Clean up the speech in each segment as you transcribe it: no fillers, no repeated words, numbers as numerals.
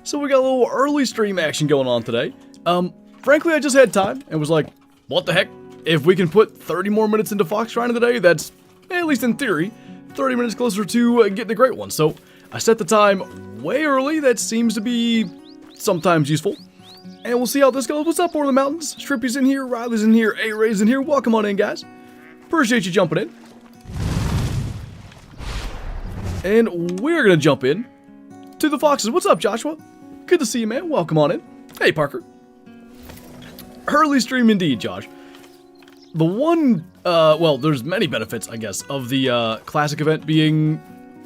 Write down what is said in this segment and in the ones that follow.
So we got a little early stream action going on today. Frankly, I just had time and was like, what the heck? If we can put 30 more minutes into Fox Grinding today, that's, at least in theory, 30 minutes closer to getting a great one. So I set the time way early. That seems to be sometimes useful. And we'll see how this goes. What's up, over the mountains? Strippy's in here, Riley's in here, A-Ray's in here. Welcome on in, guys. Appreciate you jumping in. And we're going to jump in to the Foxes. What's up, Joshua? Good to see you, man. Welcome on in. Hey, Parker. Early stream indeed, Josh. The one, well, there's many benefits, I guess, of the Classic event being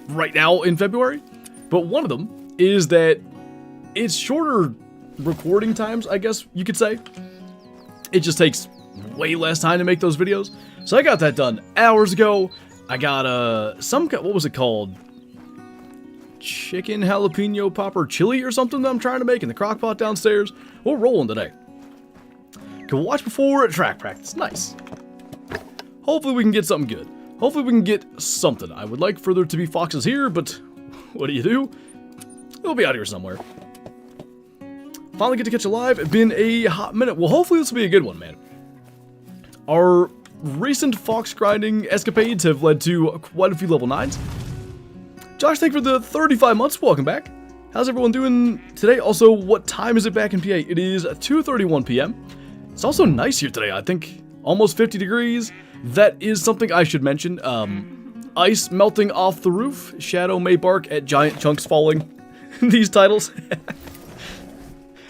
right now in February. But one of them is that it's shorter recording times, I guess you could say. It just takes way less time to make those videos. So I got that done hours ago. I got what was it called? Chicken jalapeno popper chili or something that I'm trying to make in the crock pot downstairs. We're rolling today. Can watch before track practice. Nice. Hopefully we can get something good. Hopefully we can get something. I would like for there to be foxes here, but what do? We'll be out here somewhere. Finally get to catch a live. It's been a hot minute. Well, hopefully this will be a good one, man. Our recent fox grinding escapades have led to quite a few level 9s. Josh, thank you for the 35 months. Welcome back. How's everyone doing today? Also, what time is it back in PA? It is 2:31 p.m. It's also nice here today. I think almost 50 degrees. That is something I should mention. Ice melting off the roof. Shadow may bark at giant chunks falling. These titles.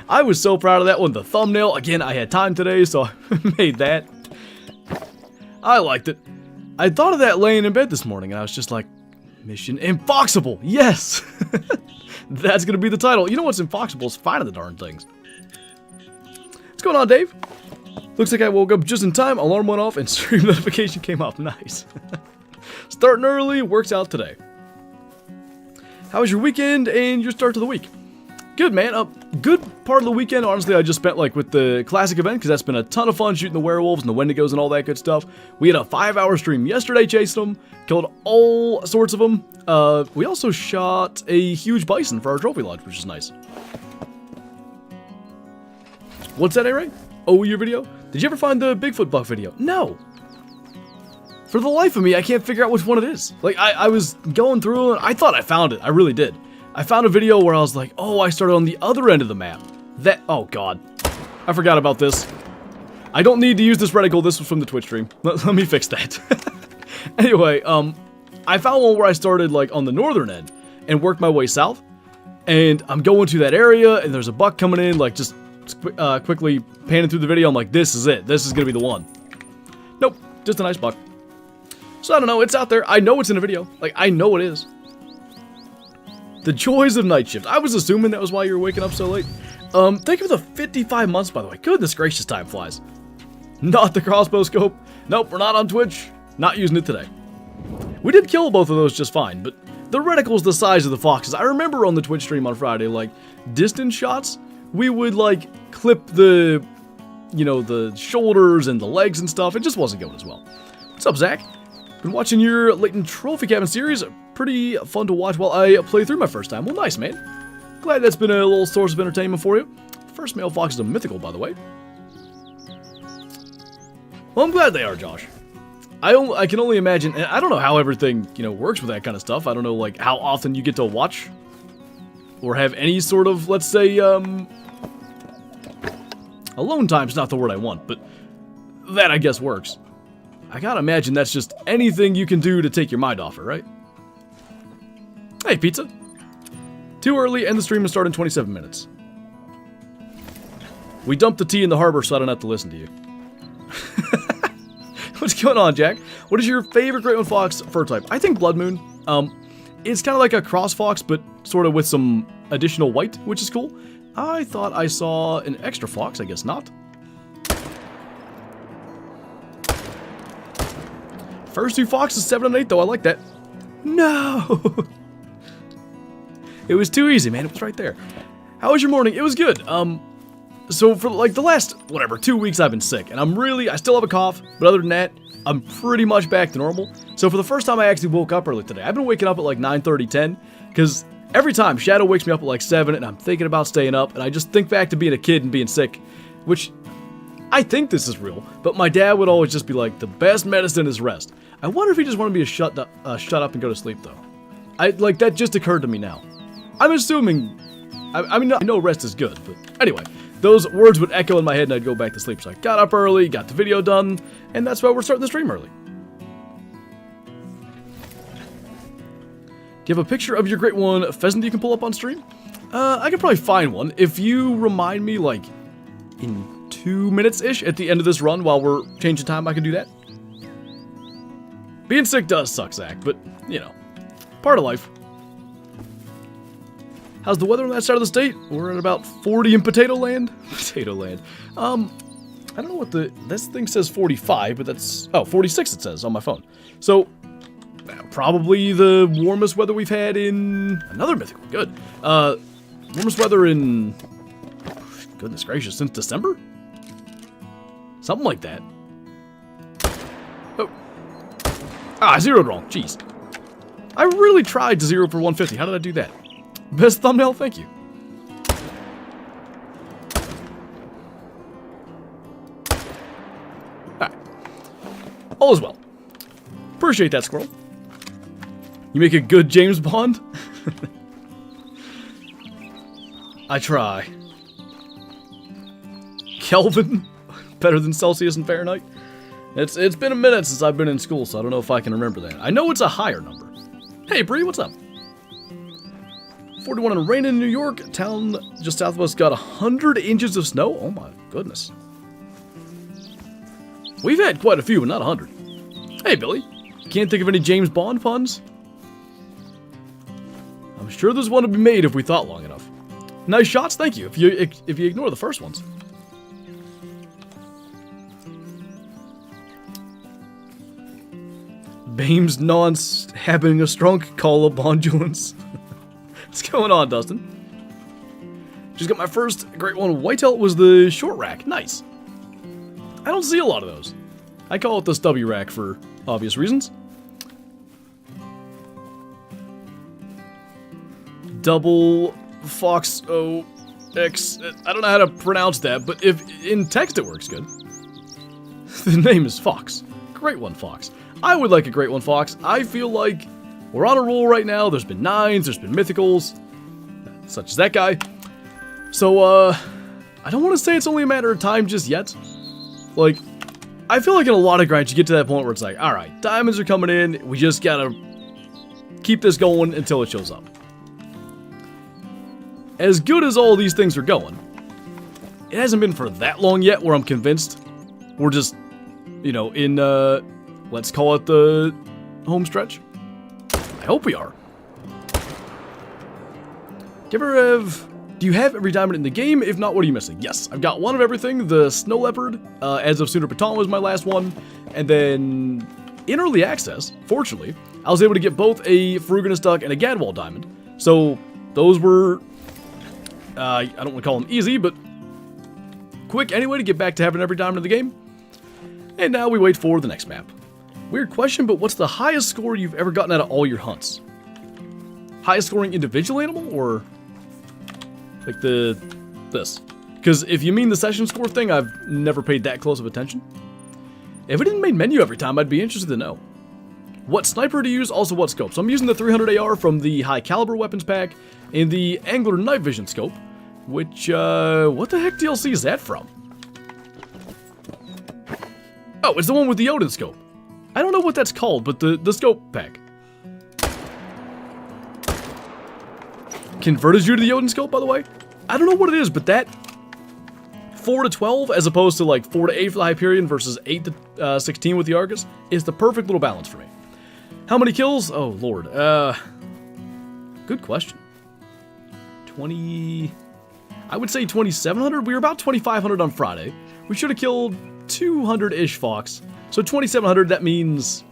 I was so proud of that one. The thumbnail. Again, I had time today, so I made that. I liked it. I thought of that laying in bed this morning, and I was just like, Mission ImFOXible. Yes! That's going to be the title. You know what's ImFOXible is finding the darn things. What's going on, Dave? Looks like I woke up just in time. Alarm went off, and stream notification came up. Nice. Starting early. Works out today. How was your weekend and your start to the week? Good, man. Good part of the weekend, honestly, I just spent, like, with the Classic event, because that's been a ton of fun shooting the werewolves and the wendigos and all that good stuff. We had a 5-hour stream yesterday chasing them, killed all sorts of them. We also shot a huge bison for our trophy launch, which is nice. What's that, A-Ray? Oh, your video? Did you ever find the Bigfoot buck video? No! For the life of me, I can't figure out which one it is. Like, I was going through, and I thought I found it. I really did. I found a video where I was like, oh, I started on the other end of the map. Oh god. I forgot about this. I don't need to use this reticle, this was from the Twitch stream. Let me fix that. Anyway, I found one where I started, like, on the northern end, and worked my way south. And I'm going to that area, and there's a buck coming in, like, just quickly panning through the video. I'm like, this is it. This is gonna be the one. Nope, just a nice buck. So I don't know, it's out there. I know it's in a video. Like, I know it is. The joys of night shift. I was assuming that was why you were waking up so late. Thank you for the 55 months, by the way. Goodness gracious, time flies. Not the crossbow scope. Nope, we're not on Twitch. Not using it today. We did kill both of those just fine, but the reticle's the size of the foxes. I remember on the Twitch stream on Friday, like, distance shots, we would, like, clip the, you know, the shoulders and the legs and stuff. It just wasn't going as well. What's up, Zach? Been watching your Latent Trophy Cabin series. Pretty fun to watch while I play through my first time. Well, nice, man. Glad that's been a little source of entertainment for you. First male fox is a mythical, by the way. Well, I'm glad they are, Josh. I can only imagine, and I don't know how everything, you know, works with that kind of stuff. I don't know, like, how often you get to watch or have any sort of, let's say, alone time's not the word I want, but that, I guess, works. I gotta imagine that's just anything you can do to take your mind off it, right? Hey, pizza. Too early, and the stream will start in 27 minutes. We dumped the tea in the harbor, so I don't have to listen to you. What's going on, Jack? What is your favorite Great One Fox fur type? I think Blood Moon. It's kind of like a cross fox, but sort of with some additional white, which is cool. I thought I saw an extra fox. I guess not. First two foxes, 7 and 8, though. I like that. No! It was too easy, man. It was right there. How was your morning? It was good. So for like the last, whatever, 2 weeks I've been sick. And I still have a cough. But other than that, I'm pretty much back to normal. So for the first time I actually woke up early today. I've been waking up at like 9:30, 10. Because Every time, Shadow wakes me up at like 7, and I'm thinking about staying up, and I just think back to being a kid and being sick, which I think this is real, but my dad would always just be like, the best medicine is rest. I wonder if he just wanted me to shut up and go to sleep, though. That just occurred to me now. I'm assuming, I mean, I know rest is good, but anyway, those words would echo in my head and I'd go back to sleep. So I got up early, got the video done, and that's why we're starting the stream early. Do you have a picture of your great one pheasant you can pull up on stream? I could probably find one. If you remind me, like, in 2 minutes-ish at the end of this run while we're changing time, I can do that. Being sick does suck, Zach, but, you know, part of life. How's the weather on that side of the state? We're at about 40 in Potato Land. Potato Land. I don't know what this thing says 45, but that's, 46 it says on my phone. So, probably the warmest weather we've had in, another mythical, good. Warmest weather in, goodness gracious, since December? Something like that. Oh. I zeroed wrong, jeez. I really tried to zero for 150, how did I do that? Best thumbnail, thank you. Alright. All is well. Appreciate that, squirrel. You make a good James Bond? I try. Kelvin? Better than Celsius and Fahrenheit? It's been a minute since I've been in school, so I don't know if I can remember that. I know it's a higher number. Hey, Bree, what's up? 41 and rain in New York. Town just south of us got 100 inches of snow. Oh my goodness. We've had quite a few, but not 100. Hey, Billy. Can't think of any James Bond puns? I'm sure there's one to be made if we thought long enough. Nice shots, thank you. If you ignore the first ones. Bames nonce having a strong call of bondulance. What's going on, Dustin? Just got my first great one. Whitetail was the short rack. Nice. I don't see a lot of those. I call it the stubby rack for obvious reasons. Double Fox OX. I don't know how to pronounce that, but if in text it works good. The name is Fox. Great one, Fox. I would like a great one, Fox. I feel like we're on a roll right now. There's been 9s, there's been mythicals, such as that guy. So, I don't want to say it's only a matter of time just yet. Like, I feel like in a lot of grinds, you get to that point where it's like, alright, diamonds are coming in, we just gotta keep this going until it shows up. As good as all these things are going, it hasn't been for that long yet where I'm convinced we're just, you know, in, let's call it the home stretch. I hope we are. Do you have every diamond in the game? If not, what are you missing? Yes, I've got one of everything. The Snow Leopard, as of Sooner Baton was my last one. And then, in early access, fortunately, I was able to get both a Ferruginous Duck and a Gadwall diamond. So, those were, I don't want to call them easy, but quick anyway to get back to having every diamond in the game. And now we wait for the next map. Weird question, but what's the highest score you've ever gotten out of all your hunts? Highest scoring individual animal, or like this? Because if you mean the session score thing, I've never paid that close of attention. If it didn't main menu every time, I'd be interested to know. What sniper to use, also what scope. So I'm using the 300 AR from the high caliber weapons pack and the Angler night vision scope, which, what the heck DLC is that from? Oh, it's the one with the Odin scope. I don't know what that's called, but the scope pack. Converted you to the Odin scope, by the way? I don't know what it is, but that 4 to 12, as opposed to like 4 to 8 for the Hyperion versus 8 to 16 with the Argus, is the perfect little balance for me. How many kills? Oh, Lord. Good question. 20... I would say 2,700. We were about 2,500 on Friday. We should have killed 200-ish Fox. So 2,700, that means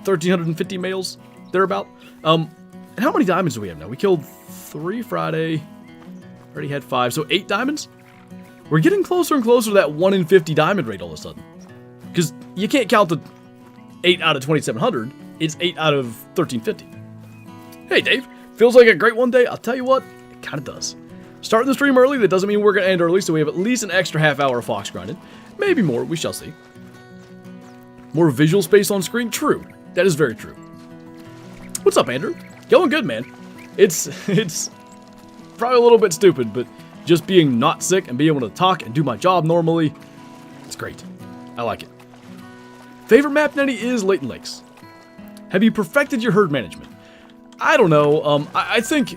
1,350 males, thereabout. And how many diamonds do we have now? We killed 3 Friday, already had 5, so 8 diamonds? We're getting closer and closer to that 1 in 50 diamond rate all of a sudden. Because you can't count the 8 out of 2,700, it's 8 out of 1,350. Hey Dave, Feels like a great one day? I'll tell you what, it kind of does. Starting the stream early, that doesn't mean we're going to end early, so we have at least an extra half hour of fox grinding. Maybe more, we shall see. More visual space on screen? True. That is very true. What's up, Andrew? Going good, man. It's probably a little bit stupid, but just being not sick and being able to talk and do my job normally, it's great. I like it. Favorite map, Nettie, is Leighton Lakes. Have you perfected your herd management? I don't know. I think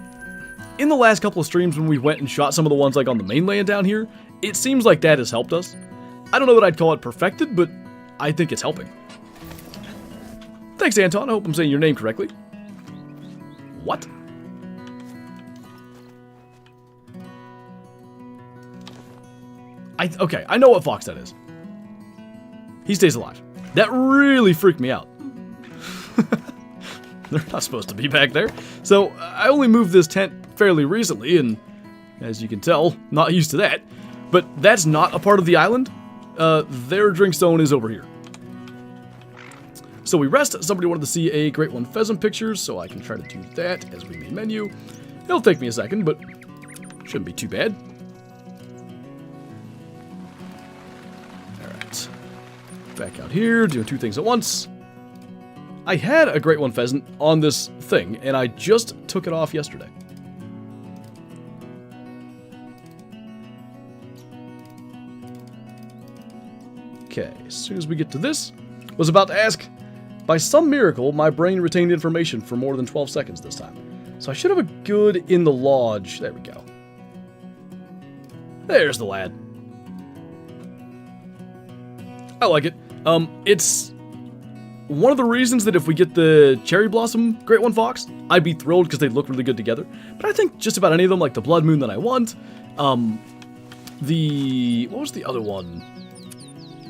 in the last couple of streams when we went and shot some of the ones like on the mainland down here, it seems like that has helped us. I don't know that I'd call it perfected, but I think it's helping. Thanks, Anton. I hope I'm saying your name correctly. What? Okay, I know what fox that is. He stays alive. That really freaked me out. They're not supposed to be back there. So, I only moved this tent fairly recently, and as you can tell, not used to that. But that's not a part of the island. Their drink zone is over here. So we rest. Somebody wanted to see a Great One pheasant picture, so I can try to do that as we main menu. It'll take me a second, but shouldn't be too bad. Alright. Back out here, doing two things at once. I had a Great One pheasant on this thing, and I just took it off yesterday. Okay, as soon as we get to this, was about to ask, by some miracle, my brain retained information for more than 12 seconds this time. So I should have a good in the lodge. There we go. There's the lad. I like it. It's one of the reasons that if we get the Cherry Blossom Great One Fox, I'd be thrilled because they look really good together. But I think just about any of them, like the Blood Moon that I want, what was the other one?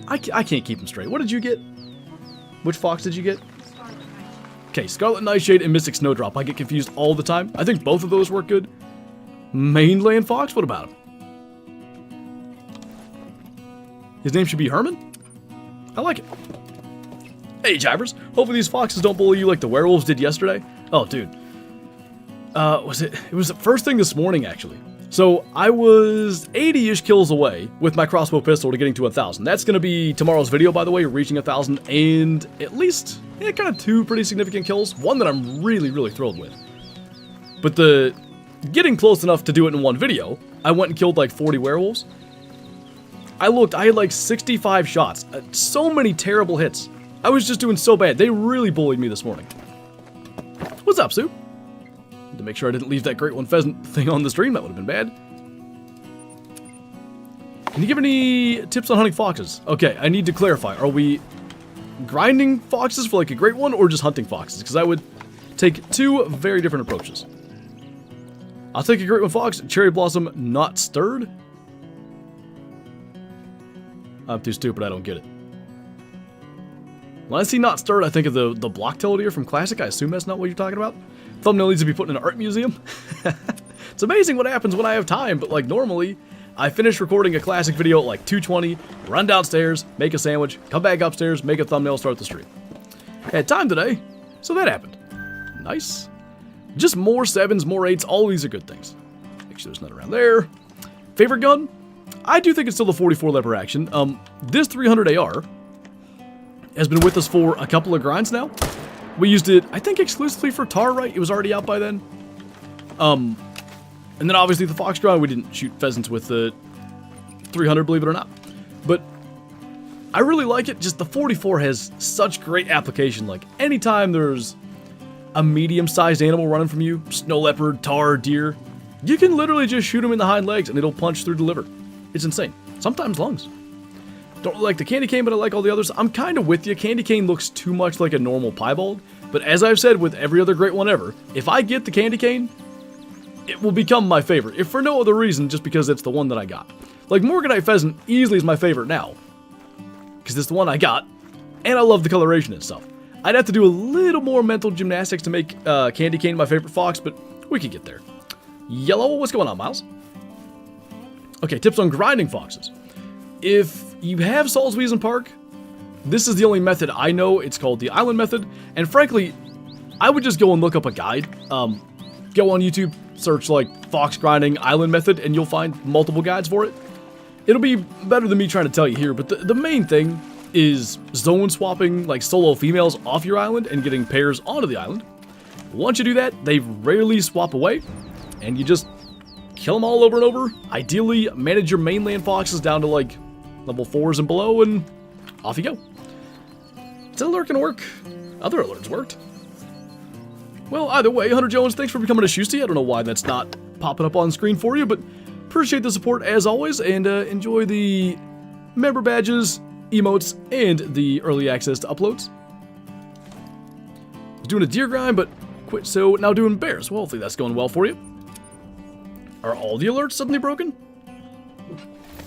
I can't keep them straight. What did you get? Which fox did you get? Okay, Scarlet Nightshade and Mystic Snowdrop. I get confused all the time. I think both of those work good. Mainland Fox? What about him? His name should be Herman? I like it. Hey, Jivers. Hopefully these foxes don't bully you like the werewolves did yesterday. Oh, dude. It was the first thing this morning, actually. So, I was 80-ish kills away with my crossbow pistol to getting to 1,000. That's going to be tomorrow's video, by the way, reaching 1,000, and at least, kind of two pretty significant kills. One that I'm really, really thrilled with. But the getting close enough to do it in one video, I went and killed like 40 werewolves. I had like 65 shots. So many terrible hits. I was just doing so bad. They really bullied me this morning. What's up, Sue? To make sure I didn't leave that Great One pheasant thing on the stream, that would have been bad. Can you give any tips on hunting foxes? Okay, I need to clarify. Are we grinding foxes for like a Great One or just hunting foxes? Because I would take two very different approaches. I'll take a Great One fox, Cherry Blossom not stirred. I'm too stupid, I don't get it. When I see not stirred, I think of the block-tailed deer from Classic. I assume that's not what you're talking about. Thumbnail needs to be put in an art museum. It's amazing what happens when I have time, but like normally, I finish recording a Classic video at like 2:20, run downstairs, make a sandwich, come back upstairs, make a thumbnail, start the stream. Had time today, so that happened. Nice. Just more 7s, more 8s, all these are good things. Make sure there's none around there. Favorite gun? I do think it's still the 44 lever action. This 300 AR has been with us for a couple of grinds now. We used it, I think, exclusively for tar, right? It was already out by then. And then obviously the fox grind, we didn't shoot pheasants with the 300, believe it or not. But I really like it. Just the 44 has such great application. Like anytime there's a medium-sized animal running from you, snow leopard, tar, deer, you can literally just shoot them in the hind legs and it'll punch through the liver. It's insane. Sometimes lungs. Don't really like the candy cane, but I like all the others. I'm kind of with you. Candy cane looks too much like a normal piebald. But as I've said with every other Great One ever, if I get the candy cane, it will become my favorite. If for no other reason, just because it's the one that I got. Like Morganite pheasant easily is my favorite now. Because it's the one I got. And I love the coloration and stuff. I'd have to do a little more mental gymnastics to make candy cane my favorite fox, but we could get there. Yellow, what's going on, Miles? Okay, tips on grinding foxes. If you have Salzwiesen Park, this is the only method I know. It's called the island method. And frankly, I would just go and look up a guide. Because go on YouTube, search like fox grinding island method, and you'll find multiple guides for it. It'll be better than me trying to tell you here, but the main thing is zone swapping like solo females off your island and getting pairs onto the island. Once you do that, they rarely swap away, and you just kill them all over and over. Ideally, manage your mainland foxes down to like level 4s and below, and off you go. Is that alert gonna work? Other alerts worked. Well, either way, Hunter Jones, thanks for becoming a Shoosty. I don't know why that's not popping up on screen for you, but appreciate the support as always, and enjoy the member badges, emotes, and the early access to uploads. Doing a deer grind, but quit, so now doing bears. Well, hopefully that's going well for you. Are all the alerts suddenly broken?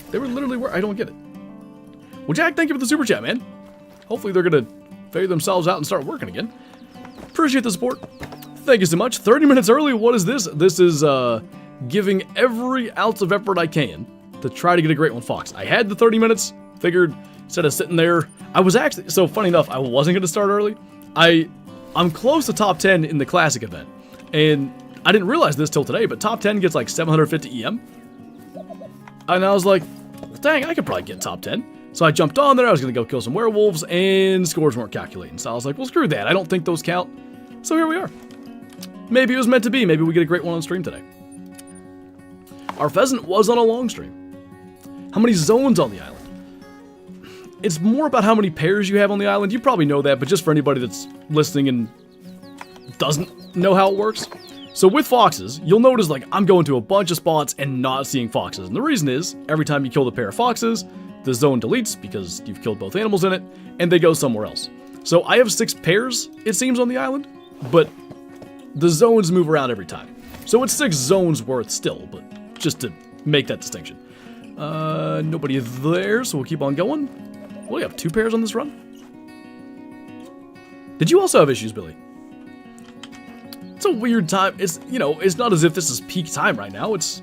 They were literally I don't get it. Well, Jack, thank you for the super chat, man. Hopefully they're gonna figure themselves out and start working again. Appreciate the support. Thank you so much. 30 minutes early, what is this? This is giving every ounce of effort I can to try to get a great one fox. I had the 30 minutes, figured instead of sitting there, I was actually, so funny enough, I wasn't gonna start early. I'm close to top 10 in the classic event, and I didn't realize this till today, but top 10 gets like 750 EM. And I was like, well, dang, I could probably get top 10. So I jumped on there, I was gonna go kill some werewolves, and scores weren't calculating. So I was like, well, screw that, I don't think those count. So here we are. Maybe it was meant to be, maybe we get a great one on stream today. Our pheasant was on a long stream. How many zones on the island? It's more about how many pairs you have on the island. You probably know that, but just for anybody that's listening and doesn't know how it works. So with foxes, you'll notice like I'm going to a bunch of spots and not seeing foxes. And the reason is, every time you kill the pair of foxes, the zone deletes because you've killed both animals in it, and they go somewhere else. So I have 6 pairs, it seems, on the island, but the zones move around every time. So it's 6 zones worth still, but just to make that distinction. Nobody there, so we'll keep on going. What, do we have 2 pairs on this run? Did you also have issues, Billy? It's a weird time. It's, you know, it's not as if this is peak time right now. It's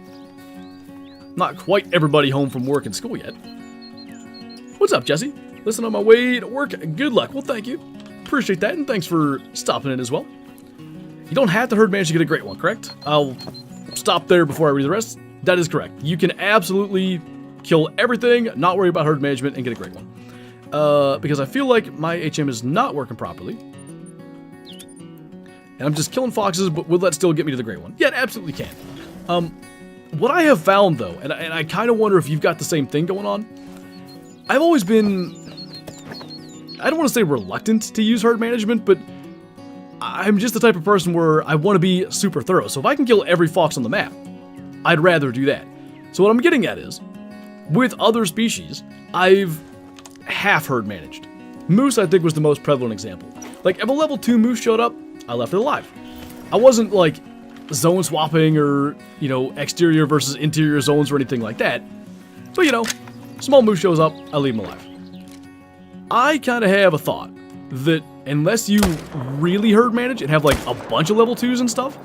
not quite everybody home from work and school yet. What's up, Jesse? Listen, on my way to work. Good luck. Well, thank you. Appreciate that, and thanks for stopping in as well. You don't have to herd manage to get a great one, correct? I'll stop there before I read the rest. That is correct. You can absolutely kill everything, not worry about herd management, and get a great one. Because I feel like my HM is not working properly. And I'm just killing foxes, but will that still get me to the great one? Yeah, it absolutely can. What I have found, though, and I kind of wonder if you've got the same thing going on, I've always been, I don't want to say reluctant to use herd management, but I'm just the type of person where I want to be super thorough. So if I can kill every fox on the map, I'd rather do that. So what I'm getting at is, with other species, I've half herd managed. Moose, I think, was the most prevalent example. Like, if a level 2 moose showed up, I left it alive. I wasn't, like, zone swapping or, you know, exterior versus interior zones or anything like that. But, you know, small moose shows up, I leave him alive. I kind of have a thought that unless you really herd manage and have, like, a bunch of level 2s and stuff,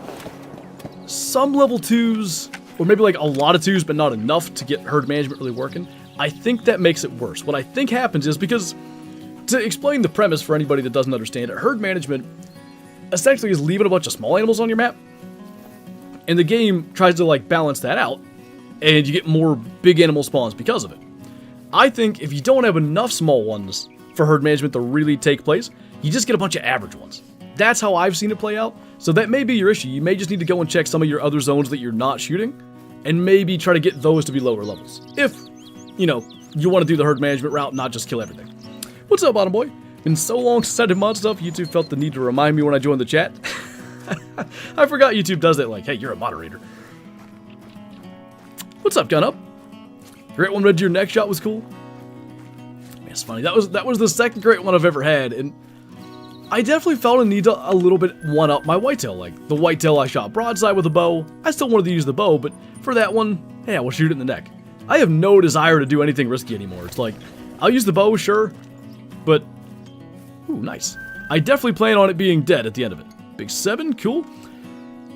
some level 2s, or maybe, like, a lot of 2s but not enough to get herd management really working, I think that makes it worse. What I think happens is, because, to explain the premise for anybody that doesn't understand it, herd management essentially is leaving a bunch of small animals on your map, and the game tries to, like, balance that out, and you get more big animal spawns because of it. I think if you don't have enough small ones for herd management to really take place, you just get a bunch of average ones. That's how I've seen it play out, so that may be your issue. You may just need to go and check some of your other zones that you're not shooting, and maybe try to get those to be lower levels. If, you know, you want to do the herd management route, not just kill everything. What's up, Bottom Boy? Been so long since I did mod stuff, YouTube felt the need to remind me when I joined the chat. I forgot YouTube does that, like, hey, you're a moderator. What's up, Gun Up? Great one, Red Deer neck shot was cool. Man, it's funny, that was the second great one I've ever had, and I definitely felt a need to a little bit one-up my whitetail. Like, the whitetail I shot broadside with a bow, I still wanted to use the bow, but for that one, yeah, we'll shoot it in the neck. I have no desire to do anything risky anymore. It's like, I'll use the bow, sure, but, ooh, nice. I definitely plan on it being dead at the end of it. Big 7, cool.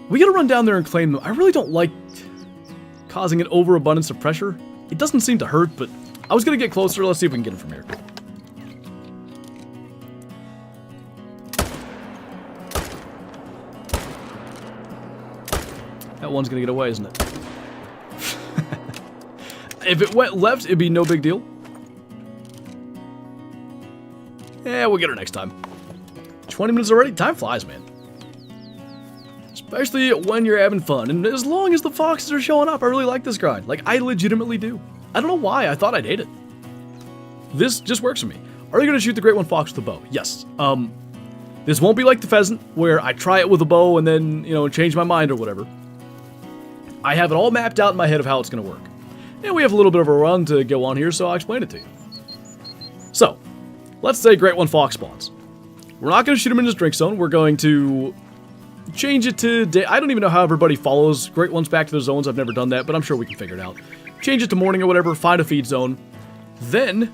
We gotta run down there and claim them. I really don't like causing an overabundance of pressure. It doesn't seem to hurt, but I was gonna get closer. Let's see if we can get it from here. one's gonna get away, isn't it? If it went left, it'd be no big deal. Yeah, we'll get her next time. 20 minutes already? Time flies, man. Especially when you're having fun. And as long as the foxes are showing up, I really like this grind. Like, I legitimately do. I don't know why. I thought I'd hate it. This just works for me. Are you going to shoot the Great One Fox with a bow? Yes. This won't be like the pheasant, where I try it with a bow and then, you know, change my mind or whatever. I have it all mapped out in my head of how it's going to work. And we have a little bit of a run to go on here, so I'll explain it to you. So, let's say Great One Fox spawns. We're not going to shoot him in his drink zone. We're going to change it to day. I don't even know how everybody follows Great Ones back to their zones. I've never done that, but I'm sure we can figure it out. Change it to morning or whatever, find a feed zone. Then,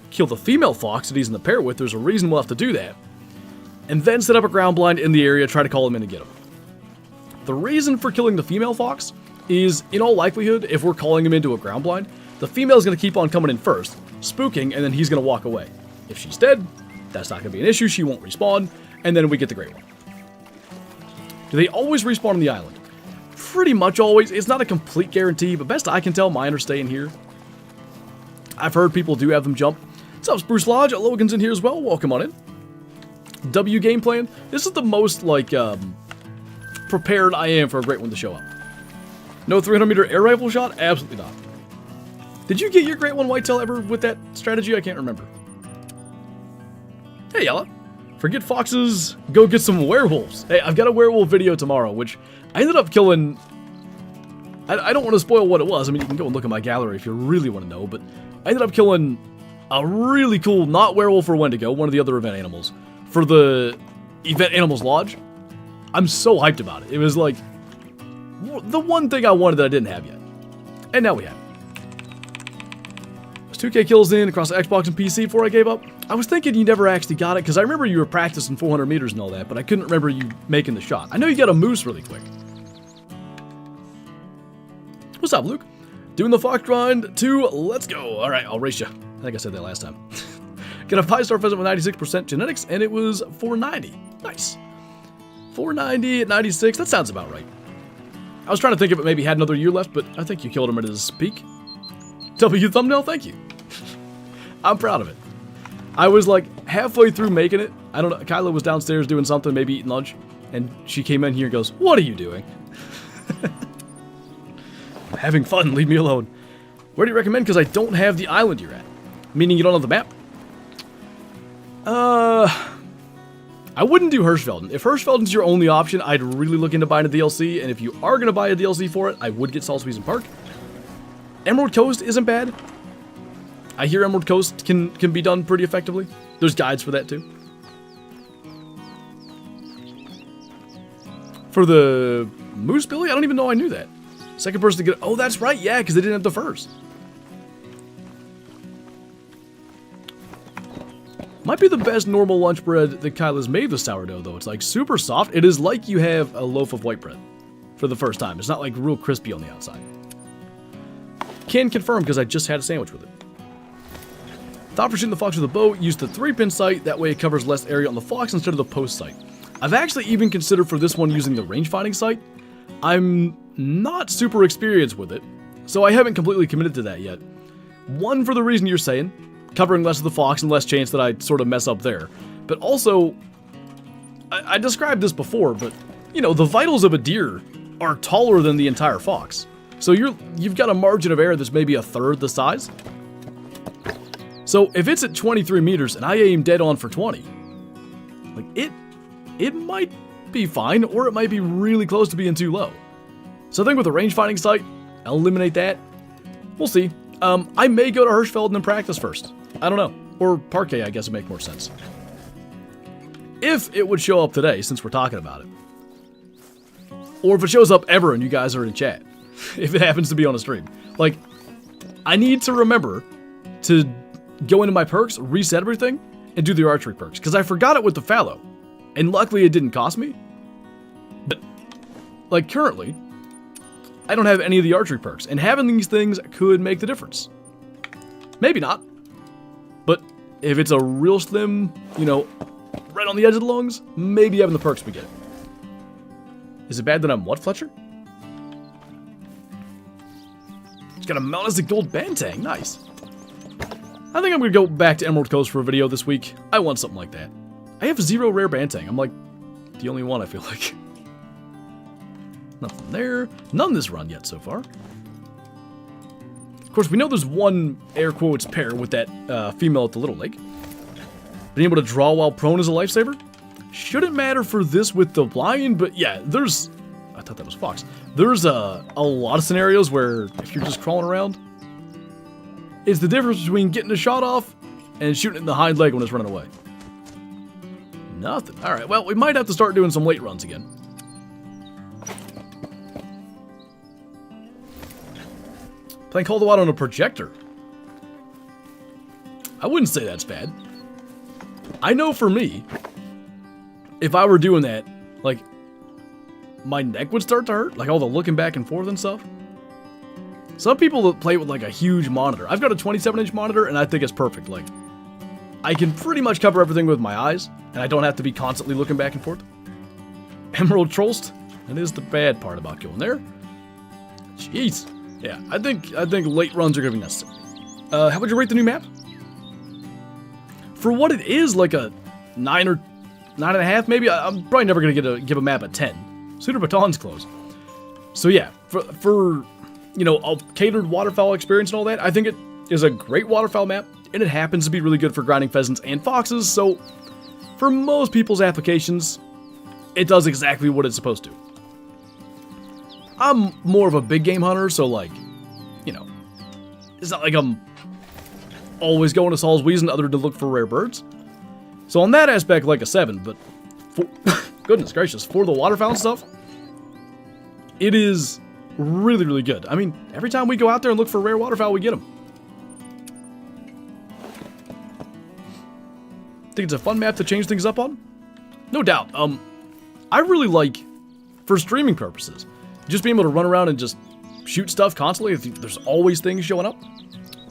kill the female fox that he's in the pair with. There's a reason we'll have to do that. And then set up a ground blind in the area, try to call him in and get him. The reason for killing the female fox is, in all likelihood, if we're calling him into a ground blind, the female's going to keep on coming in first, spooking, and then he's going to walk away. If she's dead, that's not going to be an issue, she won't respawn, and then we get the Great One. Do they always respawn on the island? Pretty much always. It's not a complete guarantee, but best I can tell, mine are staying here. I've heard people do have them jump. What's up, Spruce Lodge? Logan's in here as well. Welcome on in. W game plan. This is the most, like, prepared I am for a Great One to show up. No 300-meter air rifle shot? Absolutely not. Did you get your Great One whitetail ever with that strategy? I can't remember. Hey, Yella. Forget foxes, go get some werewolves. Hey, I've got a werewolf video tomorrow, which I ended up killing. I don't want to spoil what it was. I mean, you can go and look at my gallery if you really want to know, but I ended up killing a really cool, not werewolf or Wendigo, one of the other event animals, for the Event Animals Lodge. I'm so hyped about it. It was like the one thing I wanted that I didn't have yet. And now we have it. There's 2K kills in across the Xbox and PC before I gave up. I was thinking you never actually got it, because I remember you were practicing 400 meters and all that, but I couldn't remember you making the shot. I know you got a moose really quick. What's up, Luke? Doing the fox grind 2, let's go. Alright, I'll race you. I think I said that last time. Got a 5-star pheasant with 96% genetics, and it was 490. Nice. 490 at 96, that sounds about right. I was trying to think if it maybe had another year left, but I think you killed him at his peak. W thumbnail, thank you. I'm proud of it. I was like halfway through making it. I don't know. Kyla was downstairs doing something, maybe eating lunch, and she came in here and goes, "What are you doing?" I'm having fun. Leave me alone. Where do you recommend? Because I don't have the island you're at. Meaning you don't have the map. I wouldn't do Hirschfelden. If Hirschfelden's your only option, I'd really look into buying a DLC. And if you are going to buy a DLC for it, I would get Saltspieces Park. Emerald Coast isn't bad. I hear Emerald Coast can be done pretty effectively. There's guides for that too. For the Moose Billy, I don't even know I knew that. Second person to get... Oh, that's right, yeah, because they didn't have the furs. Might be the best normal lunch bread that Kyla's made with sourdough, though. It's like super soft. It is like you have a loaf of white bread for the first time. It's not like real crispy on the outside. Can confirm because I just had a sandwich with it. Thought for shooting the fox with a bow, use the 3-pin sight, that way it covers less area on the fox instead of the post sight. I've actually even considered for this one using the range finding sight. I'm not super experienced with it, so I haven't completely committed to that yet. One, for the reason you're saying, covering less of the fox and less chance that I sort of mess up there. But also, I described this before, but, you know, the vitals of a deer are taller than the entire fox. So you've got a margin of error that's maybe a third the size. So if it's at 23 meters and I aim dead on for 20, like it might be fine, or it might be really close to being too low. So I think with a range finding sight, I'll eliminate that. We'll see. I may go to Hirschfelden and practice first. I don't know. Or Parquet, I guess would make more sense. If it would show up today, since we're talking about it. Or if it shows up ever and you guys are in chat. If it happens to be on a stream. Like, I need to remember to go into my perks, reset everything, and do the archery perks. Because I forgot it with the fallow. And luckily it didn't cost me. But, like, currently, I don't have any of the archery perks. And having these things could make the difference. Maybe not. But if it's a real slim, you know, right on the edge of the lungs, maybe having the perks would get it. Is it bad that I'm what, Fletcher? It's got a melanic gold bantang. Nice. I think I'm going to go back to Emerald Coast for a video this week. I want something like that. I have 0 rare bantang. I'm like the only one, I feel like. Nothing there. None this run yet so far. Of course, we know there's one air quotes pair with that female at the Little Lake. Being able to draw while prone is a lifesaver. Shouldn't matter for this with the lion, but yeah, there's... I thought that was Fox. There's a lot of scenarios where if you're just crawling around, it's the difference between getting a shot off and shooting it in the hind leg when it's running away. Nothing. Alright, well, we might have to start doing some late runs again. Playing Call the Wild on a projector. I wouldn't say that's bad. I know for me, if I were doing that, like, my neck would start to hurt, like all the looking back and forth and stuff. Some people that play with like a huge monitor. I've got a 27-inch monitor and I think it's perfect. Like, I can pretty much cover everything with my eyes and I don't have to be constantly looking back and forth. Emerald Trollst, that is the bad part about going there. Jeez. Yeah, I think late runs are going to be necessary. How would you rate the new map? For what it is, like a 9 or 9.5 maybe. I'm probably never going to give a map a 10. Suitor Baton's close. So yeah, for you know, a catered waterfowl experience and all that, I think it is a great waterfowl map, and it happens to be really good for grinding pheasants and foxes, so for most people's applications, it does exactly what it's supposed to. I'm more of a big game hunter, so like, you know, it's not like I'm always going to Saul's Weasel other to look for rare birds. So on that aspect, like a 7, but for, goodness gracious, for the waterfowl stuff, it is really, really good. I mean, every time we go out there and look for rare waterfowl, we get them. Think it's a fun map to change things up on? No doubt. I really like, for streaming purposes, just being able to run around and just shoot stuff constantly. There's always things showing up.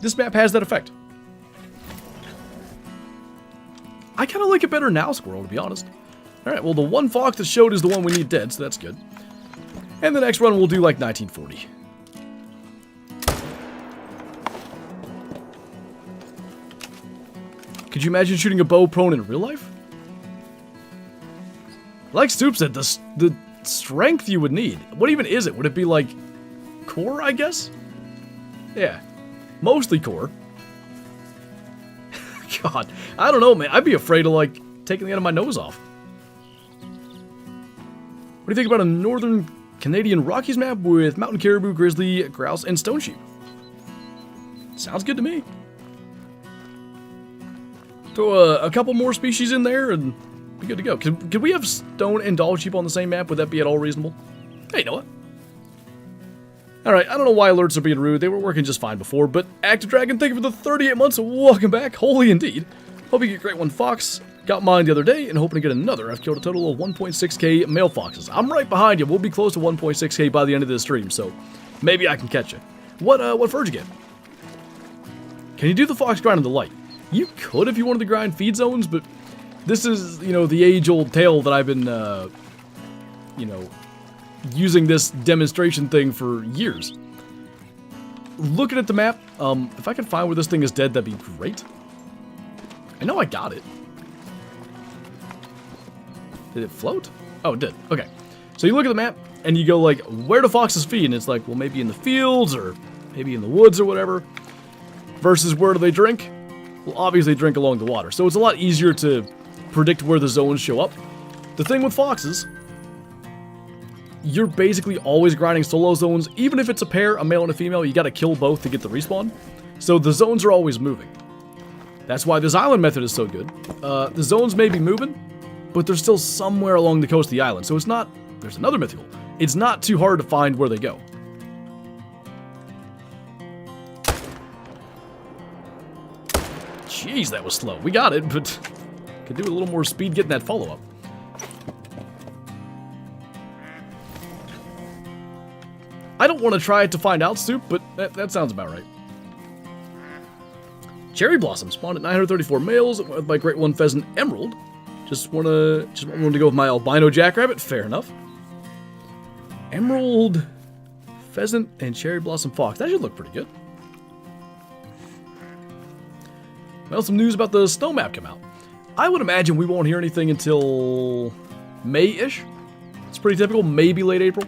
This map has that effect. I kind of like it better now, Squirrel, to be honest. Alright, well, the one fox that showed is the one we need dead, so that's good. And the next run we'll do like 1940. Could you imagine shooting a bow prone in real life? Like Stoop said, the strength you would need. What even is it? Would it be like core, I guess? Yeah, mostly core. God, I don't know, man. I'd be afraid of like taking the end of my nose off. What do you think about a northern Canadian Rockies map with mountain caribou, grizzly, grouse, and stone sheep? Sounds good to me. Throw a couple more species in there and be good to go. Could we have stone and doll sheep on the same map? Would that be at all reasonable? Hey, you know what? Alright, I don't know why alerts are being rude. They were working just fine before, but Active Dragon, thank you for the 38 months. Welcome back. Holy indeed. Hope you get a great one, Fox. Got mine the other day and hoping to get another. I've killed a total of 1.6k male foxes. I'm right behind you. We'll be close to 1.6k by the end of this stream, so maybe I can catch you. What fur did you get? Can you do the fox grind in the light? You could if you wanted to grind feed zones, but this is, you know, the age-old tale that I've been, you know, using this demonstration thing for years. Looking at the map, if I can find where this thing is dead, that'd be great. I know I got it. Did it float? Oh, it did. Okay. So you look at the map, and you go like, where do foxes feed? And it's like, well, maybe in the fields, or maybe in the woods, or whatever. Versus where do they drink? Well, obviously they drink along the water. So it's a lot easier to predict where the zones show up. The thing with foxes, you're basically always grinding solo zones. Even if it's a pair, a male and a female, you gotta kill both to get the respawn. So the zones are always moving. That's why this island method is so good. The zones may be moving, but they're still somewhere along the coast of the island. So it's not, there's another mythical. It's not too hard to find where they go. Jeez, that was slow. We got it, but could do a little more speed getting that follow-up. I don't want to try it to find out, Stoop, but that sounds about right. Cherry Blossom spawned at 934 males with my Great One Pheasant Emerald. Just want to go with my albino jackrabbit. Fair enough. Emerald Pheasant and cherry blossom fox. That should look pretty good. Well, some news about the snow map come out. I would imagine we won't hear anything until May-ish. It's pretty typical, maybe late April.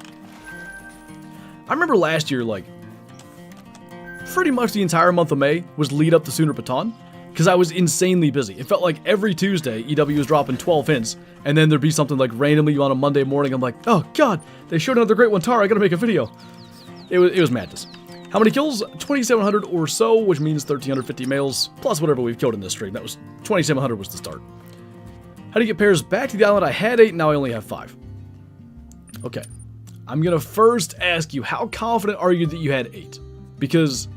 I remember last year, like, pretty much the entire month of May was lead up to Sooner Baton, because I was insanely busy. It felt like every Tuesday, EW was dropping 12 hints, and then there'd be something like randomly on a Monday morning. I'm like, oh god, they showed another great one, Tara, I gotta make a video. It was madness. How many kills? 2,700 or so, which means 1,350 males, plus whatever we've killed in this stream. That was 2,700 was the start. How do you get pairs back to the island? I had 8, now I only have 5. Okay. I'm gonna first ask you, how confident are you that you had 8? Because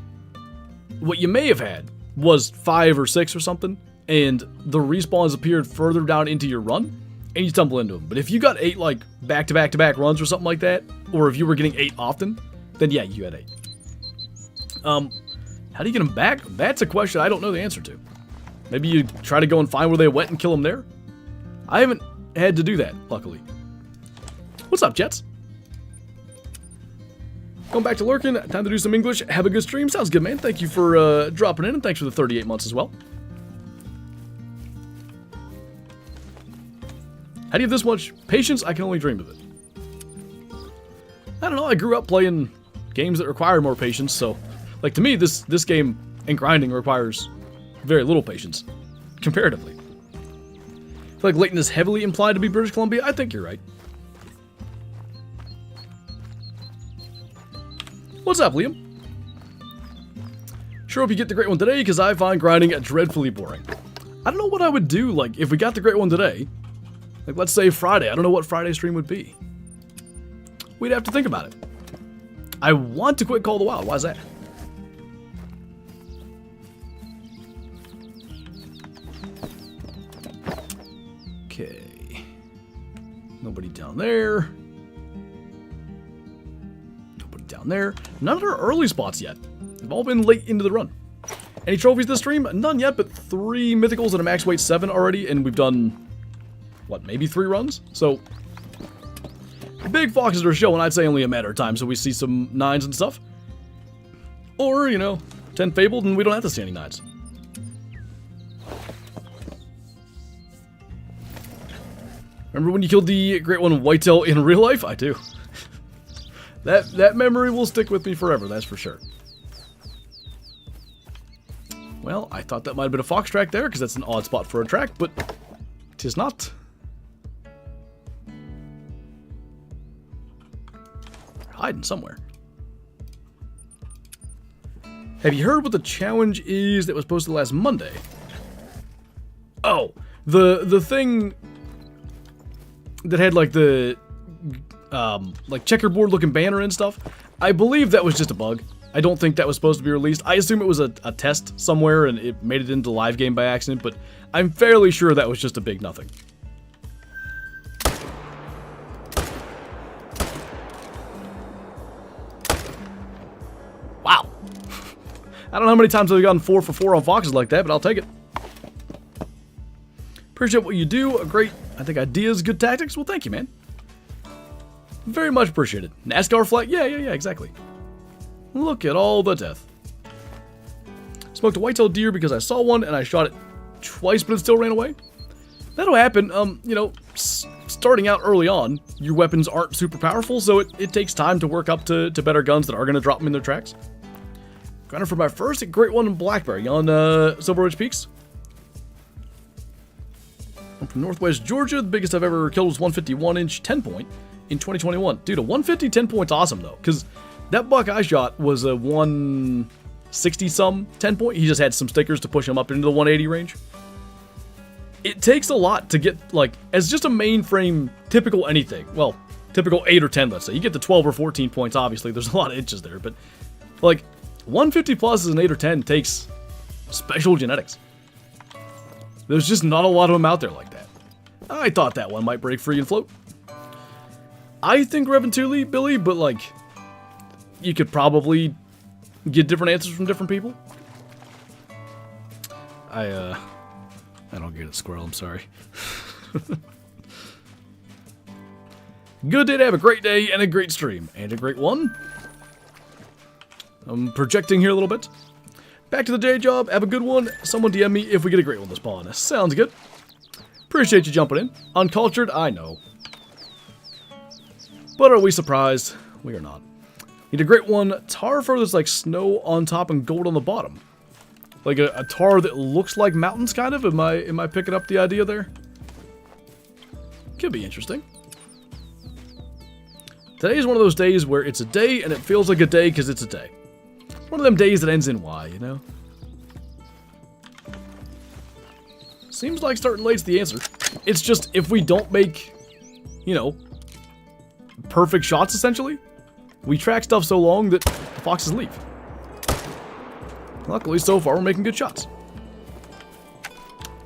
what you may have had was 5 or 6 or something, and the respawns appeared further down into your run, and you stumble into them. But if you got 8, like, back-to-back-to-back runs or something like that, or if you were getting 8 often, then yeah, you had 8. How do you get them back? That's a question I don't know the answer to. Maybe you try to go and find where they went and kill them there? I haven't had to do that, luckily. What's up, Jets? Going back to lurking, time to do some English. Have a good stream. Sounds good, man. Thank you for dropping in, and thanks for the 38 months as well. How do you have this much patience? I can only dream of it. I don't know, I grew up playing games that require more patience, so, like, to me, this game and grinding requires very little patience, comparatively. I feel like Leighton is heavily implied to be British Columbia. I think you're right. What's up, Liam? Sure hope you get the great one today, because I find grinding dreadfully boring. I don't know what I would do, like, if we got the great one today. Like, let's say Friday. I don't know what Friday stream would be. We'd have to think about it. I want to quit Call of the Wild. Why is that? Okay. Nobody down there. Nobody down there. None of our early spots yet. They've all been late into the run. Any trophies this stream? None yet, but 3 mythicals and a max weight 7 already, and we've done, what, maybe 3 runs? So, big foxes are showing, I'd say only a matter of time, so we see some 9s and stuff. Or, you know, 10 fabled and we don't have to see any 9s. Remember when you killed the great one whitetail in real life? I do. That memory will stick with me forever, that's for sure. Well, I thought that might have been a fox track there, because that's an odd spot for a track, but 'tis not. Hiding somewhere. Have you heard what the challenge is that was posted last Monday? Oh, the thing that had like the like checkerboard looking banner and stuff. I believe that was just a bug. I don't think that was supposed to be released. I assume it was a test somewhere and it made it into the live game by accident, but I'm fairly sure that was just a big nothing. Wow. I don't know how many times I've gotten 4 for 4 on foxes like that, but I'll take it. Appreciate what you do. Great, I think, ideas, good tactics. Well, thank you, man. Very much appreciated. NASCAR flag? Yeah, exactly. Look at all the death. Smoked a white-tailed deer because I saw one and I shot it twice, but it still ran away. That'll happen. You know, starting out early on, your weapons aren't super powerful, so it takes time to work up to better guns that are going to drop them in their tracks. Gunner for my first great one in Blackberry on Silver Ridge Peaks. I'm from Northwest Georgia. The biggest I've ever killed was 151-inch 10-point in 2021. Dude, a 150 10-point's awesome, though, because that buck I shot was a 160-some 10-point. He just had some stickers to push him up into the 180 range. It takes a lot to get, like, as just a mainframe, typical anything. Well, typical 8 or 10, let's say. You get the 12 or 14 points, obviously. There's a lot of inches there, but, like, 150 plus as an 8 or 10 takes special genetics. There's just not a lot of them out there like that. I thought that one might break free and float. I think Reventurely, Billy, but, like, you could probably get different answers from different people. I don't get it, Squirrel, I'm sorry. Good day to have a great day and a great stream. And a great one. I'm projecting here a little bit. Back to the day job. Have a good one. Someone DM me if we get a great one to spawn. Sounds good. Appreciate you jumping in. Uncultured, I know. But are we surprised? We are not. Need a great one. Tar fur that's like snow on top and gold on the bottom. Like a tar that looks like mountains, kind of. Am I picking up the idea there? Could be interesting. Today is one of those days where it's a day and it feels like a day because it's a day. One of them days that ends in Y, you know? Seems like starting late's the answer. It's just if we don't make, you know, perfect shots, essentially, we track stuff so long that the foxes leave. Luckily, so far, we're making good shots.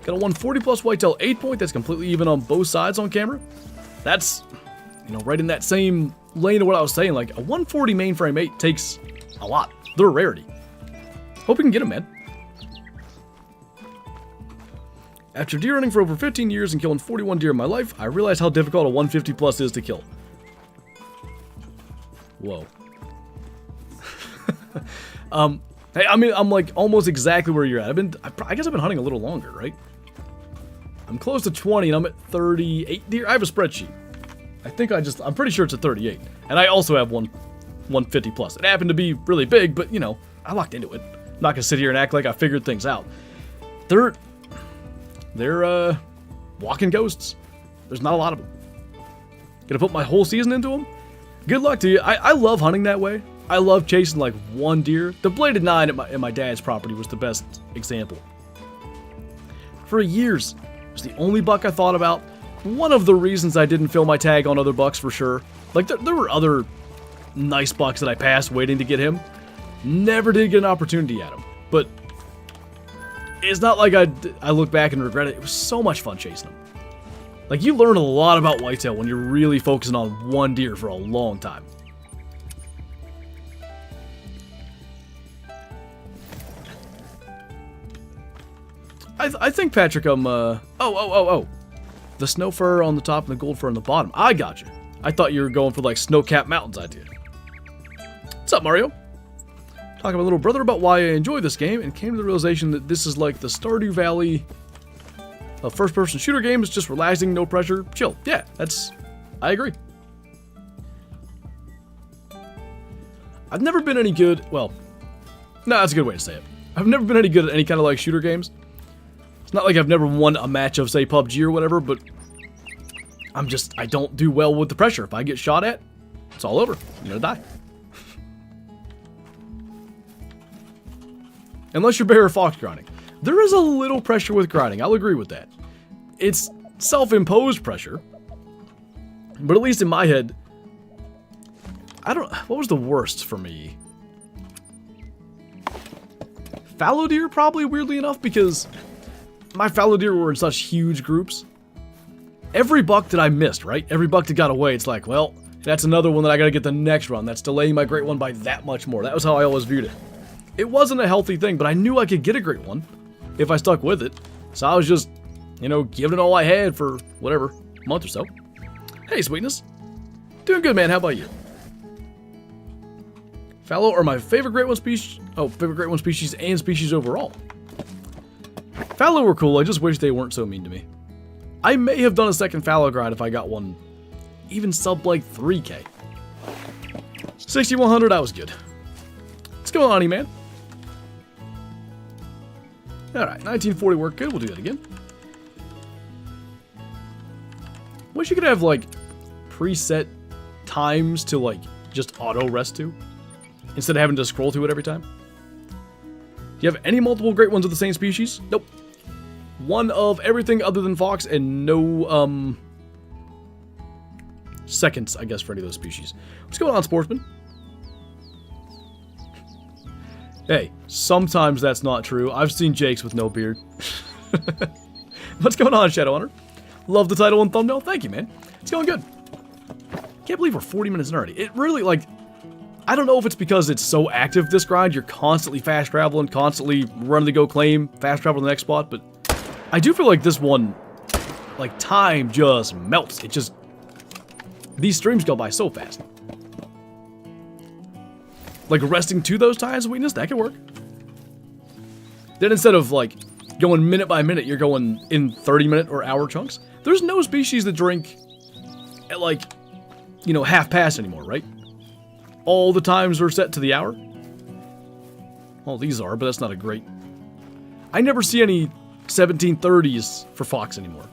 Got a 140 plus whitetail 8-point. That's completely even on both sides on camera. That's, you know, right in that same lane of what I was saying. Like, a 140 mainframe 8 takes a lot. They're a rarity. Hope we can get them, man. After deer hunting for over 15 years and killing 41 deer in my life, I realized how difficult a 150 plus is to kill. Whoa. Hey, I mean, I'm like almost exactly where you're at. I guess I've been hunting a little longer, right? I'm close to 20 and I'm at 38 deer. I have a spreadsheet. I'm pretty sure it's at 38. And I also have 150 plus. It happened to be really big, but you know, I locked into it. I'm not gonna sit here and act like I figured things out. They're walking ghosts. There's not a lot of them. Gonna put my whole season into them? Good luck to you. I love hunting that way. I love chasing like one deer. The bladed 9 at my dad's property was the best example. For years, it was the only buck I thought about. One of the reasons I didn't fill my tag on other bucks for sure. Like there were other nice bucks that I passed waiting to get him. Never did get an opportunity at him. But it's not like I look back and regret it. It was so much fun chasing him. Like you learn a lot about whitetail when you're really focusing on one deer for a long time. I think, Patrick, oh. The snow fur on the top and the gold fur on the bottom. I got you. I thought you were going for, like, snow-capped mountains idea. What's up, Mario? Talking to my little brother about why I enjoy this game and came to the realization that this is like the Stardew Valley of first-person shooter games. Just relaxing, no pressure, chill. Yeah, I agree. I've never been any good, well, no, that's a good way to say it. I've never been any good at any kind of, like, shooter games. Not like I've never won a match of, say, PUBG or whatever, but I don't do well with the pressure. If I get shot at, it's all over. I'm gonna die. Unless you're bear or fox grinding. There is a little pressure with grinding, I'll agree with that. It's self-imposed pressure, but at least in my head, what was the worst for me? Fallow deer, probably, weirdly enough, because my fallow deer were in such huge groups. Every buck that I missed, right? Every buck that got away, it's like, well, that's another one that I gotta get the next run. That's delaying my great one by that much more. That was how I always viewed it. It wasn't a healthy thing, but I knew I could get a great one if I stuck with it. So I was just, you know, giving it all I had for, whatever, a month or so. Hey, Sweetness. Doing good, man. How about you? Fallow are my favorite great one species. Oh, favorite great one species and species overall. Fallow were cool, I just wish they weren't so mean to me. I may have done a second fallow grind if I got one even sub like 3K. 6100, that was good. What's going on, man? Alright, 1940 worked good, we'll do that again. Wish you could have like preset times to like just auto rest to, instead of having to scroll to it every time. Do you have any multiple great ones of the same species? Nope. One of everything other than fox and no, seconds, I guess, for any of those species. What's going on, sportsman? Hey, sometimes that's not true. I've seen Jakes with no beard. What's going on, Shadowhunter? Love the title and thumbnail. Thank you, man. It's going good. Can't believe we're 40 minutes in already. It really, like, I don't know if it's because it's so active, this grind. You're constantly fast traveling, constantly running to go claim, fast travel to the next spot, but I do feel like this one, like, time just melts. It just, these streams go by so fast. like resting to those times of weakness, that could work. Then instead of like going minute by minute, you're going in 30-minute or hour chunks. There's no species that drink at like, you know, half past anymore, right? All the times are set to the hour. Well, these are, but that's not a great... I never see any 1730s for Fox anymore.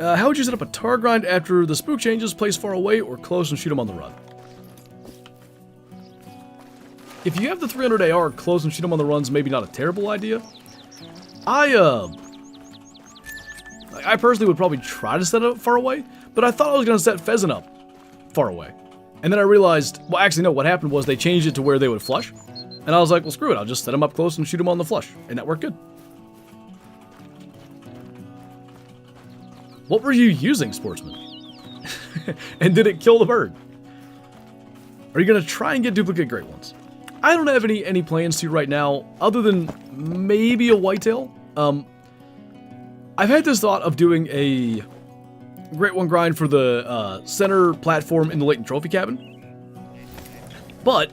How would you set up a tar grind after the spook changes? Place far away or close and shoot them on the run? If you have the 300 AR, close and shoot them on the run's maybe not a terrible idea. I personally would probably try to set it up far away, but I thought I was going to set Pheasant up far away. And then I realized, well, actually, no, what happened was they changed it to where they would flush. And I was like, well, screw it, I'll just set them up close and shoot them on the flush. And that worked good. What were you using, Sportsman? And did it kill the bird? Are you going to try and get duplicate great ones? I don't have any plans to right now, other than maybe a whitetail. I've had this thought of doing a great one grind for the center platform in the latent trophy cabin. But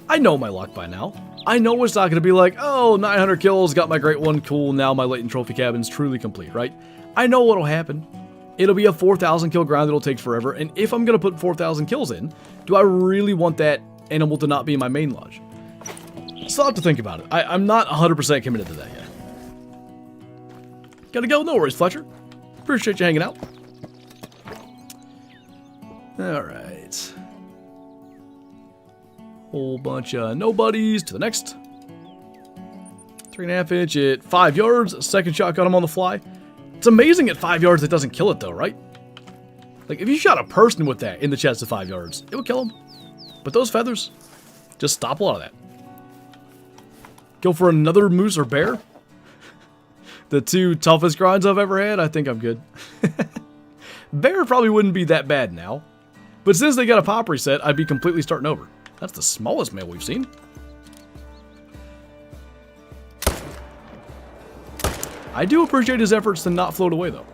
I know my luck by now. I know it's not going to be like, oh, 900 kills, got my great one, cool, now my latent trophy cabin's truly complete, right? I know what'll happen. It'll be a 4,000 kill grind that'll take forever, and if I'm going to put 4,000 kills in, do I really want that animal to not be in my main lodge? So I'll have to think about it. I'm not 100% committed to that yet. Gotta go, no worries, Fletcher. Appreciate you hanging out. Alright. Whole bunch of nobodies to the next. 3.5 inch at 5 yards. Second shot got him on the fly. It's amazing at 5 yards it doesn't kill it though, right? Like if you shot a person with that in the chest at 5 yards, it would kill him. But those feathers just stop a lot of that. Go for another moose or bear. The two toughest grinds I've ever had, I think I'm good. Bear probably wouldn't be that bad now. But since they got a pop reset, I'd be completely starting over. That's the smallest male we've seen. I do appreciate his efforts to not float away, though.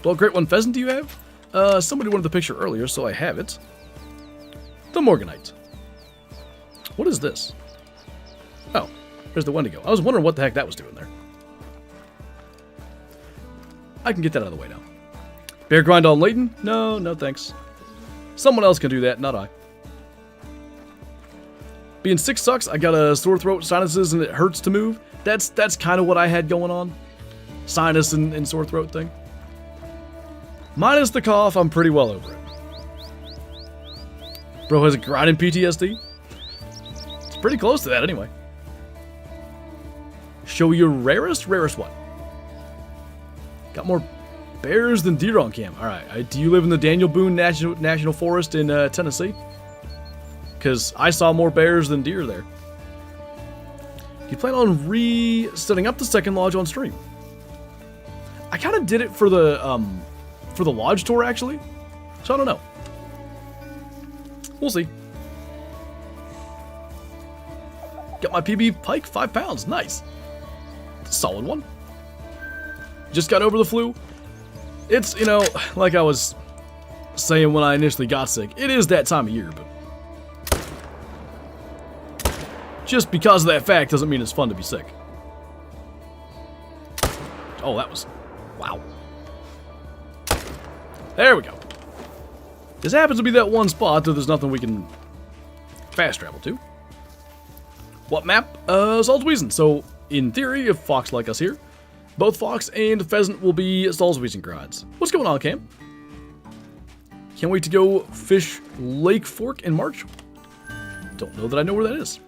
Well, great one pheasant do you have? Somebody wanted the picture earlier, so I have it. The Morganite. What is this? Oh, there's the Wendigo. I was wondering what the heck that was doing there. I can get that out of the way now. Bear grind on Leighton? No, no thanks. Someone else can do that, not I. Being sick sucks. I got a sore throat, sinuses, and it hurts to move. That's kind of what I had going on. Sinus and sore throat thing. Minus the cough, I'm pretty well over it. Bro has a grinding PTSD? It's pretty close to that anyway. Show your rarest? Rarest what? Got more bears than deer on cam. Alright, do you live in the Daniel Boone National Forest in Tennessee? Because I saw more bears than deer there. Do you plan on setting up the second lodge on stream? I kind of did it for the lodge tour, actually. So I don't know. We'll see. Got my PB pike, 5 pounds. Nice. It's a solid one. Just got over the flu. It's, you know, like I was saying when I initially got sick, it is that time of year, but just because of that fact doesn't mean it's fun to be sick. Oh, that was... wow. There we go. This happens to be that one spot that there's nothing we can fast travel to. What map? Salzwiesen. So, in theory, if Fox like us here, both Fox and Pheasant will be Salzwiesen grinds. What's going on, Cam? Can't wait to go fish Lake Fork in March. Don't know that I know where that is.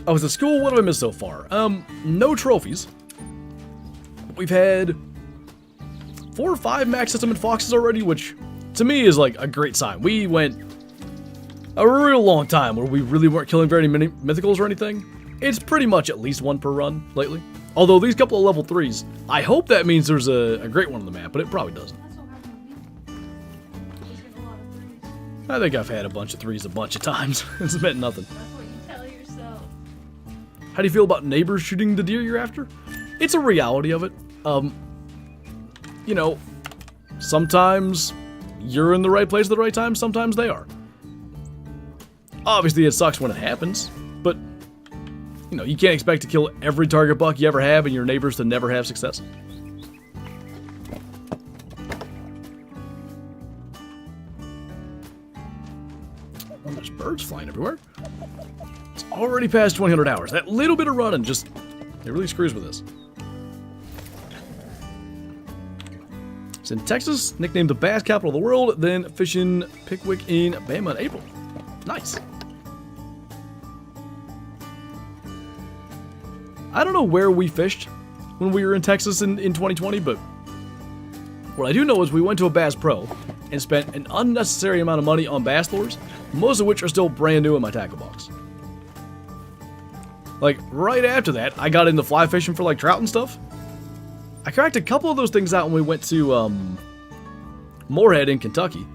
I was at school. What have I missed so far? No trophies. We've had 4 or 5 max system and foxes already, which to me is like a great sign. We went a real long time where we really weren't killing very many mythicals or anything. It's pretty much at least 1 per run lately. Although these couple of level 3s, I hope that means there's a great one on the map, but it probably doesn't. I think I've had a bunch of 3s a bunch of times. It's meant nothing. That's what you tell yourself. How do you feel about neighbors shooting the deer you're after? It's a reality of it. You know, Sometimes you're in the right place at the right time, sometimes they are. Obviously, it sucks when it happens, but, you know, you can't expect to kill every target buck you ever have and your neighbors to never have success. Oh, there's birds flying everywhere. It's already past 2,000 hours. That little bit of running just, it really screws with this. It's in Texas, nicknamed the bass capital of the world, then fishing Pickwick in Bama in April. Nice. I don't know where we fished when we were in Texas in 2020, but what I do know is we went to a Bass Pro and spent an unnecessary amount of money on bass lures, most of which are still brand new in my tackle box. Like, right after that, I got into fly fishing for, like, trout and stuff. I cracked a couple of those things out when we went to, Moorhead in Kentucky,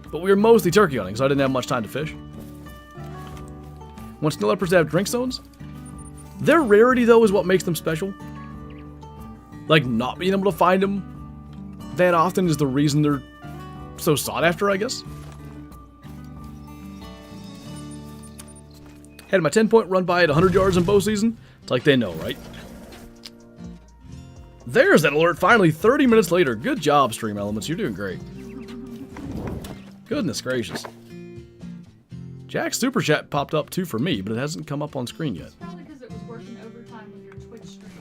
but we were mostly turkey hunting, so I didn't have much time to fish. Want snow leopards to have drink zones? Their rarity, though, is what makes them special. Like, not being able to find them that often is the reason they're so sought after, I guess. Had my 10-point run by at 100 yards in bow season. It's like they know, right? There's that alert, finally, 30 minutes later. Good job, Stream Elements. You're doing great. Goodness gracious. Jack's Super Chat popped up, too, for me, but it hasn't come up on screen yet. It's probably because it was working overtime with your Twitch stream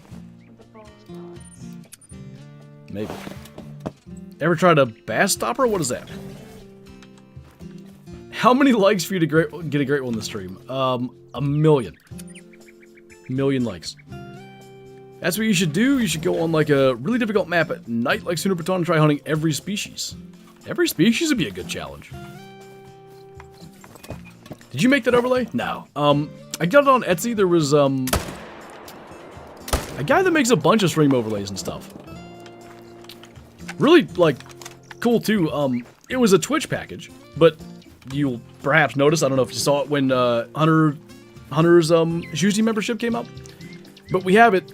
with the follow bots. Maybe. Ever tried a bass stopper? What is that? How many likes for you to get a great one in the stream? A million. Million likes. That's what you should do. You should go on like a really difficult map at night like Sooner Baton and try hunting every species. Every species would be a good challenge. Did you make that overlay? No. I got it on Etsy. There was a guy that makes a bunch of stream overlays and stuff. Really, like, cool too. It was a Twitch package, but you'll perhaps notice, I don't know if you saw it when Hunter's Shusey membership came up, but we have it,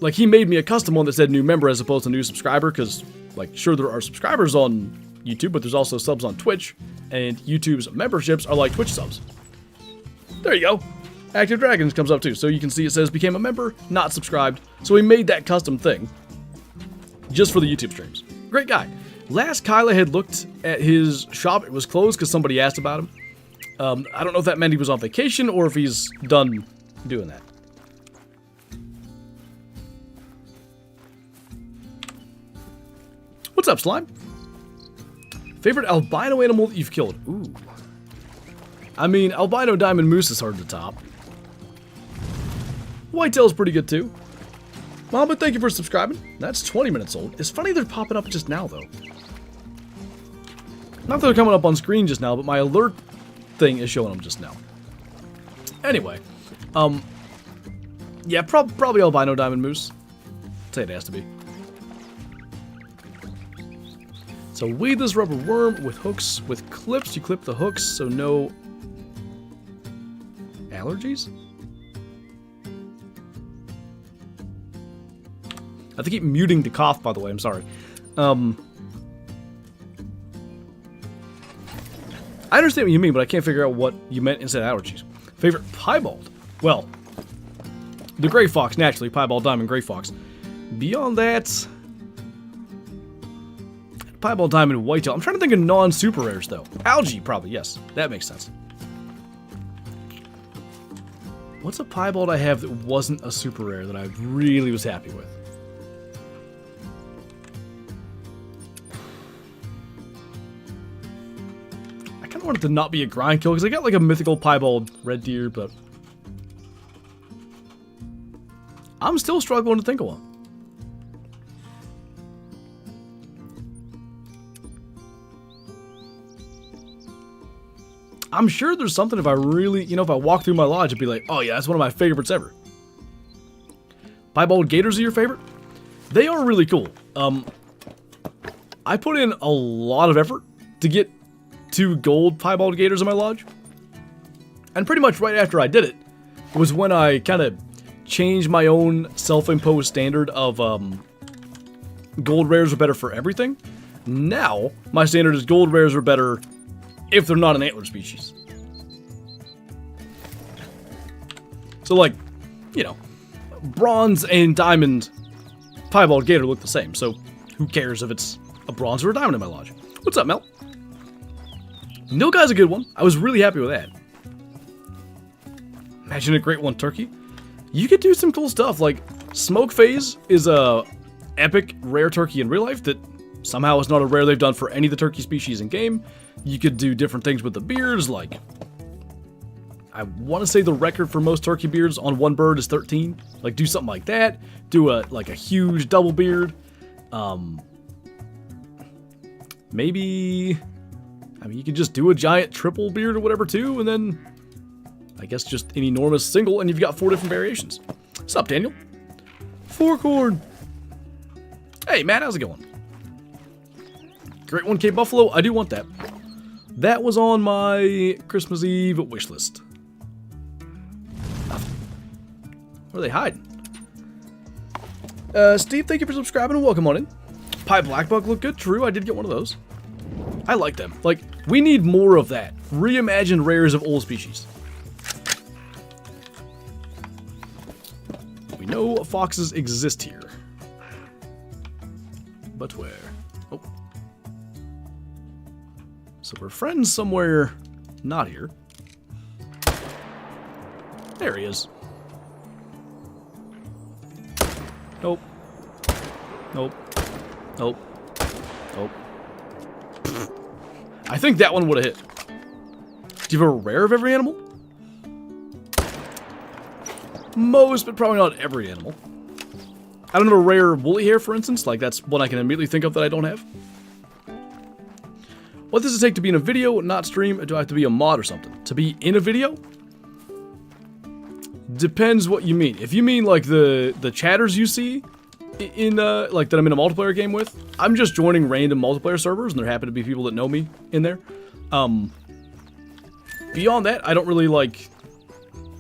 like, he made me a custom one that said new member as opposed to new subscriber, because, like, sure, there are subscribers on YouTube, but there's also subs on Twitch, and YouTube's memberships are like Twitch subs. There you go. Active Dragons comes up too, so you can see it says became a member, not subscribed. So we made that custom thing just for the YouTube streams. Great guy. Last Kyla had looked at his shop, it was closed because somebody asked about him. I don't know if that meant he was on vacation or if he's done doing that. What's up, Slime? Favorite albino animal that you've killed? Ooh. I mean, albino diamond moose is hard to top. Whitetail's pretty good too. Mama, thank you for subscribing. That's 20 minutes old. It's funny they're popping up just now, though. Not that they're coming up on screen just now, but my alert thing is showing them just now. Anyway, yeah, probably albino diamond moose. I'd say it has to be. So weed this rubber worm with hooks, with clips. You clip the hooks, so no allergies. I have to keep muting the cough, by the way. I'm sorry. I understand what you mean, but I can't figure out what you meant instead of allergies. Favorite piebald? Well, the gray fox, naturally. Piebald, diamond, gray fox. Beyond that, piebald, diamond, whitetail. I'm trying to think of non-super rares, though. Algae, probably, yes. That makes sense. What's a piebald I have that wasn't a super rare that I really was happy with? I kind of want it to not be a grind kill, because I got like a mythical piebald red deer, but I'm still struggling to think of one. I'm sure there's something if I really, if I walk through my lodge, I'd be like, oh yeah, that's one of my favorites ever. Piebald gators are your favorite? They are really cool. I put in a lot of effort to get 2 gold piebald gators in my lodge. And pretty much right after I did it, was when I kind of changed my own self-imposed standard of gold rares are better for everything. Now, my standard is gold rares are better if they're not an antler species. So, like, you know, bronze and diamond piebald gator look the same, so who cares if it's a bronze or a diamond in my lodge? What's up, Mel? Nil guy's a good one. I was really happy with that. Imagine a great one turkey. You could do some cool stuff, like Smoke Phase is a epic rare turkey in real life that somehow is not a rare they've done for any of the turkey species in game. You could do different things with the beards, like I want to say the record for most turkey beards on one bird is 13. Like, do something like that. Do a huge double beard. Maybe, I mean, you could just do a giant triple beard or whatever too, and then I guess just an enormous single, and you've got 4 different variations. What's up, Daniel? Corn. Hey, Matt, how's it going? Great 1K Buffalo. I do want that. That was on my Christmas Eve wish list. Where are they hiding? Steve, thank you for subscribing and welcome on in. Pie Blackbuck look good. True, I did get one of those. I like them. Like, we need more of that. Reimagined rares of old species. We know foxes exist here. But where? Oh. So we're friends somewhere not here. There he is. Nope. Nope. Nope. Nope. I think that one would have hit. Do you have a rare of every animal? Most, but probably not every animal. I don't have a rare woolly hair, for instance. Like, that's one I can immediately think of that I don't have. What does it take to be in a video, not stream? Or do I have to be a mod or something? To be in a video? Depends what you mean. If you mean, like, the chatters you see in, like, that I'm in a multiplayer game with, I'm just joining random multiplayer servers, and there happen to be people that know me in there. Beyond that, I don't really, like,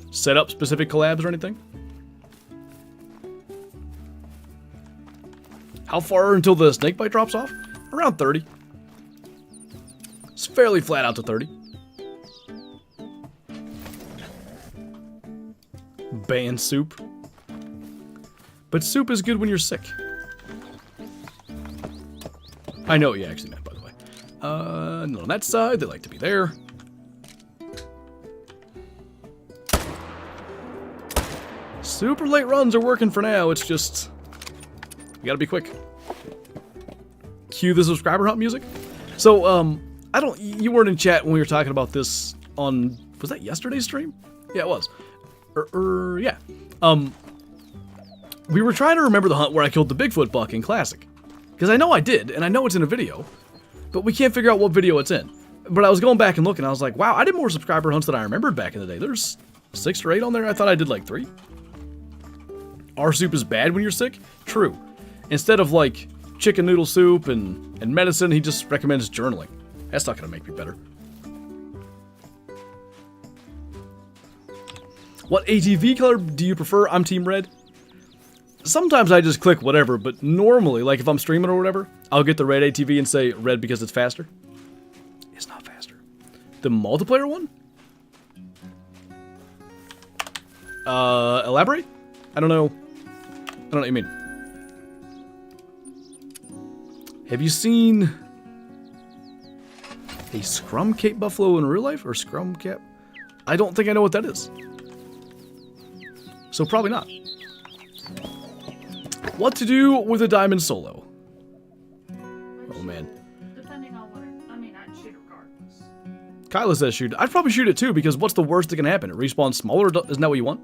set up specific collabs or anything. How far until the snakebite drops off? Around 30. It's fairly flat out to 30. Ban soup. But soup is good when you're sick. I know what you actually meant, by the way. Not on that side. They like to be there. Super late runs are working for now. It's just, you gotta be quick. Cue the subscriber hunt music. So, you weren't in chat when we were talking about this on, was that yesterday's stream? Yeah, it was. Yeah. We were trying to remember the hunt where I killed the Bigfoot buck in Classic. Because I know I did, and I know it's in a video, but we can't figure out what video it's in. But I was going back and looking, I was like, wow, I did more subscriber hunts than I remembered back in the day. There's 6 or 8 on there. I thought I did like 3. Our soup is bad when you're sick? True. Instead of like chicken noodle soup and medicine, he just recommends journaling. That's not going to make me better. What ATV color do you prefer? I'm Team Red. Sometimes I just click whatever, but normally, like if I'm streaming or whatever, I'll get the red ATV and say red because it's faster. It's not faster. The multiplayer one? Elaborate? I don't know. I don't know what you mean. Have you seen a scrum cape buffalo in real life or scrum cap? I don't think I know what that is. So probably not. What to do with a diamond solo? Oh man. Depending on what I mean, I'd shoot regardless. Kyla says shoot. I'd probably shoot it too because what's the worst that can happen? It respawns smaller? Isn't that what you want?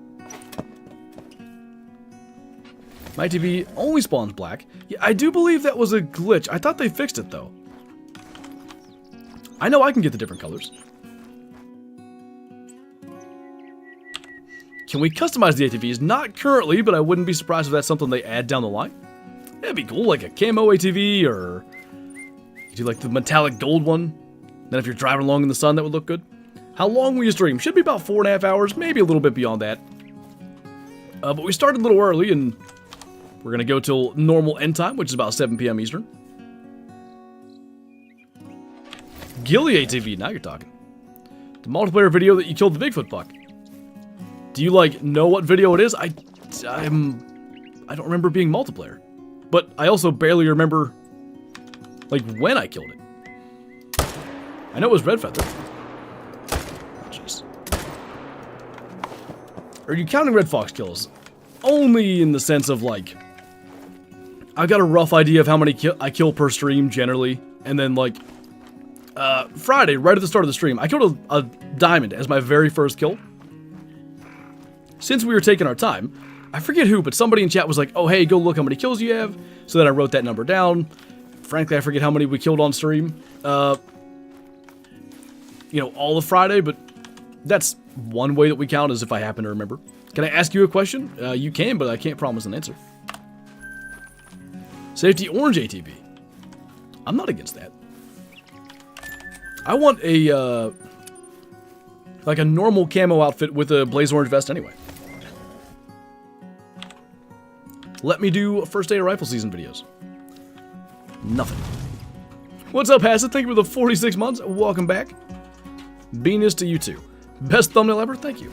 My TV only spawns black. Yeah, I do believe that was a glitch. I thought they fixed it, though. I know I can get the different colors. Can we customize the ATVs? Not currently, but I wouldn't be surprised if that's something they add down the line. That'd be cool, like a camo ATV, or you do like the metallic gold one. Then if you're driving along in the sun, that would look good. How long will you stream? Should be about 4.5 hours, maybe a little bit beyond that. But we started a little early, and we're going to go till normal end time, which is about 7 p.m. Eastern. Gilly ATV, now you're talking. The multiplayer video that you killed the Bigfoot buck. Do you, like, know what video it is? I don't remember being multiplayer. But I also barely remember, like, when I killed it. I know it was Red Feather. Jeez. Are you counting Red Fox kills? Only in the sense of, like, I've got a rough idea of how many I kill per stream, generally. And then, like, Friday, right at the start of the stream, I killed a diamond as my very first kill. Since we were taking our time, I forget who, but somebody in chat was like, oh, hey, go look how many kills you have. So then I wrote that number down. Frankly, I forget how many we killed on stream. You know, all of Friday, but that's one way that we count, is if I happen to remember. Can I ask you a question? You can, but I can't promise an answer. Safety orange ATV. I'm not against that. I want a, like a normal camo outfit with a blaze orange vest anyway. Let me do first day of rifle season videos. Nothing. What's up, Hassett? Thank you for the 46 months. Welcome back. Venus to you too. Best thumbnail ever? Thank you.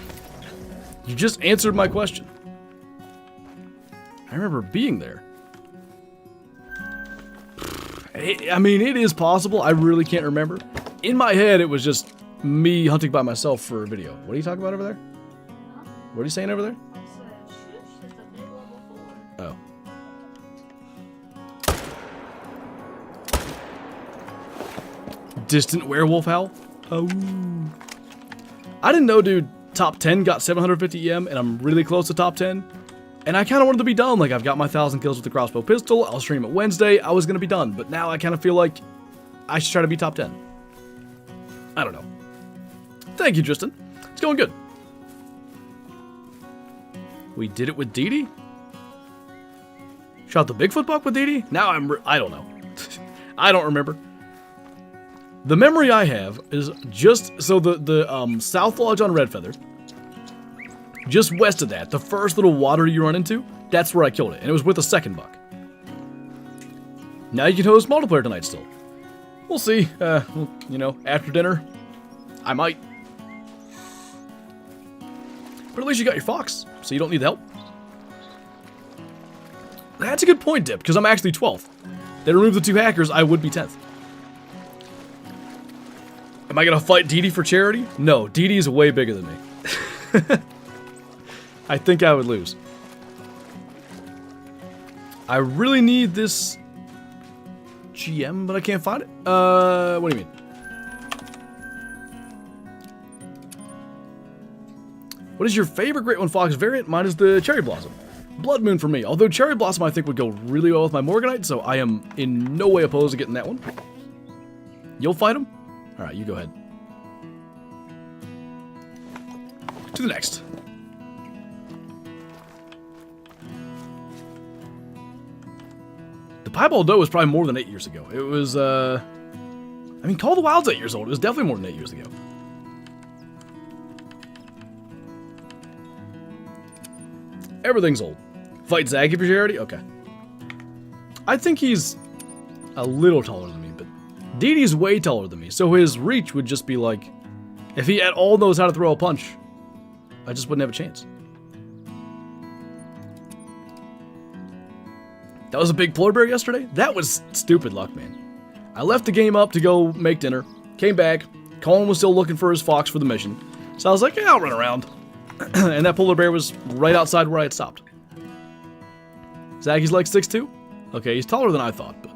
You just answered my question. I remember being there. I mean, it is possible. I really can't remember. In my head, it was just me hunting by myself for a video. What are you talking about over there? Huh? What are you saying over there? I said, shush, it's a big level 4. Oh. Distant werewolf howl? Oh. I didn't know, dude. Top 10 got 750 EM, and I'm really close to top 10. And I kind of wanted to be done. Like, I've got my 1,000 kills with the crossbow pistol. I'll stream it Wednesday. I was going to be done. But now I kind of feel like I should try to be top 10. I don't know. Thank you, Tristan. It's going good. We did it with Dee Dee? Shot the Bigfoot buck with Dee Dee? Now I don't know. I don't remember. The memory I have is just, so the South Lodge on Red Feather, just west of that, the first little water you run into, that's where I killed it, and it was with a second buck. Now you can host multiplayer tonight still. We'll see, you know, after dinner, I might. But at least you got your fox, so you don't need the help. That's a good point, Dip, because I'm actually 12th. They removed the 2 hackers, I would be 10th. Am I gonna fight Dee Dee for charity? No, Dee Dee is way bigger than me. I think I would lose. I really need this GM, but I can't find it. What do you mean? What is your favorite Great One Fox variant? Mine is the Cherry Blossom. Blood Moon for me. Although Cherry Blossom I think would go really well with my Morganite, so I am in no way opposed to getting that one. You'll fight him? Alright, you go ahead. To the next. The Piebald Doe was probably more than 8 years ago. It was, I mean, Call of the Wild's 8 years old. It was definitely more than 8 years ago. Everything's old. Fight Zaggy for charity? Okay. I think he's a little taller than me, but Dee Dee's way taller than me, so his reach would just be like, if he at all knows how to throw a punch, I just wouldn't have a chance. That was a big polar bear yesterday? That was stupid luck, man. I left the game up to go make dinner, came back, Colin was still looking for his fox for the mission, so I was like, yeah, I'll run around. And that polar bear was right outside where I had stopped. Zaggy's like 6'2"? Okay, he's taller than I thought, but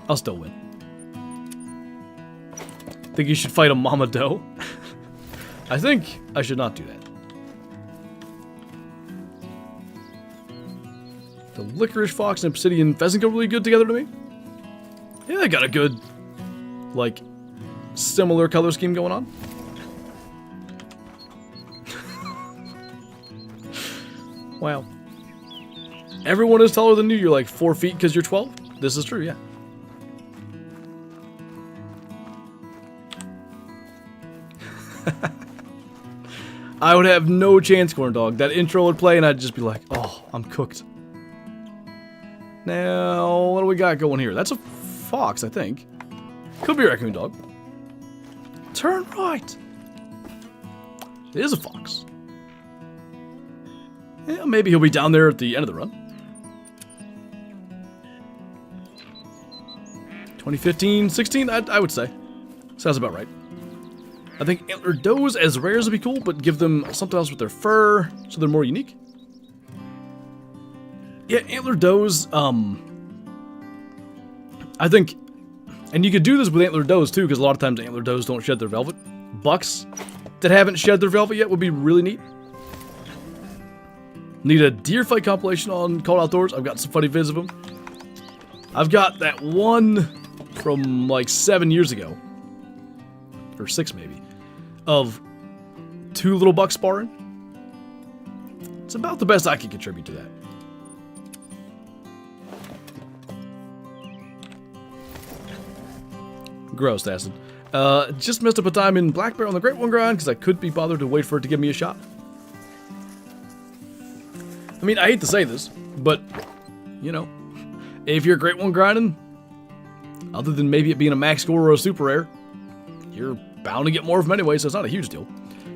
I'll still win. Think you should fight a mama doe? I think I should not do that. The licorice fox and obsidian pheasant go really good together to me. Yeah, they got a good, like, similar color scheme going on. Wow. Everyone is taller than you. You're like 4 feet because you're 12? This is true, yeah. I would have no chance, Corn Dog. That intro would play and I'd just be like, oh, I'm cooked. Now, what do we got going here? That's a fox, I think. Could be a raccoon dog. Turn right. It is a fox. Yeah, maybe he'll be down there at the end of the run. 2015, 16, I would say. Sounds about right. I think antler does as rares would be cool, but give them something else with their fur, so they're more unique. Yeah, antler does, I think, and you could do this with antler does too, because a lot of times antler does don't shed their velvet. Bucks that haven't shed their velvet yet would be really neat. Need a deer fight compilation on Cold Outdoors. I've got some funny vids of them. I've got that one from like 7 years ago, or 6 maybe, of 2 little bucks sparring. It's about the best I can contribute to that. Gross, acid. Just messed up a time in Black Bear on the Great One grind because I couldn't be bothered to wait for it to give me a shot. I mean, I hate to say this, but, you know, if you're a Great One grinding, other than maybe it being a max score or a super rare, you're bound to get more of them anyway, so it's not a huge deal.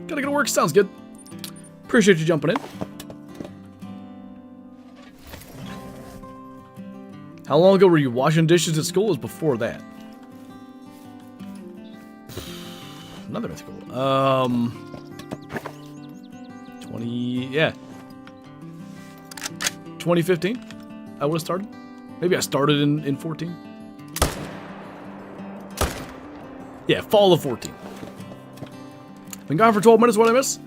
Gotta go to work, sounds good. Appreciate you jumping in. How long ago were you washing dishes at school? It was before that. Another mythical. 2015, I would have started. Maybe I started in 14. Yeah, fall of 14. Been gone for 12 minutes, what I miss?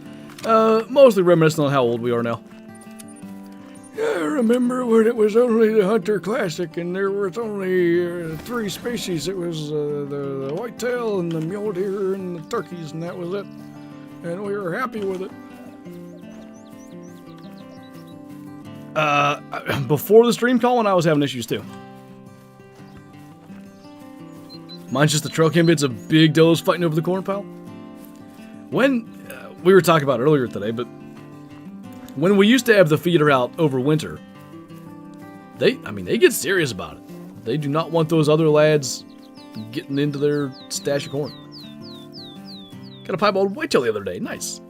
Mostly reminiscing on how old we are now. Yeah, I remember when it was only the Hunter Classic and there was only 3 species. It was the whitetail and the mule deer and the turkeys, and that was it. And we were happy with it. Before the stream call, when I was having issues too. Mine's just the trail cam bits of big does fighting over the corn pile. When, we were talking about it earlier today, but when we used to have the feeder out over winter, they get serious about it. They do not want those other lads getting into their stash of corn. Got a piebald whitetail the other day, nice.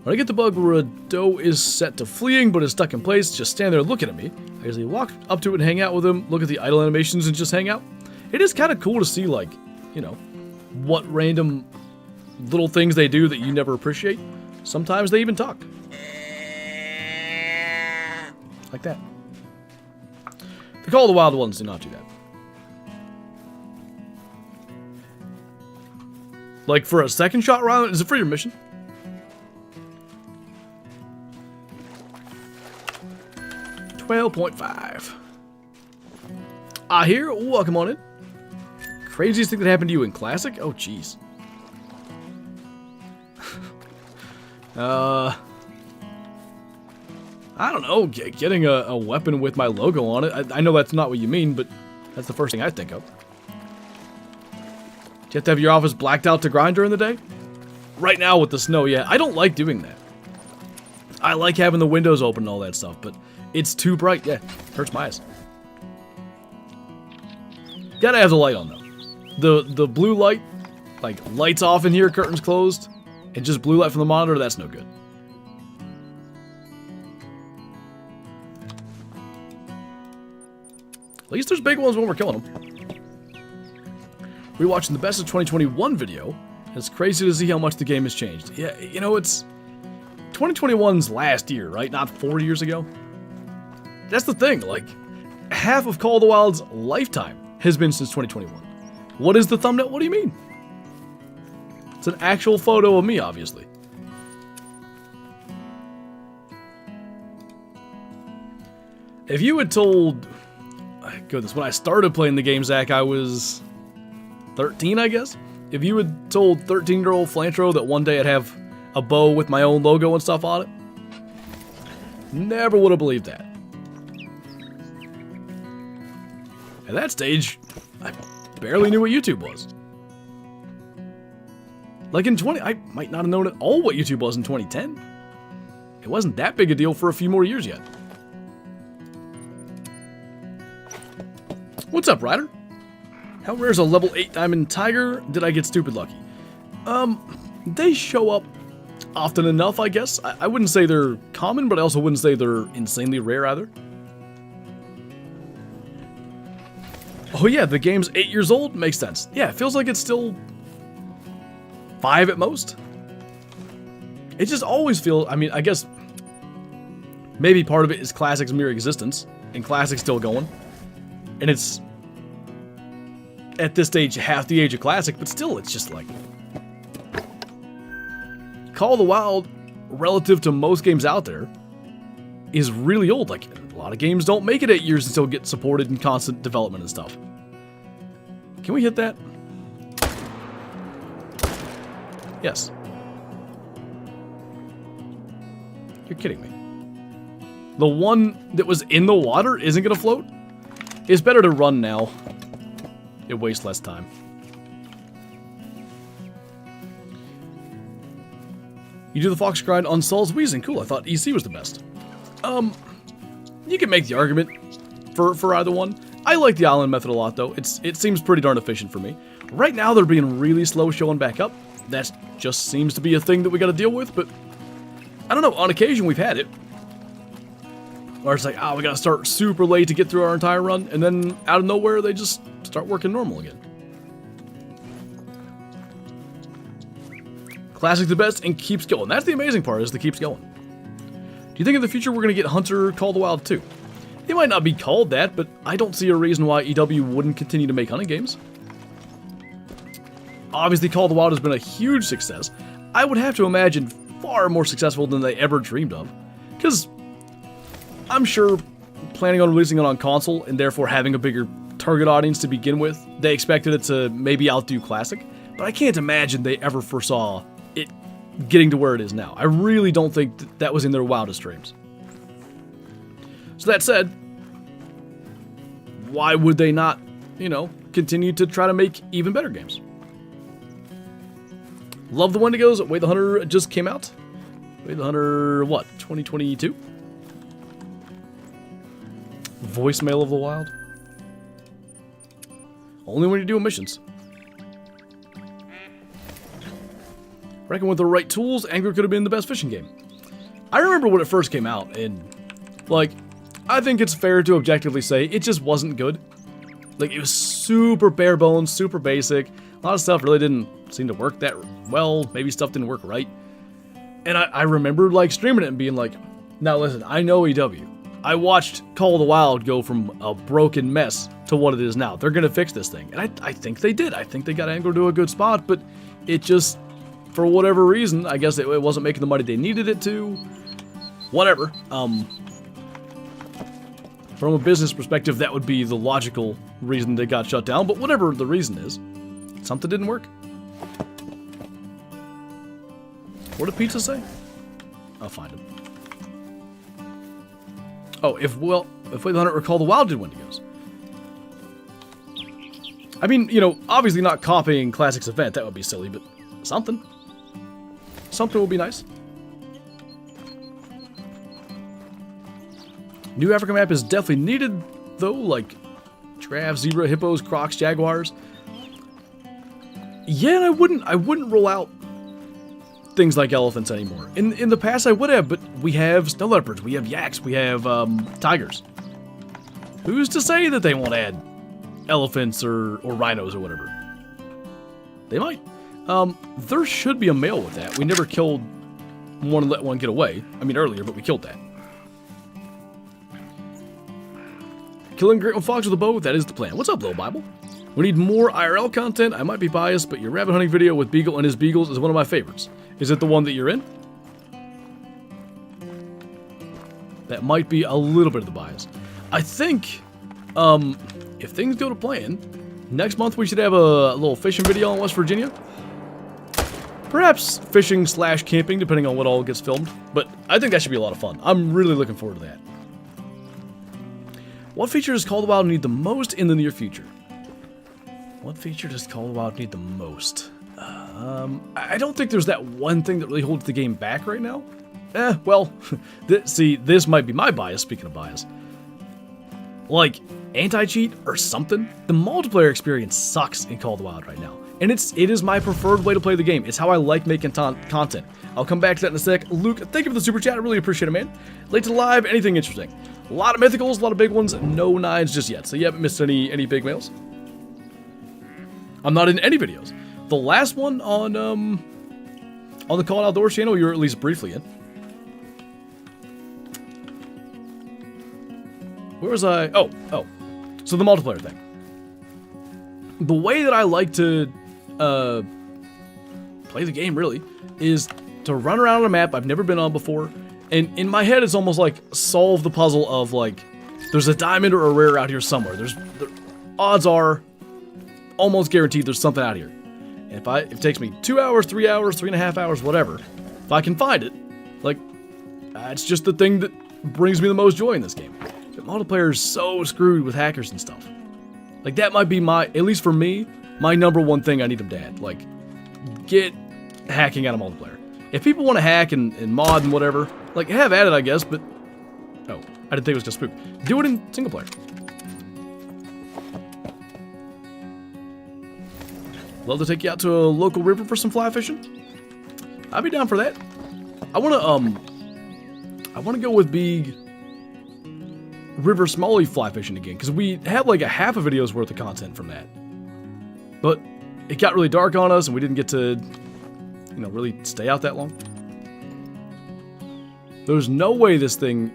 When I get the bug where a doe is set to fleeing but is stuck in place, just stand there looking at me. I usually walk up to it and hang out with them, look at the idle animations and just hang out. It is kind of cool to see, like, you know, what random little things they do that you never appreciate. Sometimes they even talk. Like that. The Call of the Wild ones do not do that. Like for a second shot round, is it for your mission? $12.5. Here, welcome on in. Craziest thing that happened to you in Classic? Oh, jeez. I don't know, getting a weapon with my logo on it. I know that's not what you mean, but that's the first thing I think of. Do you have to have your office blacked out to grind during the day? Right now with the snow, yeah. I don't like doing that. I like having the windows open and all that stuff, but it's too bright, yeah. Hurts my eyes. Gotta have the light on, though. The blue light, like, lights off in here, curtains closed, and just blue light from the monitor, that's no good. At least there's big ones when we're killing them. We're watching the Best of 2021 video. It's crazy to see how much the game has changed. Yeah, you know, it's 2021's last year, right? Not 4 years ago. That's the thing, like, half of Call of the Wild's lifetime has been since 2021. What is the thumbnail? What do you mean? It's an actual photo of me, obviously. If you had told... Goodness, when I started playing the game, Zach, I was 13, I guess? If you had told 13-year-old Flantro that one day I'd have a bow with my own logo and stuff on it, never would have believed that. At that stage, I barely knew what YouTube was. Like in I might not have known at all what YouTube was in 2010. It wasn't that big a deal for a few more years yet. What's up, Ryder? How rare is a level 8 diamond tiger? Did I get stupid lucky? They show up often enough, I guess. I wouldn't say they're common, but I also wouldn't say they're insanely rare either. Oh yeah, the game's 8 years old? Makes sense. Yeah, it feels like it's still 5 at most. It just always feels, I mean, I guess maybe part of it is Classic's mere existence, and Classic's still going. And it's, at this stage, half the age of Classic, but still, it's just like... Call of the Wild, relative to most games out there, is really old. Like, a lot of games don't make it 8 years until it gets supported in constant development and stuff. Can we hit that? Yes. You're kidding me. The one that was in the water isn't going to float? It's better to run now. It wastes less time. You do the fox grind on Saul's Wheezing. Cool, I thought EC was the best. You can make the argument for either one. I like the island method a lot, though. It seems pretty darn efficient for me. Right now, they're being really slow showing back up. That just seems to be a thing that we got to deal with, but I don't know. On occasion, we've had it. Where it's like, we got to start super late to get through our entire run, and then out of nowhere, they just start working normal again. Classic the best and keeps going. That's the amazing part, is the keeps going. Do you think in the future we're going to get Hunter Call of the Wild 2? It might not be called that, but I don't see a reason why EW wouldn't continue to make hunting games. Obviously, Call of the Wild has been a huge success. I would have to imagine far more successful than they ever dreamed of. Because I'm sure planning on releasing it on console and therefore having a bigger target audience to begin with, they expected it to maybe outdo Classic. But I can't imagine they ever foresaw it getting to where it is now. I really don't think that was in their wildest dreams. So that said, why would they not, continue to try to make even better games? Love the Wendigos. Wait the Hunter just came out. Wait the Hunter, what, 2022? Voicemail of the Wild. Only when you're doing missions. Reckon with the right tools, Angler could have been the best fishing game. I remember when it first came out, and, I think it's fair to objectively say it just wasn't good. It was super bare bones, super basic. A lot of stuff really didn't seem to work that well. Maybe stuff didn't work right. And I remember, streaming it and being like, now listen, I know EW. I watched Call of the Wild go from a broken mess to what it is now. They're going to fix this thing. And I think they did. I think they got Angler to a good spot, but it just, for whatever reason, I guess it wasn't making the money they needed it to. Whatever. From a business perspective, that would be the logical reason they got shut down, but whatever the reason is, something didn't work. What did Pizza say? I'll find him. Oh, if Wait the Hunter or Call the Wild did Wendigos. I mean, obviously not copying Classic's event, that would be silly, but something. Something would be nice. New Africa map is definitely needed, though, like giraffe, zebra, hippos, crocs, jaguars. Yeah, and I wouldn't roll out things like elephants anymore. In the past I would have, but we have snow leopards, we have yaks, we have tigers. Who's to say that they won't add elephants or rhinos or whatever? They might. There should be a male with that. We never killed one and let one get away. I mean earlier, but we killed that. Killing Great Fox with a bow, that is the plan. What's up, Little Bible? We need more IRL content. I might be biased, but your rabbit hunting video with Beagle and his beagles is one of my favorites. Is it the one that you're in? That might be a little bit of the bias. I think, if things go to plan, next month we should have a little fishing video in West Virginia. Perhaps fishing / camping, depending on what all gets filmed. But I think that should be a lot of fun. I'm really looking forward to that. What feature does Call of the Wild need the most in the near future? What feature does Call of the Wild need the most? I don't think there's that one thing that really holds the game back right now. Well, see, this might be my bias, speaking of bias. anti-cheat or something. The multiplayer experience sucks in Call of the Wild right now. And it is my preferred way to play the game. It's how I like making content. I'll come back to that in a sec. Luke, thank you for the super chat. I really appreciate it, man. Late to the live, anything interesting. A lot of mythicals, a lot of big ones. No nines just yet. So you haven't missed any big males. I'm not in any videos. The last one on the Call Outdoors channel, you were at least briefly in. Where was I? Oh. So the multiplayer thing. The way that I like to play the game, really, is to run around on a map I've never been on before. And in my head, it's almost like solve the puzzle of, like, there's a diamond or a rare out here somewhere. The odds are almost guaranteed there's something out here. And if it takes me 2 hours, 3 hours, 3.5 hours, whatever, if I can find it, like, it's just the thing that brings me the most joy in this game. But multiplayer is so screwed with hackers and stuff. Like, that might be at least for me, my #1 thing I need them to add. Like, get hacking out of multiplayer. If people want to hack and mod and whatever, like, have at it, I guess, but... Oh, I didn't think it was just spook. Do it in single player. Love to take you out to a local river for some fly fishing. I'd be down for that. I wanna go with big river smallie fly fishing again, because we have like a half a video's worth of content from that. But it got really dark on us, and we didn't get to, you know, really stay out that long. There's no way this thing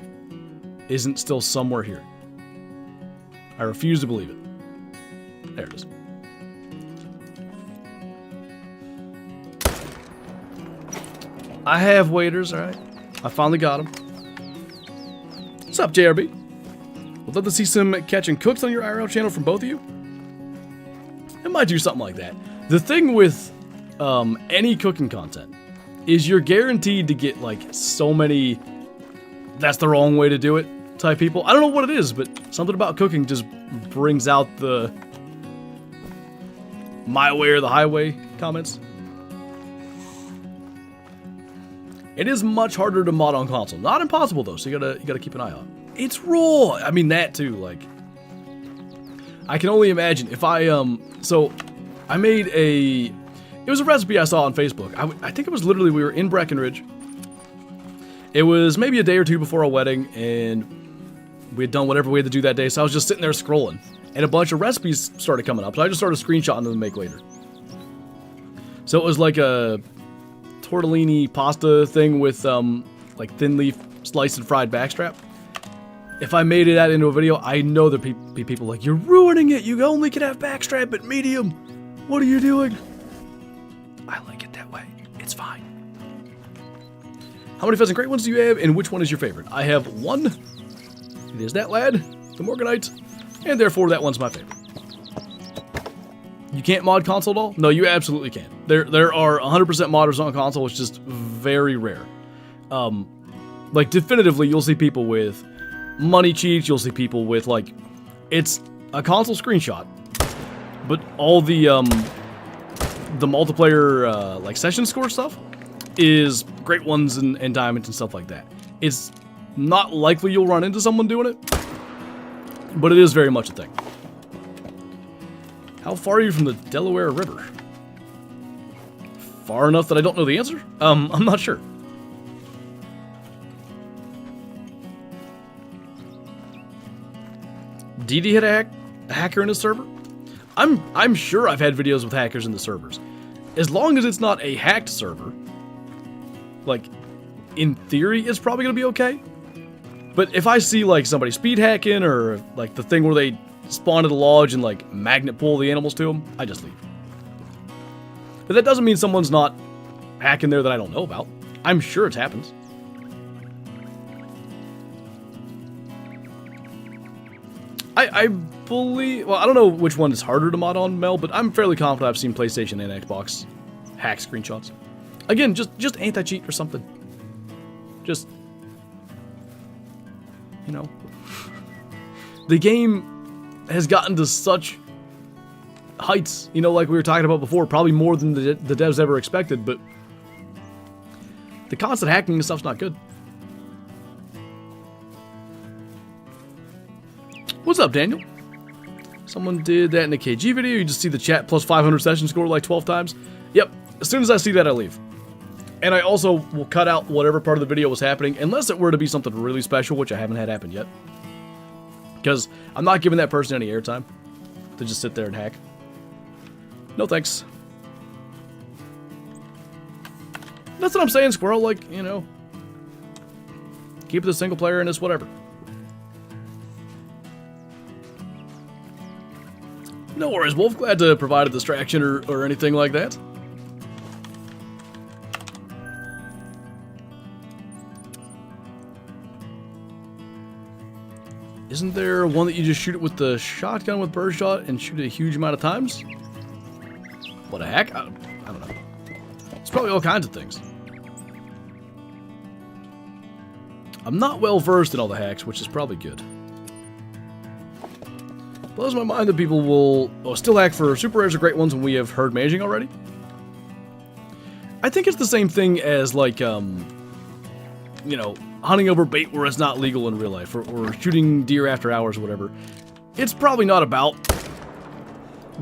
isn't still somewhere here. I refuse to believe it. There it is. I have waders, alright. I finally got them. What's up, JRB? Would love to see some catch and cooks on your IRL channel from both of you. It might do something like that. The thing with any cooking content is you're guaranteed to get like so many that's the wrong way to do it type people. I don't know what it is, but something about cooking just brings out the my way or the highway comments. It is much harder to mod on console. Not impossible though, so you gotta keep an eye on. It's raw. I mean that too. Like, I can only imagine if I So, I made it was a recipe I saw on Facebook. I think it was literally we were in Breckenridge. It was maybe a day or two before our wedding, and we had done whatever we had to do that day. So I was just sitting there scrolling, and a bunch of recipes started coming up. So I just started screenshotting them to make later. So it was like a tortellini pasta thing with like thin leaf sliced and fried backstrap. If I made that into a video, I know there'd be people like, you're ruining it. You only can have backstrap at medium. What are you doing? I like it that way. It's fine. How many pheasant great ones do you have, and which one is your favorite? I have one. It is that lad, the Morganite, and therefore that one's my favorite. You can't mod console at all? No, you absolutely can. There are 100% modders on console. It's just very rare. Like, definitively, you'll see people with money cheats. You'll see people with, like, it's a console screenshot, but all the multiplayer, like, session score stuff is great ones and diamonds and stuff like that. It's not likely you'll run into someone doing it, but it is very much a thing. How far are you from the Delaware River? Far enough that I don't know the answer? I'm not sure. DD had a hacker in his server? I'm sure I've had videos with hackers in the servers. As long as it's not a hacked server, like, in theory, it's probably gonna be okay. But if I see, like, somebody speed hacking, or, like, the thing where they spawn at a lodge and, like, magnet pull the animals to them, I just leave. But that doesn't mean someone's not hacking there that I don't know about. I'm sure it happens. I believe... Well, I don't know which one is harder to mod on, Mel, but I'm fairly confident I've seen PlayStation and Xbox hack screenshots. Again, just anti-cheat or something. Just... You know. The game has gotten to such heights, you know, like we were talking about before, probably more than the devs ever expected, but the constant hacking and stuff's not good. What's up, Daniel? Someone did that in the KG video. You just see the chat plus 500 session score like 12 times. Yep. As soon as I see that, I leave. And I also will cut out whatever part of the video was happening, unless it were to be something really special, which I haven't had happen yet. Because I'm not giving that person any airtime to just sit there and hack. No thanks. That's what I'm saying, Squirrel. Like, you know, keep it a single player and it's whatever. No worries, Wolf. Glad to provide a distraction or anything like that. Isn't there one that you just shoot it with the shotgun with birdshot and shoot it a huge amount of times? What a hack? I don't know. It's probably all kinds of things. I'm not well versed in all the hacks, which is probably good. Blows my mind that people will still hack for super rares or great ones when we have herd managing already. I think it's the same thing as like, you know, hunting over bait where it's not legal in real life, or shooting deer after hours or whatever. It's probably not about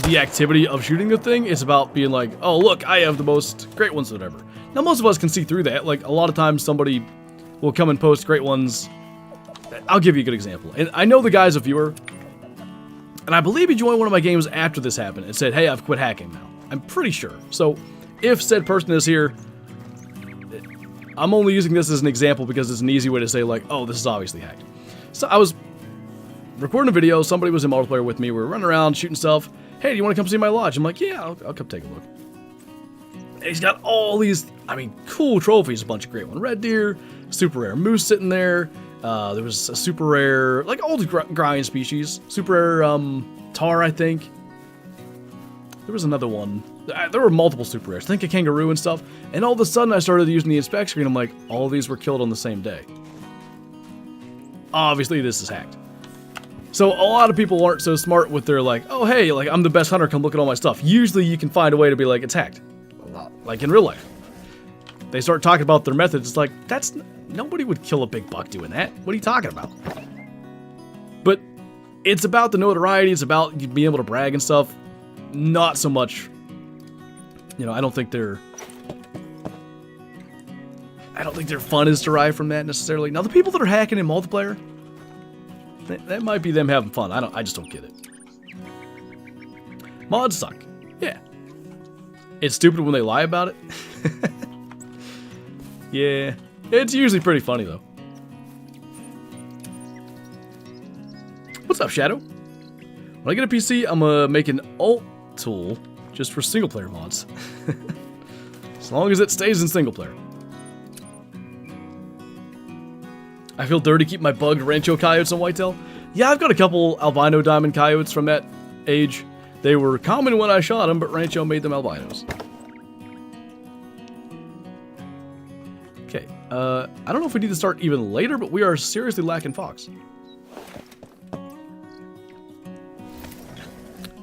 the activity of shooting the thing. It's about being like, oh look, I have the most great ones or whatever. Now most of us can see through that. Like a lot of times somebody will come and post great ones. I'll give you a good example. And I know the guy's a viewer, and I believe he joined one of my games after this happened and said, hey, I've quit hacking now. I'm pretty sure. So if said person is here, I'm only using this as an example because it's an easy way to say like, oh, this is obviously hacked. So I was recording a video, somebody was in multiplayer with me, we were running around shooting stuff. Hey, do you want to come see my lodge? I'm like, yeah, I'll come take a look. And he's got all these, I mean, cool trophies, a bunch of great ones. Red deer, super rare moose sitting there. There was a super rare, like all the grind species. Super rare tar, I think. There was another one. There were multiple super rares. I think a kangaroo and stuff. And all of a sudden I started using the inspect screen. I'm like, all these were killed on the same day. Obviously this is hacked. So a lot of people aren't so smart with their like, oh hey, like I'm the best hunter, come look at all my stuff. Usually you can find a way to be like, it's hacked. Like in real life. They start talking about their methods. It's like, nobody would kill a big buck doing that. What are you talking about? But it's about the notoriety. It's about being able to brag and stuff. Not so much, you know, I don't think their fun is derived from that necessarily. Now the people that are hacking in multiplayer, that might be them having fun. I just don't get it. Mods suck. Yeah. It's stupid when they lie about it. Yeah. It's usually pretty funny though. What's up, Shadow? When I get a PC, I'm gonna make an alt tool just for single player mods. As long as it stays in single player. I feel dirty keep my bugged Rancho coyotes on whitetail. Yeah, I've got a couple albino diamond coyotes from that age. They were common when I shot them, but Rancho made them albinos. Okay, I don't know if we need to start even later, but we are seriously lacking fox.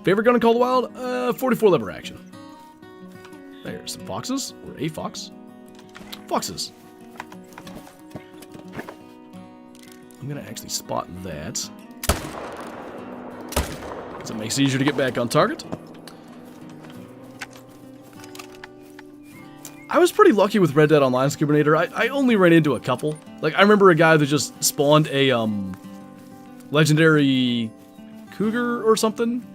Favorite gun in Call of the Wild? 44 lever action. There's some foxes, or a fox. Foxes. I'm gonna actually spot that. So it makes it easier to get back on target. I was pretty lucky with Red Dead Online Scubernator. I only ran into a couple. Like, I remember a guy that just spawned a, legendary cougar or something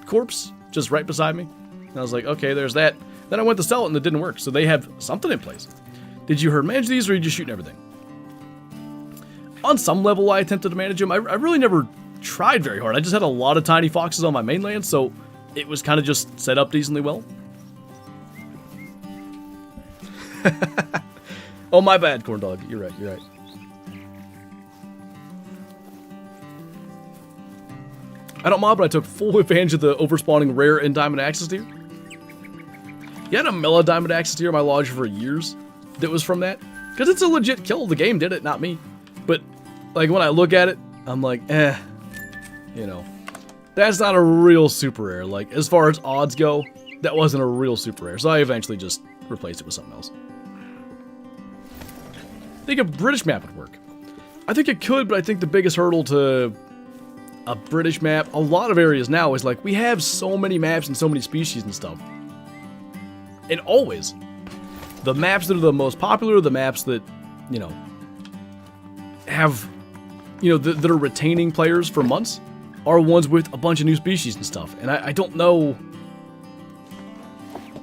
corpse just right beside me. And I was like, okay, there's that. Then I went to sell it and it didn't work. So they have something in place. Did you herd manage these or are you just shooting everything? On some level, I attempted to manage them. I really never tried very hard. I just had a lot of tiny foxes on my mainland, so it was kind of just set up decently well. Oh, my bad, corn dog. You're right, you're right. I don't mod, but I took full advantage of the overspawning rare and diamond access deer. You had a mellow diamond access deer in my lodge for years that was from that. Because it's a legit kill. The game did it, not me. But, like, when I look at it, I'm like, you know. That's not a real super rare. Like, as far as odds go, that wasn't a real super rare. So I eventually just replaced it with something else. I think a British map would work. I think it could, but I think the biggest hurdle to a British map. A lot of areas now is like, we have so many maps and so many species and stuff. And always, the maps that are the most popular, the maps that, you know, have, you know, that are retaining players for months, are ones with a bunch of new species and stuff. And I don't know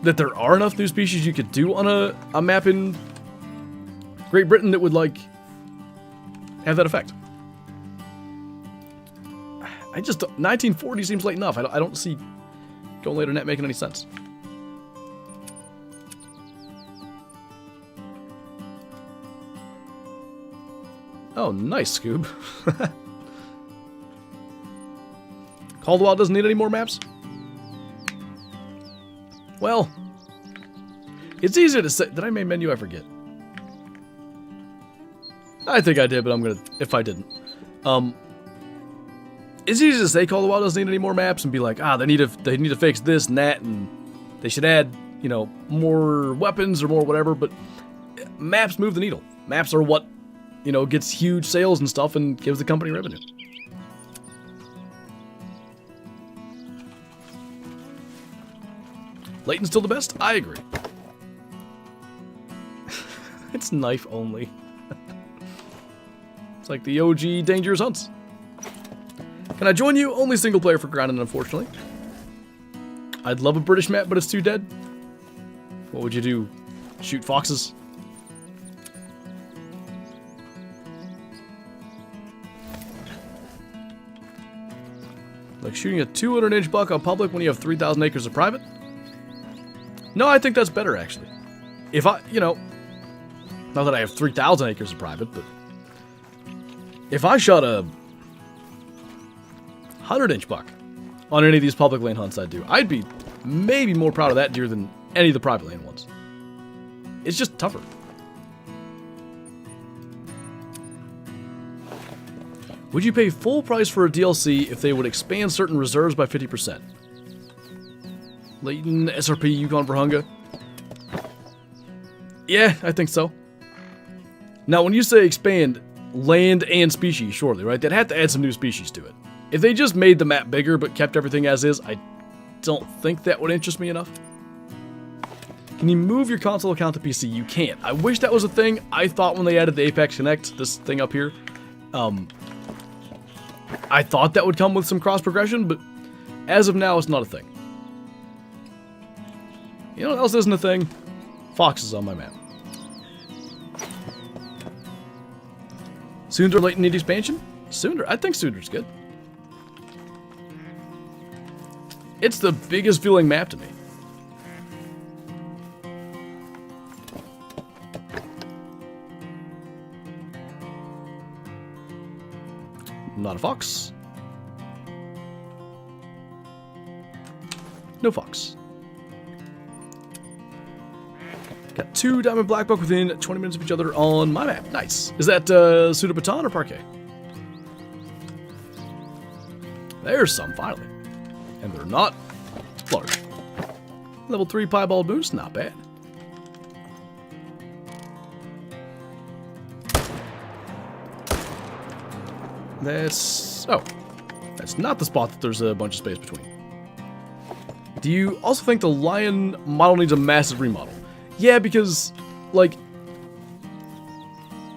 that there are enough new species you could do on a map in Great Britain that would, like, have that effect. I just, 1940 seems late enough. I don't see going later than that making any sense. Oh, nice, Scoob. Call of the Wild doesn't need any more maps? Well, it's easier to say. Did I main menu? I forget. I think I did, but I'm gonna, if I didn't. It's easy to say Call of the Wild doesn't need any more maps and be like, ah, they need to fix this and that, and they should add, you know, more weapons or more whatever, but maps move the needle. Maps are what, you know, gets huge sales and stuff and gives the company revenue. Layton's still the best? I agree. It's knife only. It's like the OG Dangerous Hunts. Can I join you? Only single player for grinding, unfortunately. I'd love a British map, but it's too dead. What would you do? Shoot foxes? Like shooting a 200-inch buck on public when you have 3,000 acres of private? No, I think that's better, actually. If I, you know, not that I have 3,000 acres of private, but if I shot a 100-inch buck on any of these public land hunts I do, I'd be maybe more proud of that deer than any of the private land ones. It's just tougher. Would you pay full price for a DLC if they would expand certain reserves by 50%? Layton, SRP, Yukon Verhunga. Yeah, I think so. Now, when you say expand land and species, surely, right? They'd have to add some new species to it. If they just made the map bigger but kept everything as is, I don't think that would interest me enough. Can you move your console account to PC? You can't. I wish that was a thing. I thought when they added the Apex Connect, this thing up here, I thought that would come with some cross progression, but as of now, it's not a thing. You know what else isn't a thing? Foxes on my map. Soonder Layton need expansion? Soonder? I think Soonder's good. It's the biggest feeling map to me. Not a fox. No fox. Got 2 diamond black buck within 20 minutes of each other on my map. Nice. Is that Pseudo Baton or Parquet? There's some, finally. And they're not large. Level 3 piebald boost, not bad. That's... oh. That's not the spot that there's a bunch of space between. Do you also think the lion model needs a massive remodel? Yeah, because, like,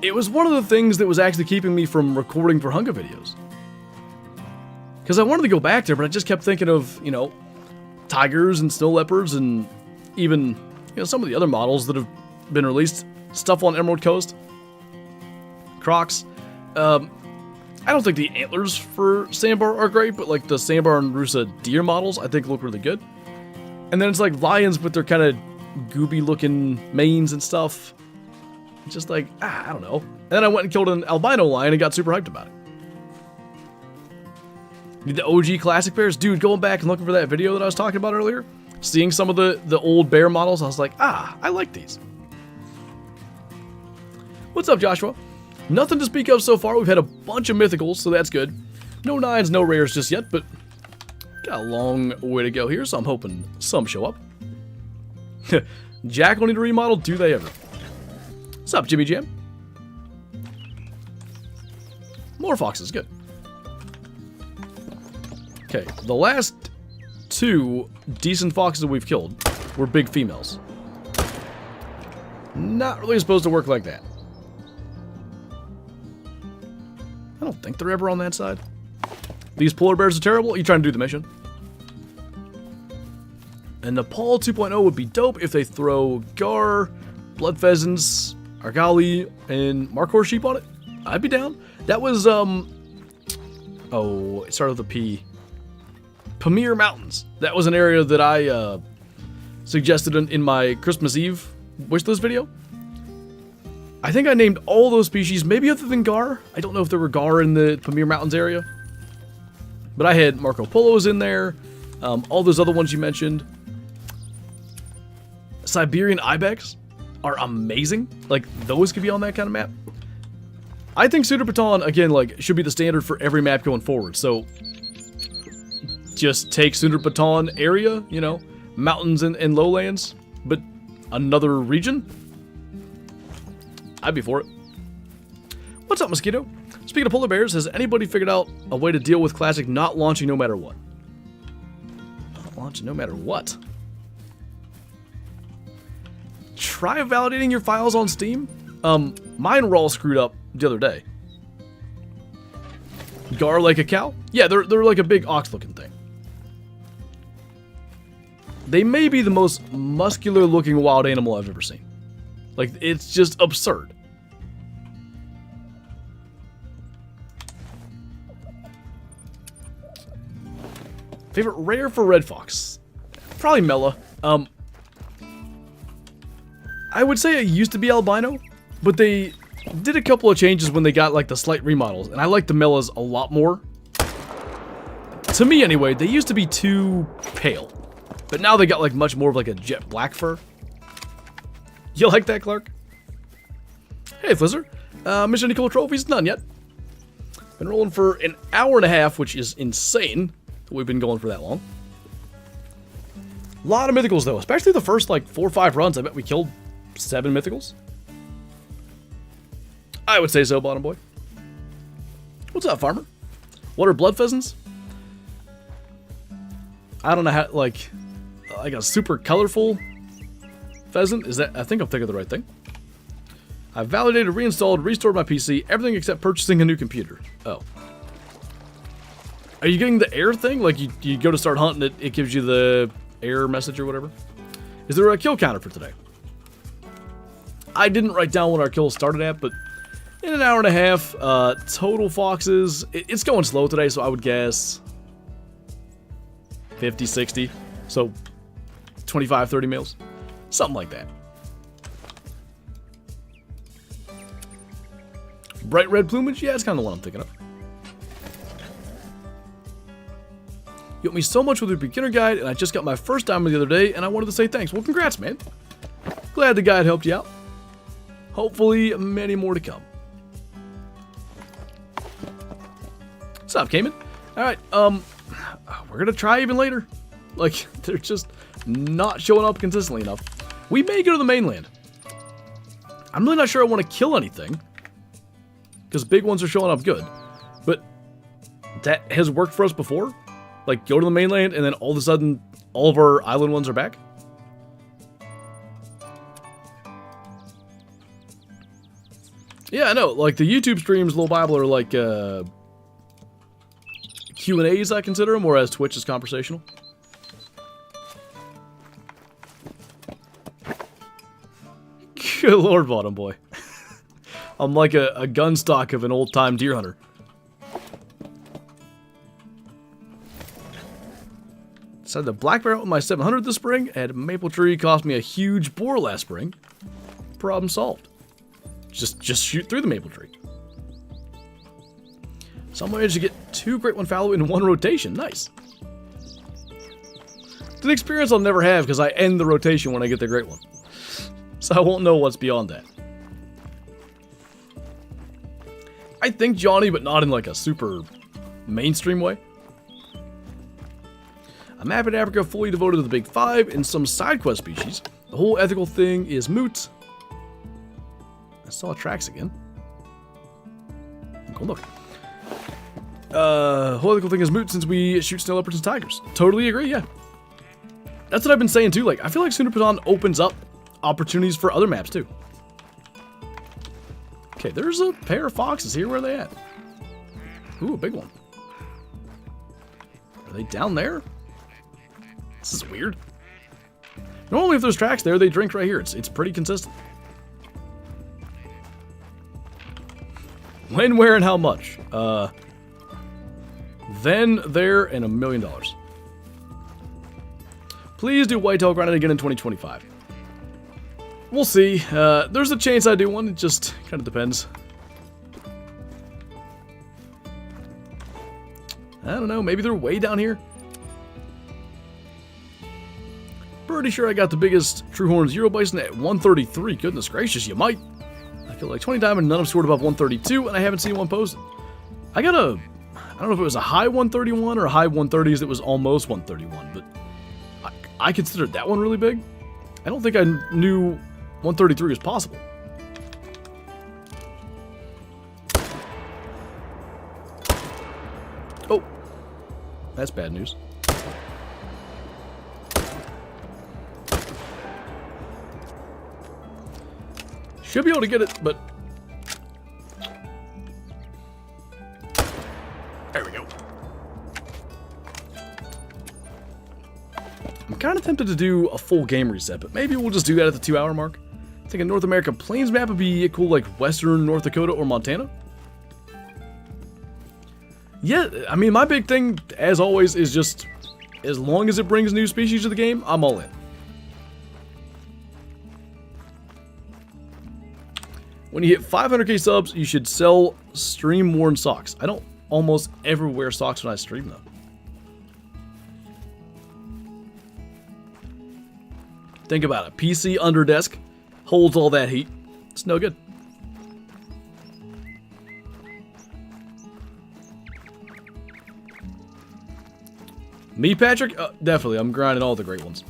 it was one of the things that was actually keeping me from recording for Hunga videos. Because I wanted to go back there, but I just kept thinking of, you know, tigers and snow leopards and even, you know, some of the other models that have been released. Stuff on Emerald Coast. Crocs. I don't think the antlers for Sandbar are great, but, like, the Sandbar and Rusa deer models I think look really good. And then it's like lions with their kind of gooby looking manes and stuff. Just like, I don't know. And then I went and killed an albino lion and got super hyped about it. The OG classic bears? Dude, going back and looking for that video that I was talking about earlier, seeing some of the old bear models, I was like, I like these. What's up, Joshua? Nothing to speak of so far. We've had a bunch of mythicals, so that's good. No 9s, no rares just yet, but got a long way to go here, so I'm hoping some show up. Jack will need a remodel, do they ever? What's up, Jimmy Jam? More foxes, good. Okay, the last 2 decent foxes that we've killed were big females. Not really supposed to work like that. I don't think they're ever on that side. These polar bears are terrible. You trying to do the mission? And Nepal 2.0 would be dope if they throw Gurr, blood pheasants, argali, and markhor sheep on it. I'd be down. That was, oh, it started with a P. Pamir Mountains. That was an area that I suggested in my Christmas Eve wishlist video. I think I named all those species, maybe other than Gurr. I don't know if there were Gurr in the Pamir Mountains area. But I had Marco Polos in there. All those other ones you mentioned. Siberian ibex are amazing. Like, those could be on that kind of map. I think Sudar Baton, again, like, should be the standard for every map going forward. So, just take Sudar Baton area, you know, mountains and lowlands, but another region. I'd be for it. What's up, Mosquito? Speaking of polar bears, has anybody figured out a way to deal with Classic not launching no matter what? Not launching no matter what? Try validating your files on Steam. Mine were all screwed up the other day. Gurr like a cow? Yeah, they're like a big ox-looking thing. They may be the most muscular-looking wild animal I've ever seen. Like, it's just absurd. Favorite rare for red fox? Probably Mela. I would say it used to be albino, but they did a couple of changes when they got like the slight remodels, and I like the Melas a lot more. To me anyway, they used to be too pale, but now they got like much more of like a jet black fur. You like that, Clark? Hey, Flizzard. Mission any cool trophies? None yet. Been rolling for an hour and a half, which is insane that we've been going for that long. A lot of mythicals though, especially the first like 4 or 5 runs. I bet we killed 7 mythicals. I would say so, bottom boy. What's up, farmer? What are blood pheasants? I don't know how, like a super colorful pheasant? Is that, I think I'm thinking of the right thing. I validated, reinstalled, restored my PC, everything except purchasing a new computer. Oh. Are you getting the error thing? Like you go to start hunting, it gives you the error message or whatever? Is there a kill counter for today? I didn't write down what our kills started at, but in an hour and a half, total foxes, it's going slow today, so I would guess 50, 60, so 25, 30 males, something like that. Bright red plumage? Yeah, it's kind of what I'm thinking of. You helped me so much with your beginner guide, and I just got my first diamond the other day, and I wanted to say thanks. Well, congrats, man. Glad the guide helped you out. Hopefully, many more to come. What's up, Cayman? Alright, we're gonna try even later. Like, they're just not showing up consistently enough. We may go to the mainland. I'm really not sure I want to kill anything, because big ones are showing up good. But that has worked for us before. Like, go to the mainland, and then all of a sudden, all of our island ones are back. Yeah, I know. Like, the YouTube streams, Little Bible, are like, Q&As, I consider them, whereas Twitch is conversational. Good lord, bottom boy. I'm like a gun stock of an old-time deer hunter. Decided to black bear out with my 700 this spring, and maple tree cost me a huge boar last spring. Problem solved. Just shoot through the maple tree. Some managed to get 2 great one fallow in 1 rotation. Nice. It's an experience I'll never have because I end the rotation when I get the great one. So I won't know what's beyond that. I think Johnny, but not in like a super mainstream way. A map in Africa fully devoted to the Big 5 and some side quest species. The whole ethical thing is moot. I saw tracks again. Go look. whole other cool thing is moot since we shoot snow leopards and tigers. Totally agree, yeah. That's what I've been saying too. Like, I feel like Sunderpadan opens up opportunities for other maps too. Okay, there's a pair of foxes here. Where are they at? Ooh, a big one. Are they down there? This is weird. Normally if there's tracks there, they drink right here. It's pretty consistent. When, where, and how much? Then, there, and $1 million. Please do whitetail grinding again in 2025. We'll see. There's a chance I do one. It just kind of depends. I don't know. Maybe they're way down here. Pretty sure I got the biggest true horn zero bison at 133. Goodness gracious, you might. I killed like 20 diamond, none of them scored above 132, and I haven't seen one posted. I got a, I don't know if it was a high 131 or a high 130s that was almost 131, but I considered that one really big. I don't think I knew 133 was possible. Oh, that's bad news. Should be able to get it, but there we go. I'm kind of tempted to do a full game reset, but maybe we'll just do that at the 2-hour mark. I think a North American Plains map would be cool, like Western North Dakota or Montana. Yeah, I mean, my big thing, as always, is just as long as it brings new species to the game, I'm all in. When you hit 500k subs, you should sell stream-worn socks. I don't almost ever wear socks when I stream, though. Think about it. PC under desk holds all that heat. It's no good. Me, Patrick? Definitely. I'm grinding all the great ones.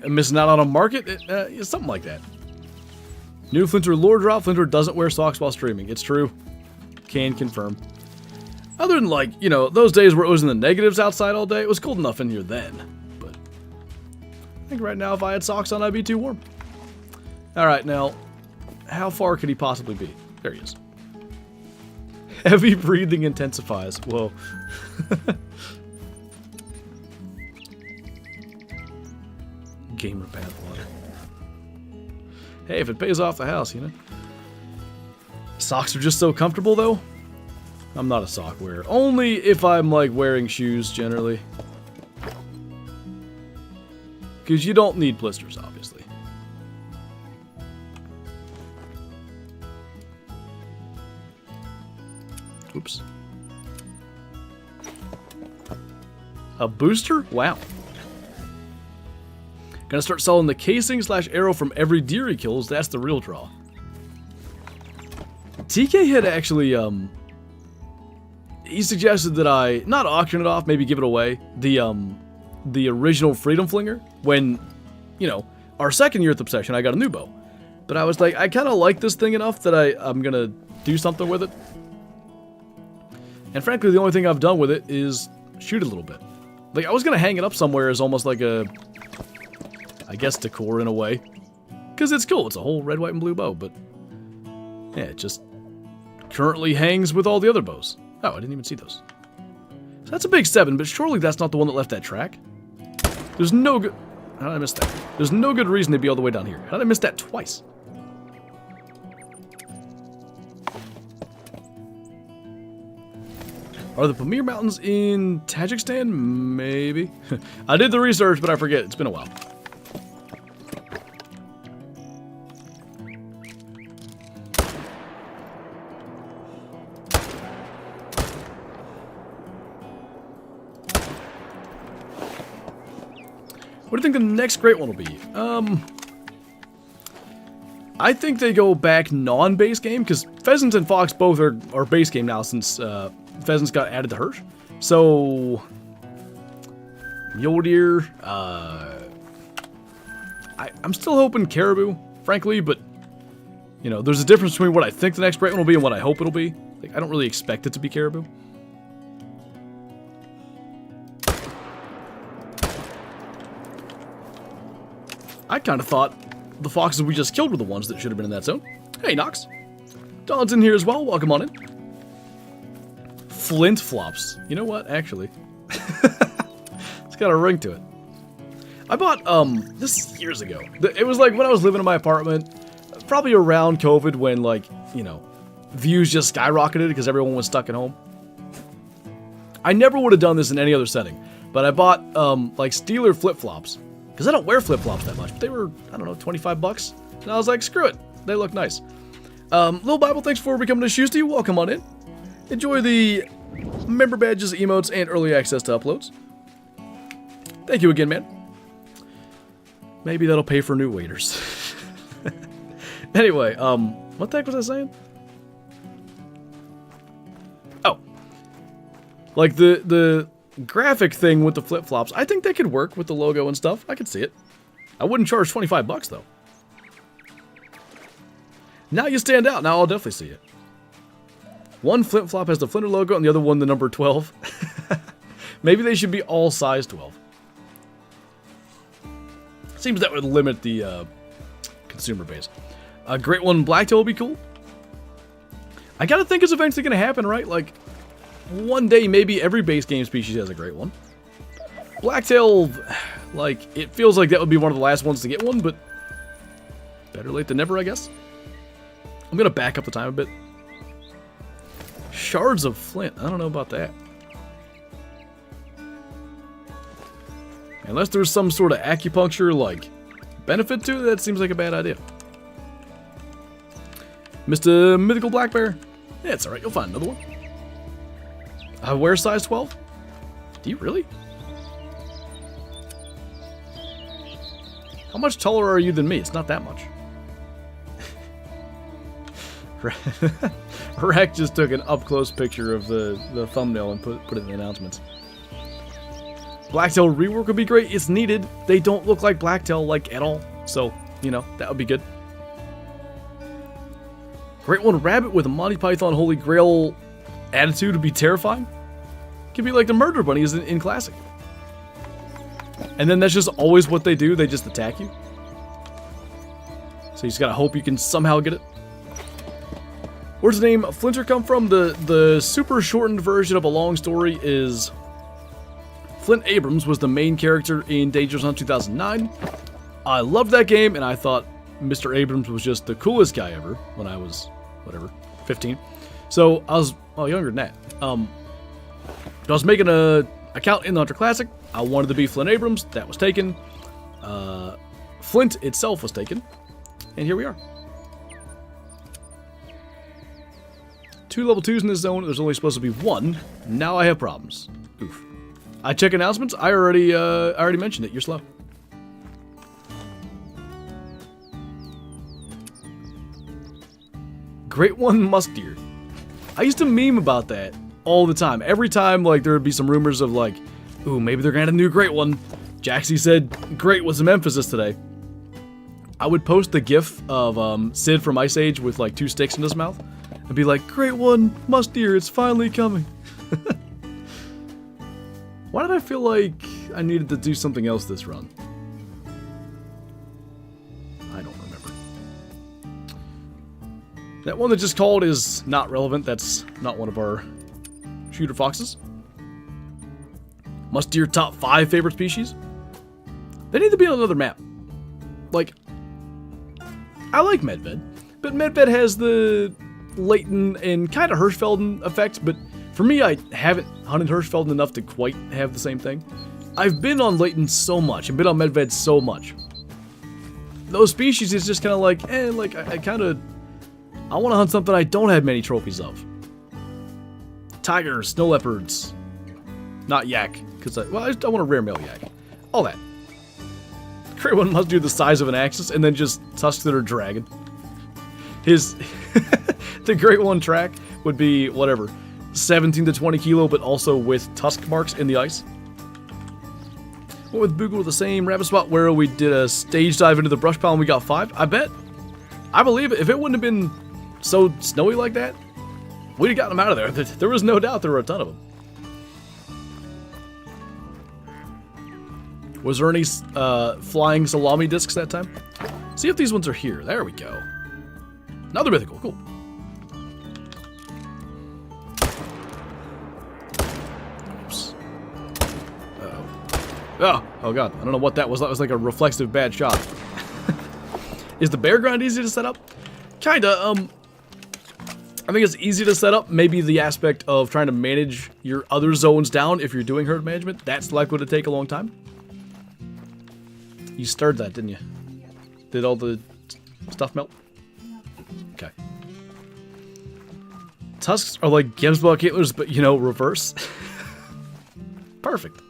Missing out on a market? Something like that. New Flinter lore drop. Flinter doesn't wear socks while streaming. It's true. Can confirm. Other than, like, you know, those days where it was in the negatives outside all day, it was cold enough in here then. But I think right now if I had socks on, I'd be too warm. Alright, now, how far could he possibly be? There he is. Heavy breathing intensifies. Whoa. Gamer path water. Hey, if it pays off the house, you know. Socks are just so comfortable, though. I'm not a sock wearer. Only if I'm, like, wearing shoes, generally. Because you don't need blisters, obviously. Oops. A booster? Wow. Gonna start selling the casing / arrow from every deer he kills. That's the real draw. TK had actually, he suggested that I not auction it off, maybe give it away. The original Freedom Flinger. When, you know, our second year at the Obsession, I got a new bow. But I was like, I kind of like this thing enough that I'm gonna do something with it. And frankly, the only thing I've done with it is shoot a little bit. Like, I was gonna hang it up somewhere as almost like a, I guess, decor in a way. Because it's cool. It's a whole red, white, and blue bow, but yeah, it just currently hangs with all the other bows. Oh, I didn't even see those. So that's a big 7, but surely that's not the one that left that track. There's no good... How did I miss that? There's no good reason to be all the way down here. How did I miss that twice? Are the Pamir Mountains in Tajikistan? Maybe. I did the research, but I forget. It's been a while. What do you think the next great one will be? I think they go back non-base game, because Pheasants and Fox both are base game now since Pheasants got added to Hirsch. So, Mule Deer, I'm still hoping Caribou, frankly, but You know, there's a difference between what I think the next great one will be and what I hope it'll be. Like, I don't really expect it to be caribou. I kind of thought the foxes we just killed were the ones that should have been in that zone. Hey, Nox. Don's in here as well. Welcome on in. Flint flops. You know what? Actually, it's got a ring to it. I bought, this years ago. It was like when I was living in my apartment, probably around COVID when, like, you know, views just skyrocketed because everyone was stuck at home. I never would have done this in any other setting, but I bought, like, Steeler flip-flops. Because I don't wear flip-flops that much, but they were, I don't know, 25 bucks. And I was like, screw it. They look nice. Little Bible, thanks for becoming a Shoesty. Welcome on in. Enjoy the member badges, emotes, and early access to uploads. Thank you again, man. Maybe that'll pay for new waiters. Anyway, what the heck was I saying? Oh. Like the graphic thing with the flip-flops, I think they could work with the logo and stuff. I could see it. I wouldn't charge 25 bucks, though. Now you stand out. Now I'll definitely see it. One flip-flop has the Flinter logo and the other one the number 12. Maybe they should be all size 12. Seems that would limit the consumer base. A great one blacktail would be cool. I gotta think it's eventually gonna happen, right? Like, one day maybe every base game species has a great one. Blacktail, like, it feels like that would be one of the last ones to get one, but better late than never, I guess. I'm gonna back up the time a bit. Shards of flint. I don't know about that. Unless there's some sort of acupuncture, like, benefit to it, that seems like a bad idea. Mr. Mythical Black Bear. Yeah, it's alright. You'll find another one. I wear size 12? Do you really? How much taller are you than me? It's not that much. Rack just took an up-close picture of the thumbnail and put it in the announcements. Blacktail rework would be great. It's needed. They don't look like Blacktail, like, at all. So, you know, that would be good. Great one rabbit with a Monty Python Holy Grail attitude would be terrifying. Could be like the murder bunnies in Classic. And then that's just always what they do. They just attack you. So you just gotta hope you can somehow get it. Where's the name Flinter come from? The super shortened version of a long story is Flint Abrams was the main character in Danger Zone 2009. I loved that game, and I thought Mr. Abrams was just the coolest guy ever when I was, whatever, 15. So I was, well, younger than that. I was making a account in the Hunter Classic. I wanted to be Flint Abrams. That was taken. Flint itself was taken. And here we are. 2 level 2s in this zone. There's only supposed to be 1. Now I have problems. Oof. I check announcements. I already mentioned it. You're slow. Great one, musk deer. I used to meme about that all the time. Every time, like, there would be some rumors of, like, ooh, maybe they're gonna have a new great one. Jaxy said great was some emphasis today. I would post the gif of Sid from Ice Age with, like, 2 sticks in his mouth. And be like, great one, musk deer, it's finally coming. Why did I feel like I needed to do something else this run? I don't remember. That one that just called is not relevant. That's not one of our shooter foxes. Musk deer top 5 favorite species? They need to be on another map. Like, I like Medved, but Medved has the Leighton and kind of Hirschfelden effect, but for me, I haven't hunted Hirschfelden enough to quite have the same thing. I've been on Leighton so much and been on Medved so much. Those species is just kind of like, like I want to hunt something I don't have many trophies of. Tigers, snow leopards, not yak, because I want a rare male yak. All that. Great one must do the size of an axis and then just tusks that are dragon. His the great one track would be whatever, 17 to 20 kilo, but also with tusk marks in the ice. Went with Boogle with the same rabbit spot where we did a stage dive into the brush pile and we got 5. I bet. I believe it. If it wouldn't have been so snowy like that, we'd have gotten them out of there. There was no doubt there were a ton of them. Was there any flying salami discs that time? See if these ones are here. There we go. Another mythical. Cool. Oops. Uh-oh. Oh god. I don't know what that was. That was like a reflexive bad shot. Is the bear grind easy to set up? Kinda. I think it's easy to set up. Maybe the aspect of trying to manage your other zones down if you're doing herd management, that's likely to take a long time. You stirred that, didn't you? Did all the stuff melt? Okay. Tusks are like Gemsbok antlers, but, you know, reverse. Perfect.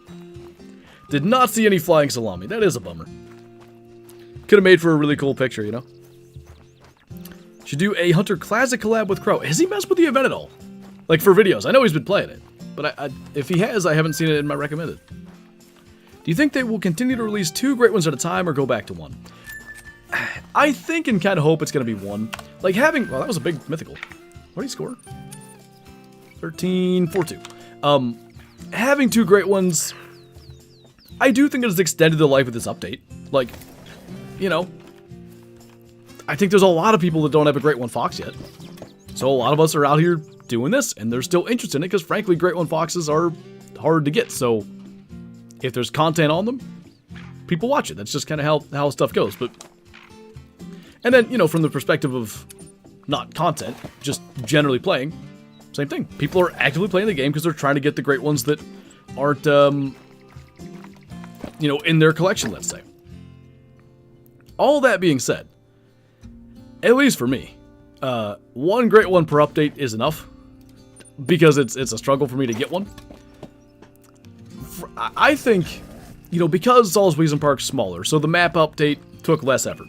Did not see any flying salami. That is a bummer. Could have made for a really cool picture, you know? Should do a Hunter Classic collab with Crow. Has he messed with the event at all? Like, for videos. I know he's been playing it. But if he has, I haven't seen it in my recommended. Do you think they will continue to release 2 great ones at a time or go back to 1? I think and kind of hope it's going to be 1. Like having... Well, that was a big mythical. What did he score? 13-4-2. Having 2 great ones... I do think it has extended the life of this update. Like, you know... I think there's a lot of people that don't have a Great One Fox yet. So a lot of us are out here doing this, and they're still interested in it, because frankly, Great One Foxes are hard to get, so... If there's content on them, people watch it. That's just kind of how stuff goes. But and then, you know, from the perspective of not content, just generally playing, same thing. People are actively playing the game because they're trying to get the great ones that aren't, you know, in their collection, let's say. All that being said, at least for me, 1 great one per update is enough because it's a struggle for me to get one. I think, you know, because Saul's Weasel Park's smaller, so the map update took less effort.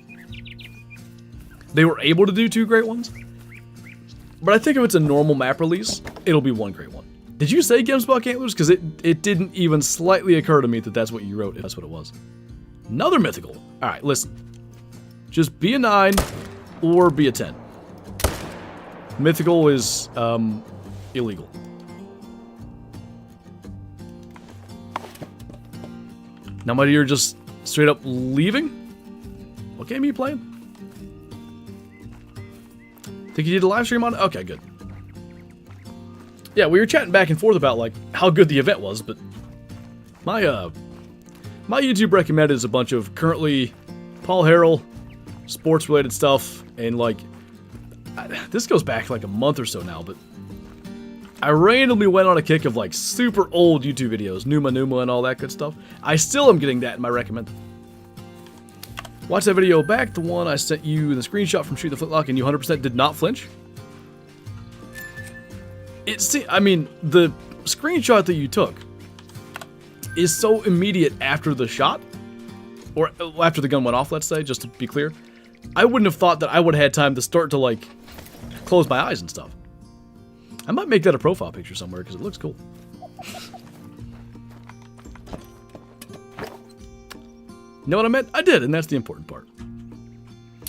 They were able to do 2 great ones, but I think if it's a normal map release, it'll be 1 great one. Did you say Gemsbok Antlers? Because it didn't even slightly occur to me that that's what you wrote, if that's what it was. Another mythical. Alright, listen. Just be a 9 or be a 10. Mythical is, illegal. Now my dear just straight up leaving? What game are you playing? Think you did a live stream on it? Okay, good. Yeah, we were chatting back and forth about, like, how good the event was, but my YouTube recommended is a bunch of currently Paul Harrell, sports-related stuff, and, like, this goes back, like, a month or so now, but I randomly went on a kick of, like, super old YouTube videos, Numa and all that good stuff. I still am getting that in my recommended. Watch that video back, the one I sent you in the screenshot from Shoot the Flintlock, and you 100% did not flinch. I mean, the screenshot that you took is so immediate after the shot, or after the gun went off, let's say, just to be clear. I wouldn't have thought that I would have had time to start to, like, close my eyes and stuff. I might make that a profile picture somewhere, because it looks cool. You know what I meant? I did, and that's the important part.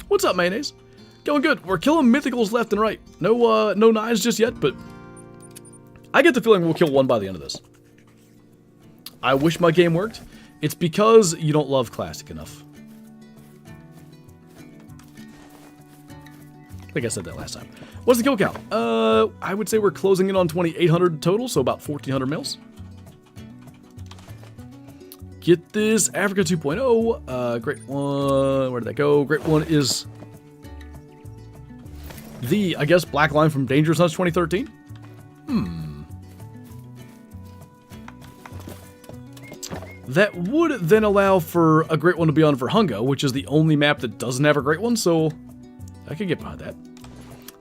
What's up, Mayonnaise? Going good. We're killing mythicals left and right. No 9s just yet, but I get the feeling we'll kill 1 by the end of this. I wish my game worked. It's because you don't love Classic enough. I think I said that last time. What's the kill count? I would say we're closing in on 2,800 total, so about 1,400 mils. Get this Africa 2.0. Great one. Where did that go? Great one is the, I guess, Black Line from Dangerous Hunts 2013. That would then allow for a great one to be on Verhunga, which is the only map that doesn't have a great one, so I could get behind that.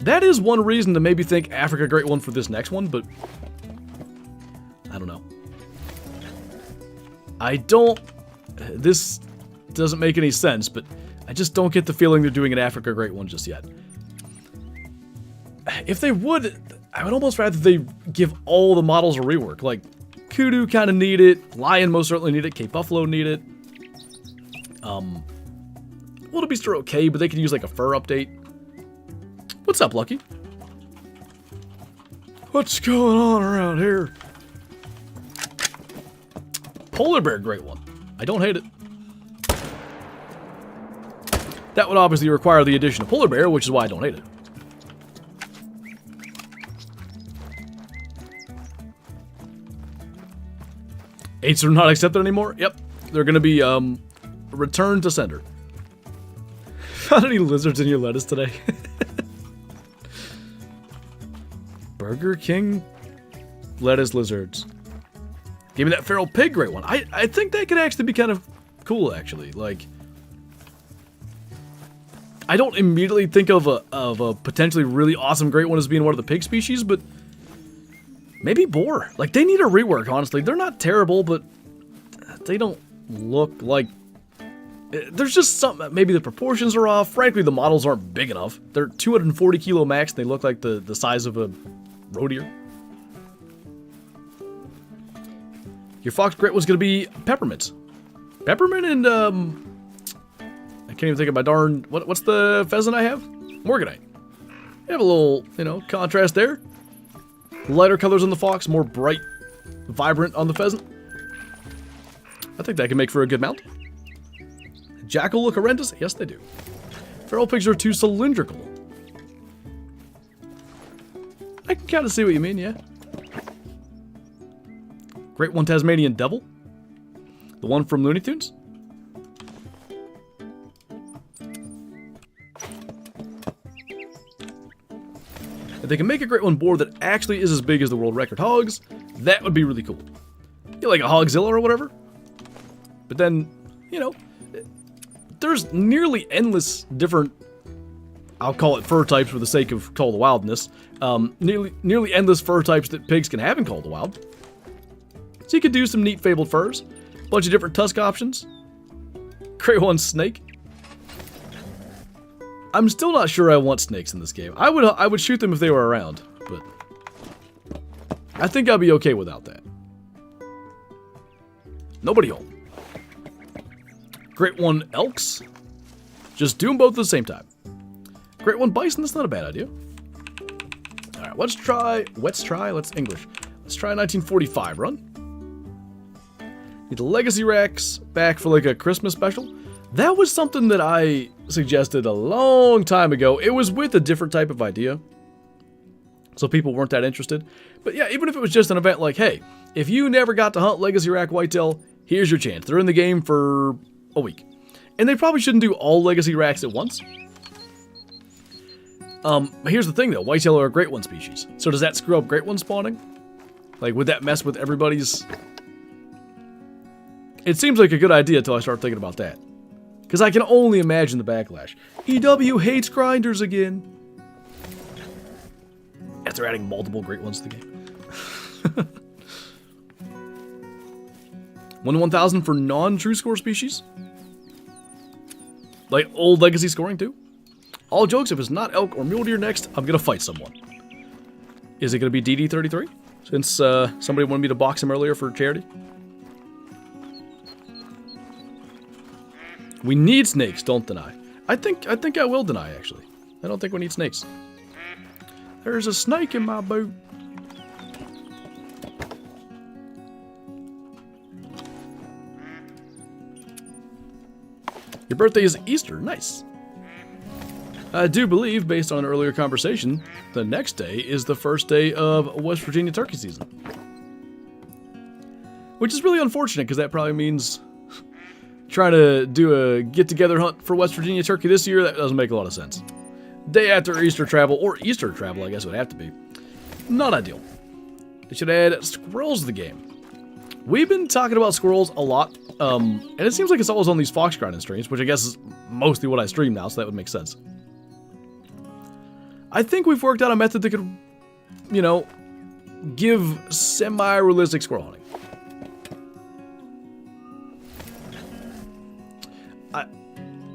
That is one reason to maybe think Africa great one for this next one, but I don't know. This doesn't make any sense, but I just don't get the feeling they're doing an Africa great one just yet. If they would, I would almost rather they give all the models a rework. Like, Kudu kind of need it, Lion most certainly need it, Cape Buffalo need it. Wildebeest are okay, but they could use like a fur update. What's up, Lucky? What's going on around here? Polar bear, great one. I don't hate it. That would obviously require the addition of polar bear, which is why I don't hate it. Eights are not accepted anymore? Yep. They're gonna be, returned to sender. Found any lizards in your lettuce today? Burger King lettuce lizards. Give me that feral pig, great one. I think that could actually be kind of cool, actually. Like, I don't immediately think of a potentially really awesome great one as being one of the pig species, but maybe boar. Like, they need a rework, honestly. They're not terrible, but they don't look like... There's just something, maybe the proportions are off. Frankly, the models aren't big enough. They're 240 kilo max, and they look like the size of a roe deer. Your fox grit was going to be peppermint. Peppermint and, I can't even think of my darn, what's the pheasant I have? Morganite. You have a little, you know, contrast there. Lighter colors on the fox, more bright, vibrant on the pheasant. I think that can make for a good mount. Jackal look horrendous? Yes, they do. Feral pigs are too cylindrical. I can kind of see what you mean, yeah. Great one Tasmanian Devil. The one from Looney Tunes. If they can make a great one boar that actually is as big as the world record hogs, that would be really cool. You like a Hogzilla or whatever? But then, you know, there's nearly endless different, I'll call it fur types for the sake of Call of the Wildness, nearly endless fur types that pigs can have in Call of the Wild. So you could do some neat fabled furs, bunch of different tusk options. Great one snake. I'm still not sure I want snakes in this game. I would shoot them if they were around, but I think I'll be okay without that. Nobody home. Great one elks. Just do them both at the same time. Great one bison, that's not a bad idea. Alright, let's try English. Let's try 1945 run. Need the legacy racks back for like a Christmas special. That was something that I suggested a long time ago. It was with a different type of idea, so people weren't that interested. But yeah, even if it was just an event like, hey, if you never got to hunt legacy rack whitetail, here's your chance. They're in the game for a week. And they probably shouldn't do all legacy racks at once. Here's the thing though, whitetail are a great one species. So does that screw up great one spawning? Like, would that mess with everybody's... It seems like a good idea until I start thinking about that. Because I can only imagine the backlash. EW hates grinders again. After adding multiple great ones to the game. 1-1000 for non-true score species. Like old legacy scoring too. All jokes, if it's not elk or mule deer next, I'm going to fight someone. Is it going to be DD33? Since somebody wanted me to box him earlier for charity. We need snakes, don't deny. I think I will deny, actually. I don't think we need snakes. There's a snake in my boot. Your birthday is Easter. Nice. I do believe, based on an earlier conversation, the next day is the first day of West Virginia turkey season. Which is really unfortunate, because that probably means trying to do a get-together hunt for West Virginia turkey this year, that doesn't make a lot of sense. Day after Easter travel, or Easter travel, I guess it would have to be. Not ideal. They should add squirrels to the game. We've been talking about squirrels a lot, and it seems like it's always on these fox grinding streams, which I guess is mostly what I stream now, so that would make sense. I think we've worked out a method that could, you know, give semi-realistic squirrel hunting.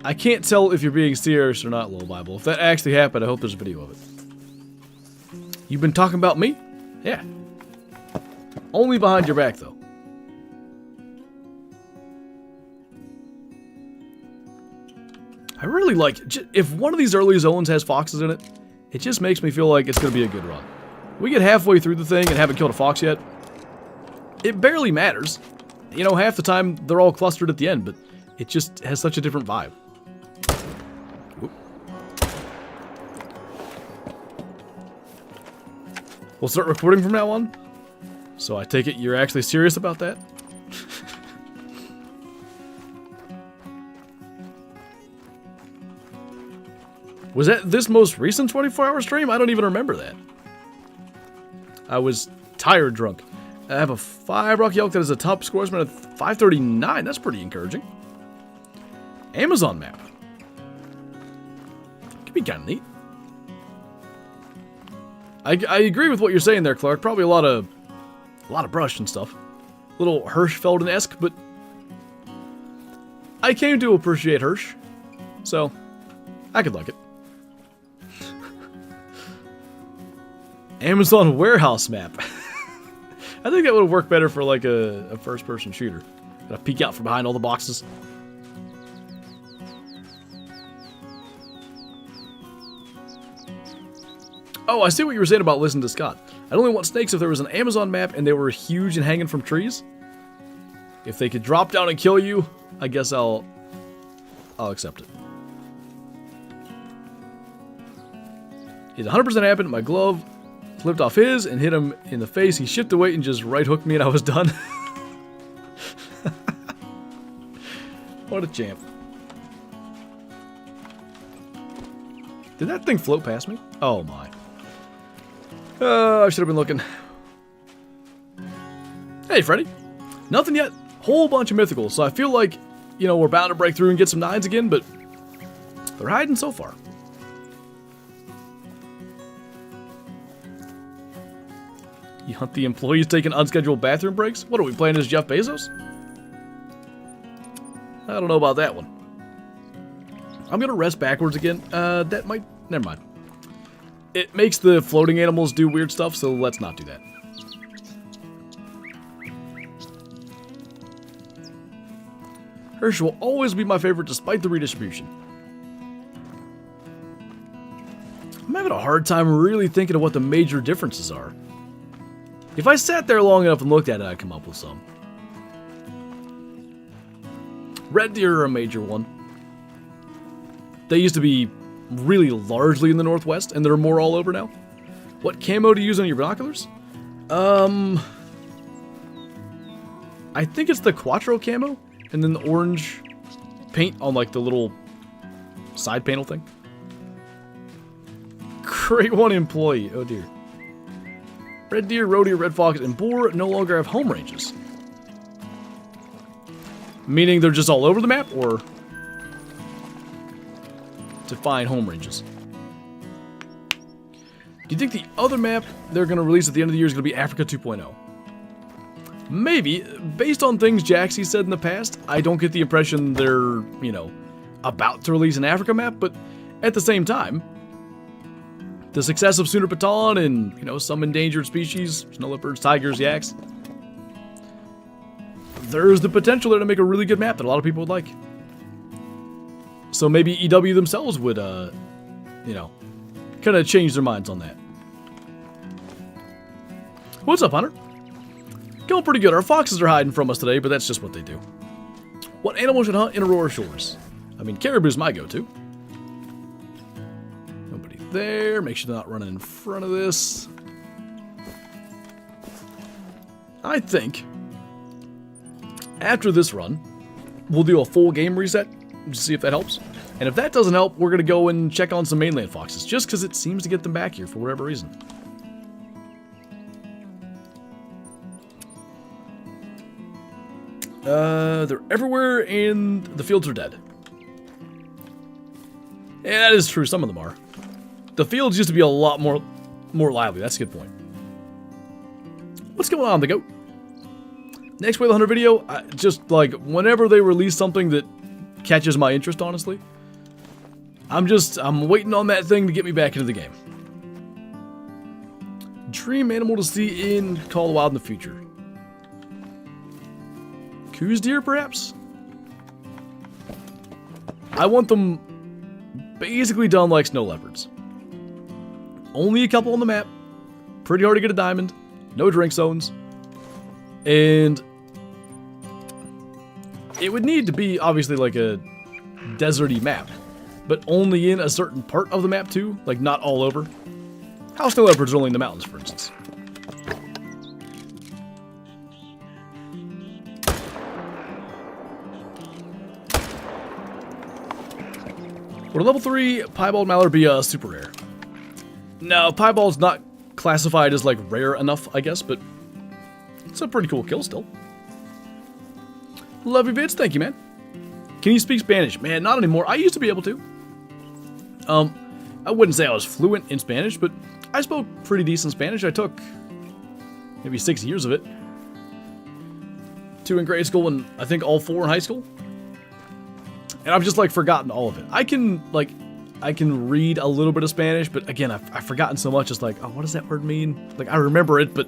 I can't tell if you're being serious or not, Lil Bible. If that actually happened, I hope there's a video of it. You've been talking about me? Yeah. Only behind your back, though. I really like... If one of these early zones has foxes in it, It just makes me feel like it's going to be a good run. We get halfway through the thing and haven't killed a fox yet. It barely matters. You know, half the time they're all clustered at the end, but it just has such a different vibe. Oop. We'll start recording from now on. So I take it you're actually serious about that? Was that this most recent 24-hour stream? I don't even remember that. I was tired drunk. I have a 5 Rocky Elk that is a top scoresman at 539. That's pretty encouraging. Amazon map. Could be kind of neat. I agree with what you're saying there, Clark. Probably a lot of brush and stuff. A little Hirschfelden-esque, but I came to appreciate Hirsch, so I could like it. Amazon warehouse map. I think that would work better for like a first-person shooter. Gotta peek out from behind all the boxes. Oh, I see what you were saying about listening to Scott. I'd only want snakes if there was an Amazon map and they were huge and hanging from trees. If they could drop down and kill you, I guess I'll accept it. It 100% happened. My glove flipped off his and hit him in the face. He shifted weight and just right hooked me and I was done. What a champ. Did that thing float past me? Oh my. I should have been looking. Hey, Freddy. Nothing yet. Whole bunch of mythicals, so I feel like, you know, we're bound to break through and get some 9s again, but they're hiding so far. You hunt the employees taking unscheduled bathroom breaks? What are we playing as Jeff Bezos? I don't know about that one. I'm gonna rest backwards again. That might... Never mind. It makes the floating animals do weird stuff, so let's not do that. Hirsch will always be my favorite despite the redistribution. I'm having a hard time really thinking of what the major differences are. If I sat there long enough and looked at it, I'd come up with some. Red deer are a major one. They used to be really largely in the northwest, and they're more all over now. What camo to use on your binoculars? I think it's the Quattro camo, and then the orange paint on like the little side panel thing. Grade 1 employee, oh dear. Red deer, roe deer, red fox, and boar no longer have home ranges. Meaning they're just all over the map, or to find home ranges? Do you think the other map they're going to release at the end of the year is going to be Africa 2.0? Maybe. Based on things Jaxy said in the past, I don't get the impression they're, you know, about to release an Africa map, but at the same time, the success of Sooner Baton and, you know, some endangered species, snow leopards, tigers, yaks, there's the potential there to make a really good map that a lot of people would like. So maybe EW themselves would, you know, kind of change their minds on that. What's up, Hunter? Going pretty good. Our foxes are hiding from us today, but that's just what they do. What animal should hunt in Aurora Shores? I mean, caribou's my go-to. Nobody there. Make sure they're not running in front of this. I think after this run, we'll do a full game reset. To see if that helps. And if that doesn't help, we're going to go and check on some mainland foxes, just because it seems to get them back here for whatever reason. They're everywhere and the fields are dead. Yeah, that is true. Some of them are. The fields used to be a lot more lively. That's a good point. What's going on, the goat? Next Whale Hunter video, just like whenever they release something that catches my interest, honestly, I'm waiting on that thing to get me back into the game. Dream animal to see in Call of the Wild in the future. Coos deer, perhaps? I want them basically done like snow leopards. only a couple on the map. Pretty hard to get a diamond. No drink zones. And it would need to be, obviously, like a deserty map. But only in a certain part of the map, too. Like, not all over. How snow leopards are only in the mountains, for instance. Would a level 3 piebald mallard be super rare? No, piebald's not classified as, like, rare enough, I guess, but it's a pretty cool kill still. Love your vids, thank you, man. Can you speak Spanish? Man, not anymore. I used to be able to. I wouldn't say I was fluent in Spanish, but I spoke pretty decent Spanish. I took maybe 6 years of it. 2 in grade school and I think all 4 in high school. And I've just, like, forgotten all of it. I can read a little bit of Spanish, but again, I've forgotten so much. It's like, oh, what does that word mean? Like, I remember it, but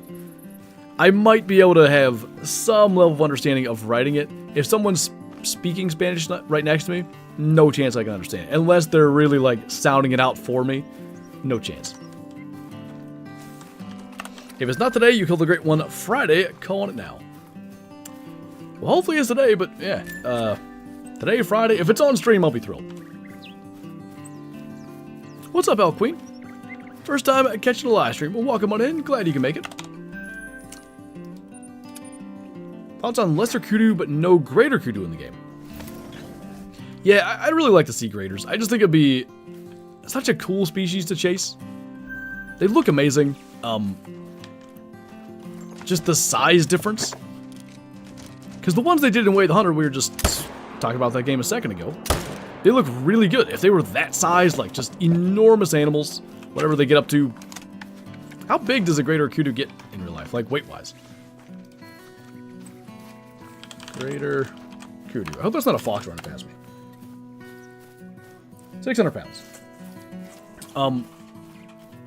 I might be able to have some level of understanding of writing it. If someone's speaking Spanish right next to me, no chance I can understand it. Unless they're really, like, sounding it out for me, no chance. If it's not today, you killed the great one Friday, calling it now. Well, hopefully it's today, but yeah, today, Friday. If it's on stream, I'll be thrilled. What's up, Elk Queen? First time catching a live stream. Well, welcome on in. Glad you can make it. Thoughts on lesser kudu, but no greater kudu in the game? Yeah, I'd really like to see graders. I just think it'd be such a cool species to chase. They look amazing. Just the size difference. Because the ones they did in Way of the Hunter, we were just talking about that game a second ago. They look really good. If they were that size, like just enormous animals, whatever they get up to. How big does a greater kudu get in real life, like weight-wise? Greater kudu. I hope that's not a fox running past me. 600 pounds.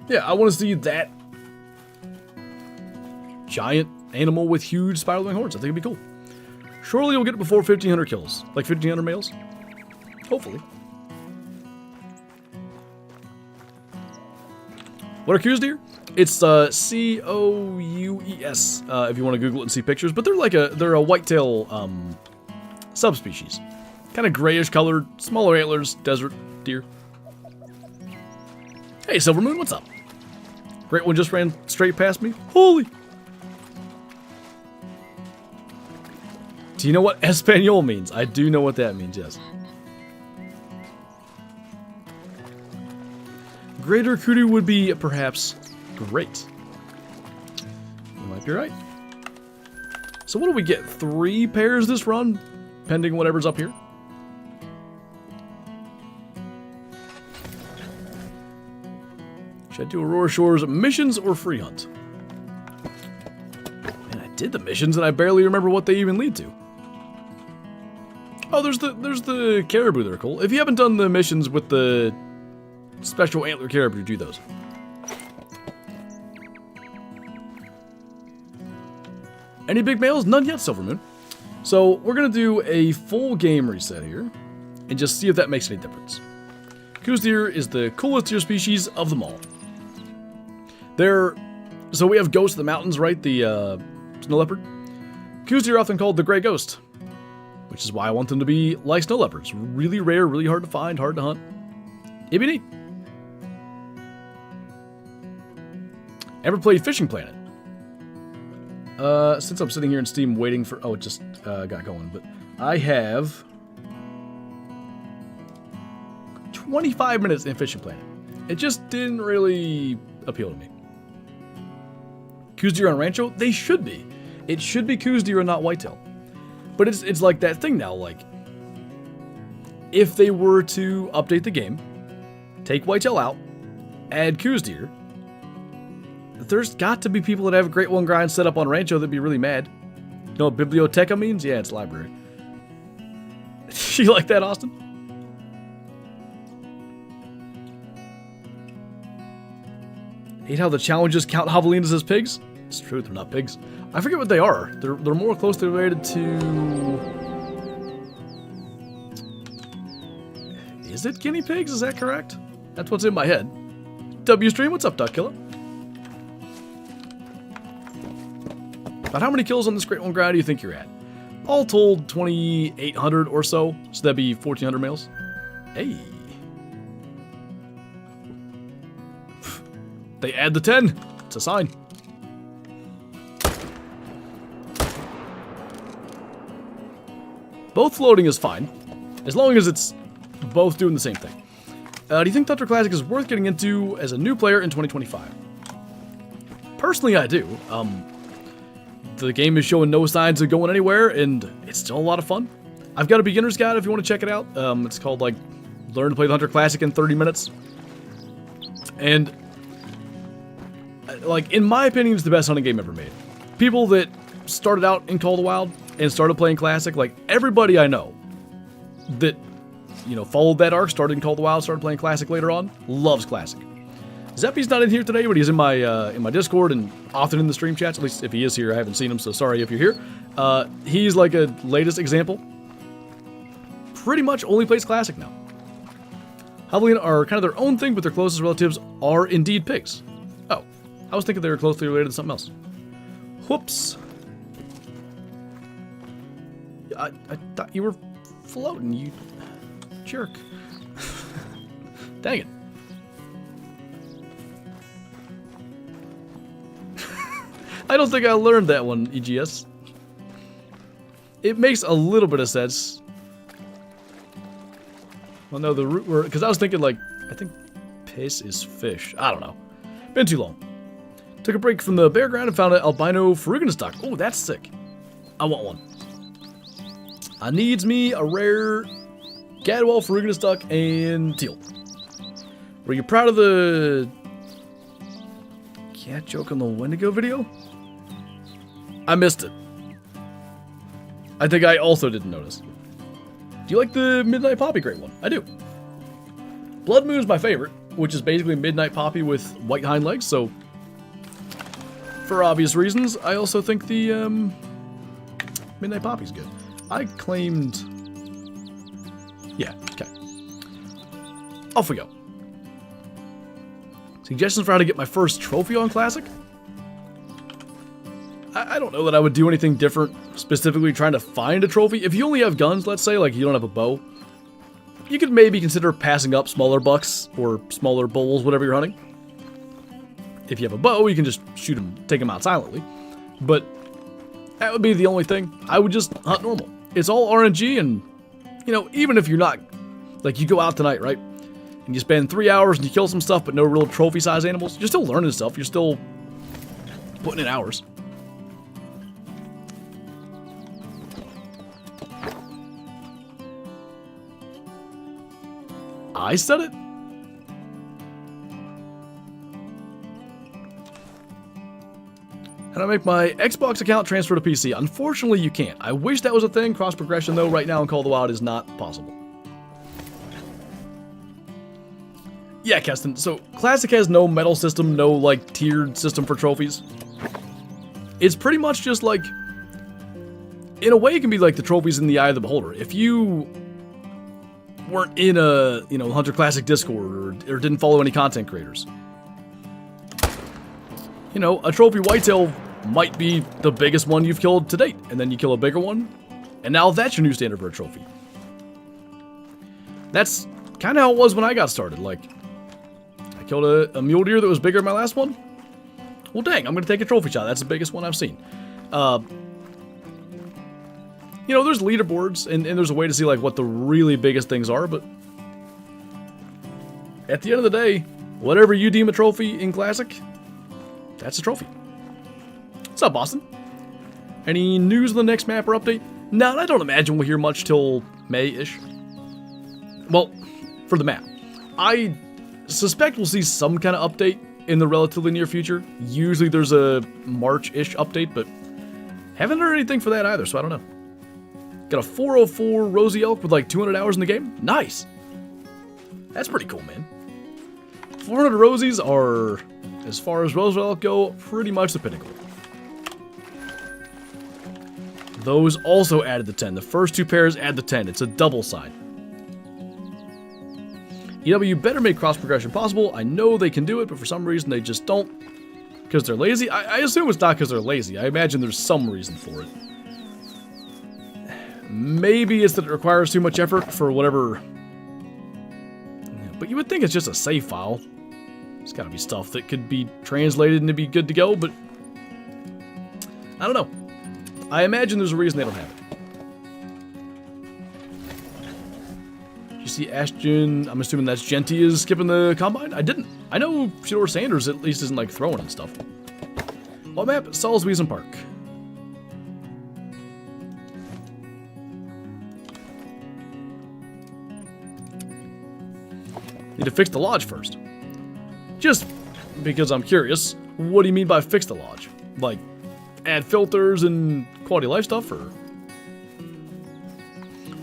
Yeah, I want to see that giant animal with huge spiraling horns. I think it'd be cool. Surely you'll get it before 1,500 kills. Like 1,500 males. Hopefully. What are Coues deer? It's C-O-U-E-S, if you want to Google it and see pictures. But they're like they're a whitetail subspecies. Kind of grayish colored, smaller antlers, desert deer. Hey, Silver Moon, what's up? Great one just ran straight past me. Holy! Do you know what Espanol means? I do know what that means, yes. Greater kudu would be perhaps great. You might be right. So what do we get? 3 pairs this run? Pending whatever's up here. Should I do Aurora Shores missions or free hunt? Man, I did the missions and I barely remember what they even lead to. Oh, there's the caribou that are cool. If you haven't done the missions with the special antler caribou, do those. Any big males? None yet, Silver Moon. So we're gonna do a full game reset here and just see if that makes any difference. Coues deer is the coolest deer species of them all. So we have Ghost of the Mountains, right? The snow leopard. Coues deer are often called the gray ghost, which is why I want them to be like snow leopards. Really rare, really hard to find, hard to hunt. It'd be neat. Ever played Fishing Planet? Since I'm sitting here in Steam waiting for... Oh, it just got going. But I have 25 minutes in Fishing Planet. It just didn't really appeal to me. Coues deer on Rancho? They should be. It should be Coues deer and not whitetail. But it's like that thing now, like... If they were to update the game, take whitetail out, add Coues deer... There's got to be people that have a Great One grind set up on Rancho that'd be really mad. You know what biblioteca means? Yeah, it's library. You like that, Austin? Hate how the challenges count javelinas as pigs? It's true, they're not pigs. I forget what they are. They're more closely related to... Is it guinea pigs? Is that correct? That's what's in my head. W Stream, what's up, Duck Killer? About how many kills on this Great One grind do you think you're at? All told, 2,800 or so. So that'd be 1,400 males. Hey. They add the 10. It's a sign. Both floating is fine, as long as it's both doing the same thing. Do you think Thunder Classic is worth getting into as a new player in 2025? Personally, I do. The game is showing no signs of going anywhere, and it's still a lot of fun. I've got a beginner's guide if you want to check it out. It's called, like, Learn to Play the Hunter Classic in 30 minutes. And, like, in my opinion, it's the best hunting game ever made. People that started out in Call of the Wild and started playing Classic, like, everybody I know that, you know, followed that arc, started in Call of the Wild, started playing Classic later on, loves Classic. Zeppy's not in here today, but he's in my Discord and often in the stream chats. At least if he is here, I haven't seen him, so sorry if you're here. He's like a latest example. Pretty much only plays Classic now. Javelina are kind of their own thing, but their closest relatives are indeed pigs. Oh, I was thinking they were closely related to something else. Whoops. I thought you were floating, you jerk. Dang it. I don't think I learned that one, EGS. It makes a little bit of sense. Well, no, the root word, because I was thinking, like, I think piss is fish. I don't know. Been too long. Took a break from the bare ground and found an albino ferruginous duck. Oh, that's sick. I want one. I needs me a rare Gadwall ferruginous duck and teal. Were you proud of the cat joke on the Wendigo video? I missed it. I think I also didn't notice. Do you like the Midnight Poppy Great One? I do. Blood Moon's my favorite, which is basically Midnight Poppy with white hind legs, so for obvious reasons, I also think the Midnight Poppy's good. I claimed... Yeah, okay. Off we go. Suggestions for how to get my first trophy on Classic? I don't know that I would do anything different, specifically trying to find a trophy. If you only have guns, let's say, like you don't have a bow, you could maybe consider passing up smaller bucks or smaller bulls, whatever you're hunting. If you have a bow, you can just shoot them, take them out silently. But that would be the only thing. I would just hunt normal. It's all RNG, and, you know, even if you're not, like, you go out tonight, right? And you spend 3 hours and you kill some stuff, but no real trophy-size animals, you're still learning stuff. You're still putting in hours. I said it? How do I make my Xbox account transfer to PC? Unfortunately, you can't. I wish that was a thing. Cross progression, though, right now in Call of the Wild is not possible. Yeah, Keston. So, Classic has no medal system, no, like, tiered system for trophies. It's pretty much just, like... In a way, it can be like the trophies in the eye of the beholder. If you weren't in a, you know, Hunter Classic Discord or didn't follow any content creators, you know, a trophy whitetail might be the biggest one you've killed to date, and then you kill a bigger one, and now that's your new standard for a trophy. That's kind of how it was when I got started. Like, I killed a mule deer that was bigger than my last one. Well, dang, I'm going to take a trophy shot. That's the biggest one I've seen. You know, there's leaderboards, and there's a way to see, like, what the really biggest things are, but at the end of the day, whatever you deem a trophy in Classic, that's a trophy. What's up, Boston? Any news on the next map or update? No, I don't imagine we'll hear much till May-ish. Well, for the map. I suspect we'll see some kind of update in the relatively near future. Usually there's a March-ish update, but haven't heard anything for that either, so I don't know. Got a 404 Rosy Elk with like 200 hours in the game? Nice! That's pretty cool, man. 400 Rosies are, as far as Rosy Elk go, pretty much the pinnacle. Those also added the 10. The first two pairs add the 10. It's a double side. EW better make cross progression possible. I know they can do it, but for some reason they just don't. Because they're lazy? I assume it's not because they're lazy. I imagine there's some reason for it. Maybe it's that it requires too much effort for whatever. But you would think it's just a save file. It's got to be stuff that could be translated and to be good to go, but I don't know. I imagine there's a reason they don't have it. You see Ashton, I'm assuming that's Genty is skipping the combine? I didn't. I know Shador Sanders at least isn't like throwing and stuff. What map? Salswiesen Park. Need to fix the lodge first. Just because I'm curious, what do you mean by fix the lodge? Like, add filters and quality of life stuff, or?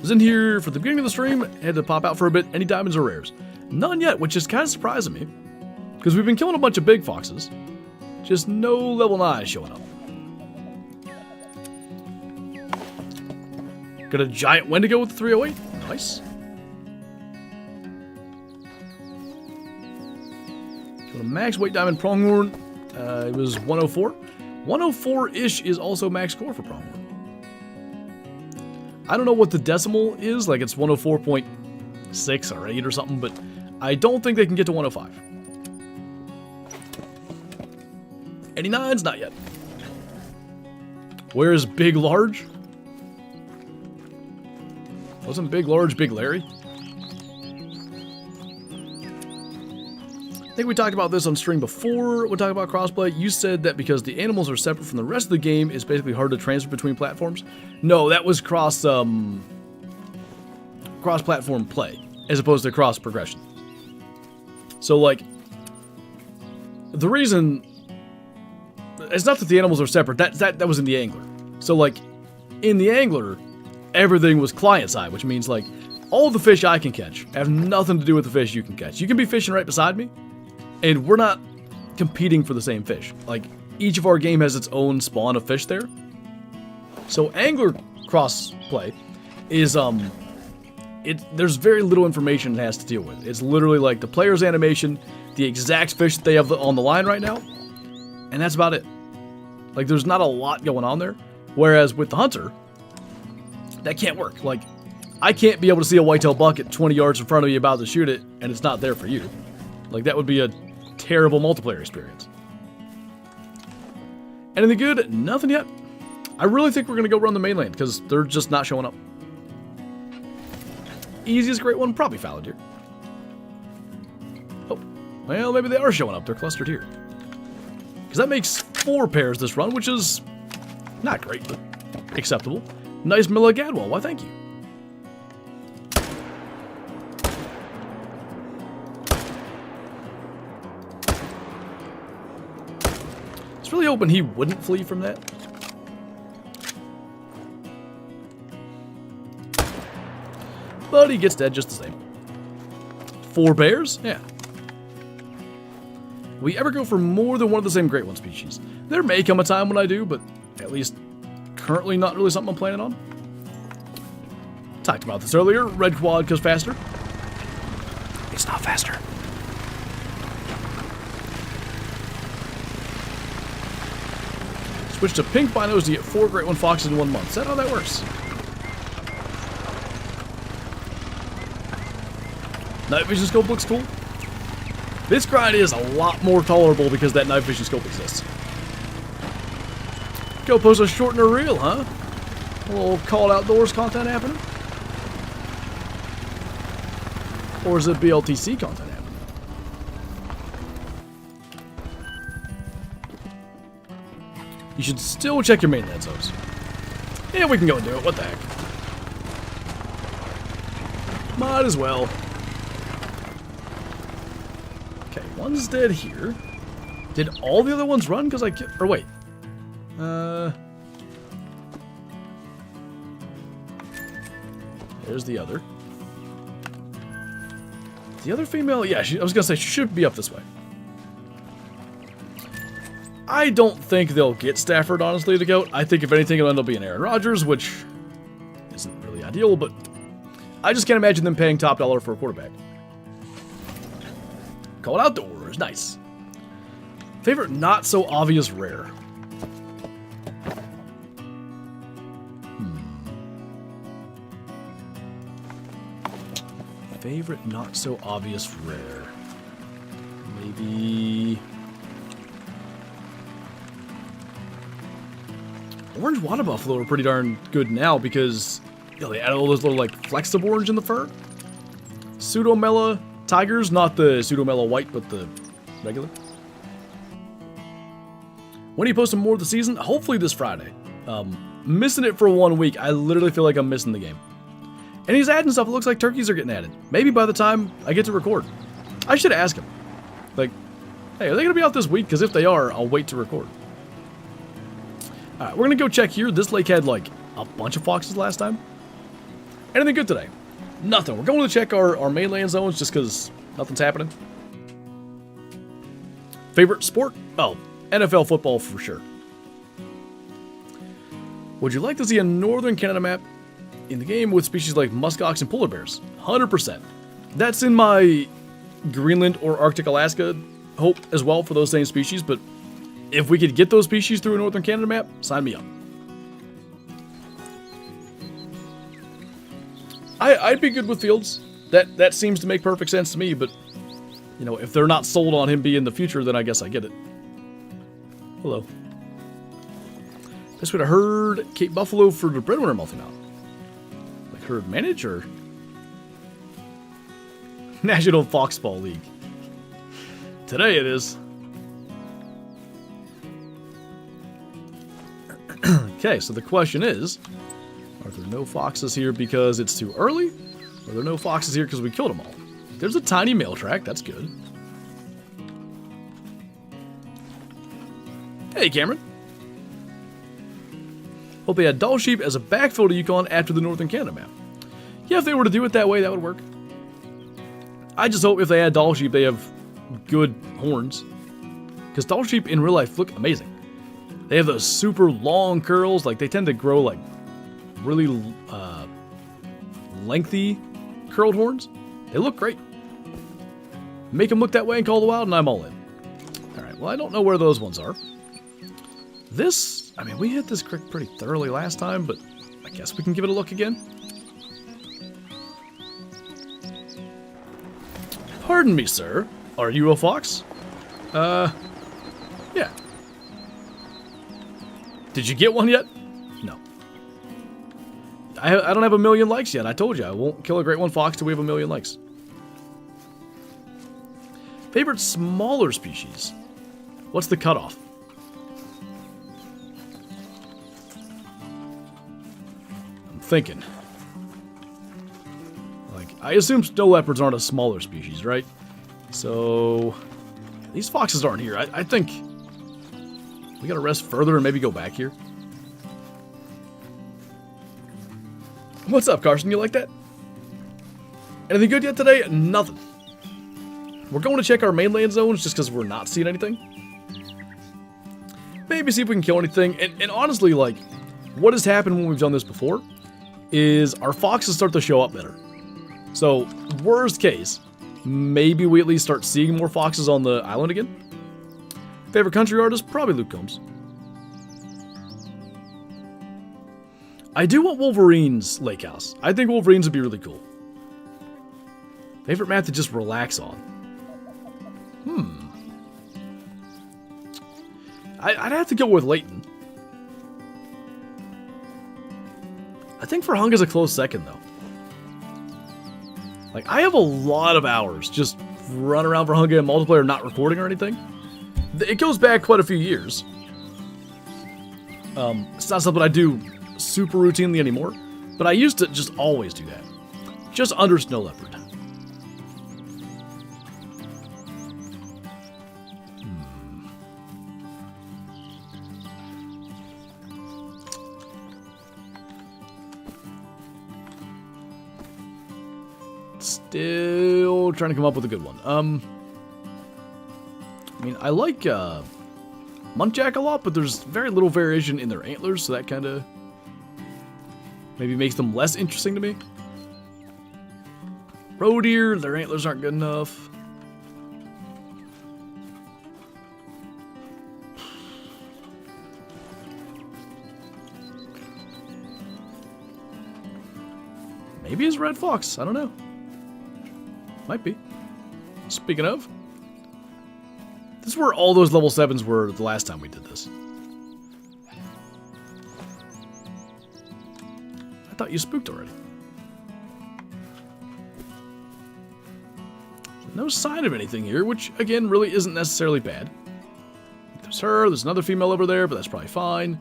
Was in here for the beginning of the stream, had to pop out for a bit. Any diamonds or rares? None yet, which is kind of surprising me. Because we've been killing a bunch of big foxes. Just no level 9 showing up. Got a giant Wendigo with the 308. Nice. Got a max weight diamond pronghorn. It was 104. 104-ish is also max score for pronghorn. I don't know what the decimal is, like it's 104.6 or 8 or something, but I don't think they can get to 105. 89's not yet. Where's Big Large? Wasn't Big Large Big Larry? I think we talked about this on stream before. We talked about crossplay. You said that because the animals are separate from the rest of the game, it's basically hard to transfer between platforms. No, that was cross-platform play, as opposed to cross-progression. So, like, the reason... It's not that the animals are separate. That was in the Angler. So, like, in the Angler, everything was client-side, which means, like, all the fish I can catch have nothing to do with the fish you can catch. You can be fishing right beside me, and we're not competing for the same fish. Like, each of our game has its own spawn of fish there. So Angler cross-play is, there's very little information it has to deal with. It's literally like the player's animation, the exact fish that they have on the line right now, and that's about it. Like, there's not a lot going on there. Whereas with the Hunter, that can't work. Like, I can't be able to see a whitetail bucket 20 yards in front of you about to shoot it, and it's not there for you. Like, that would be a terrible multiplayer experience. Anything good? Nothing yet. I really think we're going to go run the mainland, because they're just not showing up. Easiest great one? Probably fallow deer. Oh, well, maybe they are showing up. They're clustered here. Because that makes 4 pairs this run, which is not great, but acceptable. Nice Malek Gadwall. Why, thank you. I was really hoping he wouldn't flee from that. But he gets dead just the same. 4 bears? Yeah. We ever go for more than one of the same great one species? There may come a time when I do, but at least currently not really something I'm planning on. Talked about this earlier. Red quad goes faster. It's not faster. Switch to pink binos to get 4 great one foxes in 1 month. Is that how that works? Night vision scope looks cool. This grind is a lot more tolerable because that night vision scope exists. Go post a short and a reel, huh? A little call outdoors content happening? Or is it BLTC content happening? You should still check your mainland zones. Yeah, we can go and do it. What the heck? Might as well. Okay, one's dead here. Did all the other ones run? Because I can't... Or wait. There's the other. The other female... Yeah, I was going to say, she should be up this way. I don't think they'll get Stafford, honestly, the GOAT. I think if anything, it'll end up being Aaron Rodgers, which isn't really ideal, but I just can't imagine them paying top dollar for a quarterback. Called outdoors. Nice. Favorite not so obvious rare. Favorite not so obvious rare. Maybe orange water buffalo are pretty darn good now because they added all those little like flexible orange in the fur. Pseudomela tigers, not the Pseudomela white, but the regular. When are you posting more of the season? Hopefully this Friday. Missing it for 1 week. I literally feel like I'm missing the game. And he's adding stuff. It looks like turkeys are getting added. Maybe by the time I get to record. I should ask him. Like, hey, are they going to be out this week? Because if they are, I'll wait to record. Alright, we're going to go check here. This lake had, like, a bunch of foxes last time. Anything good today? Nothing. We're going to check our mainland zones just because nothing's happening. Favorite sport? Oh, NFL football for sure. Would you like to see a northern Canada map in the game with species like muskox and polar bears? 100%. That's in my Greenland or Arctic Alaska hope as well for those same species, but if we could get those species through a northern Canada map, sign me up. I'd be good with Fields. That seems to make perfect sense to me, but you know, if they're not sold on him being the future, then I guess I get it. Hello. This would have heard Cape Buffalo for the breadwinner multi-mount. Like herd manage or National Foxball League. Today it is. Okay, so the question is, are there no foxes here because it's too early? Or are there no foxes here because we killed them all? There's a tiny mail track, that's good. Hey, Cameron. Hope they had Doll Sheep as a backfill to Yukon after the Northern Canada map. Yeah, if they were to do it that way, that would work. I just hope if they had Doll Sheep, they have good horns. Because Doll Sheep in real life look amazing. They have those super long curls, like they tend to grow like really lengthy curled horns. They look great. Make them look that way in Call of the Wild and I'm all in. Alright, well I don't know where those ones are. This, I mean, we hit this creek pretty thoroughly last time, but I guess we can give it a look again. Pardon me, sir. Are you a fox? Yeah. Did you get one yet? No. I don't have 1 million likes yet. I told you, I won't kill a great one fox till we have 1 million likes. Favorite smaller species? What's the cutoff? I'm thinking. Like, I assume snow leopards aren't a smaller species, right? So, these foxes aren't here. I think we gotta rest further and maybe go back here. What's up, Carson? You like that? Anything good yet today? Nothing. We're going to check our mainland zones just because we're not seeing anything. Maybe see if we can kill anything. And honestly, like, what has happened when we've done this before is our foxes start to show up better. So, worst case, maybe we at least start seeing more foxes on the island again. Favorite country artist? Probably Luke Combs. I do want Wolverine's lake house. I think Wolverine's would be really cool. Favorite map to just relax on? I'd have to go with Layton. I think Farhunga's a close second, though. Like, I have a lot of hours just run around Farhunga and multiplayer not recording or anything. It goes back quite a few years. It's not something I do super routinely anymore, but I used to just always do that. Just under snow leopard. Still trying to come up with a good one. I mean, I like Muntjac a lot, but there's very little variation in their antlers, so that kind of maybe makes them less interesting to me. Roe deer, their antlers aren't good enough. Maybe it's red fox. I don't know. Might be. Speaking of, this is where all those level 7s were the last time we did this. I thought you spooked already. No sign of anything here, which, again, really isn't necessarily bad. There's her, there's another female over there, but that's probably fine.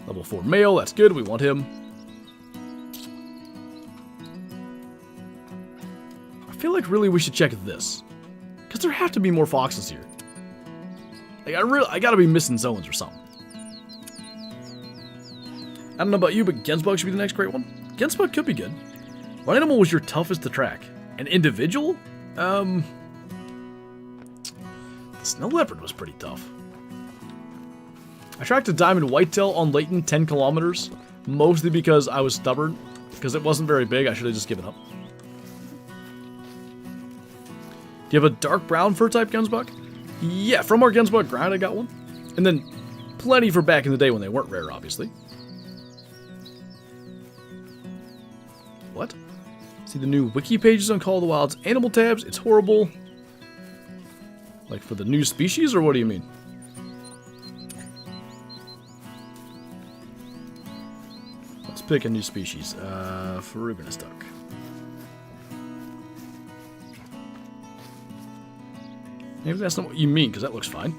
Level 4 male, that's good, we want him. I feel like really we should check this. Because there have to be more foxes here. Like, I gotta be missing zones or something. I don't know about you, but Gensbug should be the next great one. Gensbug could be good. What animal was your toughest to track? An individual? The snow leopard was pretty tough. I tracked a diamond whitetail on Layton 10 kilometers, mostly because I was stubborn, because it wasn't very big. I should have just given up. Do you have a dark brown fur type Gensbug? Yeah, from our Gensbug grind I got one. And then plenty for back in the day when they weren't rare, obviously. What? See the new wiki pages on Call of the Wild's animal tabs? It's horrible. Like for the new species, or what do you mean? Let's pick a new species. Ferruginous duck. Maybe that's not what you mean, because that looks fine.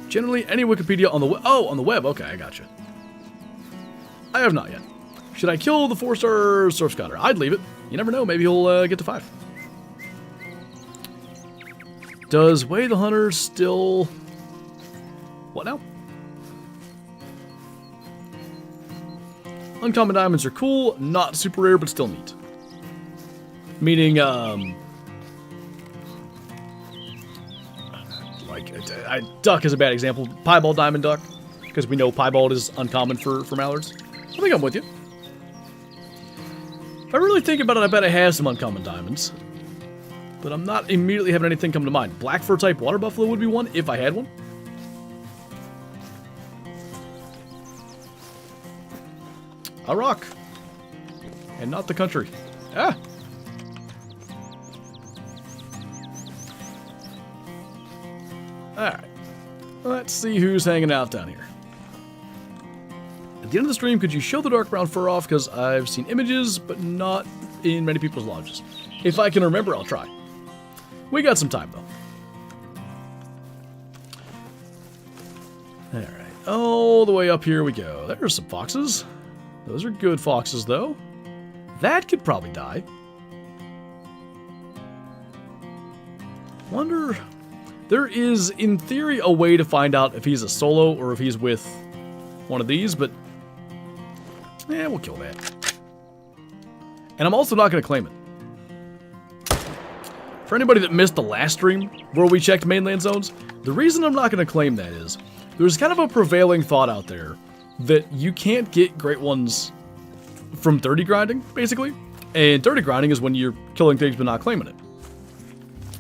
Generally, any Wikipedia on the web. Oh, on the web. Okay, I gotcha. I have not yet. Should I kill the 4-star Surf Scotter? I'd leave it. You never know. Maybe he'll get to 5. Does Way the Hunter still... What now? Uncommon diamonds are cool. Not super rare, but still neat. Meaning, duck is a bad example. Piebald diamond duck, because we know piebald is uncommon for mallards. I think I'm with you. If I really think about it, I bet I have some uncommon diamonds. But I'm not immediately having anything come to mind. Black fur type water buffalo would be one, if I had one. A rock. And not the country. Ah! Alright. Let's see who's hanging out down here. At the end of the stream, could you show the dark brown fur off? Because I've seen images, but not in many people's lodges. If I can remember, I'll try. We got some time, though. Alright. All the way up here we go. There's some foxes. Those are good foxes, though. That could probably die. Wonder... There is, in theory, a way to find out if he's a solo or if he's with one of these, but... Yeah, we'll kill that. And I'm also not going to claim it. For anybody that missed the last stream, where we checked mainland zones, the reason I'm not going to claim that is, there's kind of a prevailing thought out there that you can't get great ones from dirty grinding, basically. And dirty grinding is when you're killing things but not claiming it.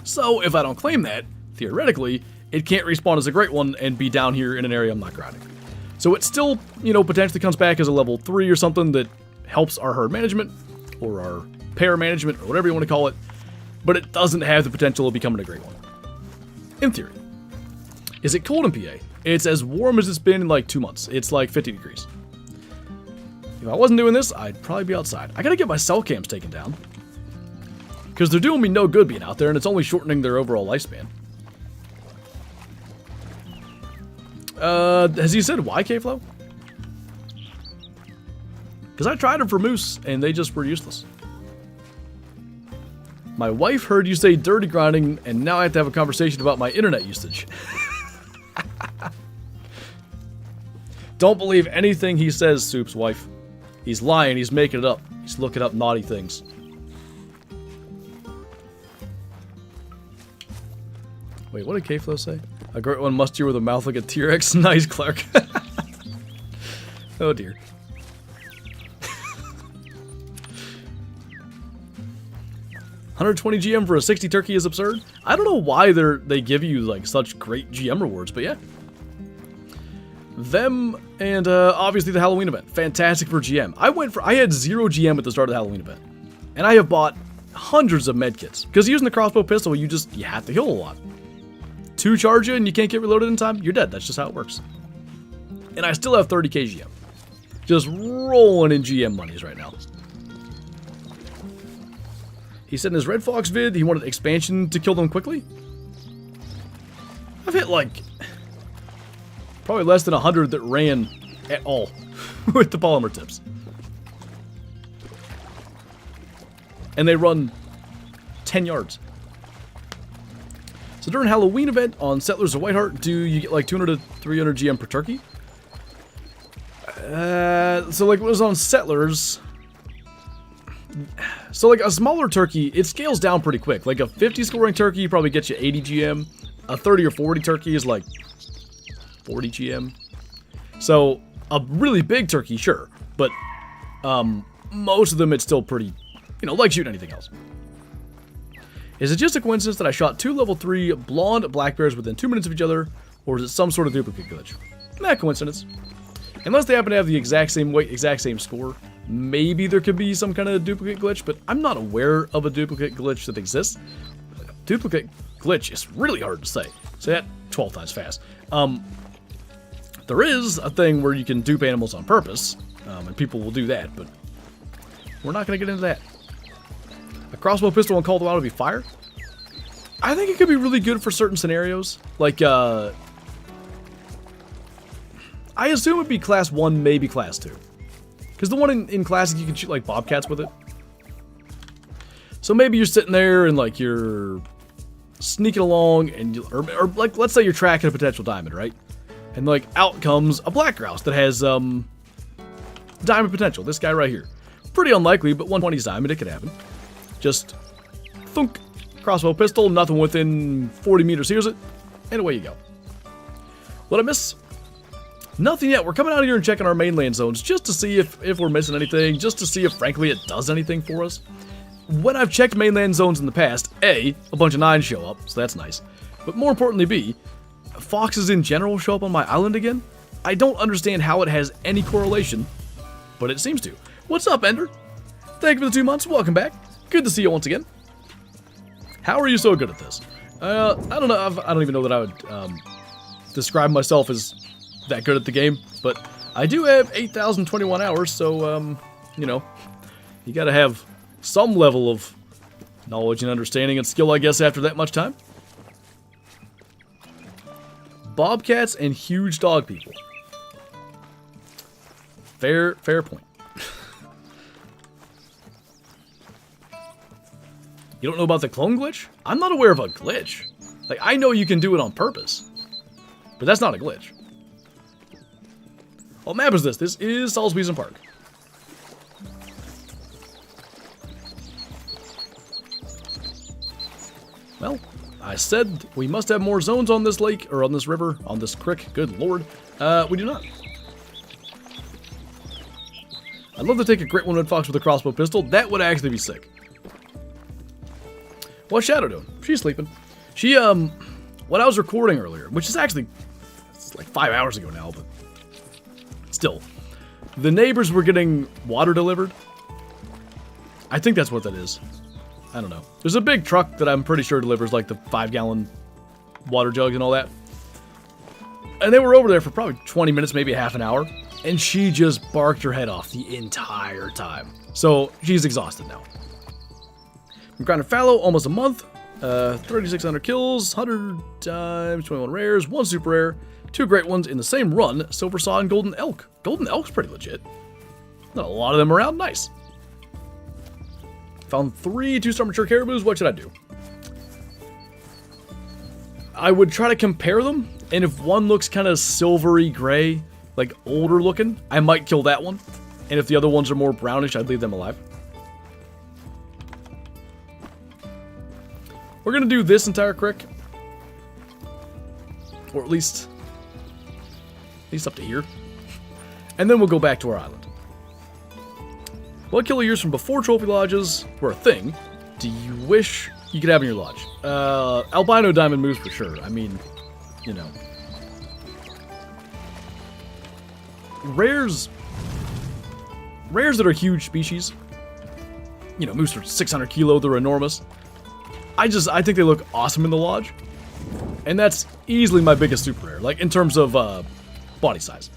So, if I don't claim that, theoretically, it can't respawn as a great one and be down here in an area I'm not grinding. So it still, potentially comes back as a level 3 or something that helps our herd management, or our pair management, or whatever you want to call it, but it doesn't have the potential of becoming a great one. In theory. Is it cold in PA? It's as warm as it's been in like 2 months. It's like 50 degrees. If I wasn't doing this, I'd probably be outside. I gotta get my cell cams taken down. Because they're doing me no good being out there, and it's only shortening their overall lifespan. Has he said why, K-Flow? Because I tried them for moose, and they just were useless. My wife heard you say dirty grinding, and now I have to have a conversation about my internet usage. Don't believe anything he says, Soup's wife. He's lying, he's making it up. He's looking up naughty things. Wait, what did K-Flow say? A great one mustier with a mouth like a T-Rex. Nice, Clark. Oh, dear. $120 GM for a 60 turkey is absurd. I don't know why they give you like such great GM rewards, but yeah. Them and obviously the Halloween event. Fantastic for GM. I had 0 GM at the start of the Halloween event. And I have bought hundreds of medkits. Because using the crossbow pistol, you have to heal a lot. 2 charge you and you can't get reloaded in time, you're dead. That's just how it works. And I still have 30k GM. Just rolling in GM monies right now. He said in his Red Fox vid he wanted expansion to kill them quickly. I've hit like probably less than 100 that ran at all with the polymer tips. And they run 10 yards. So during Halloween event on Settlers of Whiteheart, do you get like 200 to 300 GM per turkey? So like it was on Settlers. So like a smaller turkey, it scales down pretty quick. Like a 50 scoring turkey probably gets you 80 GM. A 30 or 40 turkey is like 40 GM. So a really big turkey, sure. But most of them it's still pretty, like shooting anything else. Is it just a coincidence that I shot 2 level 3 blonde black bears within 2 minutes of each other? Or is it some sort of duplicate glitch? Not coincidence. Unless they happen to have the exact same weight, exact same score. Maybe there could be some kind of duplicate glitch, but I'm not aware of a duplicate glitch that exists. Duplicate glitch is really hard to say. Say that 12 times fast. There is a thing where you can dupe animals on purpose, and people will do that, but we're not going to get into that. A crossbow pistol on Call of the Wild would be fire? I think it could be really good for certain scenarios. Like, I assume it'd be class 1, maybe class 2. Because the one in Classic, you can shoot like bobcats with it. So maybe you're sitting there and like you're sneaking along and or like let's say you're tracking a potential diamond, right? And like out comes a black grouse that has diamond potential. This guy right here. Pretty unlikely, but 120's diamond, it could happen. Just thunk, crossbow pistol, nothing within 40 meters hears it, and away you go. What'd I miss? Nothing yet. We're coming out here and checking our mainland zones just to see if we're missing anything, just to see if, frankly, it does anything for us. When I've checked mainland zones in the past, A, a bunch of 9s show up, so that's nice. But more importantly, B, foxes in general show up on my island again. I don't understand how it has any correlation, but it seems to. What's up, Ender? Thank you for the 2 months. Welcome back. Good to see you once again. How are you so good at this? I don't know. I don't even know that I would describe myself as that good at the game, but I do have 8,021 hours, so, you gotta have some level of knowledge and understanding and skill, I guess, after that much time. Bobcats and huge dog people. Fair point. You don't know about the clone glitch? I'm not aware of a glitch. Like, I know you can do it on purpose, but that's not a glitch. What map is this? This is Salisbury Park. Well, I said we must have more zones on this lake, or on this river, on this creek. Good lord. We do not. I'd love to take a Great One Red Fox with a crossbow pistol. That would actually be sick. What's Shadow doing? She's sleeping. She, when I was recording earlier, which is actually, it's like 5 hours ago now, but still, the neighbors were getting water delivered. I think that's what that is. I don't know. There's a big truck that I'm pretty sure delivers like the 5-gallon water jugs and all that. And they were over there for probably 20 minutes, maybe a half an hour. And she just barked her head off the entire time. So she's exhausted now. I'm grinding fallow almost a month. 3,600 kills, 100 times, 21 rares, 1 super rare, 2 great ones in the same run, Silver Saw and Golden Elk. Golden Elk's pretty legit. Not a lot of them around, nice. Found 3 2-star mature caribous, what should I do? I would try to compare them, and if one looks kind of silvery gray, like older looking, I might kill that one. And if the other ones are more brownish, I'd leave them alive. We're gonna do this entire creek. Or at least up to here. And then we'll go back to our island. What killer years from before trophy lodges were a thing do you wish you could have in your lodge? Albino diamond moves for sure. I mean, rares that are huge species, you know, moose are 600 kilo, they're enormous. I think they look awesome in the lodge. And that's easily my biggest super rare, like in terms of body size.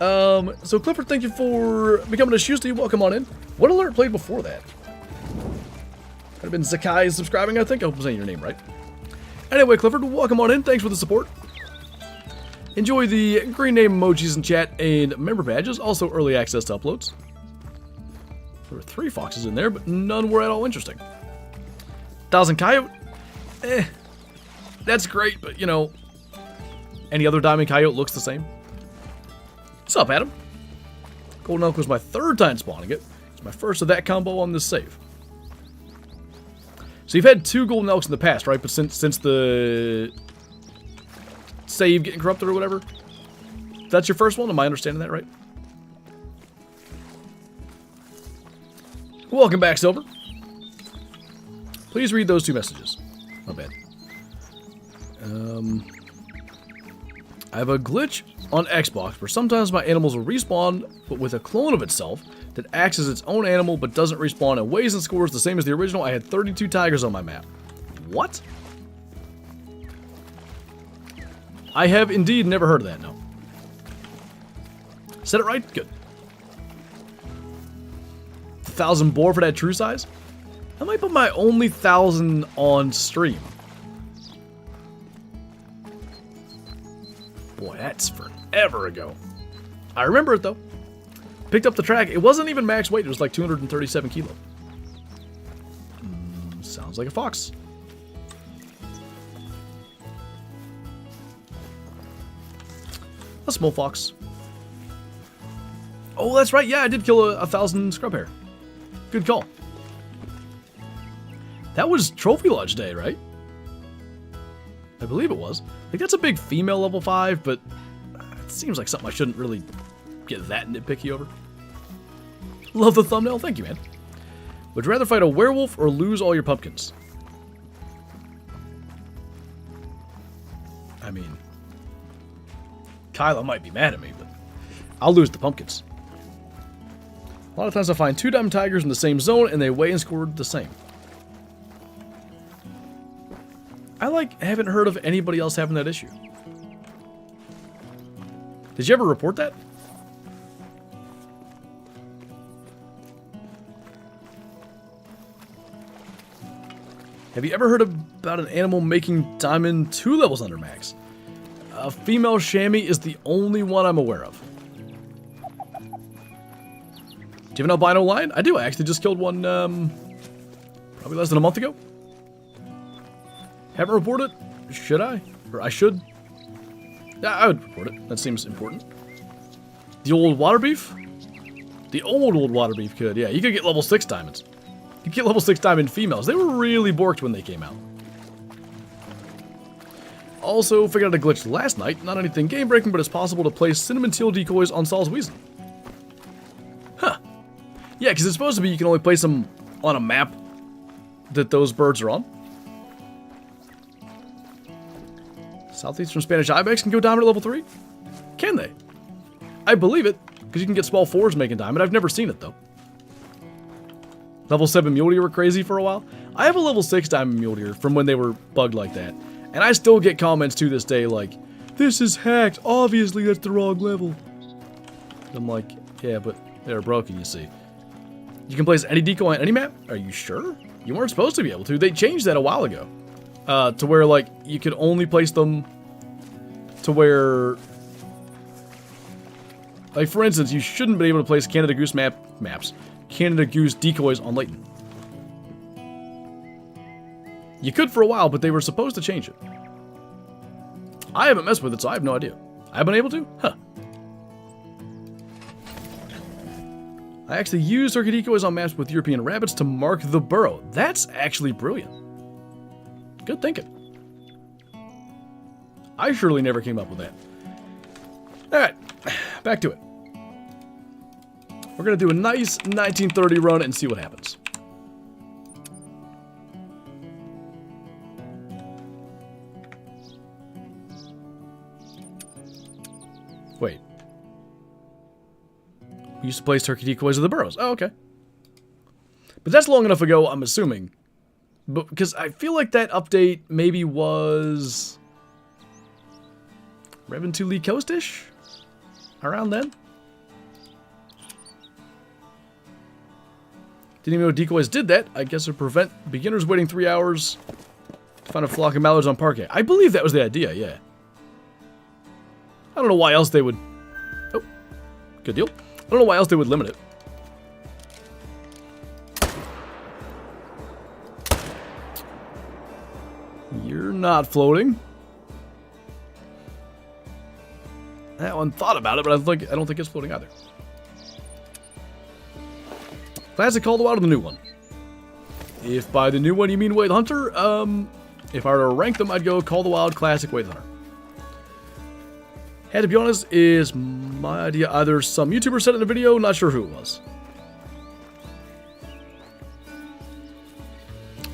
So Clifford, thank you for becoming a Tuesday. Welcome on in. What alert played before that? Could have been Zakai subscribing, I think. I hope I'm saying your name right. Anyway, Clifford, welcome on in. Thanks for the support. Enjoy the green name emojis in chat and member badges. Also early access to uploads. There were 3 foxes in there, but none were at all interesting. 1,000 coyote? That's great, but you know, any other diamond coyote looks the same. What's up, Adam? Golden elk was my 3rd time spawning it. It's my first of that combo on this save. So you've had 2 golden elks in the past, right? But since the save getting corrupted or whatever, that's your first one? Am I understanding that right? Welcome back, Silver. Please read those 2 messages. Not bad. I have a glitch on Xbox where sometimes my animals will respawn, but with a clone of itself that acts as its own animal but doesn't respawn and weighs and scores the same as the original. I had 32 tigers on my map. What? I have indeed never heard of that, no. Said it right? Good. 1,000 boar for that true size? I might put my only 1,000 on stream. Boy, that's forever ago. I remember it, though. Picked up the track. It wasn't even max weight. It was like 237 kilo. Sounds like a fox. A small fox. Oh, that's right. Yeah, I did kill a 1,000 scrub hair. Good call. That was Trophy Lodge Day, right? I believe it was. Like, that's a big female level 5, but it seems like something I shouldn't really get that nitpicky over. Love the thumbnail. Thank you, man. Would you rather fight a werewolf or lose all your pumpkins? I mean, Kyla might be mad at me, but I'll lose the pumpkins. A lot of times I find 2 diamond tigers in the same zone, and they weigh and score the same. I haven't heard of anybody else having that issue. Did you ever report that? Have you ever heard about an animal making diamond 2 levels under max? A female chamois is the only one I'm aware of. Do you have an albino lion? I do. I actually just killed one probably less than a month ago. Haven't reported it? Should I? Or I should? Yeah, I would report it. That seems important. The old water beef? The old water beef could. Yeah, you could get level 6 diamonds. You could get level 6 diamond females. They were really borked when they came out. Also, figured out a glitch last night. Not anything game breaking, but it's possible to place cinnamon teal decoys on Saul's weasel. Huh. Yeah, because it's supposed to be you can only place them on a map that those birds are on. Southeastern Spanish ibex can go diamond at level 3? Can they? I believe it, because you can get small 4s making diamond. I've never seen it, though. Level 7 mule deer were crazy for a while. I have a level 6 diamond mule deer from when they were bugged like that. And I still get comments to this day like, this is hacked. Obviously, that's the wrong level. I'm like, yeah, but they're broken, you see. You can place any decoy on any map? Are you sure? You weren't supposed to be able to. They changed that a while ago. To where, like, you could only place them to where... Like, for instance, you shouldn't be able to place Canada Goose Canada Goose decoys on Layton. You could for a while, but they were supposed to change it. I haven't messed with it, so I have no idea. I've been able to? Huh. I actually use turkey decoys on maps with European rabbits to mark the burrow. That's actually brilliant. Good thinking. I surely never came up with that. Alright, back to it. We're going to do a nice 1930 run and see what happens. Wait. Used to place turkey decoys at the burrows. Oh, okay. But that's long enough ago, I'm assuming. But because I feel like that update maybe was Revan 2 Lee Coast-ish? Around then? Didn't even know decoys did that. I guess it would prevent beginners waiting 3 hours to find a flock of mallards on parquet. I believe that was the idea, yeah. I don't know why else they would... Oh, good deal. I don't know why else they would limit it. You're not floating. That one thought about it, but I don't think it's floating either. Classic Call the Wild or the new one? If by the new one you mean Wade Hunter, if I were to rank them, I'd go Call the Wild, Classic, Wade Hunter. Had to be honest, is my idea. Either some YouTuber said it in a video, not sure who it was.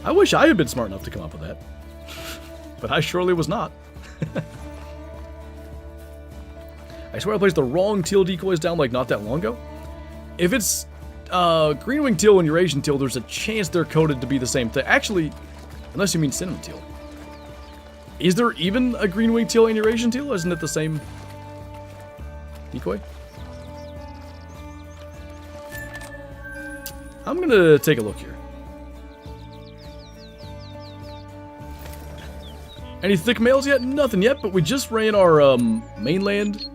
I wish I had been smart enough to come up with that. But I surely was not. I swear I placed the wrong teal decoys down like not that long ago. If it's green wing teal and Eurasian teal, there's a chance they're coded to be the same thing. Actually, unless you mean cinnamon teal. Is there even a green wing teal and Eurasian teal? Isn't it the same decoy? I'm gonna take a look here. Any thick males yet? Nothing yet, but we just ran our mainland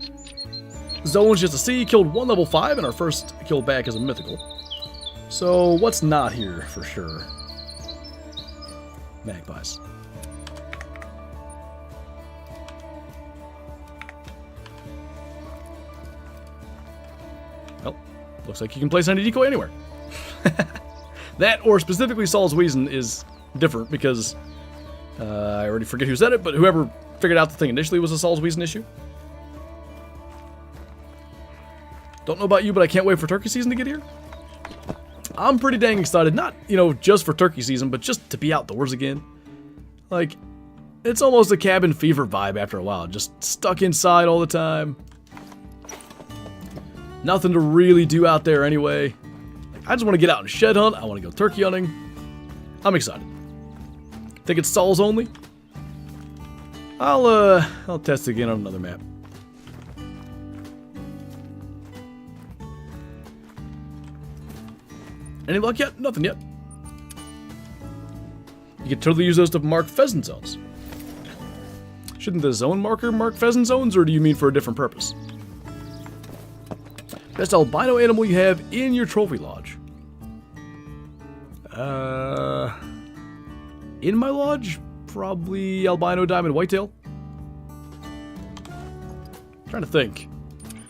zones just to see. Killed one level 5 and our first kill back as a mythical. So what's not here for sure? Magpies. Well, looks like you can place any decoy anywhere. That, or specifically Saul's Weason, is different because I already forget who said it, but whoever figured out the thing initially was a Saul's Weason issue. Don't know about you, but I can't wait for turkey season to get here. I'm pretty dang excited, not, just for turkey season, but just to be outdoors again. Like, it's almost a cabin fever vibe after a while, just stuck inside all the time. Nothing to really do out there anyway. Like, I just want to get out and shed hunt, I want to go turkey hunting. I'm excited. Think it's Saul's only? I'll test again on another map. Any luck yet? Nothing yet. You could totally use those to mark pheasant zones. Shouldn't the zone marker mark pheasant zones, or do you mean for a different purpose? Best albino animal you have in your trophy lodge. In my lodge, probably albino diamond whitetail. Trying to think.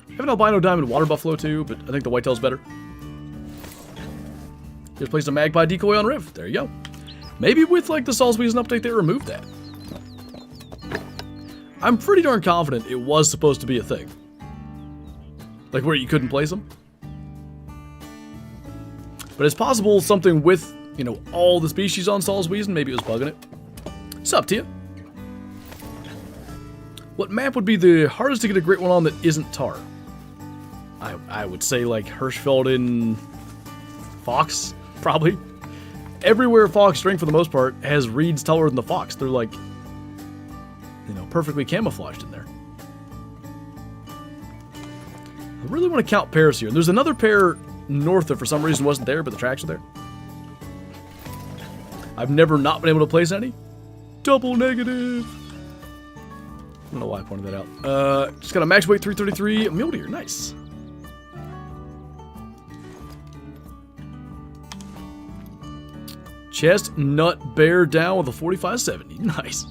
I have an albino diamond water buffalo too, but I think the whitetail's better. Just placed a magpie decoy on Riv. There you go. Maybe with like the Saul's Weason update they removed that. I'm pretty darn confident it was supposed to be a thing. Like where you couldn't place them. But it's possible something with, all the species on Saul's Weason, maybe it was bugging it. It's up to you. What map would be the hardest to get a great one on that isn't tar? I would say like Hirschfeld in Fox, probably. Everywhere Fox string for the most part has reeds taller than the Fox. They're like, perfectly camouflaged in there. I really want to count pairs here. And there's another pair north that for some reason wasn't there, but the tracks are there. I've never not been able to place any. Double negative. I don't know why I pointed that out. Just got a max weight 333 mule deer. Nice. Chestnut bear down with a 4570. Nice.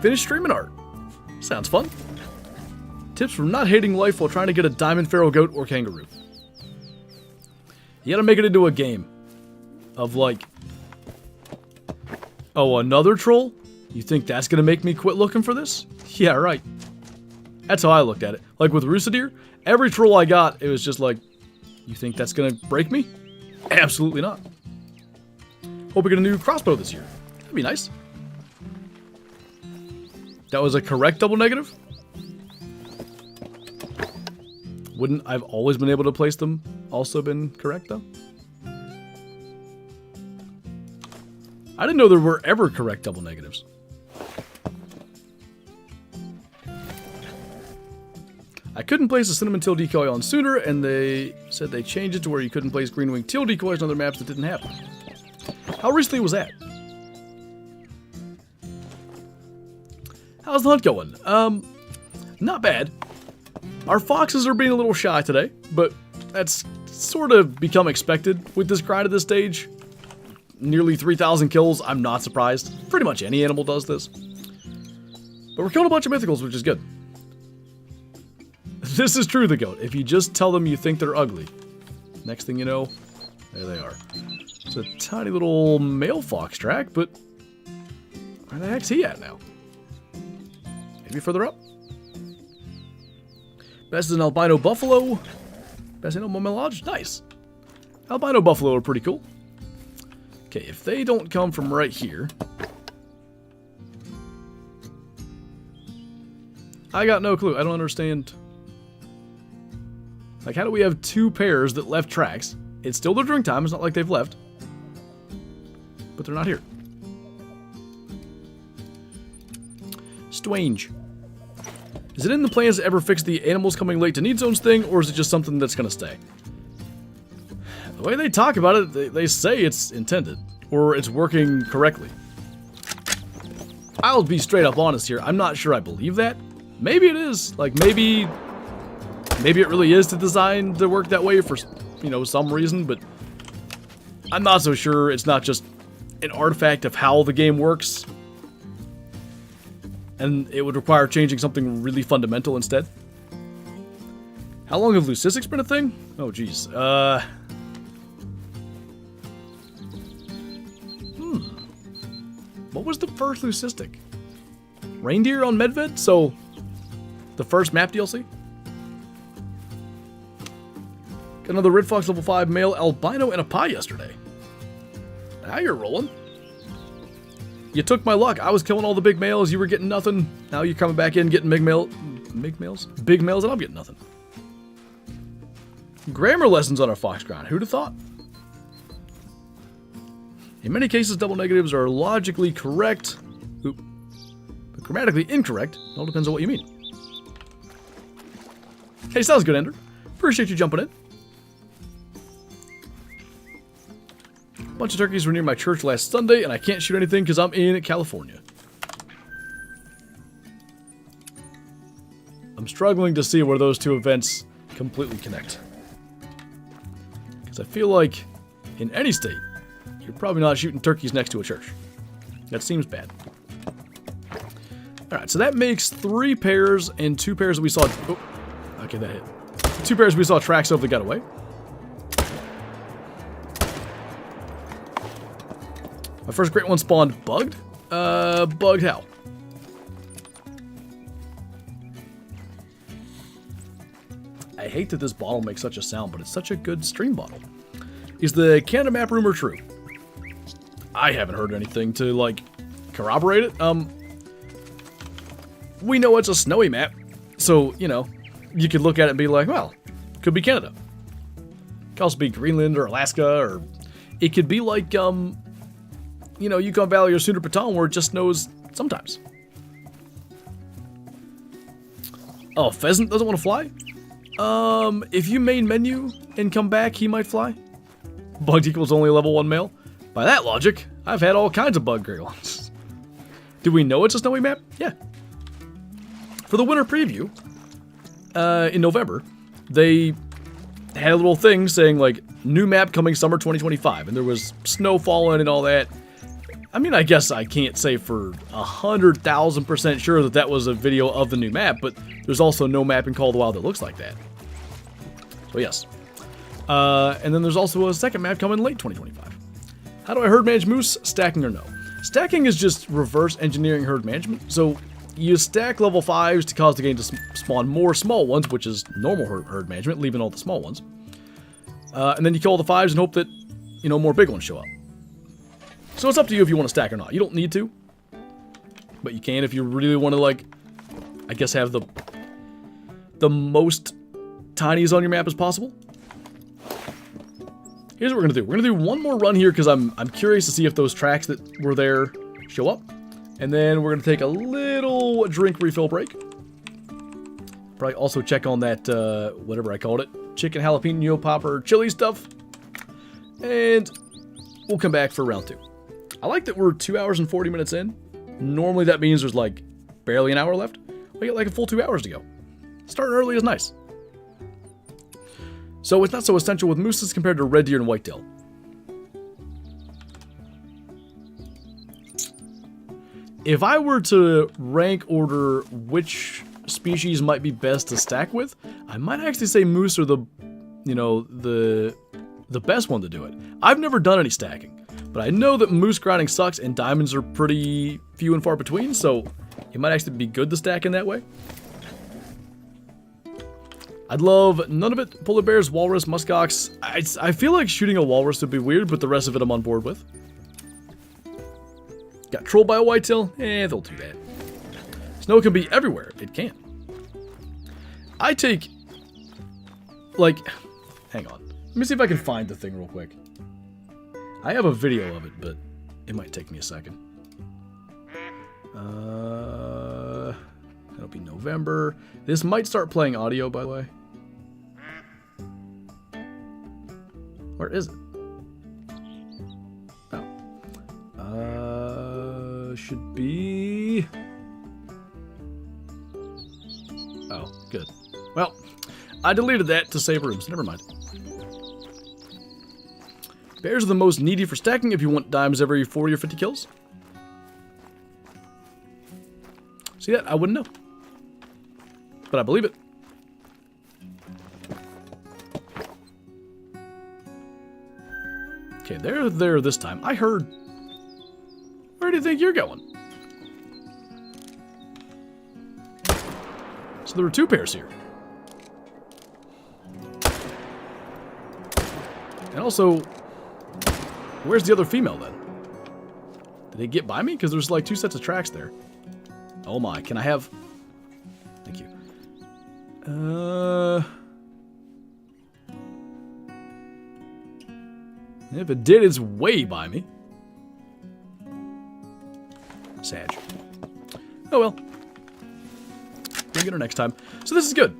Finished streaming art. Sounds fun. Tips for not hating life while trying to get a diamond feral goat or kangaroo. You gotta make it into a game. Of like, oh, another troll? You think that's gonna make me quit looking for this? Yeah, right. That's how I looked at it. Like with Roosa Deer, every troll I got, it was just like, you think that's gonna break me? Absolutely not. Hope we get a new crossbow this year. That'd be nice. That was a correct double negative? Wouldn't I've always been able to place them also been correct, though? I didn't know there were ever correct double negatives. I couldn't place a cinnamon teal decoy on sooner, and they said they changed it to where you couldn't place green wing teal decoys on other maps that didn't happen. How recently was that? How's the hunt going? Not bad. Our foxes are being a little shy today, but that's sort of become expected with this grind at this stage. Nearly 3,000 kills, I'm not surprised. Pretty much any animal does this. But we're killing a bunch of mythicals, which is good. This is true, the goat. If you just tell them you think they're ugly, next thing you know, there they are. It's a tiny little male fox track, but where the heck's he at now? Maybe further up? Best is an albino buffalo. Best animal melodge. Nice. Albino buffalo are pretty cool. Okay, if they don't come from right here, I got no clue. I don't understand. Like, how do we have two pairs that left tracks? It's still their drink time. It's not like they've left. But they're not here. Strange. Is it in the plans to ever fix the animals coming late to need zones thing, or is it just something that's going to stay? The way they talk about it, they say it's intended, or it's working correctly. I'll be straight up honest here. I'm not sure I believe that. Maybe it is. Like, maybe it really is designed to work that way for, you know, some reason, but I'm not so sure it's not just an artifact of how the game works, and it would require changing something really fundamental instead. How long have leucistics been a thing? Oh, geez. What was the first leucistic? Reindeer on Medved? So, the first map DLC? Got another Red Fox level 5 male albino and a pie yesterday. Now you're rolling. You took my luck. I was killing all the big males. You were getting nothing. Now you're coming back in getting big males, and I'm getting nothing. Grammar lessons on our fox grind. Who'd have thought? In many cases, double negatives are logically correct, but grammatically incorrect. It all depends on what you mean. Hey, sounds good, Ender. Appreciate you jumping in. A bunch of turkeys were near my church last Sunday, and I can't shoot anything because I'm in California. I'm struggling to see where those two events completely connect. Because I feel like in any state, you're probably not shooting turkeys next to a church. That seems bad. Alright, so that makes 3 pairs and 2 pairs that we saw... Oh, okay, that hit. 2 pairs we saw tracks of that got away. My first great one spawned bugged? Bugged how? I hate that this bottle makes such a sound, but it's such a good stream bottle. Is the Canada map rumor true? I haven't heard anything to, like, corroborate it. We know it's a snowy map, so, you know, you could look at it and be like, well, could be Canada. Could also be Greenland or Alaska, or it could be like, you know, Yukon Valley or Sooner Baton where it just snows sometimes. Oh, pheasant doesn't want to fly? If you main menu and come back, he might fly. Bugged equals only level 1 male. By that logic, I've had all kinds of bug gray ones. Do we know it's a snowy map? Yeah. For the winter preview, in November, they had a little thing saying, like, new map coming summer 2025, and there was snow falling and all that. I mean, I guess I can't say for 100,000% sure that that was a video of the new map, but there's also no map in Call of the Wild that looks like that. So yes. And then there's also a second map coming late 2025. How do I herd manage moose? Stacking or no? Stacking is just reverse engineering herd management. So you stack level 5s to cause the game to spawn more small ones, which is normal herd management, leaving all the small ones. And then you kill all the 5s and hope that, you know, more big ones show up. So it's up to you if you want to stack or not. You don't need to, but you can if you really want to, like, I guess have the most tiny as on your map as possible. Here's what we're gonna do. We're gonna do one more run here because I'm curious to see if those tracks that were there show up. And then we're gonna take a little drink refill break. Probably also check on that, whatever I called it, chicken jalapeno popper chili stuff. And we'll come back for round 2. I like that we're 2 hours and 40 minutes in. Normally that means there's like barely an hour left. We got like a full 2 hours to go. Starting early is nice. So it's not so essential with mooses compared to red deer and whitetail. If I were to rank order which species might be best to stack with, I might actually say moose are the, you know, the best one to do it. I've never done any stacking, but I know that moose grinding sucks and diamonds are pretty few and far between, so it might actually be good to stack in that way. I'd love none of it. Polar bears, walrus, muskox. I feel like shooting a walrus would be weird, but the rest of it I'm on board with. Got trolled by a whitetail? They'll do that. Snow can be everywhere. It can. I take, like, hang on. Let me see if I can find the thing real quick. I have a video of it, but it might take me a second. That'll be November. This might start playing audio, by the way. Where is it? Oh. Should be... Oh, good. Well, I deleted that to save rooms. Never mind. Bears are the most needy for stacking if you want dimes every 40 or 50 kills. See that? I wouldn't know. But I believe it. Okay, they're there this time. I heard... Where do you think you're going? So there were 2 pairs here. And also, where's the other female then? Did they get by me? Because there's like 2 sets of tracks there. Oh my, can I have... Thank you. If it did, it's way by me. Sag. Oh well. We'll get her next time. So this is good.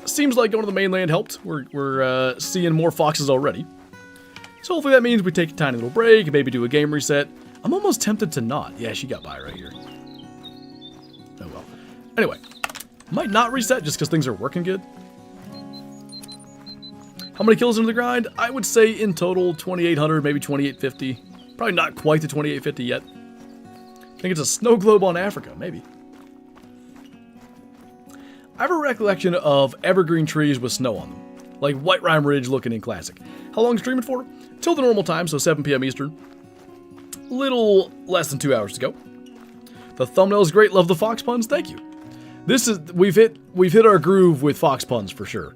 Seems like going to the mainland helped. We're seeing more foxes already. So hopefully that means we take a tiny little break, maybe do a game reset. I'm almost tempted to not. Yeah, she got by right here. Oh well. Anyway, might not reset just because things are working good. How many kills into the grind? I would say in total 2,800, maybe 2,850. Probably not quite the 2,850 yet. I think it's a snow globe on Africa, maybe. I have a recollection of evergreen trees with snow on them. Like White Rime Ridge looking in classic. How long streaming for? Till the normal time, so 7 p.m. Eastern. Little less than 2 hours to go. The thumbnail is great. Love the fox puns. Thank you. This is we've hit our groove with fox puns for sure.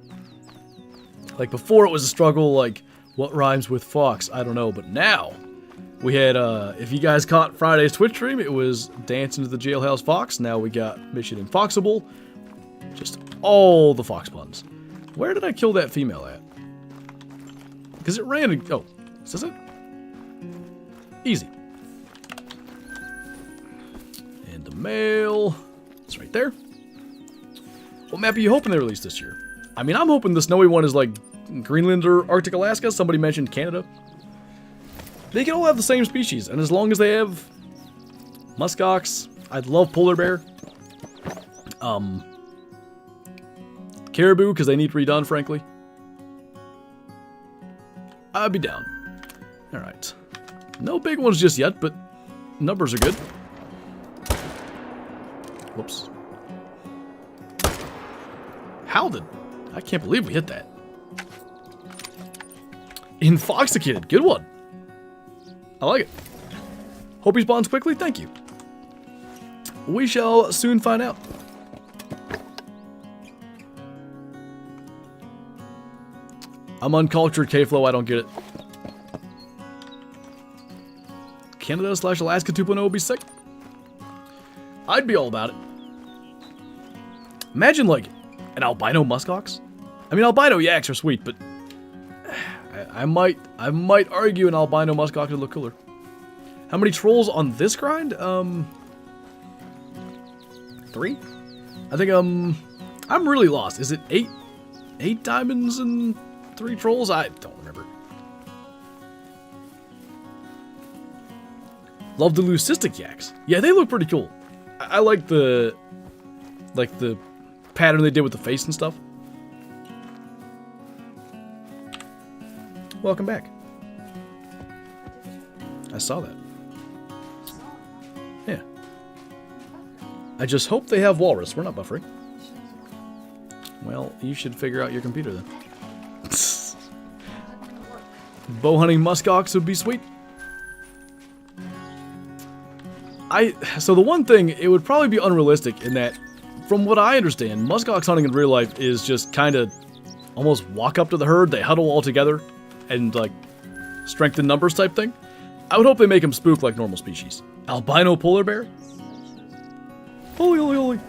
Like before it was a struggle, like what rhymes with fox? I don't know, but now we had if you guys caught Friday's Twitch stream, it was Dancing to the Jailhouse Fox. Now we got Mission ImFOXible. Just all the fox puns. Where did I kill that female at? Because it ran. Oh, is this it? Easy. And the male. It's right there. What map are you hoping they release this year? I mean, I'm hoping the snowy one is like Greenland or Arctic Alaska. Somebody mentioned Canada. They can all have the same species, and as long as they have muskox, I'd love polar bear. Caribou, because they need redone, frankly. I'd be down. Alright. No big ones just yet, but numbers are good. Whoops. How did... I can't believe we hit that. Infoxicated. Good one. I like it. Hope he spawns quickly. Thank you. We shall soon find out. I'm uncultured, K-Flow. I don't get it. Canada/Alaska 2.0 would be sick. I'd be all about it. Imagine, like, An albino muskox? I mean, albino yaks are sweet, but I might argue an albino muskox would look cooler. How many trolls on this grind? 3? I think I'm really lost. Is it 8? 8 diamonds and 3 trolls? I don't remember. Love the leucistic yaks. Yeah, they look pretty cool. I like the pattern they did with the face and stuff. Welcome back. I saw that. Yeah. I just hope they have walrus. We're not buffering. Well, you should figure out your computer then. Bow hunting muskox would be sweet. So the one thing, it would probably be unrealistic in that, from what I understand, muskox hunting in real life is just kind of almost walk up to the herd, they huddle all together, and like strength in numbers type thing. I would hope they make them spook like normal species. Albino polar bear? Holy, holy, holy.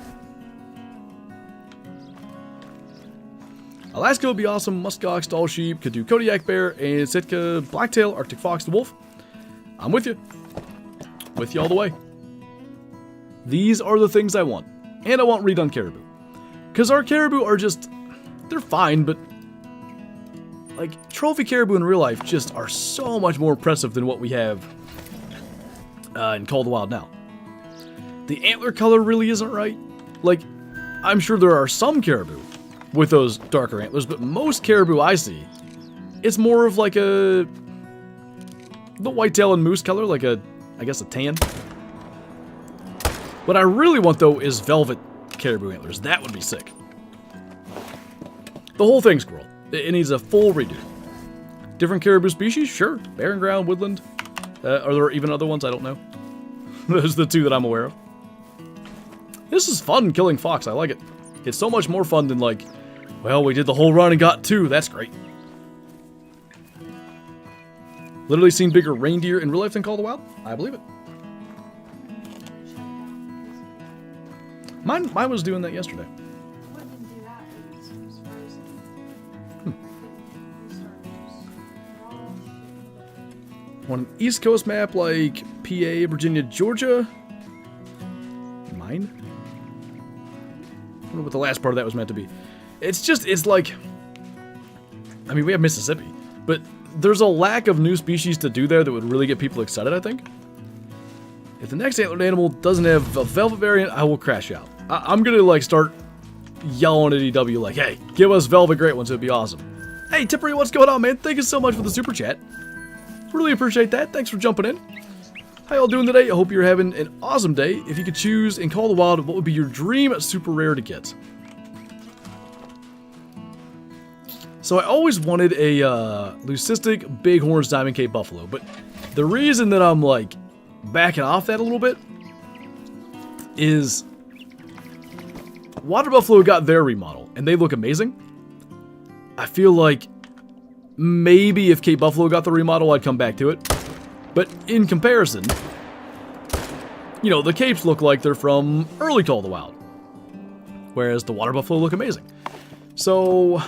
Alaska would be awesome. Muskox, doll sheep, could do Kodiak bear, and Sitka, blacktail, Arctic fox, the wolf. I'm with you. With you all the way. These are the things I want. And I want redone caribou. Because our caribou are just, they're fine, but like trophy caribou in real life just are so much more impressive than what we have in Call of the Wild now. The antler color really isn't right. Like, I'm sure there are some caribou with those darker antlers, but most caribou I see, it's more of like the whitetail and moose color, like I guess a tan. What I really want though is velvet caribou antlers. That would be sick. The whole thing, squirrel. It needs a full redo. Different caribou species? Sure. Barren ground, woodland. Are there even other ones? I don't know. Those are the 2 that I'm aware of. This is fun killing fox. I like it. It's so much more fun than like, well, we did the whole run and got 2. That's great. Literally seen bigger reindeer in real life than Call of the Wild? I believe it. Mine was doing that yesterday. On an East Coast map like PA, Virginia, Georgia. Mine? I don't know what the last part of that was meant to be. It's like, I mean, we have Mississippi, but there's a lack of new species to do there that would really get people excited, I think. If the next antlered animal doesn't have a velvet variant, I will crash out. I'm gonna like start yelling at EW like, hey, give us velvet great ones, it'd be awesome. Hey, Tippery, what's going on, man? Thank you so much for the super chat. Really appreciate that. Thanks for jumping in. How y'all doing today? I hope you're having an awesome day. If you could choose in Call of the Wild, what would be your dream super rare to get? So I always wanted a leucistic bighorns diamond cape buffalo, but the reason that I'm like backing off that a little bit is water buffalo got their remodel and they look amazing. I feel like maybe if Cape Buffalo got the remodel, I'd come back to it. But in comparison, you know, the capes look like they're from early Call of the Wild, whereas the water buffalo look amazing. So,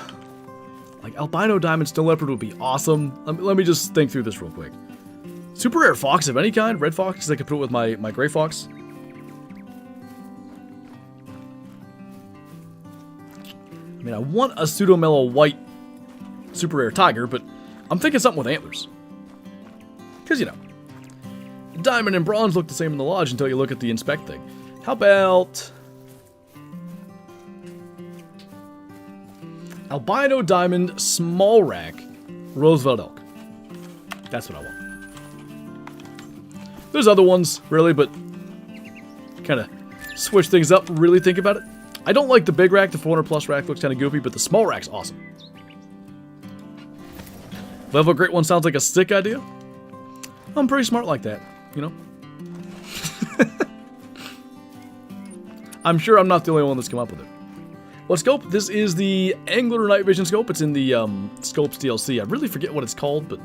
like, albino diamond snow leopard would be awesome. Let me just think through this real quick. Super rare fox of any kind, red fox, because I could put it with my gray fox. I mean, I want a pseudo mellow white super rare tiger, but I'm thinking something with antlers. Because, you know, diamond and bronze look the same in the lodge until you look at the inspect thing. How about albino diamond small rack Roosevelt elk? That's what I want. There's other ones, really, but kind of switch things up, really think about it. I don't like the big rack. The 400 plus rack looks kind of goofy, but the small rack's awesome. Level great one sounds like a sick idea. I'm pretty smart like that, you know? I'm sure I'm not the only one that's come up with it. What scope? This is the Angler Night Vision scope. It's in the Scopes DLC. I really forget what it's called, but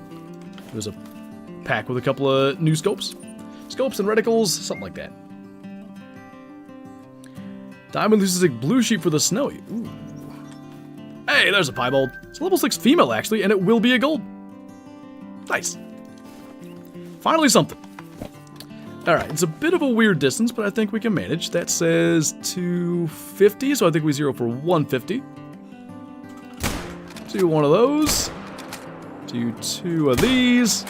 there's a pack with a couple of new scopes. Scopes and reticles, something like that. Diamond leucistic blue sheep for the snowy. Ooh. Hey, there's a piebald. It's a level 6 female, actually, and it will be a gold. Nice. Finally something. Alright, it's a bit of a weird distance, but I think we can manage. That says 250, so I think we zero for 150. Do one of those. Do 2 of these.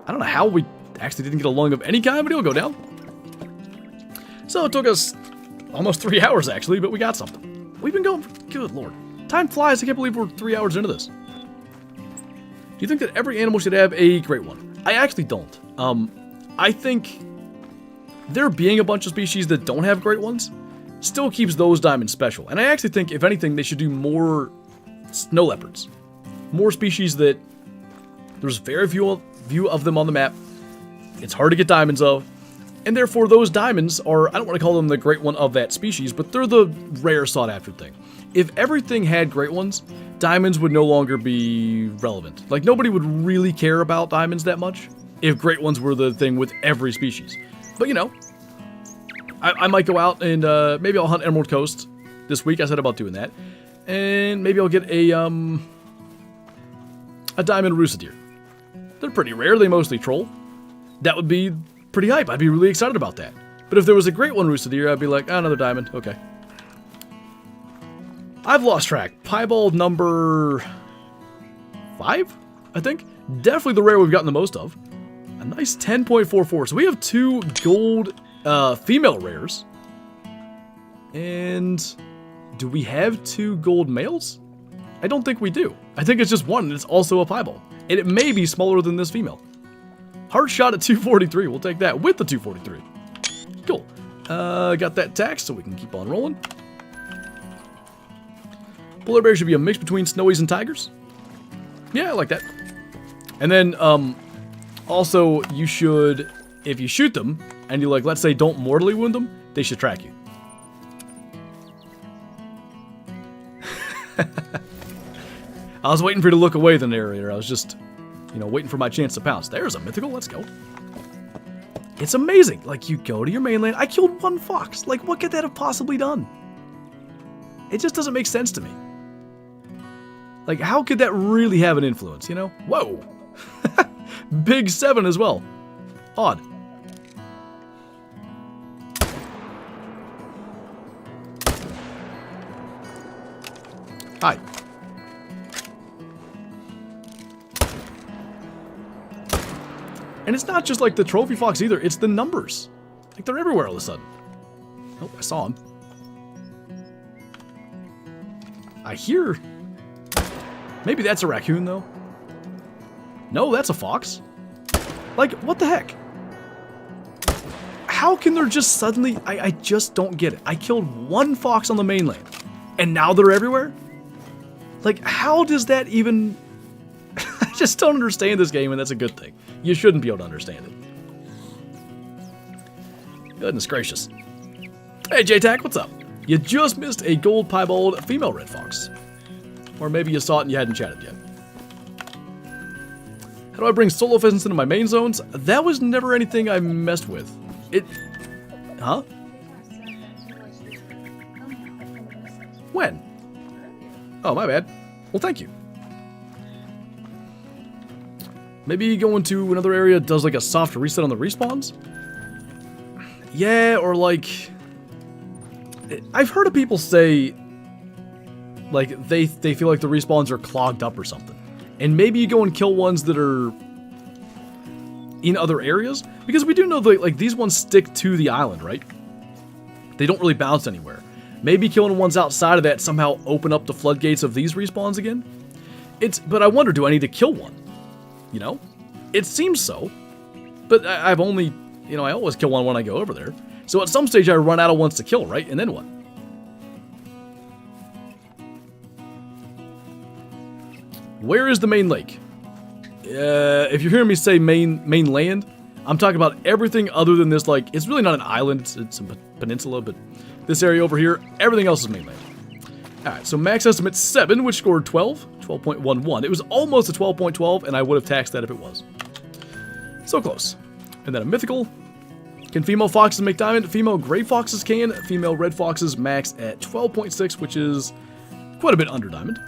I don't know how we actually didn't get a lung of any kind, but it'll go down. So it took us almost 3 hours, actually, but we got something. We've been going for... Good lord. Time flies. I can't believe we're 3 hours into this. Do you think that every animal should have a great one? I actually don't. I think there being a bunch of species that don't have great ones still keeps those diamonds special. And I actually think, if anything, they should do more snow leopards. More species that there's very few of them on the map. It's hard to get diamonds of. And therefore, those diamonds are, I don't want to call them the great one of that species, but they're the rare sought after thing. If everything had great ones, diamonds would no longer be relevant. Like, nobody would really care about diamonds that much if great ones were the thing with every species. But, you know, I might go out and maybe I'll hunt Emerald Coast this week. I said about doing that. And maybe I'll get a diamond rooster deer. They're pretty rare. They mostly troll. That would be pretty hype. I'd be really excited about that. But if there was a great one rooster deer, I'd be like, oh, another diamond. Okay. I've lost track. Piebald number 5, I think. Definitely the rare we've gotten the most of. A nice 10.44. So we have 2 gold female rares. And do we have 2 gold males? I don't think we do. I think it's just one, and it's also a piebald. And it may be smaller than this female. Hard shot at 243. We'll take that with the 243. Cool. Got that tax, so we can keep on rolling. Polar bear should be a mix between snowies and tigers. Yeah, I like that. And then, also, you should, if you shoot them, and you, like, let's say don't mortally wound them, they should track you. I was waiting for you to look away the narrator. I was just, you know, waiting for my chance to pounce. There's a mythical. Let's go. It's amazing. Like, you go to your mainland. I killed 1 fox. Like, what could that have possibly done? It just doesn't make sense to me. Like, how could that really have an influence, you know? Whoa. Big 7 as well. Odd. Hi. And it's not just like the trophy fox either, it's the numbers. Like, they're everywhere all of a sudden. Oh, I saw him. I hear... Maybe that's a raccoon, though. No, that's a fox. Like, what the heck? How can there just suddenly... I just don't get it. I killed 1 fox on the mainland, and now they're everywhere? Like, how does that even... I just don't understand this game, and that's a good thing. You shouldn't be able to understand it. Goodness gracious. Hey, JTAC, what's up? You just missed a gold piebald female red fox. Or maybe you saw it and you hadn't chatted yet. How do I bring solo pheasants into my main zones? That was never anything I messed with. It... Huh? When? Oh, my bad. Well, thank you. Maybe go into another area that does like a soft reset on the respawns? Yeah, or like... I've heard of people say... Like, they feel like the respawns are clogged up or something. And maybe you go and kill ones that are... in other areas? Because we do know that, like, these ones stick to the island, right? They don't really bounce anywhere. Maybe killing ones outside of that somehow open up the floodgates of these respawns again? But I wonder, do I need to kill one? You know? It seems so. But I've only... You know, I always kill one when I go over there. So at some stage I run out of ones to kill, right? And then what? Where is the main lake? If you're hearing me say mainland, I'm talking about everything other than this, like... It's really not an island, it's a peninsula, but... This area over here, everything else is mainland. Alright, so max estimate 7, which scored 12. 12.11. It was almost a 12.12, and I would have taxed that if it was. So close. And then a mythical. Can female foxes make diamond? Female gray foxes can. Female red foxes max at 12.6, which is quite a bit under diamond.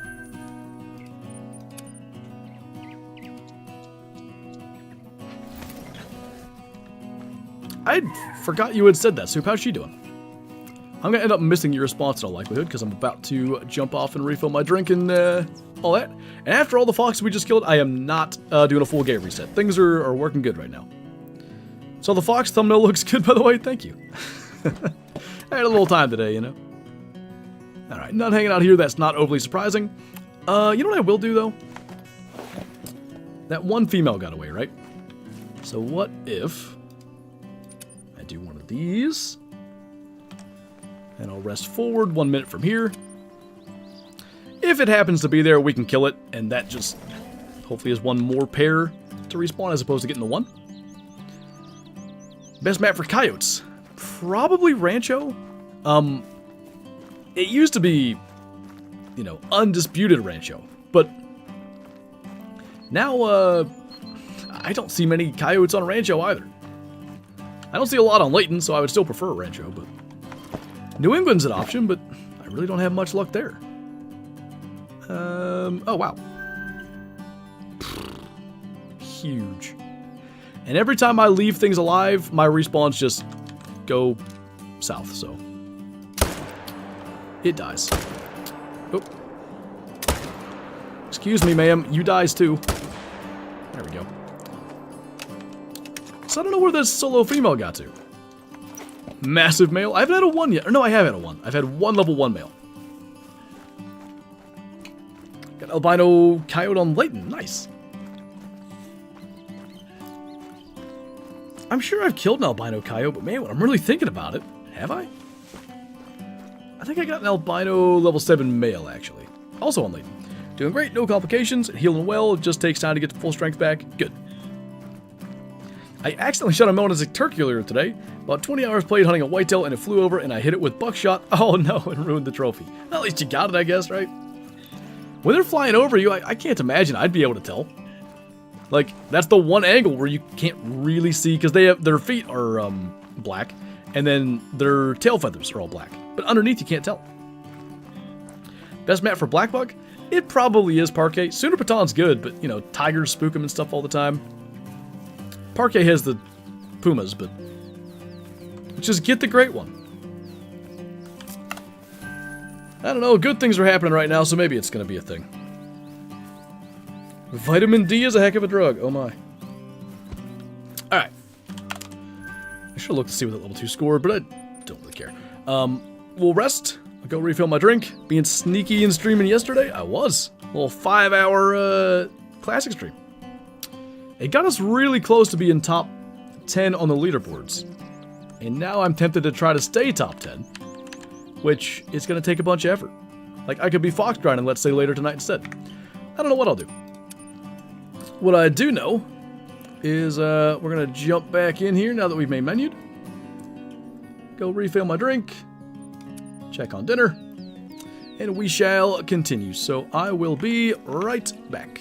I forgot you had said that, Soup. How's she doing? I'm going to end up missing your response in all likelihood because I'm about to jump off and refill my drink and all that. And after all the foxes we just killed, I am not doing a full game reset. Things are working good right now. So the fox thumbnail looks good, by the way. Thank you. I had a little time today, you know. Alright, not hanging out here. That's not overly surprising. You know what I will do, though? That one female got away, right? So what if I do one of these? And I'll rest forward 1 minute from here. If it happens to be there, we can kill it. And that just hopefully is one more pair to respawn as opposed to getting the one. Best map for coyotes. Probably Rancho. It used to be, you know, undisputed Rancho. But now, I don't see many coyotes on Rancho either. I don't see a lot on Layton, so I would still prefer Rancho, but New England's an option, but I really don't have much luck there. Oh, wow. Huge. And every time I leave things alive, my respawns just go south, so it dies. Oh. Excuse me, ma'am. You dies too. There we go. So I don't know where this solo female got to. Massive male. I haven't had a 1 yet. Or no, I have had a 1. I've had 1 level 1 male. Got albino coyote on Layton. Nice. I'm sure I've killed an albino coyote, but man, when I'm really thinking about it, have I? I think I got an albino level 7 male, actually. Also on Layton. Doing great, no complications, healing well, it just takes time to get the full strength back. Good. I accidentally shot a melonic turkey earlier today. About 20 hours played hunting a whitetail and it flew over and I hit it with buckshot. Oh no, and ruined the trophy. At least you got it, I guess, right? When they're flying over you, I can't imagine I'd be able to tell. Like, that's the one angle where you can't really see, because their feet are black, and then their tail feathers are all black. But underneath, you can't tell. Best map for black buck? It probably is Parquet. Sooner Paton's good, but, you know, tigers spook them and stuff all the time. Parquet has the pumas, but just get the great one. I don't know, good things are happening right now, so maybe it's going to be a thing. Vitamin D is a heck of a drug. Oh my. Alright. I should look to see what that level 2 scored, but I don't really care. We'll rest. I'll go refill my drink. Being sneaky and streaming yesterday, I was. A little 5-hour classic stream. It got us really close to being top 10 on the leaderboards. And now I'm tempted to try to stay top 10. Which is going to take a bunch of effort. Like, I could be fox grinding, let's say, later tonight instead. I don't know what I'll do. What I do know is we're going to jump back in here now that we've made menued. Go refill my drink. Check on dinner. And we shall continue. So I will be right back.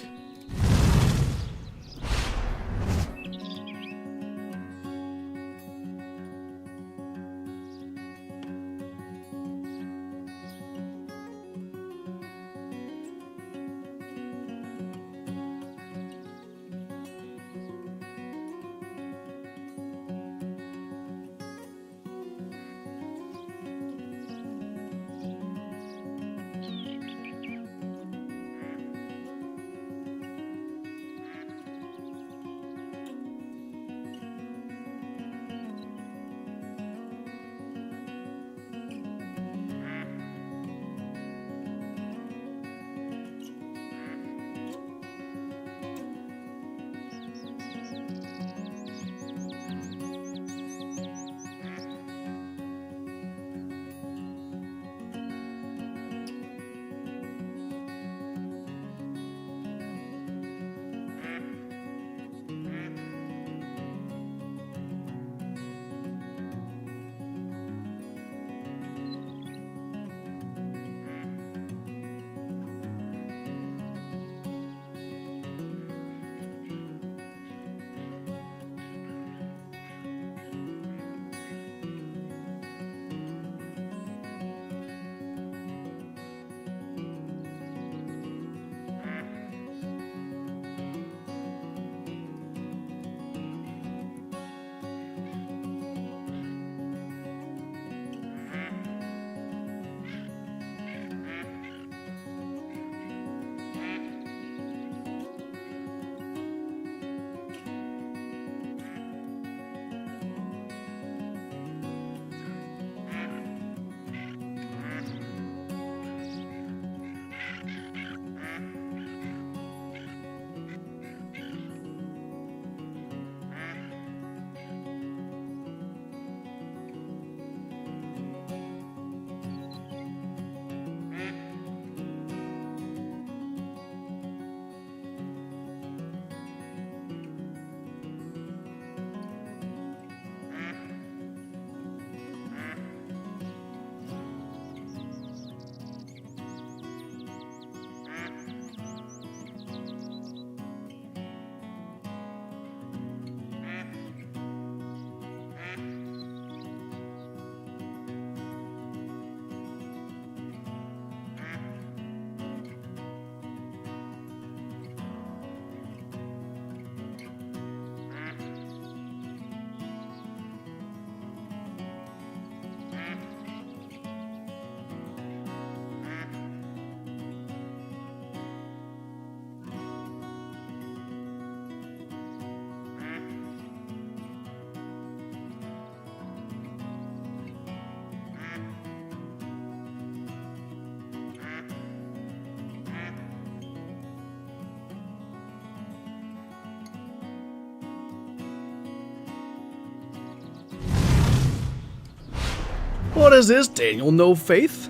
What is this, Daniel? No faith?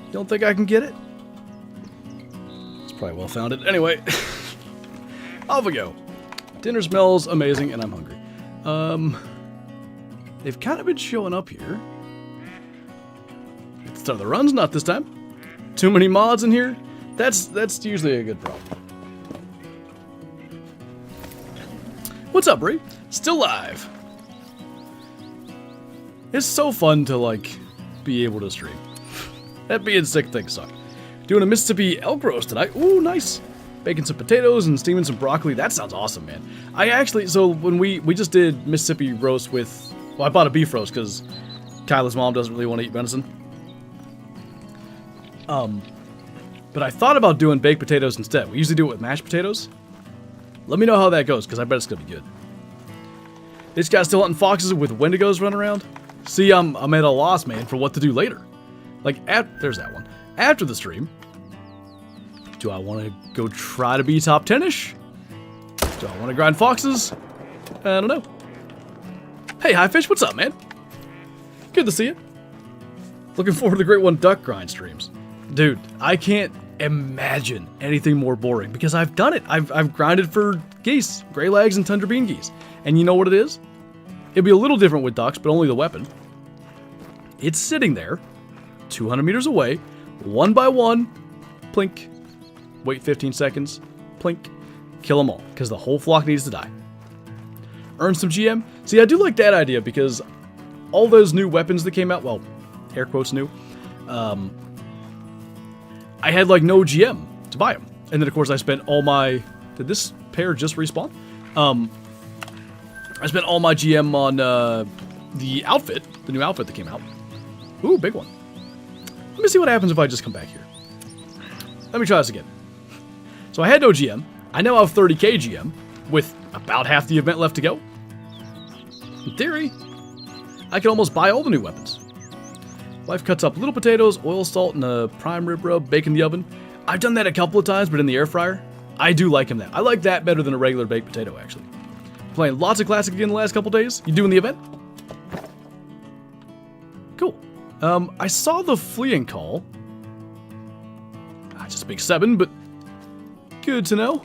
You don't think I can get it? It's probably well founded. Anyway, off we go. Dinner smells amazing, and I'm hungry. They've kind of been showing up here. At the start of the runs, not this time. Too many mods in here. That's usually a good problem. What's up, Bree? Still live. It's so fun to, like, be able to stream. That being sick things suck. Doing a Mississippi elk roast tonight. Ooh, nice. Baking some potatoes and steaming some broccoli. That sounds awesome, man. I actually, so when we just did Mississippi roast with, well, I bought a beef roast because Kyla's mom doesn't really want to eat venison. But I thought about doing baked potatoes instead. We usually do it with mashed potatoes. Let me know how that goes, because I bet it's going to be good. This guy's still hunting foxes with wendigos running around. See, I'm at a loss, man, for what to do later. Like, there's that one. After the stream, do I want to go try to be top 10-ish? Do I want to grind foxes? I don't know. Hey, Highfish, what's up, man? Good to see you. Looking forward to the Great One Duck grind streams. Dude, I can't imagine anything more boring because I've done it. I've grinded for geese, gray legs, and tundra bean geese. And you know what it is? It'd be a little different with ducks, but only the weapon. It's sitting there, 200 meters away, one by one, plink. Wait 15 seconds, plink. Kill them all, because the whole flock needs to die. Earn some GM. See, I do like that idea because all those new weapons that came out, well, air quotes new, I had like no GM to buy them. And then of course I spent all my, did this pair just respawn? I spent all my GM on the outfit, the new outfit that came out. Ooh, big one. Let me see what happens if I just come back here. Let me try this again. So I had no GM. I now have 30k GM with about half the event left to go. In theory, I can almost buy all the new weapons. Wife cuts up little potatoes, oil, salt, and a prime rib rub, bake in the oven. I've done that a couple of times, but in the air fryer. I do like him that. I like that better than a regular baked potato, actually. Playing lots of Classic again the last couple days. You doing the event? Cool. I saw the fleeing call. Just a big 7, but good to know.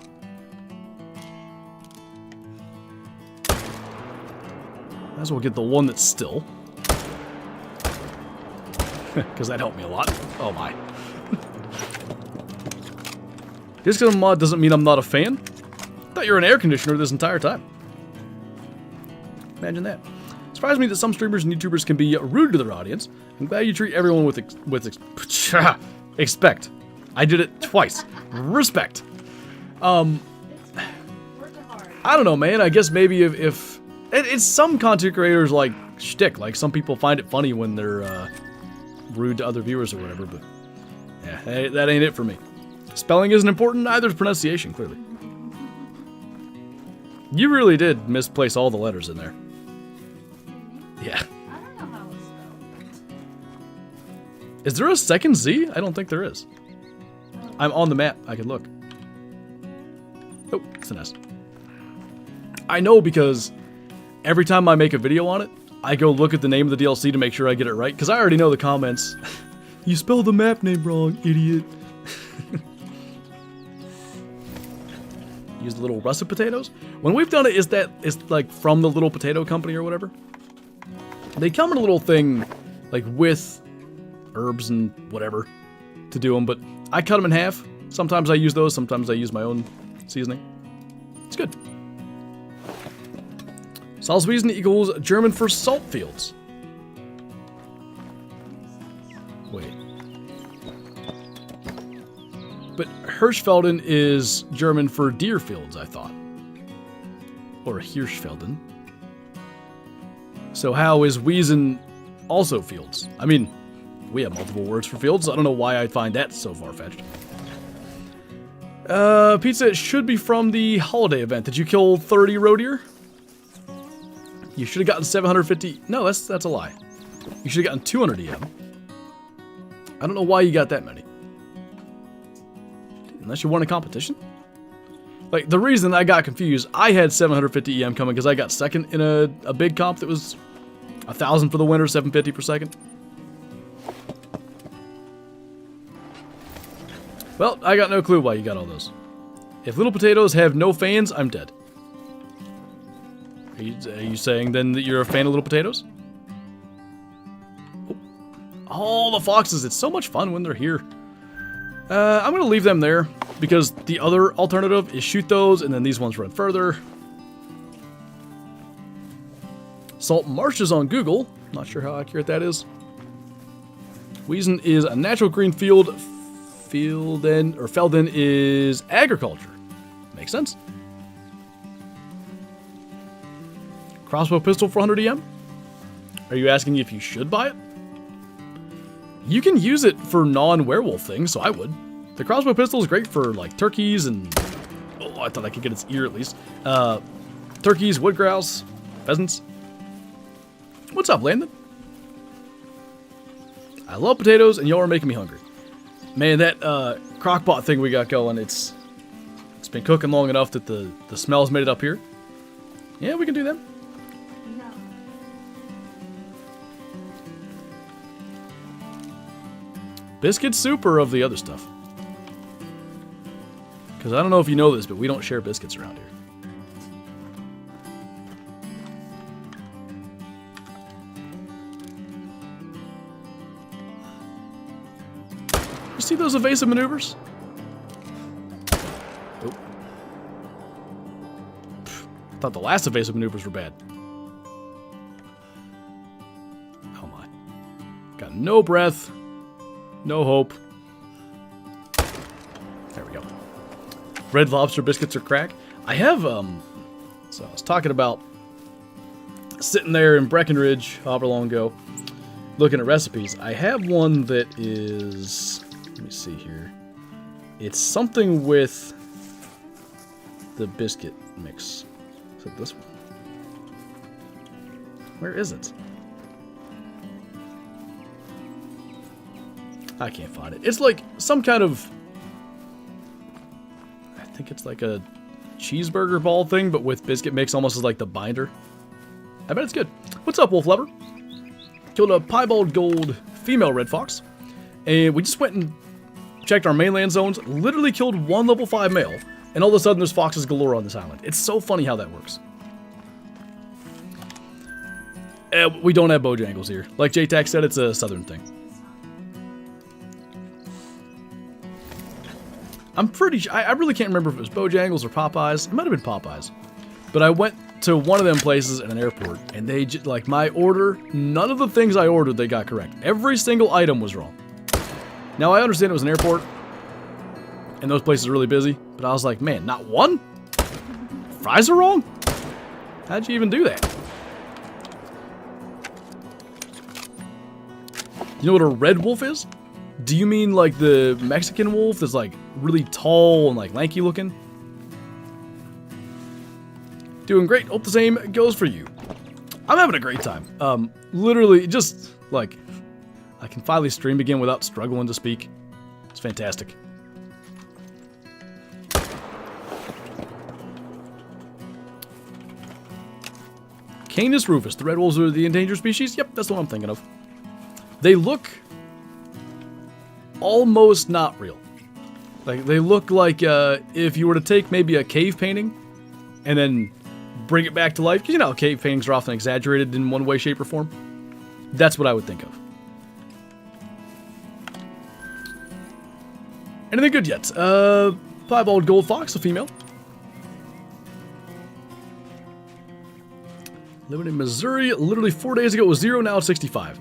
Might as well get the one that's still. Because that helped me a lot. Oh my. Just because I'm a mod doesn't mean I'm not a fan. I thought you were an air conditioner this entire time. Imagine that. It surprised me that some streamers and YouTubers can be rude to their audience. I'm glad you treat everyone with expect. I did it twice. Respect. I don't know, man. I guess maybe if it's some content creators like shtick. Like some people find it funny when they're rude to other viewers or whatever. But yeah, that ain't it for me. Spelling isn't important. Neither is pronunciation. Clearly, you really did misplace all the letters in there. Yeah. I don't know how it's spelled. Is there a second Z? I don't think there is. Oh. I'm on the map. I can look. Oh, it's an S. I know because every time I make a video on it, I go look at the name of the DLC to make sure I get it right, because I already know the comments. You spelled the map name wrong, idiot. Use the little russet potatoes. When we've done it, it's like from the little potato company or whatever. They come in a little thing, like with herbs and whatever to do them, but I cut them in half. Sometimes I use those, sometimes I use my own seasoning. It's good. Salzwiesen equals German for salt fields. Wait. But Hirschfelden is German for deer fields, I thought. Or Hirschfelden. So how is Wiesen also fields? I mean, we have multiple words for fields. I don't know why I find that so far-fetched. Pizza should be from the holiday event. Did you kill 30 roe deer? You should have gotten 750. No, that's a lie. You should have gotten 200 EM. I don't know why you got that many. Unless you won a competition? Like, the reason I got confused, I had 750 EM coming because I got second in a big comp that was 1,000 for the winner, 750 per second. Well, I got no clue why you got all those. If little potatoes have no fans, I'm dead. Are you saying then that you're a fan of little potatoes? Oh, all the foxes. It's so much fun when they're here. I'm going to leave them there because the other alternative is shoot those and then these ones run further. Salt marshes on Google. Not sure how accurate that is. Wiesen is a natural green field. Felden is agriculture. Makes sense. Crossbow pistol for 100 EM? Are you asking if you should buy it? You can use it for non-werewolf things, so I would. The crossbow pistol is great for like turkeys and... Oh, I thought I could get its ear at least. Turkeys, wood grouse, pheasants. What's up, Landon? I love potatoes, and y'all are making me hungry. Man, that crockpot thing we got going, it's been cooking long enough that the smell's made it up here. Yeah, we can do that. No. Biscuit soup or of the other stuff? Because I don't know if you know this, but we don't share biscuits around here. You see those evasive maneuvers? Oh. I thought the last evasive maneuvers were bad. Oh my. Got no breath. No hope. There we go. Red Lobster biscuits are crack. I have, so I was talking about sitting there in Breckenridge however long ago, looking at recipes. I have one that is, let me see here. It's something with the biscuit mix. Is it this one? Where is it? I can't find it. It's like some kind of... I think it's like a cheeseburger ball thing, but with biscuit mix almost as like the binder. I bet it's good. What's up, Wolf Lover? Killed a piebald gold female red fox. And we just went and checked our mainland zones. Literally killed one level 5 male. And all of a sudden there's foxes galore on this island. It's so funny how that works. We don't have Bojangles here. Like JTAC said, it's a southern thing. I'm pretty sure, I really can't remember if it was Bojangles or Popeyes. It might have been Popeyes. But I went to one of them places at an airport, and they, like, my order, none of the things I ordered they got correct. Every single item was wrong. Now, I understand it was an airport, and those places are really busy, but I was like, man, not one? Fries are wrong? How'd you even do that? You know what a red wolf is? Do you mean like the Mexican wolf that's like really tall and like lanky looking? Doing great. Hope the same goes for you. I'm having a great time. Literally just like I can finally stream again without struggling to speak. It's fantastic. Canis rufus. The red wolves are the endangered species? Yep, that's what I'm thinking of. They look almost not real. Like, they look like if you were to take maybe a cave painting and then bring it back to life. Because you know how cave paintings are often exaggerated in one way, shape, or form. That's what I would think of. Anything good yet? Piebald gold fox, a female. Living in Missouri, literally 4 days ago it was 0, now it's 65.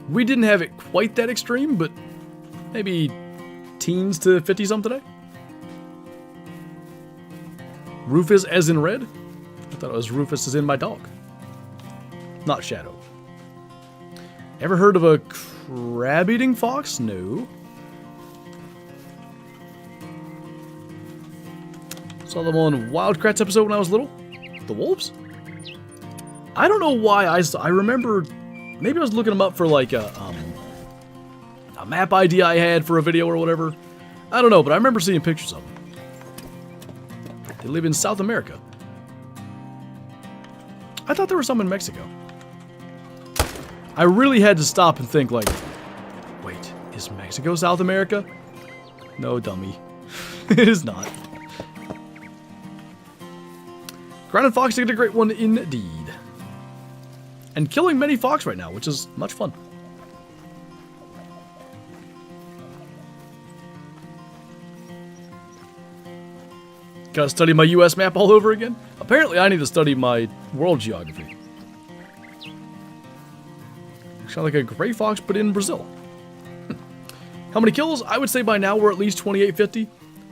We didn't have it quite that extreme, but maybe teens to 50-something today. Rufus as in red? I thought it was Rufus as in my dog. Not Shadow. Ever heard of a crab-eating fox? No. Saw them on Wildcrats episode when I was little. The wolves? I don't know why I remember... Maybe I was looking them up for like a map ID I had for a video or whatever. I don't know, but I remember seeing pictures of them. They live in South America. I thought there were some in Mexico. I really had to stop and think like, wait, is Mexico South America? No, dummy. It is not. Grounded fox did a great one indeed. And killing many fox right now, which is much fun. Gotta study my US map all over again? Apparently I need to study my world geography. Sound like a gray fox, but in Brazil. How many kills? I would say by now we're at least 2850.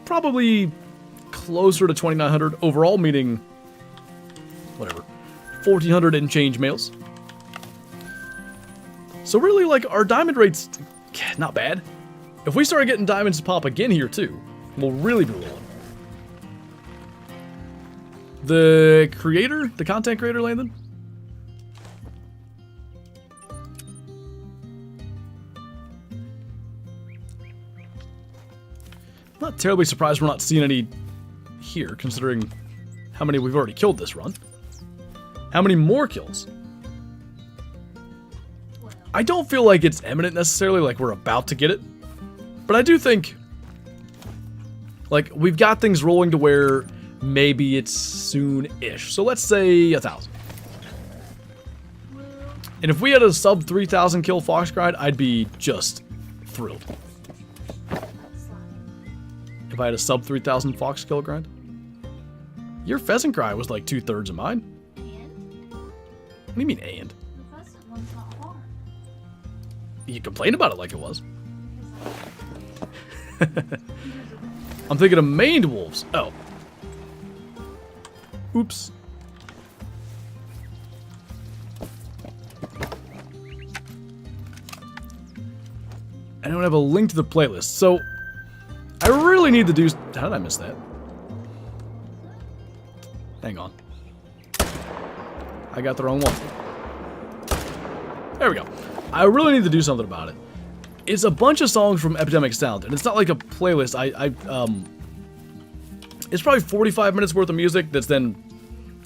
Probably closer to 2900 overall, meaning whatever, 1400 and change males. So really, like, our diamond rate's not bad. If we start getting diamonds to pop again here too, we'll really be rolling. The creator, the content creator, Landon? Not terribly surprised we're not seeing any here, considering how many we've already killed this run. How many more kills? I don't feel like it's imminent necessarily, like we're about to get it. But I do think, like, we've got things rolling to where maybe it's soon-ish. So let's say 1,000. And if we had a sub 3,000 kill fox grind, I'd be just thrilled. If I had a sub 3,000 fox kill grind. Your pheasant grind was like 2/3 of mine. And? What do you mean, and? The pheasant one's not hard. You complained about it like it was. I'm thinking of maned wolves. Oh. Oops. I don't have a link to the playlist, so I really need to do... How did I miss that? Hang on. I got the wrong one. There we go. I really need to do something about it. It's a bunch of songs from Epidemic Sound, and it's not like a playlist. It's probably 45 minutes worth of music that's then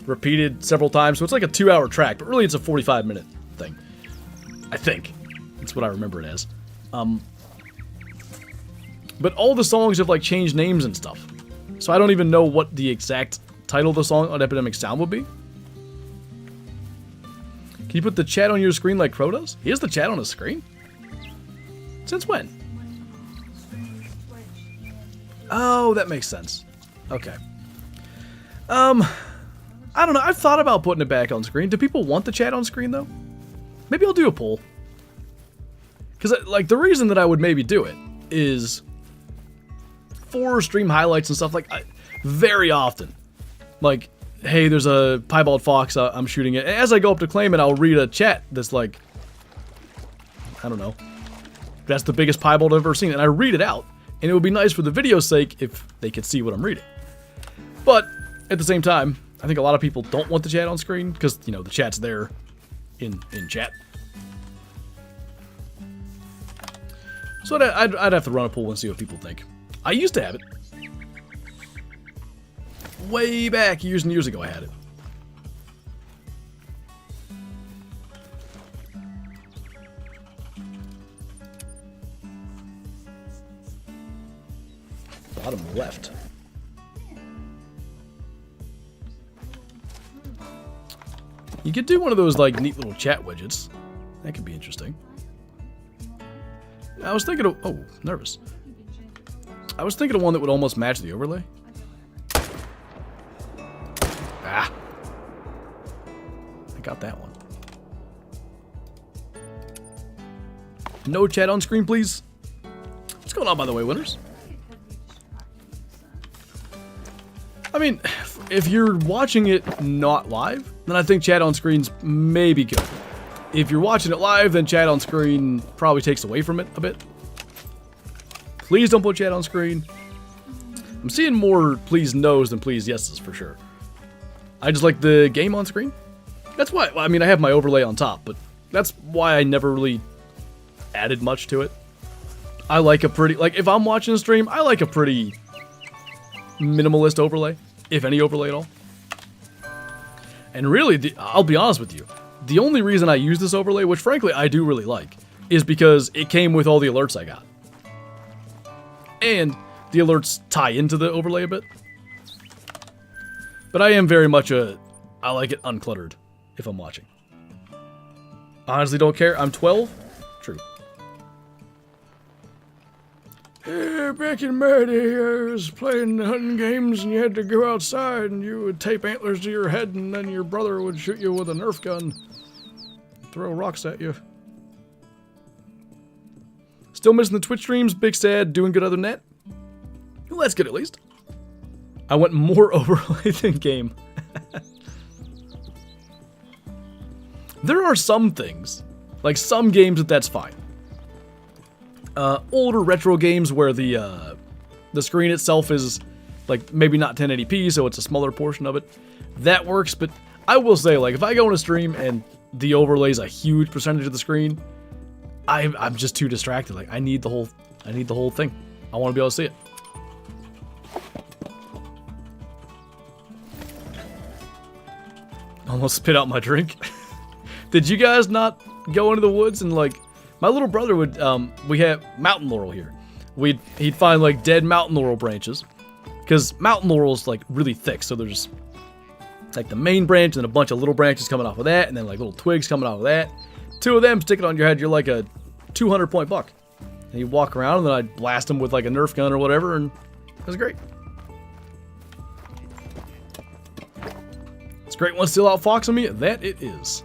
repeated several times, so it's like a 2-hour track, but really it's a 45-minute thing. I think. That's what I remember it as. But all the songs have, like, changed names and stuff. So I don't even know what the exact title of the song on Epidemic Sound would be. Can you put the chat on your screen like Crow does? He has the chat on his screen? Since when? Oh, that makes sense. Okay. I don't know. I've thought about putting it back on screen. Do people want the chat on screen, though? Maybe I'll do a poll. Because, like, the reason that I would maybe do it is for stream highlights and stuff, like, very often. Like, hey, there's a piebald fox, I'm shooting it. And as I go up to claim it, I'll read a chat that's like, I don't know. That's the biggest piebald I've ever seen. And I read it out. And it would be nice for the video's sake if they could see what I'm reading. But, at the same time, I think a lot of people don't want the chat on screen because, you know, the chat's there in chat. So I'd have to run a poll and see what people think. I used to have it. Way back, years and years ago, I had it. Bottom left. You could do one of those, like, neat little chat widgets. That could be interesting. I was thinking of... Oh, nervous. I was thinking of one that would almost match the overlay. Ah. I got that one. No chat on screen, please. What's going on, by the way, winners? I mean, if you're watching it not live, then I think chat on screen's maybe good. If you're watching it live, then chat on screen probably takes away from it a bit. Please don't put chat on screen. I'm seeing more please no's than please yeses for sure. I just like the game on screen. That's why, I mean, I have my overlay on top, but that's why I never really added much to it. I like a pretty, like, if I'm watching a stream, I like a pretty minimalist overlay, if any overlay at all. And really, I'll be honest with you, the only reason I use this overlay, which frankly I do really like, is because it came with all the alerts I got. And the alerts tie into the overlay a bit. But I am very much I like it uncluttered if I'm watching. Honestly don't care. I'm 12. True. Yeah, back in my day, I was playing hunting games and you had to go outside and you would tape antlers to your head and then your brother would shoot you with a Nerf gun. Throw rocks at you. Still missing the Twitch streams. Big sad. Doing good other than that. Well, that's good at least. I went more overlay than game. There are some things, like some games that's fine. Older retro games where the screen itself is like maybe not 1080p, so it's a smaller portion of it. That works, but I will say, like, if I go on a stream and the overlay's a huge percentage of the screen, I'm just too distracted. Like, I need the whole thing. I want to be able to see it. Almost spit out my drink. Did you guys not go into the woods and, like, my little brother would, we have mountain laurel here. He'd find, like, dead mountain laurel branches. Because mountain laurel's, like, really thick, so there's, like, the main branch and then a bunch of little branches coming off of that, and then, like, little twigs coming off of that. Two of them sticking on your head, you're like a 200-point buck. And you walk around, and then I'd blast them with, like, a Nerf gun or whatever, and it was great. It's great one still outfoxing me. That it is.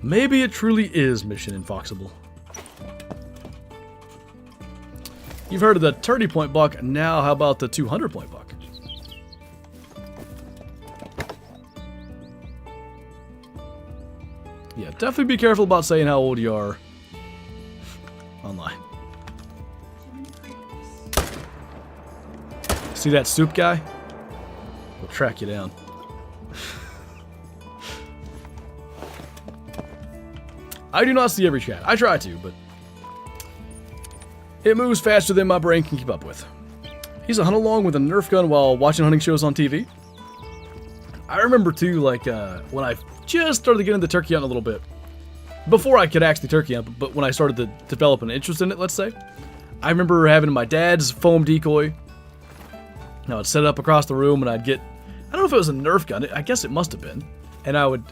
Maybe it truly is Mission ImFOXible. You've heard of the 30-point buck. Now, how about the 200-point buck? Yeah, definitely be careful about saying how old you are online. See that soup guy? We'll track you down. I do not see every chat. I try to, but it moves faster than my brain can keep up with. He's a hunt along with a Nerf gun while watching hunting shows on TV. I remember too, like, when I just started to get into turkey hunting a little bit. Before I could actually turkey hunt, but when I started to develop an interest in it, let's say. I remember having my dad's foam decoy. I would set it up across the room and I'd get, I don't know if it was a Nerf gun, I guess it must have been. And I would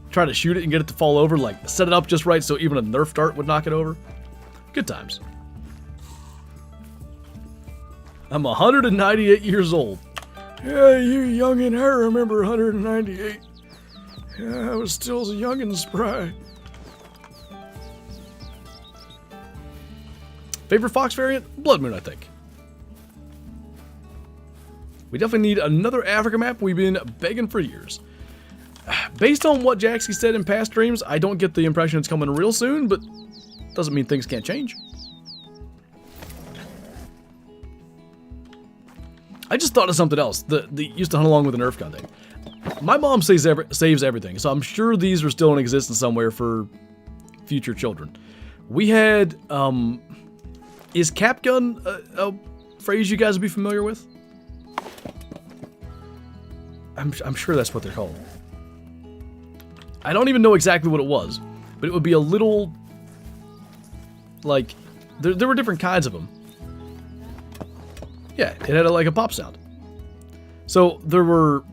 try to shoot it and get it to fall over, like set it up just right so even a Nerf dart would knock it over. Good times. I'm 198 years old. Yeah, you youngin', I remember 198. Yeah, I was still young and spry. Favorite fox variant? Blood Moon, I think. We definitely need another Africa map. We've been begging for years. Based on what Jaxy said in past streams, I don't get the impression it's coming real soon, but doesn't mean things can't change. I just thought of something else. The used to hunt along with a Nerf gun thing. My mom saves everything, so I'm sure these are still in existence somewhere for future children. We had, is cap gun a phrase you guys would be familiar with? I'm sure that's what they're called. I don't even know exactly what it was, but it would be a little, like, there were different kinds of them. Yeah, it had like a pop sound. So there were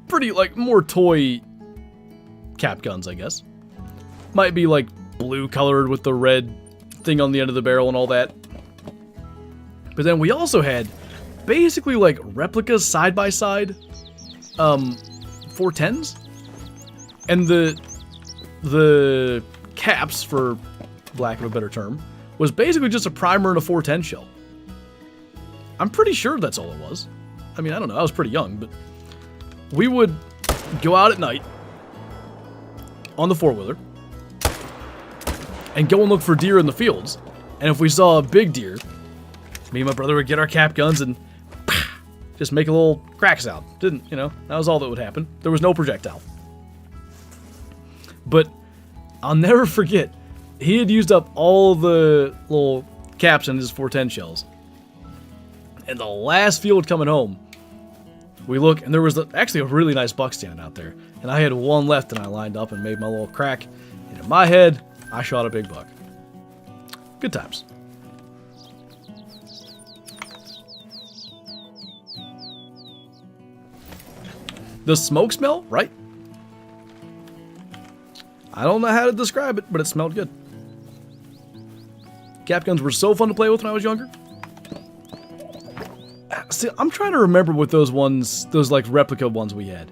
pretty, like, more toy cap guns, I guess. Might be like blue colored with the red thing on the end of the barrel and all that. But then we also had basically like replicas side by side, 410s. And the caps, for lack of a better term, was basically just a primer and a 410 shell. I'm pretty sure that's all it was. I mean, I don't know. I was pretty young, but we would go out at night on the four-wheeler and go and look for deer in the fields. And if we saw a big deer, me and my brother would get our cap guns and just make a little crack sound. Didn't, you know, that was all that would happen. There was no projectile. But I'll never forget, he had used up all the little caps in his 410 shells. And the last field coming home, we look, and there was actually a really nice buck standing out there. And I had one left, and I lined up and made my little crack. And in my head, I shot a big buck. Good times. The smoke smell, right? I don't know how to describe it, but it smelled good. Cap guns were so fun to play with when I was younger. See, I'm trying to remember what those ones, those like replica ones we had.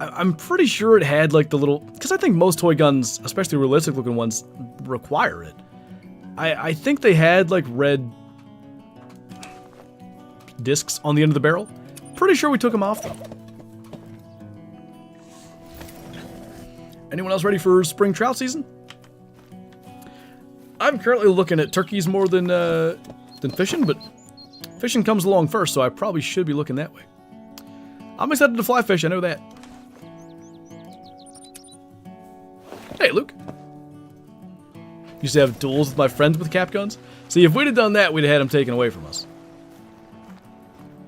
I'm pretty sure it had like the little, because I think most toy guns, especially realistic looking ones, require it. I think they had like red discs on the end of the barrel. Pretty sure we took them off though. Anyone else ready for spring trout season? I'm currently looking at turkeys more than fishing, but fishing comes along first, so I probably should be looking that way. I'm excited to fly fish, I know that. Hey, Luke. Used to have duels with my friends with cap guns. See, if we'd have done that, we'd have had them taken away from us.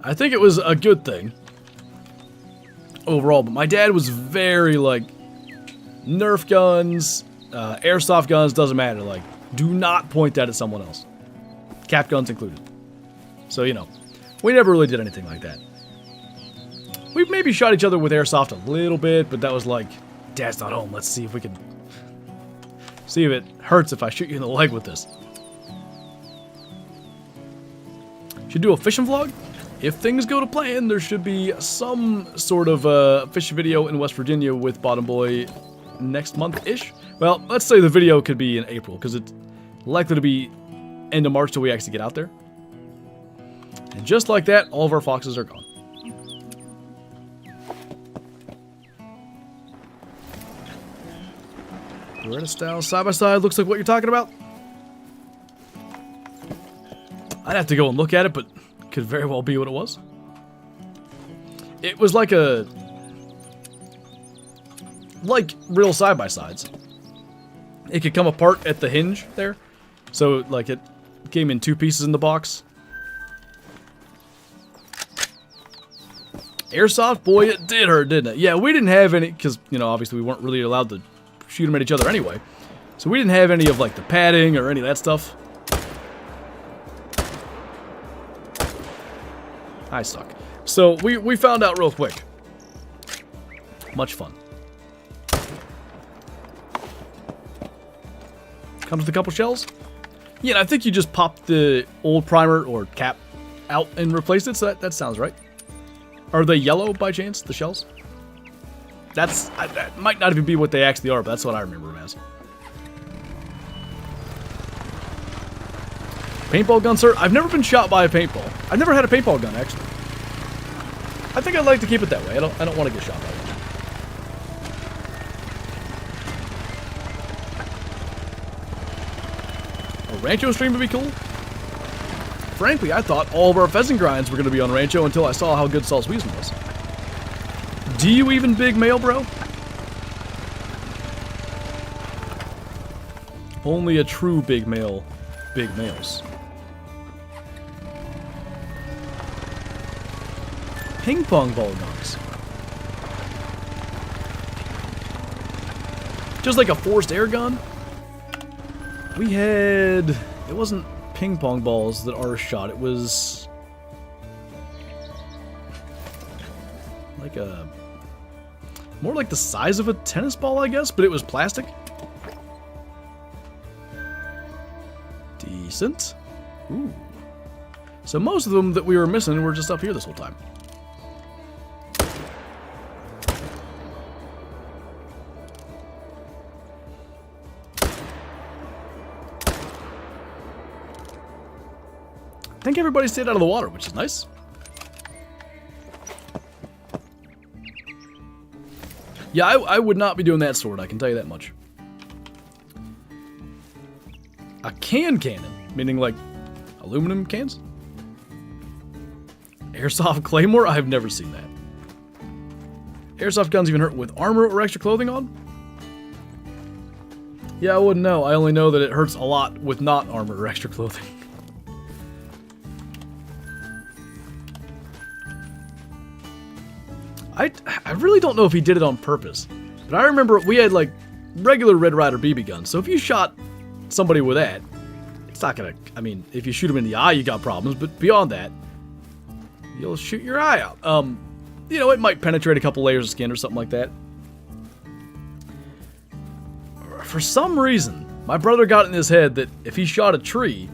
I think it was a good thing overall, but my dad was very, like, Nerf guns, airsoft guns, doesn't matter. Like, do not point that at someone else. Cap guns included. So, you know, we never really did anything like that. We maybe shot each other with airsoft a little bit, but that was like, Dad's not home, let's see if we can... see if it hurts if I shoot you in the leg with this. Should do a fishing vlog? If things go to plan, there should be some sort of fishing video in West Virginia with Bottom Boy next month-ish. Well, let's say the video could be in April, because it's likely to be end of March till we actually get out there. And just like that, all of our foxes are gone. Beretta style side-by-side looks like what you're talking about. I'd have to go and look at it, but could very well be what it was. It was like a... like real side-by-sides. It could come apart at the hinge there. So, like, it came in two pieces in the box. Airsoft, boy, it did hurt, didn't it? Yeah, we didn't have any, because, you know, obviously we weren't really allowed to shoot them at each other anyway. So we didn't have any of, like, the padding or any of that stuff. I suck. So we found out real quick. Much fun. Comes with a couple shells. Yeah, I think you just popped the old primer or cap out and replaced it, so that sounds right. Are they yellow by chance, the shells? That might not even be what they actually are, but that's what I remember them as. Paintball gun, sir? I've never been shot by a paintball. I've never had a paintball gun, actually. I think I'd like to keep it that way. I don't want to get shot by one. A Rancho stream would be cool. Frankly, I thought all of our pheasant grinds were going to be on Rancho until I saw how good Saul Sweezen was. Do you even big male, bro? Only a true big male, big males. Ping pong ball guns. Just like a forced air gun. We had... it wasn't ping pong balls that are shot. It was... like a... more like the size of a tennis ball, I guess, but it was plastic. Decent. Ooh. So most of them that we were missing were just up here this whole time. I think everybody stayed out of the water, which is nice. Yeah, I would not be doing that sword, I can tell you that much. A cannon, meaning like aluminum cans? Airsoft claymore? I've never seen that. Airsoft guns even hurt with armor or extra clothing on? Yeah, I wouldn't know. I only know that it hurts a lot with not armor or extra clothing. I really don't know if he did it on purpose, but I remember we had like regular Red Ryder BB guns, so if you shot somebody with that, it's not gonna, I mean, if you shoot him in the eye, you got problems, but beyond that, you'll shoot your eye out. you know, it might penetrate a couple layers of skin or something like that. For some reason, my brother got in his head that if he shot a tree,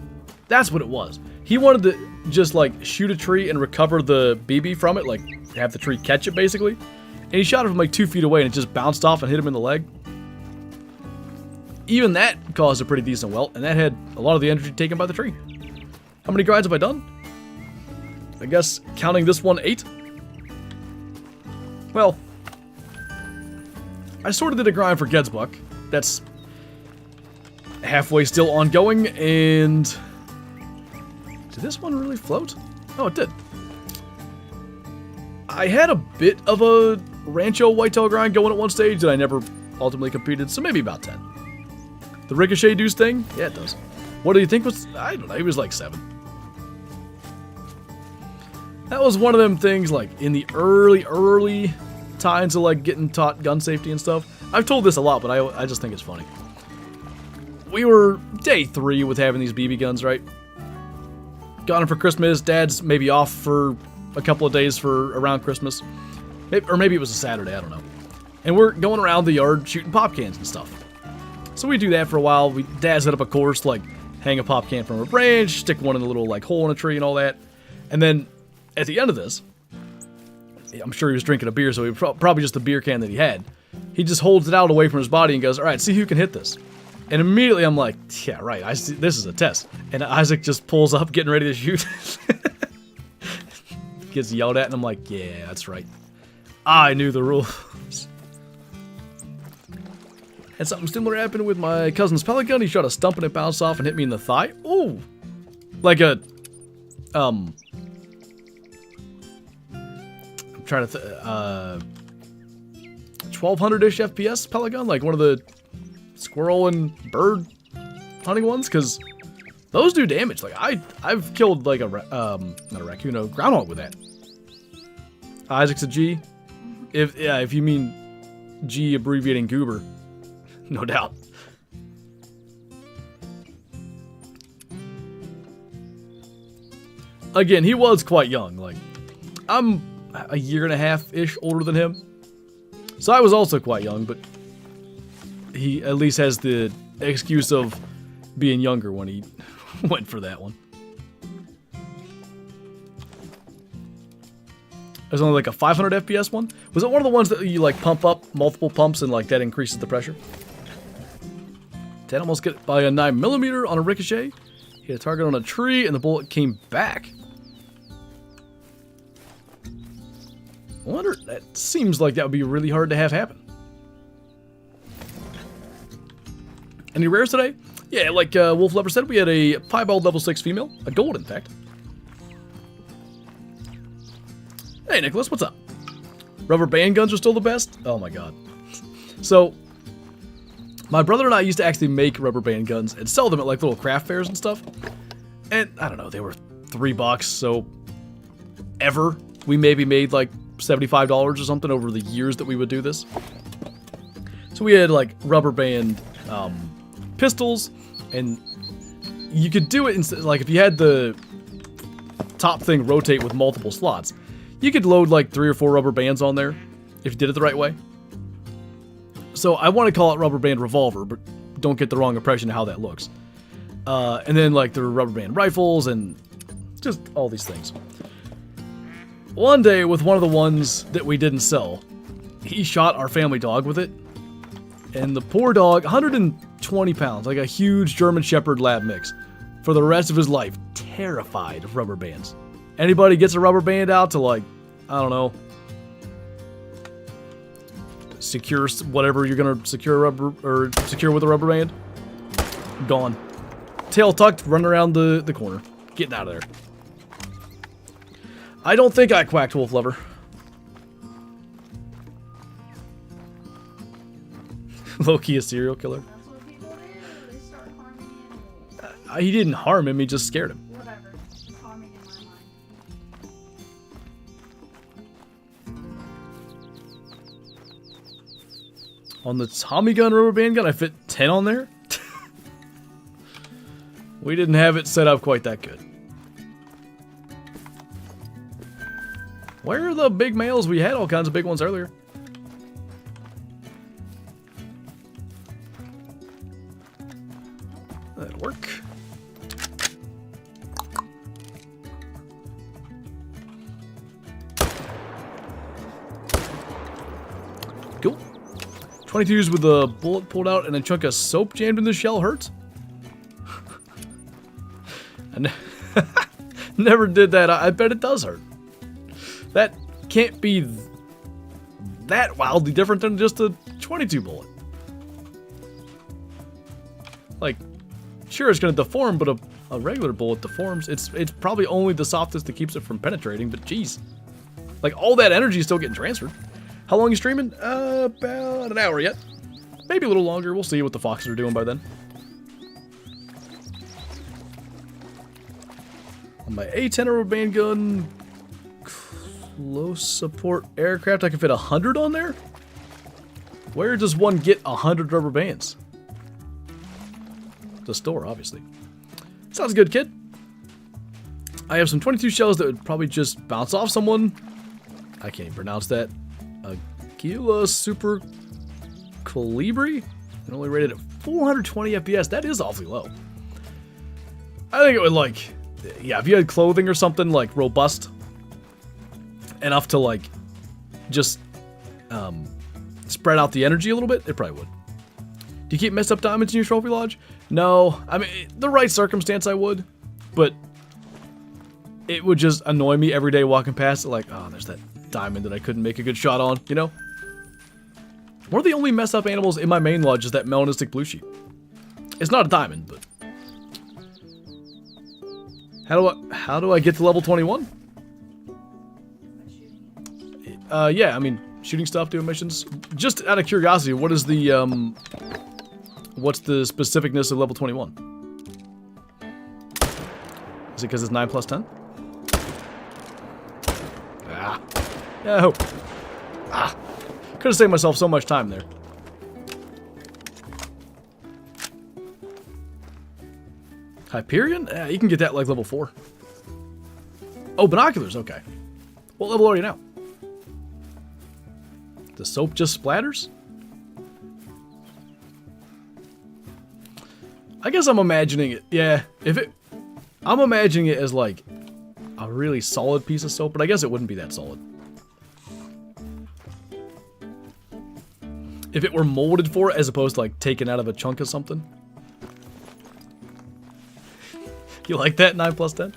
that's what it was. He wanted to just like shoot a tree and recover the BB from it, like have the tree catch it basically. And he shot it from like 2 feet away and it just bounced off and hit him in the leg. Even that caused a pretty decent welt, and that had a lot of the energy taken by the tree. How many grinds have I done? I guess counting this one, 8. Well, I sort of did a grind for Gedsbuck. That's halfway still ongoing, and did this one really float? Oh, it did. I had a bit of a Rancho Whitetail grind going at one stage that I never ultimately competed, so maybe about 10. The Ricochet Deuce thing? Yeah, it does. What do you think was... I don't know, he was like 7. That was one of them things, like, in the early times of, like, getting taught gun safety and stuff. I've told this a lot, but I just think it's funny. We were day 3 with having these BB guns, right? Got them for Christmas. Dad's maybe off for a couple of days for around Christmas. Or maybe it was a Saturday, I don't know. And we're going around the yard shooting pop cans and stuff. So we do that for a while. Dad set up a course, like, hang a pop can from a branch, stick one in a little, like, hole in a tree and all that. And then, at the end of this, I'm sure he was drinking a beer, so he probably just the beer can that he had. He just holds it out away from his body and goes, all right, see who can hit this. And immediately I'm like, yeah, right, I see, this is a test. And Isaac just pulls up, getting ready to shoot. Gets yelled at, and I'm like, yeah, that's right. I knew the rules. Had something similar happen with my cousin's pellet gun. He shot a stump and it bounced off and hit me in the thigh. Ooh! Like a, I'm trying to 1200-ish FPS pellet gun, like one of the squirrel and bird hunting ones, because those do damage. Like I've killed like a not a raccoon, a groundhog with that. Isaac's a G. If you mean G abbreviating goober, no doubt. Again, he was quite young. Like I'm a year and a half-ish older than him. So I was also quite young, but he at least has the excuse of being younger when he went for that one. It was only like a 500 FPS one. Was it one of the ones that you like pump up multiple pumps and like that increases the pressure? 10 almost get by a 9mm on a ricochet. Hit a target on a tree and the bullet came back. I wonder, that seems like that would be really hard to have happen. Any rares today? Yeah, like Wolf Lever said, we had a piebald level 6 female, a gold in fact. Hey Nicholas, what's up? Rubber band guns are still the best? Oh my god. So, my brother and I used to actually make rubber band guns and sell them at like little craft fairs and stuff. And I don't know, they were $3, so ever we maybe made like $75 or something over the years that we would do this. So we had like rubber band pistols, and you could do it in, like if you had the top thing rotate with multiple slots, you could load like 3 or 4 rubber bands on there if you did it the right way. So I want to call it rubber band revolver, but don't get the wrong impression of how that looks. And then like there were rubber band rifles and just all these things. One day with one of the ones that we didn't sell, he shot our family dog with it. And the poor dog, 120 pounds, like a huge German Shepherd lab mix, for the rest of his life, terrified of rubber bands. Anybody gets a rubber band out to like, I don't know, secure whatever you're gonna secure rubber or secure with a rubber band, gone. Tail tucked, running around the corner, getting out of there. I don't think I quacked Wolf Lover. Low-key a serial killer. That's what people do. They start harming animals. He didn't harm him, he just scared him. Whatever. It's harming in my mind. On the Tommy gun rubber band gun, I fit 10 on there? We didn't have it set up quite that good. Where are the big males? We had all kinds of big ones earlier. That'll work. Cool. 22s with a bullet pulled out and a chunk of soap jammed in the shell hurts. I never did that. I bet it does hurt. That can't be that wildly different than just a 22 bullet. Like, sure, it's going to deform, but a regular bullet deforms. It's probably only the softest that keeps it from penetrating, but geez. Like, all that energy is still getting transferred. How long are you streaming? About an hour yet. Maybe a little longer. We'll see what the foxes are doing by then. On my A10 rubber band gun, close support aircraft, I can fit 100 on there? Where does one get 100 rubber bands? The store, obviously. Sounds good, kid. I have some 22 shells that would probably just bounce off someone. I can't even pronounce that. Aquila Super Colibri? And only rated at 420 FPS. That is awfully low. I think it would, like... Yeah, if you had clothing or something, like, robust enough to, like, just spread out the energy a little bit, it probably would. Do you keep messed up diamonds in your trophy lodge? No. I mean, the right circumstance I would, but it would just annoy me every day walking past it, like, oh, there's that diamond that I couldn't make a good shot on, you know? One of the only messed up animals in my main lodge is that melanistic blue sheep. It's not a diamond, but... How do I get to level 21? Yeah, I mean, shooting stuff, doing missions. Just out of curiosity, what is the, what's the specificness of level 21? Is it because it's 9 plus 10? Ah. No. Ah. Could have saved myself so much time there. Hyperion? You can get that like level 4. Oh, binoculars, okay. What level are you now? The soap just splatters? I guess I'm imagining it. Yeah, I'm imagining it as like a really solid piece of soap, but I guess it wouldn't be that solid. If it were molded for it as opposed to like taken out of a chunk of something. You like that, 9 plus 10?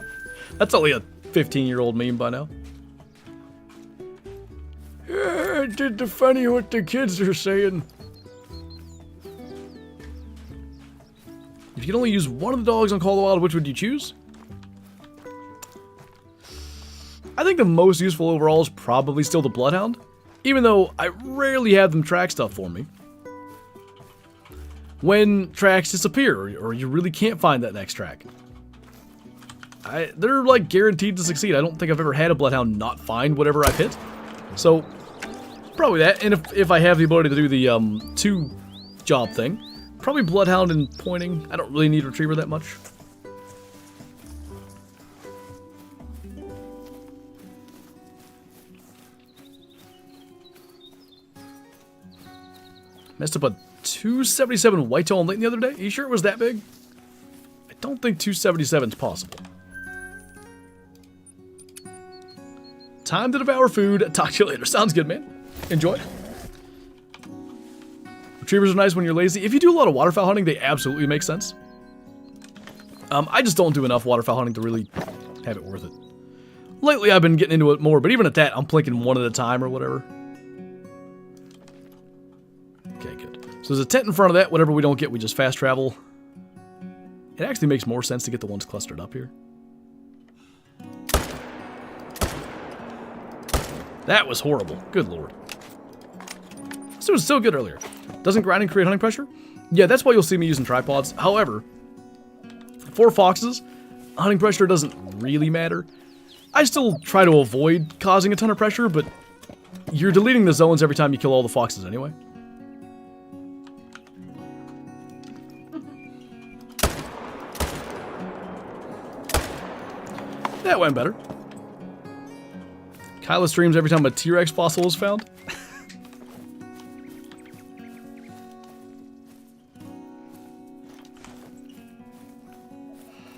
That's only a 15-year-old meme by now. Yeah, I did the funny what the kids are saying. If you could only use one of the dogs on Call of the Wild, which would you choose? I think the most useful overall is probably still the Bloodhound, even though I rarely have them track stuff for me. When tracks disappear, or you really can't find that next track. They're like guaranteed to succeed. I don't think I've ever had a Bloodhound not find whatever I've hit. So, probably that. And if I have the ability to do the 2-job thing, probably Bloodhound and pointing. I don't really need Retriever that much. Messed up a 277 whitetail on Layton the other day. Are you sure it was that big? I don't think 277 is possible. Time to devour food. Talk to you later. Sounds good, man. Enjoy. Retrievers are nice when you're lazy. If you do a lot of waterfowl hunting, they absolutely make sense. I just don't do enough waterfowl hunting to really have it worth it. Lately, I've been getting into it more, but even at that, I'm plinking one at a time or whatever. Okay, good. So there's a tent in front of that. Whatever we don't get, we just fast travel. It actually makes more sense to get the ones clustered up here. That was horrible. Good lord. This was so good earlier. Doesn't grinding create hunting pressure? Yeah, that's why you'll see me using tripods. However, for foxes, hunting pressure doesn't really matter. I still try to avoid causing a ton of pressure, but you're deleting the zones every time you kill all the foxes anyway. That went better. Kyla streams every time a T-Rex fossil is found.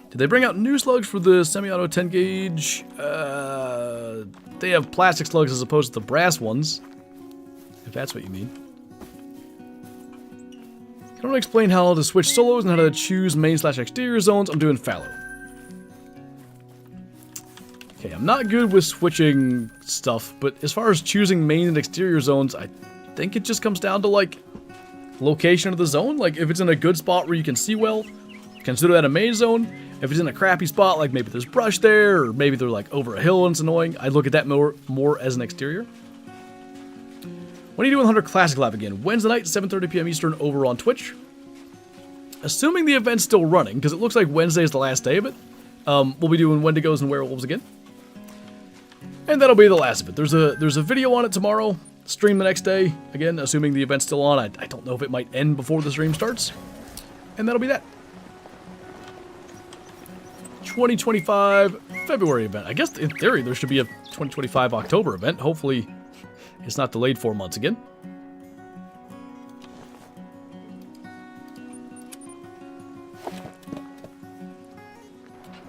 Did they bring out new slugs for the semi-auto 10 gauge? They have plastic slugs as opposed to the brass ones. If that's what you mean. I don't explain how to switch solos and how to choose main/exterior zones. I'm doing fallow. Okay, I'm not good with switching stuff, but as far as choosing main and exterior zones, I think it just comes down to, like, location of the zone. Like, if it's in a good spot where you can see well, consider that a main zone. If it's in a crappy spot, like maybe there's brush there, or maybe they're, like, over a hill and it's annoying, I'd look at that more as an exterior. When are you doing Hunter Classic Live again? Wednesday night, 7:30 p.m. Eastern, over on Twitch. Assuming the event's still running, because it looks like Wednesday is the last day of it, we'll be doing Wendigos and Werewolves again. And that'll be the last of it. There's a video on it tomorrow. Stream the next day. Again, assuming the event's still on. I don't know if it might end before the stream starts. And that'll be that. 2025 February event. I guess in theory there should be a 2025 October event. Hopefully it's not delayed 4 months again.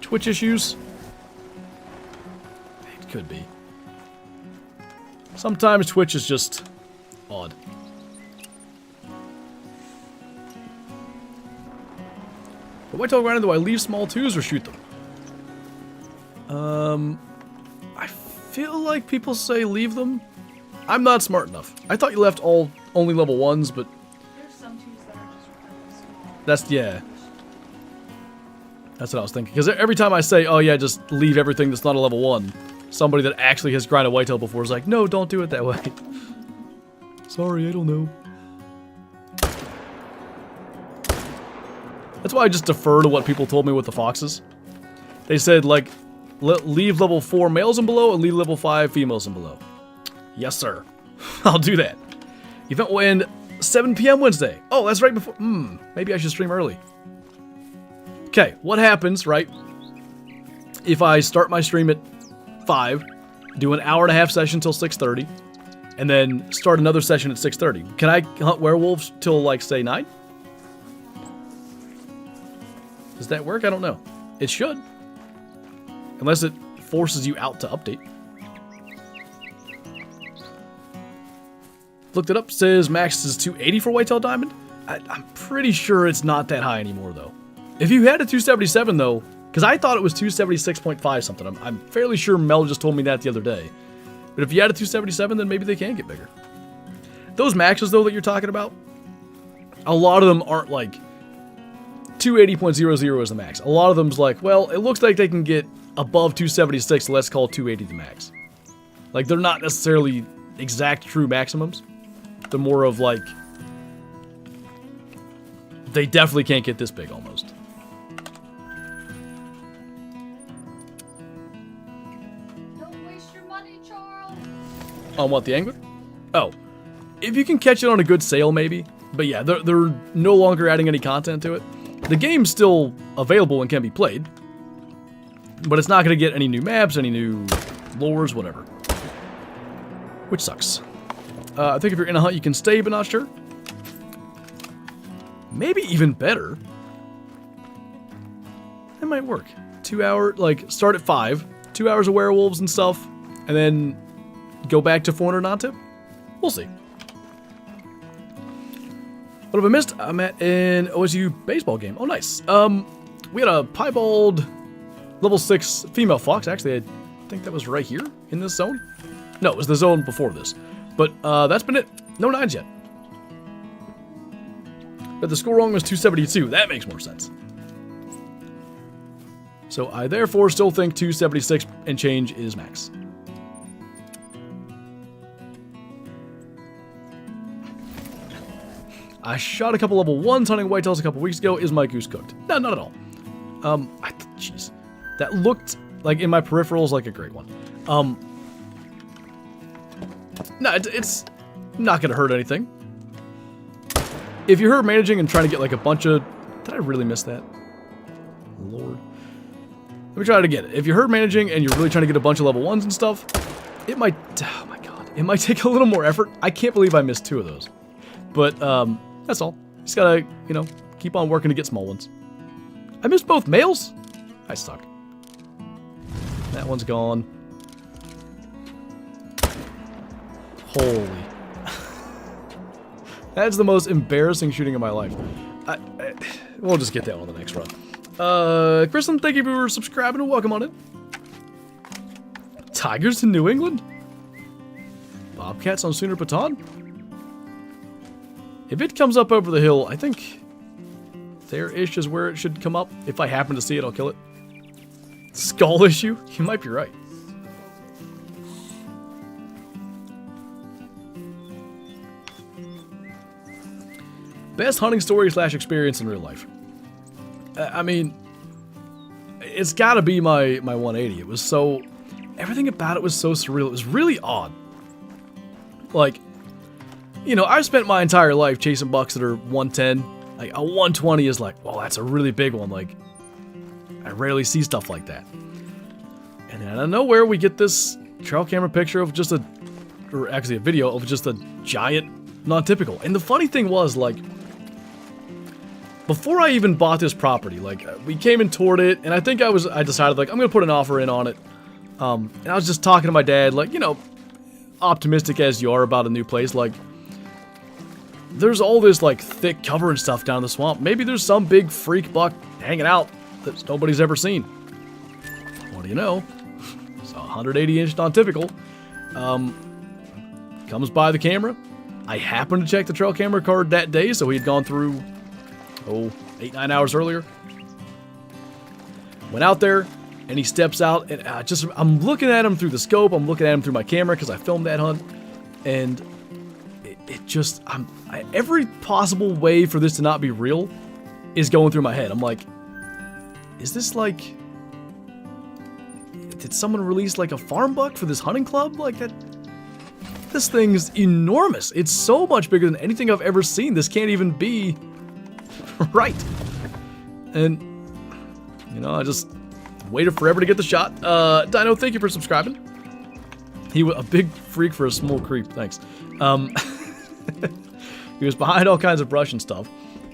Twitch issues? It could be. Sometimes Twitch is just odd. But whitetail grinding, do I leave small twos or shoot them? I feel like people say leave them. I'm not smart enough. I thought you left only level 1s, but There's some twos that are just really small. that's, yeah. That's what I was thinking. Because every time I say, oh yeah, just leave everything that's not a level 1, somebody that actually has grinded whitetail before is like, no, don't do it that way. Sorry, I don't know. That's why I just defer to what people told me with the foxes. They said, like, leave level 4 males and below and leave level 5 females and below. Yes, sir. I'll do that. Event will end 7 p.m. Wednesday. Oh, that's right before... maybe I should stream early. Okay, what happens, right, if I start my stream at 5, do an hour-and-a-half session till 6:30, and then start another session at 6:30? Can I hunt werewolves till, like, say, 9? Does that work? I don't know. It should. Unless it forces you out to update. Looked it up, says max is 280 for whitetail diamond. I'm pretty sure it's not that high anymore, though. If you had a 277, though, because I thought it was 276.5 something. I'm fairly sure Mel just told me that the other day. But if you had a 277, then maybe they can get bigger. Those maxes, though, that you're talking about, a lot of them aren't like 280.00 is the max. A lot of them's like, well, it looks like they can get above 276, so let's call 280 the max. Like, they're not necessarily exact true maximums. They're more of like, they definitely can't get this big almost. Don't waste your money, Charles. On what, the angler? Oh, if you can catch it on a good sale, maybe. But yeah, they're no longer adding any content to it. The game's still available and can be played, but it's not going to get any new maps, any new lures, whatever. Which sucks. I think if you're in a hunt, you can stay, but not sure. Maybe even better. That might work. 2 hour, like, start at 5, 2 hours of werewolves and stuff, and then go back to 400 non-tip? We'll see. What have I missed? I'm at an OSU baseball game. Oh, nice. We had a piebald level 6 female fox. Actually, I think that was right here in this zone. No, it was the zone before this. But that's been it. No 9s yet. But the score wrong was 272. That makes more sense. So I therefore still think 276 and change is max. I shot a couple level 1s hunting whitetails a couple weeks ago. Is my goose cooked? No, not at all. Jeez. That looked like in my peripherals like a great one. No, it's not going to hurt anything. If you're herd managing and trying to get like a bunch of... Did I really miss that? Lord. Let me try it again. If you're herd managing and you're really trying to get a bunch of level 1s and stuff, it might, oh my god, it might take a little more effort. I can't believe I missed 2 of those. But, that's all. Just gotta, you know, keep on working to get small ones. I missed both males? I suck. That one's gone. Holy. That's the most embarrassing shooting of my life. We'll just get that on the next run. Kristen, thank you for subscribing and welcome on in. Tigers in New England? Bobcats on Sooner Baton? If it comes up over the hill, I think there-ish is where it should come up. If I happen to see it, I'll kill it. Skull issue? You might be right. Best hunting story / experience in real life. I mean, it's gotta be my 180. It was so... Everything about it was so surreal. It was really odd. Like, you know, I've spent my entire life chasing bucks that are 110. Like, a 120 is like, well, that's a really big one. Like, I rarely see stuff like that. And then out of nowhere, we get this trail camera picture of just or actually a video of just a giant non-typical. And the funny thing was, like, before I even bought this property, like, we came and toured it, and I think I decided, like, I'm gonna put an offer in on it. And I was just talking to my dad, like, you know, optimistic as you are about a new place, like, there's all this, like, thick cover and stuff down in the swamp. Maybe there's some big freak buck hanging out that nobody's ever seen. What do you know? It's a 180-inch non-typical. Comes by the camera. I happened to check the trail camera card that day, so he'd gone through, 8-9 hours earlier. Went out there, and he steps out, and I'm looking at him through the scope, I'm looking at him through my camera, because I filmed that hunt, and it just, every possible way for this to not be real is going through my head. I'm like, is this like, did someone release like a farm buck for this hunting club? Like that, this thing's enormous. It's so much bigger than anything I've ever seen. This can't even be right. And, you know, I just waited forever to get the shot. Dino, thank you for subscribing. He was a big freak for a small creep. Thanks. He was behind all kinds of brush and stuff.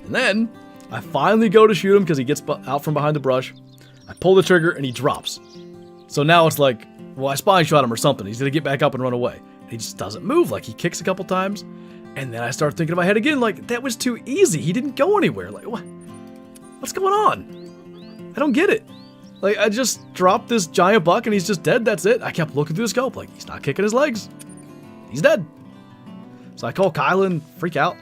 And then I finally go to shoot him because he gets out from behind the brush. I pull the trigger and he drops. So now it's like, well, I spine shot him or something. He's going to get back up and run away. And he just doesn't move. Like, he kicks a couple times. And then I start thinking in my head again, like, that was too easy. He didn't go anywhere. Like, what? What's going on? I don't get it. Like, I just dropped this giant buck and he's just dead. That's it. I kept looking through the scope. Like, he's not kicking his legs. He's dead. So I call Kyle and freak out.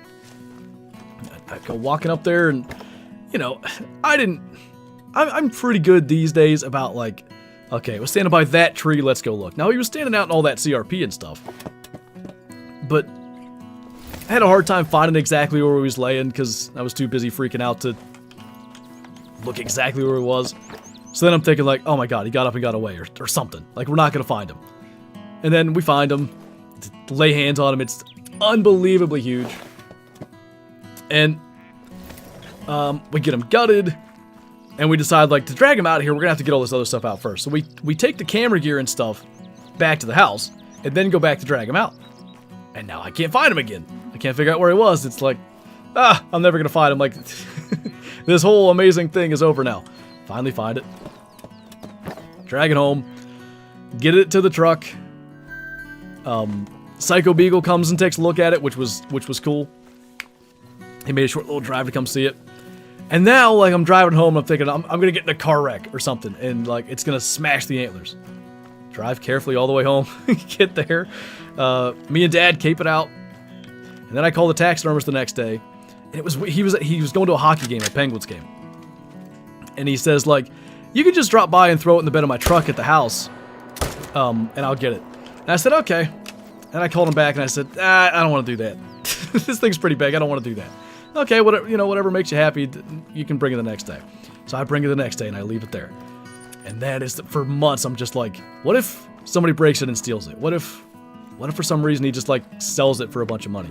I go walking up there and, you know, I'm pretty good these days about like, okay, I was standing by that tree, let's go look. Now he was standing out in all that CRP and stuff. But I had a hard time finding exactly where he was laying because I was too busy freaking out to look exactly where he was. So then I'm thinking like, oh my god, he got up and got away or something. Like, we're not going to find him. And then we find him, lay hands on him. It's unbelievably huge. And we get him gutted. And we decide, like, to drag him out of here, we're going to have to get all this other stuff out first. So we take the camera gear and stuff back to the house. And then go back to drag him out. And now I can't find him again. I can't figure out where he was. It's like, I'm never going to find him. Like, this whole amazing thing is over now. Finally find it. Drag it home. Get it to the truck. Psycho Beagle comes and takes a look at it, which was cool. He made a short little drive to come see it. And now, like, I'm driving home and I'm thinking, I'm going to get in a car wreck or something. And, like, it's going to smash the antlers. Drive carefully all the way home. Get there. Me and Dad cape it out. And then I call the taxidermist the next day. And he was going to a hockey game, a Penguins game. And he says, like, you can just drop by and throw it in the bed of my truck at the house. And I'll get it. And I said, okay. And I called him back and I said, I don't want to do that. This thing's pretty big. I don't want to do that. Okay, whatever makes you happy, you can bring it the next day. So I bring it the next day and I leave it there. And that is, for months, I'm just like, what if somebody breaks it and steals it? What if for some reason he just, like, sells it for a bunch of money?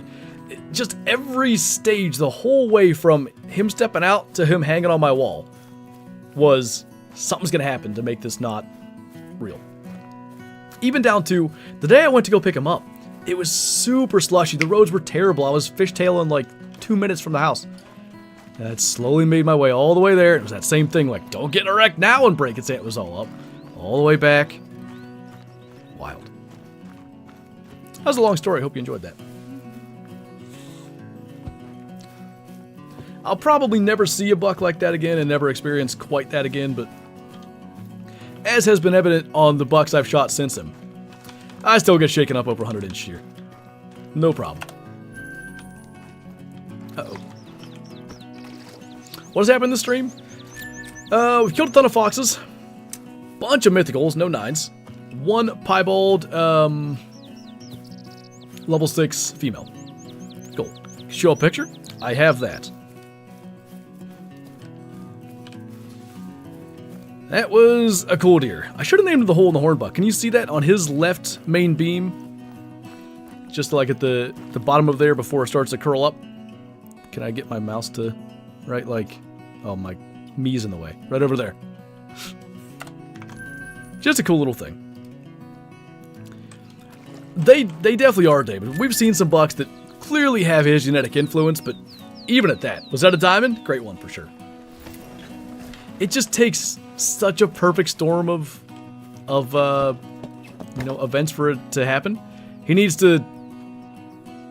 Just every stage, the whole way from him stepping out to him hanging on my wall, was something's gonna happen to make this not real. Even down to the day I went to go pick him up, it was super slushy. The roads were terrible. I was fishtailing like 2 minutes from the house. And I slowly made my way all the way there. It was that same thing, like, don't get in a wreck now and break its antlers all up. All the way back. Wild. That was a long story. I hope you enjoyed that. I'll probably never see a buck like that again and never experience quite that again, but as has been evident on the bucks I've shot since him, I still get shaken up over 100-inch deer. No problem. Uh-oh. What has happened in the stream? We've killed a ton of foxes. Bunch of mythicals, no 9s. 1 piebald, level 6 female. Cool. Show a picture? I have that. That was a cool deer. I should have named the hole in the hornbuck. Can you see that on his left main beam? Just like at the bottom of there before it starts to curl up. Can I get my mouse to, right, like, oh, my me's in the way. Right over there. Just a cool little thing. They definitely are, David. We've seen some bucks that clearly have his genetic influence, but even at that, was that a diamond? Great one for sure. It just takes such a perfect storm of you know, events for it to happen. He needs to,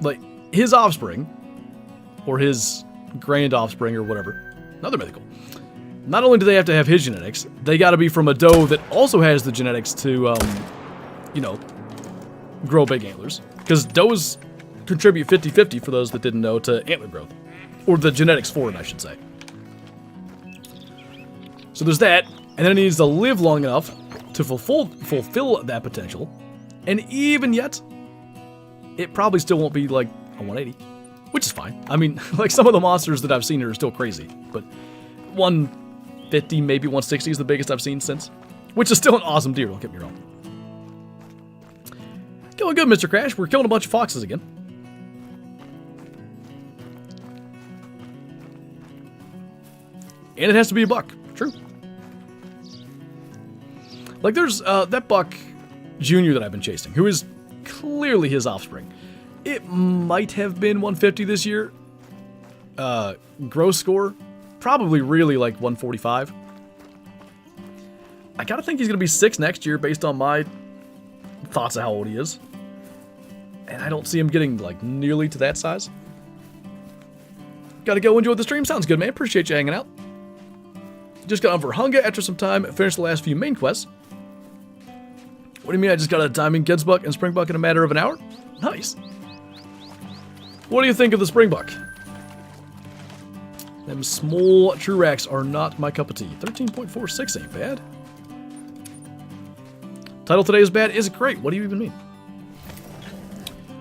like, his offspring, or his grand offspring, or whatever, another mythical. Not only do they have to have his genetics, they got to be from a doe that also has the genetics to, you know, grow big antlers. Because does contribute 50-50, for those that didn't know, to antler growth. Or the genetics for it, I should say. So there's that, and then it needs to live long enough to fulfill that potential. And even yet, it probably still won't be like a 180, which is fine. I mean, like, some of the monsters that I've seen are still crazy, but 150, maybe 160 is the biggest I've seen since, which is still an awesome deer, don't get me wrong. Going good, Mr. Crash. We're killing a bunch of foxes again. And it has to be a buck. True. Like, there's that buck junior that I've been chasing, who is clearly his offspring. It might have been 150 this year. Gross score, probably really like 145. I gotta think he's gonna be 6 next year based on my thoughts of how old he is. And I don't see him getting, like, nearly to that size. Gotta go enjoy the stream. Sounds good, man. Appreciate you hanging out. Just got over Hunga after some time. Finished the last few main quests. What do you mean I just got a diamond Gidsbuck and Springbuck in a matter of an hour? Nice. What do you think of the Springbuck? Them small Truracks are not my cup of tea. 13.46 ain't bad. Title today is bad. Is it great? What do you even mean?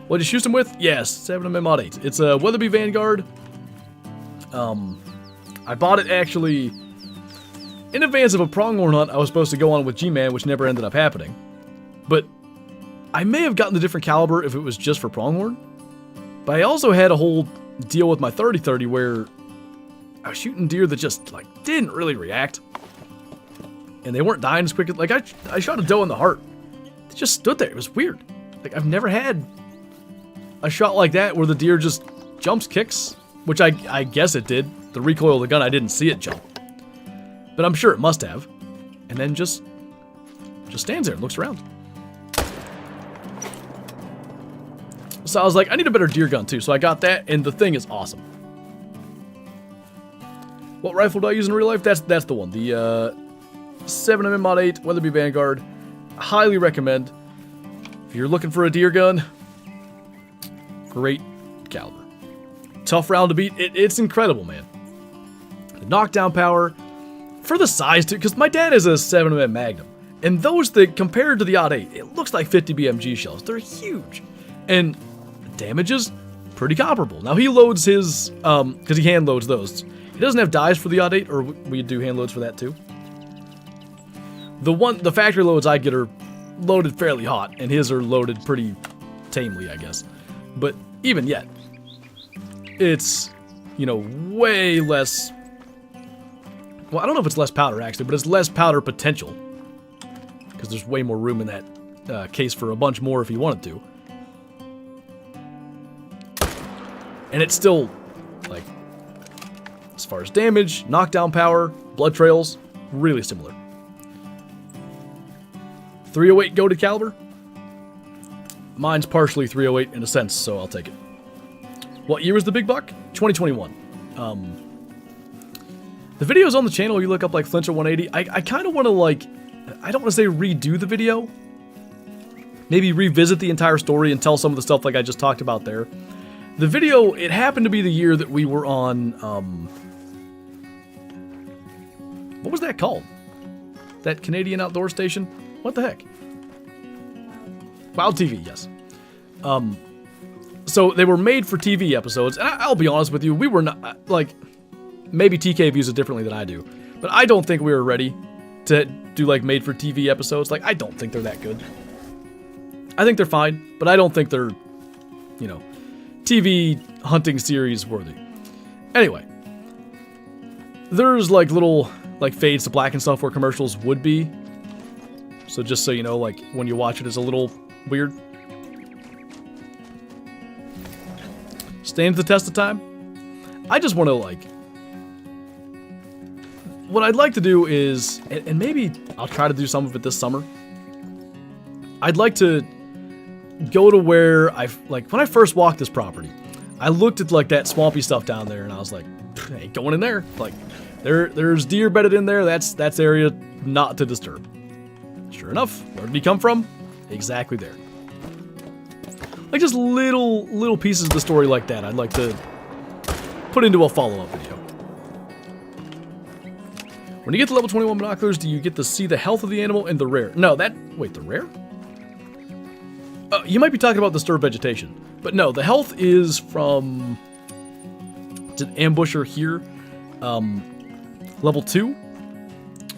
What did you shoot him with? Yes, 7mm mod 8. It's a Weatherby Vanguard. I bought it actually in advance of a pronghorn hunt I was supposed to go on with G-Man, which never ended up happening. But I may have gotten a different caliber if it was just for pronghorn. But I also had a whole deal with my 30-30 where I was shooting deer that just, like, didn't really react. And they weren't dying as quick as, like, I shot a doe in the heart. It just stood there. It was weird. Like, I've never had a shot like that where the deer just jumps, kicks, which I guess it did. The recoil of the gun, I didn't see it jump. But I'm sure it must have. And then just stands there and looks around. So I was like, I need a better deer gun too. So I got that, and the thing is awesome. What rifle do I use in real life? That's the one. The 7mm mod 8 Weatherby Vanguard. Highly recommend. If you're looking for a deer gun, great caliber. Tough round to beat. It's incredible, man. The knockdown power for the size too, because my dad is a 7mm Magnum, and those that compared to the odd 8, it looks like 50 BMG shells. They're huge, and the damage is pretty comparable. Now he loads his because he hand loads those. He doesn't have dies for the odd 8, or we do hand loads for that too. The factory loads I get are loaded fairly hot, and his are loaded pretty tamely, I guess. But even yet, it's, you know, way less. Well, I don't know if it's less powder actually, but it's less powder potential because there's way more room in that case for a bunch more if he wanted to. And it's still, like, as far as damage, knockdown power, blood trails, really similar. 308 goated caliber. Mine's partially 308 in a sense, so I'll take it. What year was the big buck? 2021. The video's on the channel. You look up like Flinter 180. I kind of want to, like, I don't want to say redo the video. Maybe revisit the entire story and tell some of the stuff like I just talked about there. The video, it happened to be the year that we were on, what was that called? That Canadian outdoor station? What the heck? Wild TV, yes. So they were made for TV episodes, and I'll be honest with you, we were not, like, maybe TK views it differently than I do, but I don't think we were ready to do, like, made for TV episodes. Like, I don't think they're that good. I think they're fine, but I don't think they're, you know, TV hunting series worthy. Anyway, there's like little like fades to black and stuff where commercials would be. So just so you know, like when you watch it, it's a little weird. Stands the test of time. I just want to like. What I'd like to do is, and maybe I'll try to do some of it this summer. I'd like to go to where like when I first walked this property, I looked at like that swampy stuff down there and I was like, ain't going in there. Like there's deer bedded in there. That's area not to disturb. Sure enough, where did he come from? Exactly there. Like just little pieces of the story like that I'd like to put into a follow-up video. When you get to level 21 binoculars, do you get to see the health of the animal and the rare? No, wait, the rare? You might be talking about disturbed vegetation, but no, the health is from, it's an ambusher here, level 2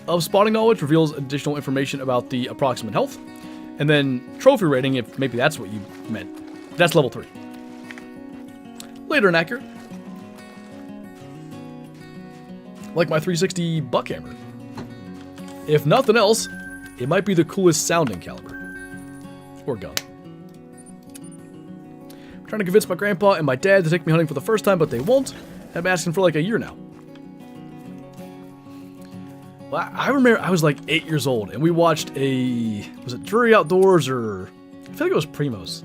of spotting knowledge reveals additional information about the approximate health, and then trophy rating, if maybe that's what you meant, that's level 3. Later and accurate. Like my 360 buckhammer. If nothing else, it might be the coolest sounding caliber. Or gun. I'm trying to convince my grandpa and my dad to take me hunting for the first time, but they won't. I've been asking for like a year now. Well, I remember I was like 8 years old, and we watched was it Drury Outdoors, or I feel like it was Primos.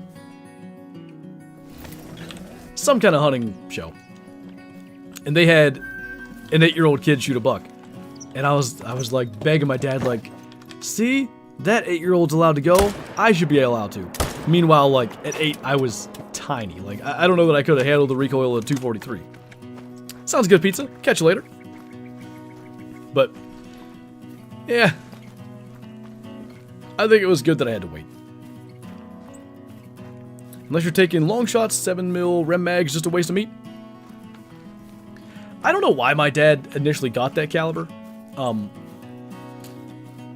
Some kind of hunting show. And they had an 8-year-old kid shoot a buck. And I was like begging my dad, like, see, that 8-year-old's allowed to go, I should be allowed to. Meanwhile, like, at 8, I was tiny. Like, I don't know that I could have handled the recoil of 243. Sounds good, pizza. Catch you later. But, yeah. I think it was good that I had to wait. Unless you're taking long shots, 7mm rem mags, just a waste of meat. I don't know why my dad initially got that caliber.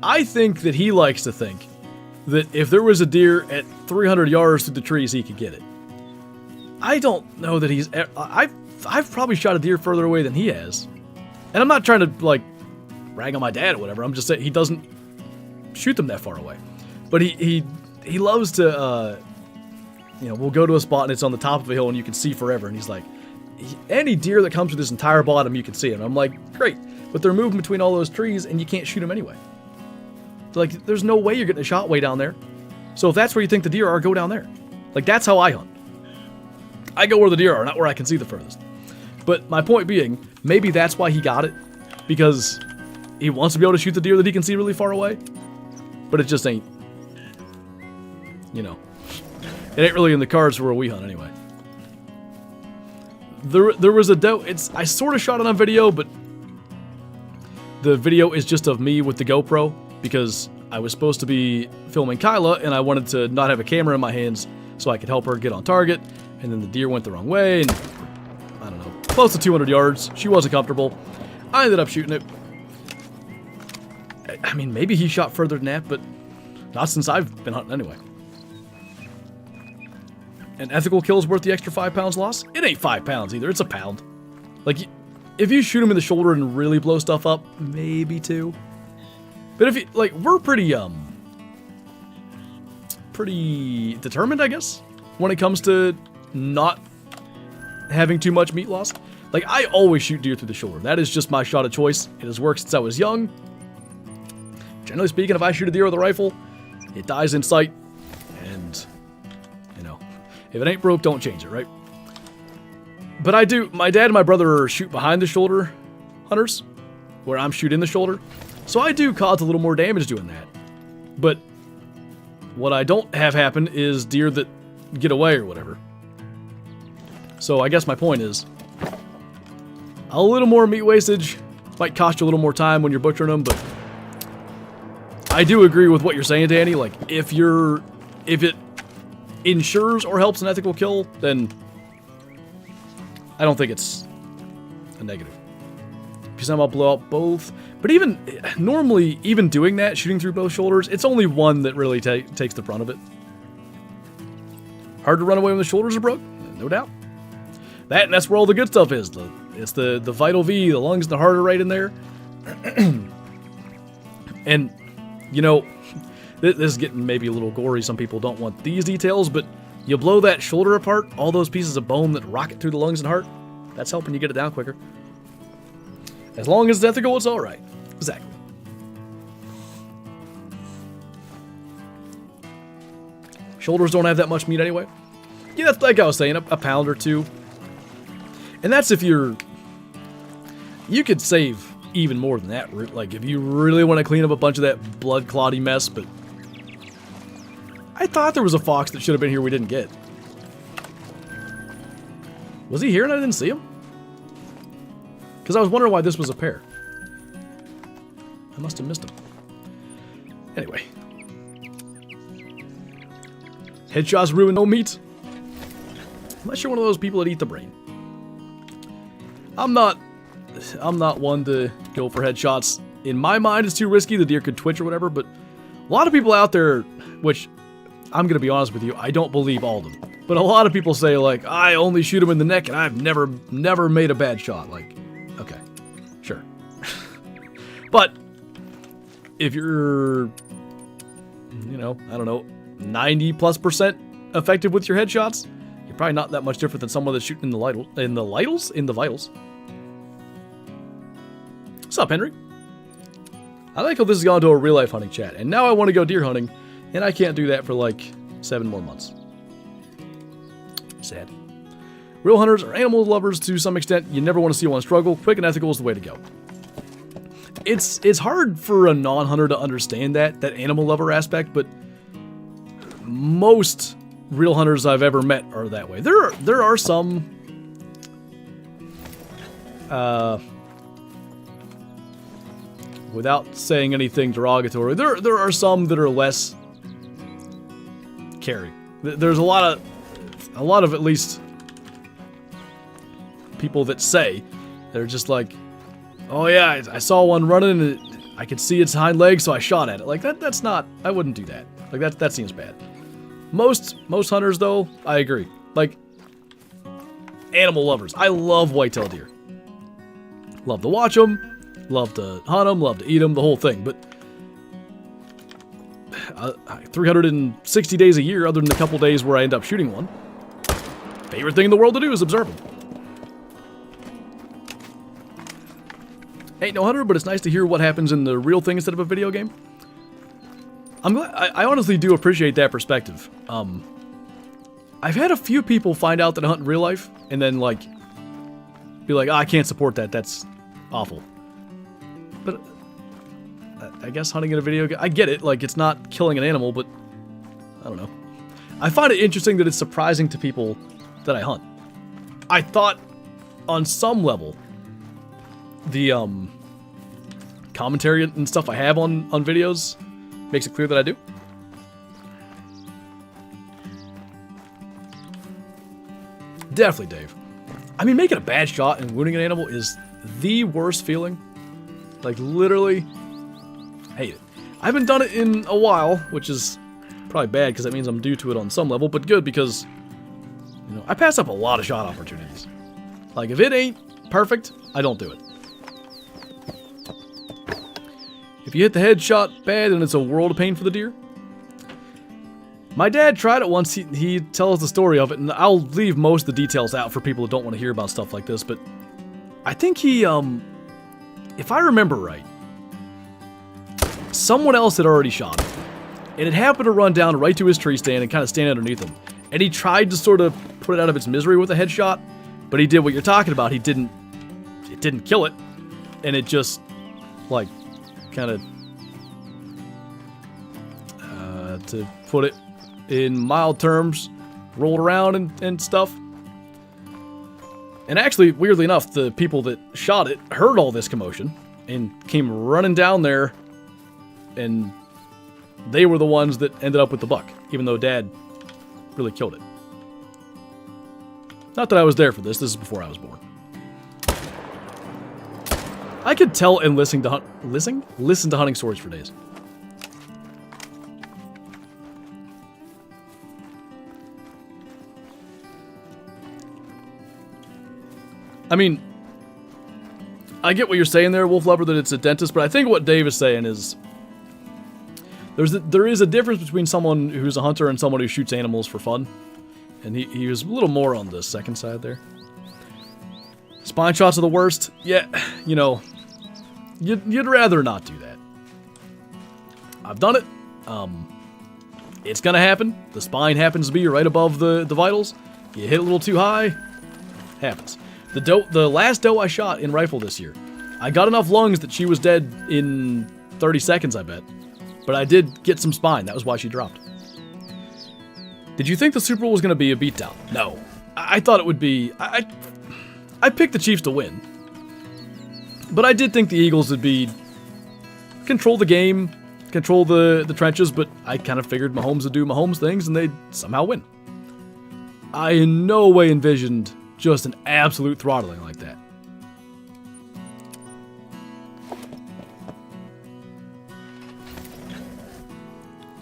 I think that he likes to think that if there was a deer at 300 yards through the trees, he could get it. I don't know that he's... I've probably shot a deer further away than he has. And I'm not trying to, like, rag on my dad or whatever. I'm just saying he doesn't shoot them that far away. But he loves to, you know, we'll go to a spot and it's on the top of a hill and you can see forever. And he's like, any deer that comes to this entire bottom, you can see it. And I'm like, great. But they're moving between all those trees and you can't shoot them anyway. So, like, there's no way you're getting a shot way down there. So if that's where you think the deer are, go down there. Like, that's how I hunt. I go where the deer are, not where I can see the furthest. But my point being, maybe that's why he got it. Because he wants to be able to shoot the deer that he can see really far away. But it just ain't, you know, it ain't really in the cards for where we hunt anyway. There was a doe. I sort of shot it on video, but the video is just of me with the GoPro because I was supposed to be filming Kyla and I wanted to not have a camera in my hands so I could help her get on target. And then the deer went the wrong way and I don't know, close to 200 yards. She wasn't comfortable. I ended up shooting it. I mean, maybe he shot further than that, but not since I've been hunting anyway. An ethical kill is worth the extra 5 pounds loss? It ain't 5 pounds either, it's a pound. Like, if you shoot him in the shoulder and really blow stuff up, maybe 2. But if you, like, we're pretty, pretty determined, I guess, when it comes to not having too much meat loss. Like, I always shoot deer through the shoulder. That is just my shot of choice. It has worked since I was young. Generally speaking, if I shoot a deer with a rifle, it dies in sight. And, you know, if it ain't broke, don't change it, right? But I do, my dad and my brother shoot behind the shoulder hunters, where I'm shooting the shoulder. So I do cause a little more damage doing that. But what I don't have happen is deer that get away or whatever. So I guess my point is, a little more meat wastage might cost you a little more time when you're butchering them, but I do agree with what you're saying, Danny. Like, if it ensures or helps an ethical kill, then I don't think it's a negative. If you somehow blow out both, but even normally, even doing that, shooting through both shoulders, it's only one that really takes the brunt of it. Hard to run away when the shoulders are broke, no doubt. That's where all the good stuff is. It's the vital V, the lungs, the heart are right in there. And, you know, this is getting maybe a little gory. Some people don't want these details, but you blow that shoulder apart, all those pieces of bone that rocket through the lungs and heart, that's helping you get it down quicker. As long as it's ethical, it's all right. Exactly. Shoulders don't have that much meat anyway. Yeah, that's like I was saying, a pound or two. And that's if you could save even more than that. Like, if you really want to clean up a bunch of that blood clotty mess, but I thought there was a fox that should have been here we didn't get. Was he here and I didn't see him? Because I was wondering why this was a pair. I must have missed him. Anyway. Headshots ruin no meat. Unless you're one of those people that eat the brain. I'm not one to go for headshots. In my mind, it's too risky. The deer could twitch or whatever, but a lot of people out there, which I'm going to be honest with you, I don't believe all of them. But a lot of people say, like, I only shoot them in the neck and I've never made a bad shot. Like, okay, sure. But if you're, you know, I don't know, 90+% effective with your headshots, you're probably not that much different than someone that's shooting in the vitals. What's up, Henry? I like how this has gone to a real-life hunting chat, and now I want to go deer hunting, and I can't do that for like 7 more months. Sad. Real hunters are animal lovers to some extent. You never want to see one struggle. Quick and ethical is the way to go. It's hard for a non-hunter to understand that animal lover aspect, but most real hunters I've ever met are that way. There are some without saying anything derogatory, there are some that are less caring. There's a lot of at least people that say they're just like, oh yeah, I saw one running and I could see its hind leg, so I shot at it. Like that's not. I wouldn't do that. Like that seems bad. Most hunters though, I agree. Like animal lovers. I love whitetail deer. Love to watch them. Love to hunt them, love to eat them, the whole thing, but 360 days a year, other than a couple days where I end up shooting one, favorite thing in the world to do is observe them. Ain't no hunter, but it's nice to hear what happens in the real thing instead of a video game. I'm glad, I honestly do appreciate that perspective. I've had a few people find out that I hunt in real life, and then like, be like, oh, I can't support that, that's awful. But I guess hunting in a video game, I get it, like it's not killing an animal, but I don't know. I find it interesting that it's surprising to people that I hunt. I thought on some level the commentary and stuff I have on videos makes it clear that I do. Definitely, Dave. I mean, making a bad shot and wounding an animal is the worst feeling. Like, literally, hate it. I haven't done it in a while, which is probably bad because that means I'm due to it on some level, but good because, you know, I pass up a lot of shot opportunities. Like, if it ain't perfect, I don't do it. If you hit the headshot bad and it's a world of pain for the deer, My dad tried it once. He tells the story of it, and I'll leave most of the details out for people who don't want to hear about stuff like this, but I think he, if I remember right, someone else had already shot him, and it happened to run down right to his tree stand and kind of stand underneath him, and he tried to sort of put it out of its misery with a headshot, but he did what you're talking about. It didn't kill it, and it just, like, kind of, to put it in mild terms, rolled around and stuff. And actually, weirdly enough, the people that shot it heard all this commotion and came running down there, and they were the ones that ended up with the buck, even though Dad really killed it. Not that I was there for this. This is before I was born. I could tell and listen to hunting stories for days. I mean, I get what you're saying there, Wolf Lover, that it's a dentist, but I think what Dave is saying is there is a difference between someone who's a hunter and someone who shoots animals for fun. And he was a little more on the second side there. Spine shots are the worst. Yeah, you know, you'd rather not do that. I've done it. It's gonna happen. The spine happens to be right above the vitals. You hit a little too high. Happens. The last doe I shot in rifle this year, I got enough lungs that she was dead in 30 seconds, I bet. But I did get some spine. That was why she dropped. Did you think the Super Bowl was going to be a beatdown? No. I thought it would be... I picked the Chiefs to win. But I did think the Eagles would be... control the game, control the trenches, but I kind of figured Mahomes would do Mahomes things and they'd somehow win. I in no way envisioned just an absolute throttling like that.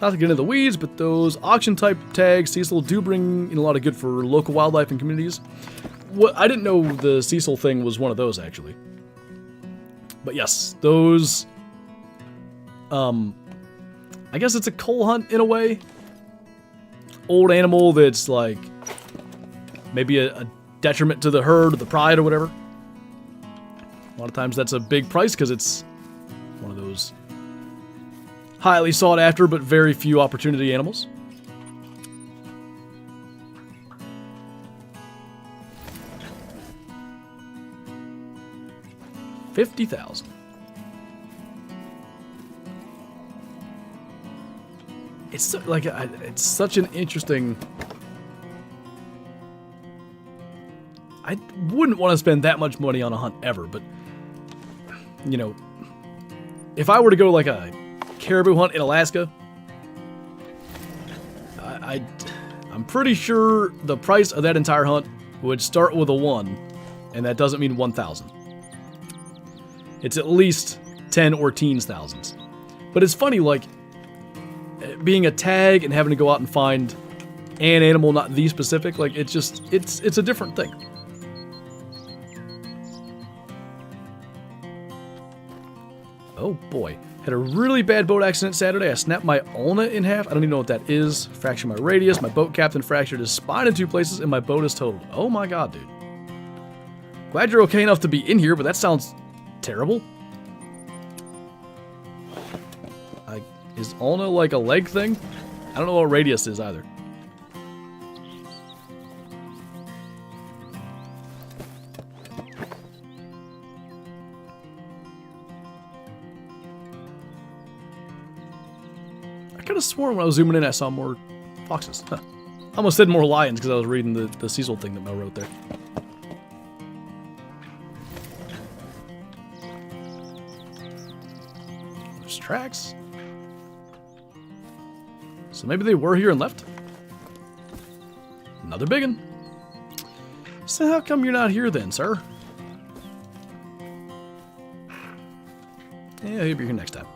Not to get into the weeds, but those auction-type tags, Cecil, do bring in a lot of good for local wildlife and communities. I didn't know the Cecil thing was one of those, actually. But yes, those... I guess it's a coal hunt, in a way. Old animal that's, like, maybe a detriment to the herd or the pride or whatever. A lot of times that's a big price because it's one of those highly sought after but very few opportunity animals. $50,000. It's like it's such an interesting. I wouldn't want to spend that much money on a hunt ever, but you know, if I were to go like a caribou hunt in Alaska, I'm pretty sure the price of that entire hunt would start with a 1, and that doesn't mean 1,000. It's at least 10 or teens thousands. But it's funny, like, being a tag and having to go out and find an animal, not the specific, like, it's just, it's a different thing. Oh boy. Had a really bad boat accident Saturday. I snapped my ulna in half. I don't even know what that is. Fractured my radius. My boat captain fractured his spine in 2 places, and my boat is totaled. Oh my god, dude. Glad you're okay enough to be in here, but that sounds terrible. Is ulna like a leg thing? I don't know what radius is either. I could have sworn when I was zooming in I saw more foxes. Huh. I almost said more lions because I was reading the Cecil thing that Mel wrote there. There's tracks. So maybe they were here and left? Another big one. So how come you're not here then, sir? Yeah, he'll be here next time.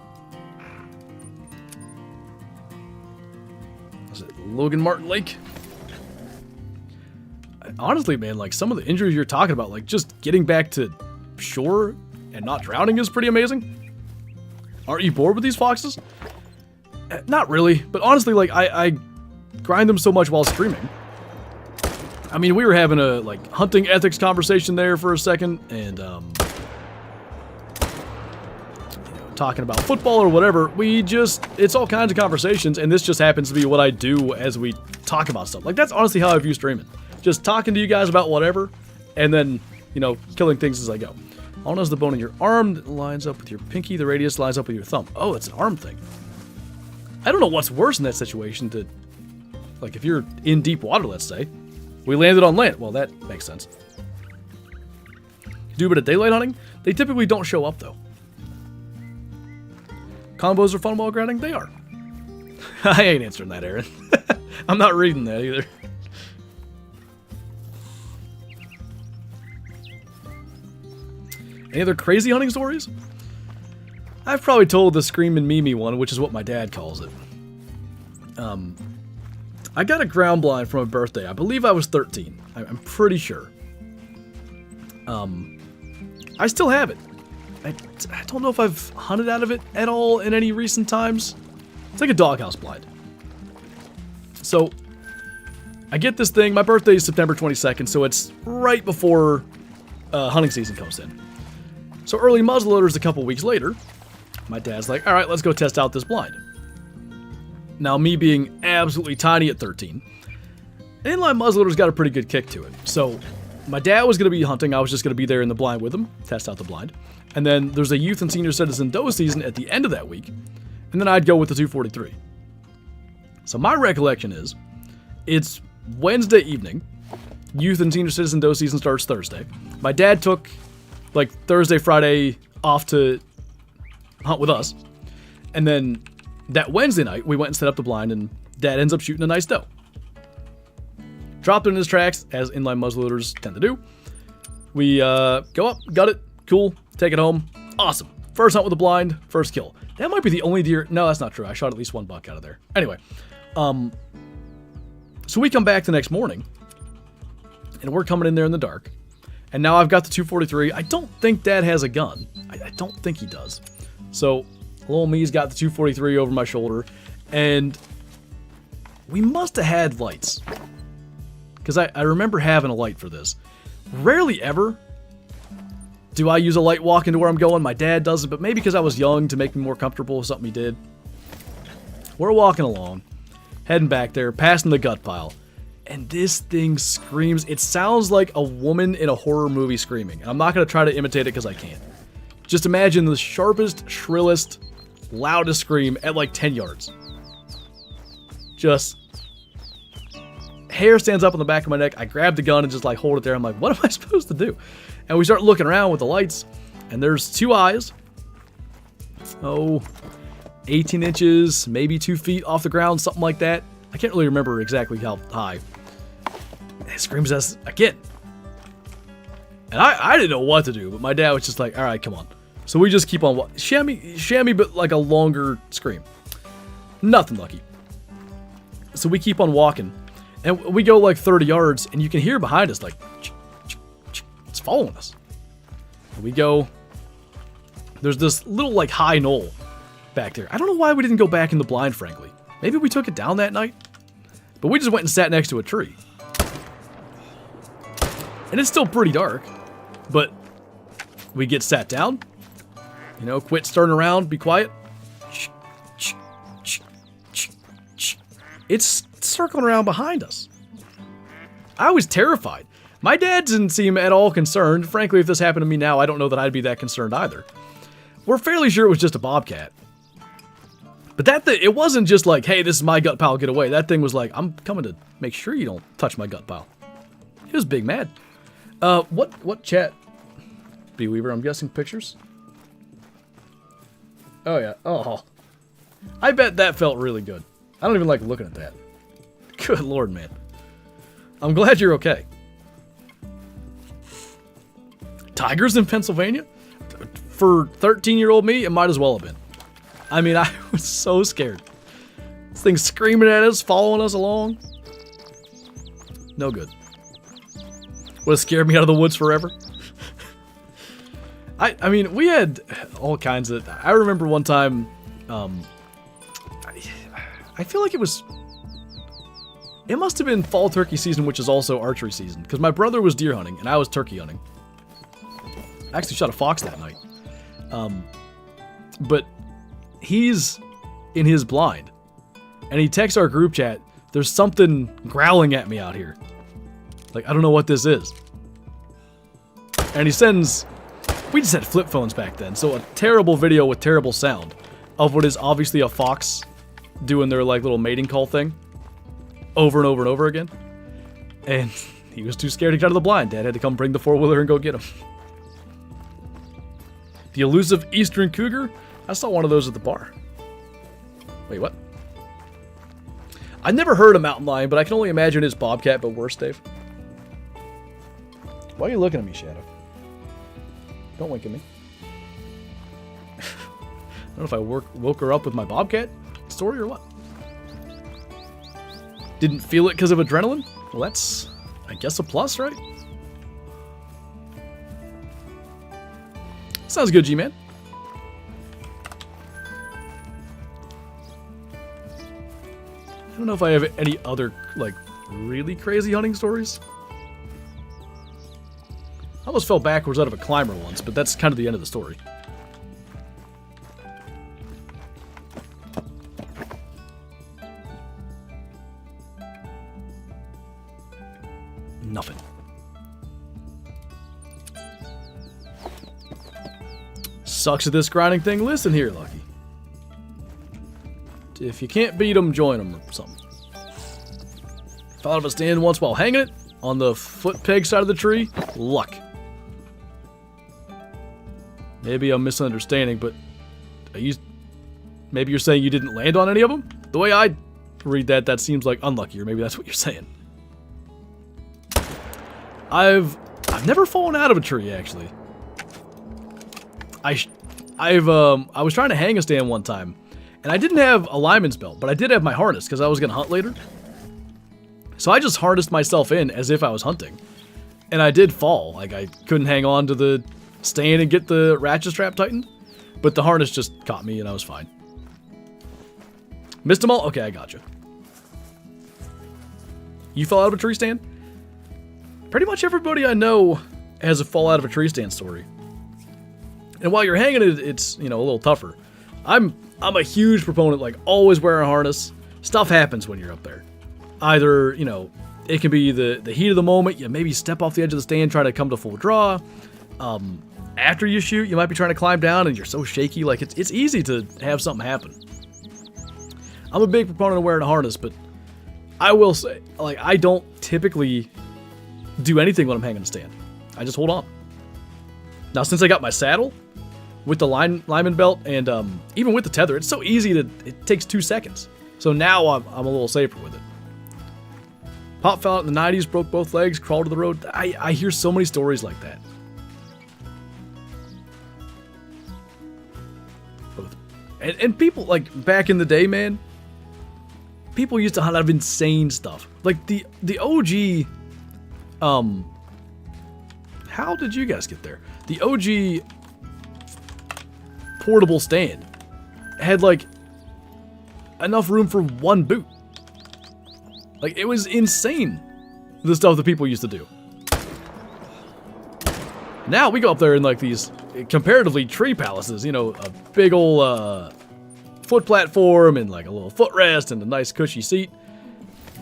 Was it Logan Martin Lake? Honestly, man, like some of the injuries you're talking about, like just getting back to shore and not drowning is pretty amazing. Aren't you bored with these foxes? Not really, but honestly, like, I grind them so much while streaming. I mean, we were having a, like, hunting ethics conversation there for a second, and, talking about football or whatever. It's all kinds of conversations, and this just happens to be what I do as we talk about stuff. Like, that's honestly how I view streaming. Just talking to you guys about whatever, and then, killing things as I go. All knows the bone in your arm that lines up with your pinky, the radius lines up with your thumb. Oh, it's an arm thing. I don't know what's worse in that situation to, like, if you're in deep water, let's say. We landed on land. Well, that makes sense. Do a bit of daylight hunting? They typically don't show up, though. Combos are fun while grounding? They are. I ain't answering that, Aaron. I'm not reading that either. Any other crazy hunting stories? I've probably told the Screamin' Mimi one, which is what my dad calls it. I got a ground blind from a birthday. I believe I was 13. I'm pretty sure. I still have it. I don't know if I've hunted out of it at all in any recent times. It's like a doghouse blind. So, I get this thing. My birthday is September 22nd, so it's right before hunting season comes in. So early muzzleloaders a couple weeks later, my dad's like, all right, let's go test out this blind. Now, me being absolutely tiny at 13, inline muzzleloader's got a pretty good kick to it. So, my dad was going to be hunting. I was just going to be there in the blind with him, test out the blind. And then there's a youth and senior citizen doe season at the end of that week. And then I'd go with the 243. So my recollection is, it's Wednesday evening. Youth and senior citizen doe season starts Thursday. My dad took, like, Thursday, Friday off to hunt with us. And then that Wednesday night, we went and set up the blind, and Dad ends up shooting a nice doe. Dropped it in his tracks, as inline muzzleloaders tend to do. We go up, got it, cool, take it home. Awesome. First hunt with a blind, first kill. That might be the only deer. No, that's not true. I shot at least one buck out of there. Anyway, so we come back the next morning, and we're coming in there in the dark. And now I've got the 243. I don't think Dad has a gun. I don't think he does. So, little me's got the 243 over my shoulder, and we must have had lights. Because I remember having a light for this. Rarely ever do I use a light walking to where I'm going. My dad does it, but maybe because I was young to make me more comfortable with something he did. We're walking along, heading back there, passing the gut pile. And this thing screams. It sounds like a woman in a horror movie screaming. And I'm not going to try to imitate it because I can't. Just imagine the sharpest, shrillest, loudest scream at like 10 yards. Just... hair stands up on the back of my neck. I grab the gun and just like hold it there. I'm like, what am I supposed to do? And we start looking around with the lights, and there's two eyes. 18 inches, maybe 2 feet off the ground, something like that. I can't really remember exactly how high. And it screams at us again. And I didn't know what to do, but my dad was just like, all right, come on. So we just keep on shammy, but like a longer scream. Nothing lucky. So we keep on walking. And we go like 30 yards, and you can hear behind us, like, it's following us. And we go, there's this little, like, high knoll back there. I don't know why we didn't go back in the blind, frankly. Maybe we took it down that night? But we just went and sat next to a tree. And it's still pretty dark, but we get sat down, quit stirring around, be quiet. It's circling around behind us. I was terrified. My dad didn't seem at all concerned. Frankly, if this happened to me now, I don't know that I'd be that concerned either. We're fairly sure it was just a bobcat. But that thing, it wasn't just like, hey, this is my gut pile, get away. That thing was like, I'm coming to make sure you don't touch my gut pile. He was big mad. What chat? Beweaver, I'm guessing pictures? Oh, yeah. Oh. I bet that felt really good. I don't even like looking at that. Good lord, man. I'm glad you're okay. Tigers in Pennsylvania? For 13-year-old me, it might as well have been. I mean, I was so scared. This thing's screaming at us, following us along. No good. Would have scared me out of the woods forever. I mean, we had all kinds of... I remember one time... I feel like it was It must have been fall turkey season, which is also archery season, because my brother was deer hunting and I was turkey hunting. I actually shot a fox that night. But he's in his blind, and he texts our group chat, "There's something growling at me out here. Like, I don't know what this is." And he sends, we just had flip phones back then, so a terrible video with terrible sound of what is obviously a fox doing their like little mating call thing over and over and over again. And he was too scared to get out of the blind. Dad had to come bring the four-wheeler and go get him. The elusive eastern cougar? I saw one of those at the bar. Wait, what? I never heard a mountain lion, but I can only imagine it's bobcat, but worse, Dave. Why are you looking at me, Shadow? Don't wink at me. I don't know if I woke her up with my bobcat story or what. Didn't feel it because of adrenaline? Well, that's, I guess, a plus, right? Sounds good, G-Man. I don't know if I have any other, like, really crazy hunting stories. I almost fell backwards out of a climber once, but that's kind of the end of the story. Nothing. Sucks at this grinding thing. Listen here, Lucky. If you can't beat them, join them or something. Fell out of a stand once while hanging it on the foot peg side of the tree. Luck. Maybe I'm misunderstanding, but maybe you're saying you didn't land on any of them? The way I read that, that seems like unlucky, or maybe that's what you're saying. I've never fallen out of a tree, actually. I was trying to hang a stand one time, and I didn't have a lineman's belt, but I did have my harness because I was gonna hunt later. So I just harnessed myself in as if I was hunting, and I did fall. Like, I couldn't hang on to the stand and get the ratchet strap tightened, but the harness just caught me and I was fine. Missed them all? Okay, I got you. You fell out of a tree stand? Pretty much everybody I know has a fall out of a tree stand story. And while you're hanging it, it's, you know, a little tougher. I'm a huge proponent, like, always wear a harness. Stuff happens when you're up there. Either, you know, it can be the heat of the moment, you maybe step off the edge of the stand, try to come to full draw. After you shoot, you might be trying to climb down and you're so shaky, like, it's easy to have something happen. I'm a big proponent of wearing a harness, but I will say, like, I don't typically do anything when I'm hanging a stand. I just hold on. Now, since I got my saddle with the lineman belt and even with the tether, it's so easy it takes 2 seconds. So now I'm a little safer with it. Pop fell out in the 90s, broke both legs, crawled to the road. I hear so many stories like that. And people, like, back in the day, man, people used to hunt out of insane stuff. Like, the OG, how did you guys get there? The OG portable stand had, like, enough room for one boot. Like, it was insane, the stuff that people used to do. Now we go up there in, like, these comparatively tree palaces, you know, a big old foot platform and, like, a little footrest and a nice cushy seat.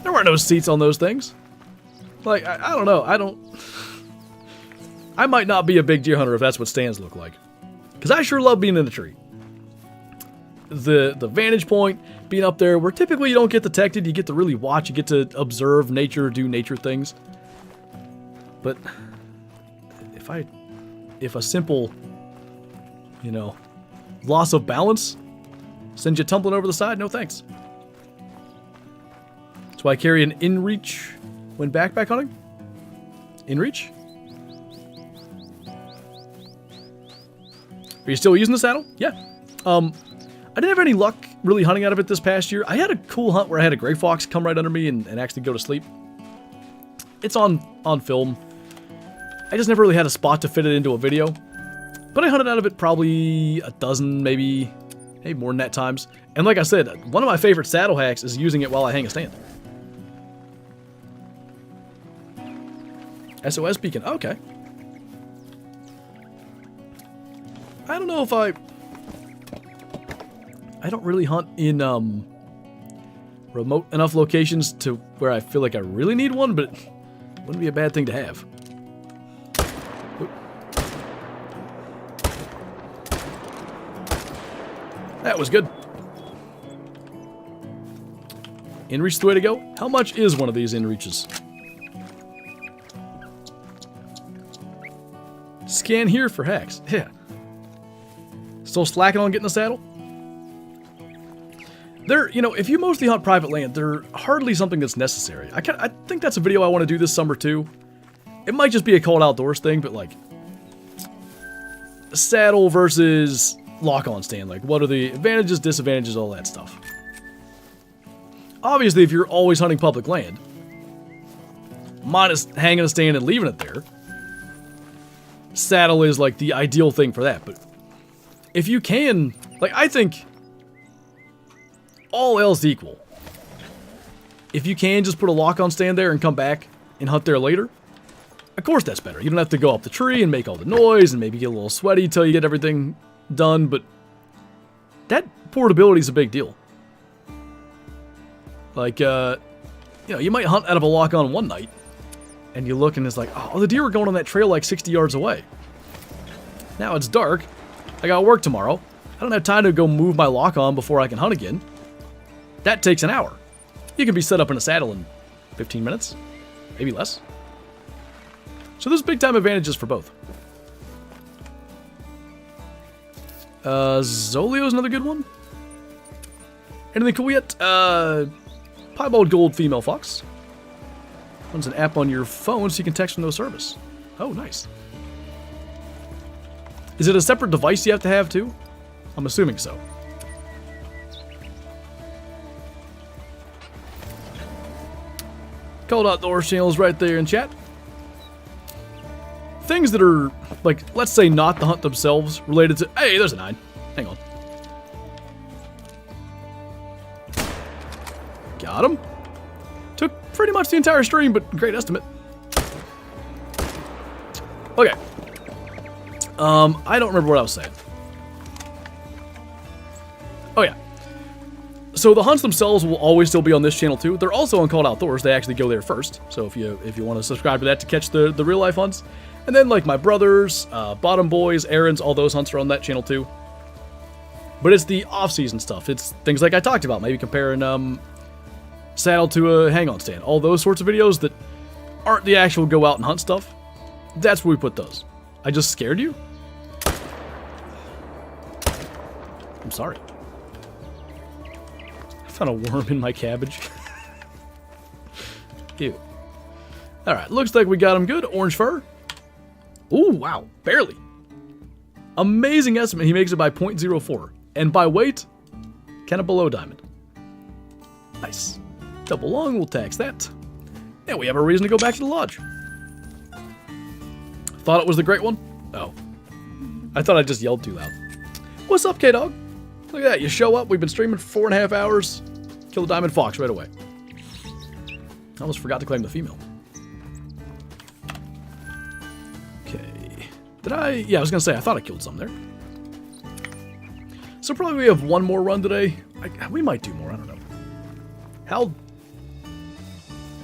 There weren't no seats on those things. Like, I don't know. I might not be a big deer hunter if that's what stands look like. Because I sure love being in a tree. The vantage point, being up there, where typically you don't get detected, you get to really watch, you get to observe nature, do nature things. But if a simple, you know, loss of balance sends you tumbling over the side, no thanks. That's why I carry an InReach when backpack hunting. InReach? Are you still using the saddle? Yeah. I didn't have any luck really hunting out of it this past year. I had a cool hunt where I had a gray fox come right under me and actually go to sleep. It's on film. I just never really had a spot to fit it into a video. But I hunted out of it probably a dozen, maybe more than that times. And like I said, one of my favorite saddle hacks is using it while I hang a stand. SOS beacon. Okay. I don't know if I don't really hunt in remote enough locations to where I feel like I really need one, but it wouldn't be a bad thing to have. Oop. That was good. InReach is the way to go. How much is one of these InReaches? Scan here for hacks. Yeah. Still slacking on getting a saddle? They're, you know, if you mostly hunt private land, they're hardly something that's necessary. I think that's a video I want to do this summer too. It might just be a cold outdoors thing, but like saddle versus lock-on stand. Like, what are the advantages, disadvantages, all that stuff. Obviously, if you're always hunting public land, minus hanging a stand and leaving it there, saddle is like the ideal thing for that. But if you can, like, I think all else equal, if you can just put a lock-on stand there and come back and hunt there later, of course that's better. You don't have to go up the tree and make all the noise and maybe get a little sweaty till you get everything done, but that portability is a big deal. Like, you know, you might hunt out of a lock-on one night, and you look and it's like, oh, the deer are going on that trail like 60 yards away. Now it's dark. I got work tomorrow. I don't have time to go move my lock-on before I can hunt again. That takes an hour. You can be set up in a saddle in 15 minutes, maybe less. So there's big-time advantages for both. Zolio's another good one. Anything cool yet? Piebald Gold Female Fox. Runs an app on your phone so you can text from no service. Oh, nice. Is it a separate device you have to have too? I'm assuming so. Cold Outdoors channel is right there in chat. Things that are, like, let's say not the hunt themselves, related to... Hey, there's a 9. Hang on. Got him. Took pretty much the entire stream, but great estimate. Okay. I don't remember what I was saying. Oh, yeah. So the hunts themselves will always still be on this channel, too. They're also on Cold Outdoors. They actually go there first. So if you want to subscribe to that to catch the real-life hunts. And then, like, my brothers, Bottom Boys, Aaron's, all those hunts are on that channel, too. But it's the off-season stuff. It's things like I talked about. Maybe comparing, saddle to a hang-on stand. All those sorts of videos that aren't the actual go out and hunt stuff. That's where we put those. I just scared you? I'm sorry. I found a worm in my cabbage. Ew. Alright, looks like we got him good. Orange fur. Ooh, wow. Barely. Amazing estimate. He makes it by 0.04. And by weight, kind of below diamond. Nice. Double long, we'll tax that. And we have a reason to go back to the lodge. Thought it was the great one? Oh. I thought I just yelled too loud. What's up, K-Dog? Look at that. You show up. We've been streaming for 4.5 hours. Kill the diamond fox right away. I almost forgot to claim the female. Okay. Did I? Yeah, I was going to say, I thought I killed some there. So probably we have one more run today. We might do more. I don't know. How?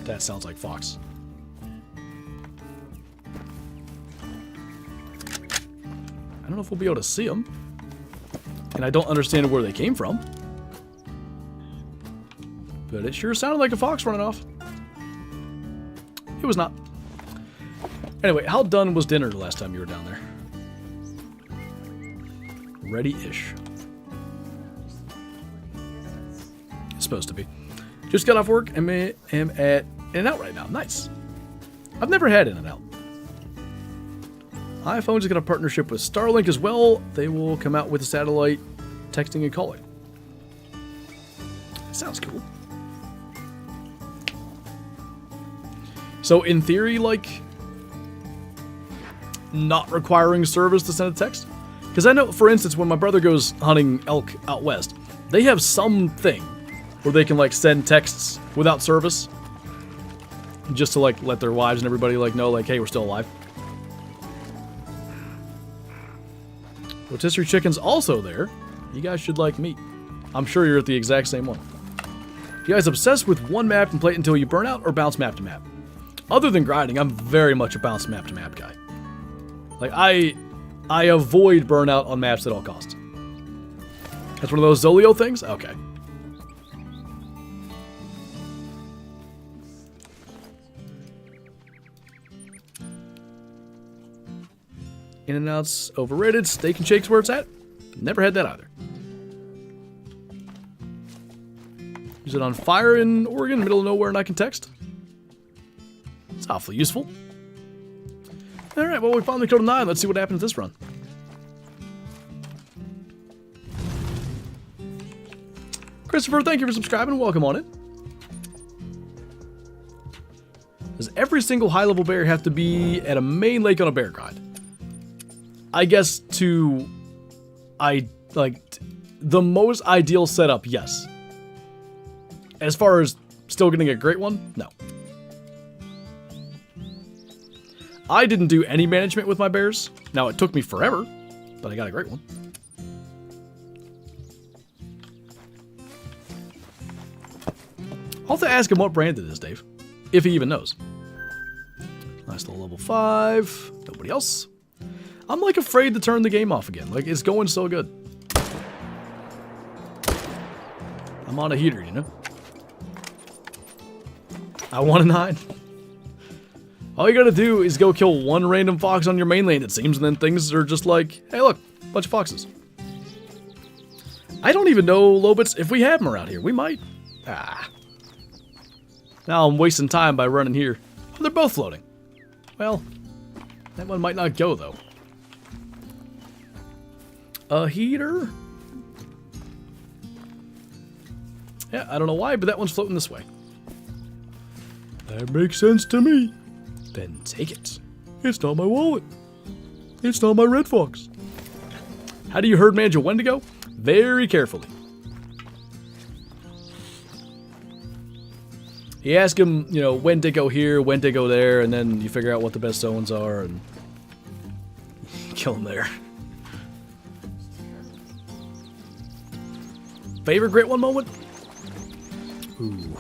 That sounds like fox. I don't know if we'll be able to see them. And I don't understand where they came from. But it sure sounded like a fox running off. It was not. Anyway, how done was dinner the last time you were down there? Ready-ish. It's supposed to be. Just got off work and am at In-N-Out right now. Nice. I've never had In-N-Out. iPhone's got a partnership with Starlink as well. They will come out with a satellite texting and calling. Sounds cool. So in theory, like, not requiring service to send a text? Because I know, for instance, when my brother goes hunting elk out west, they have something where they can, like, send texts without service. just to like let their wives and everybody like know like, hey, we're still alive. Rotisserie chicken's also there. You guys should like meet. I'm sure you're at the exact same one. You guys obsessed with one map and play it until you burn out, or bounce map to map? Other than grinding, I'm very much a bounce map to map guy. Like I avoid burnout on maps at all costs. That's one of those Zolio things? Okay. In-N-Out's overrated. Steak and Shake's where it's at. Never had that either. Is it on fire in Oregon, middle of nowhere, and I can text? It's awfully useful. Alright, well, we finally killed a 9. Let's see what happens this run. Christopher, thank you for subscribing. Welcome on in. Does every single high-level bear have to be at a main lake on a bear grind? I guess the most ideal setup, yes. As far as still getting a great one, no. I didn't do any management with my bears. Now, it took me forever, but I got a great one. I'll have to ask him what brand it is, Dave. If he even knows. Nice little level 5. Nobody else. I'm like afraid to turn the game off again. Like, it's going so good. I'm on a heater, you know? I want a 9. All you gotta do is go kill one random fox on your mainland, it seems, and then things are just like, hey, look, bunch of foxes. I don't even know, Lobits, if we have them around here. We might. Ah. Now I'm wasting time by running here. Oh, they're both floating. Well, that one might not go, though. A heater? Yeah, I don't know why, but that one's floating this way. That makes sense to me. Then take it. It's not my wallet. It's not my red fox. How do you herd manage a Wendigo? Very carefully. You ask him, you know, when to go here, when to go there, and then you figure out what the best zones are and kill him there. Favorite Great One moment? Ooh.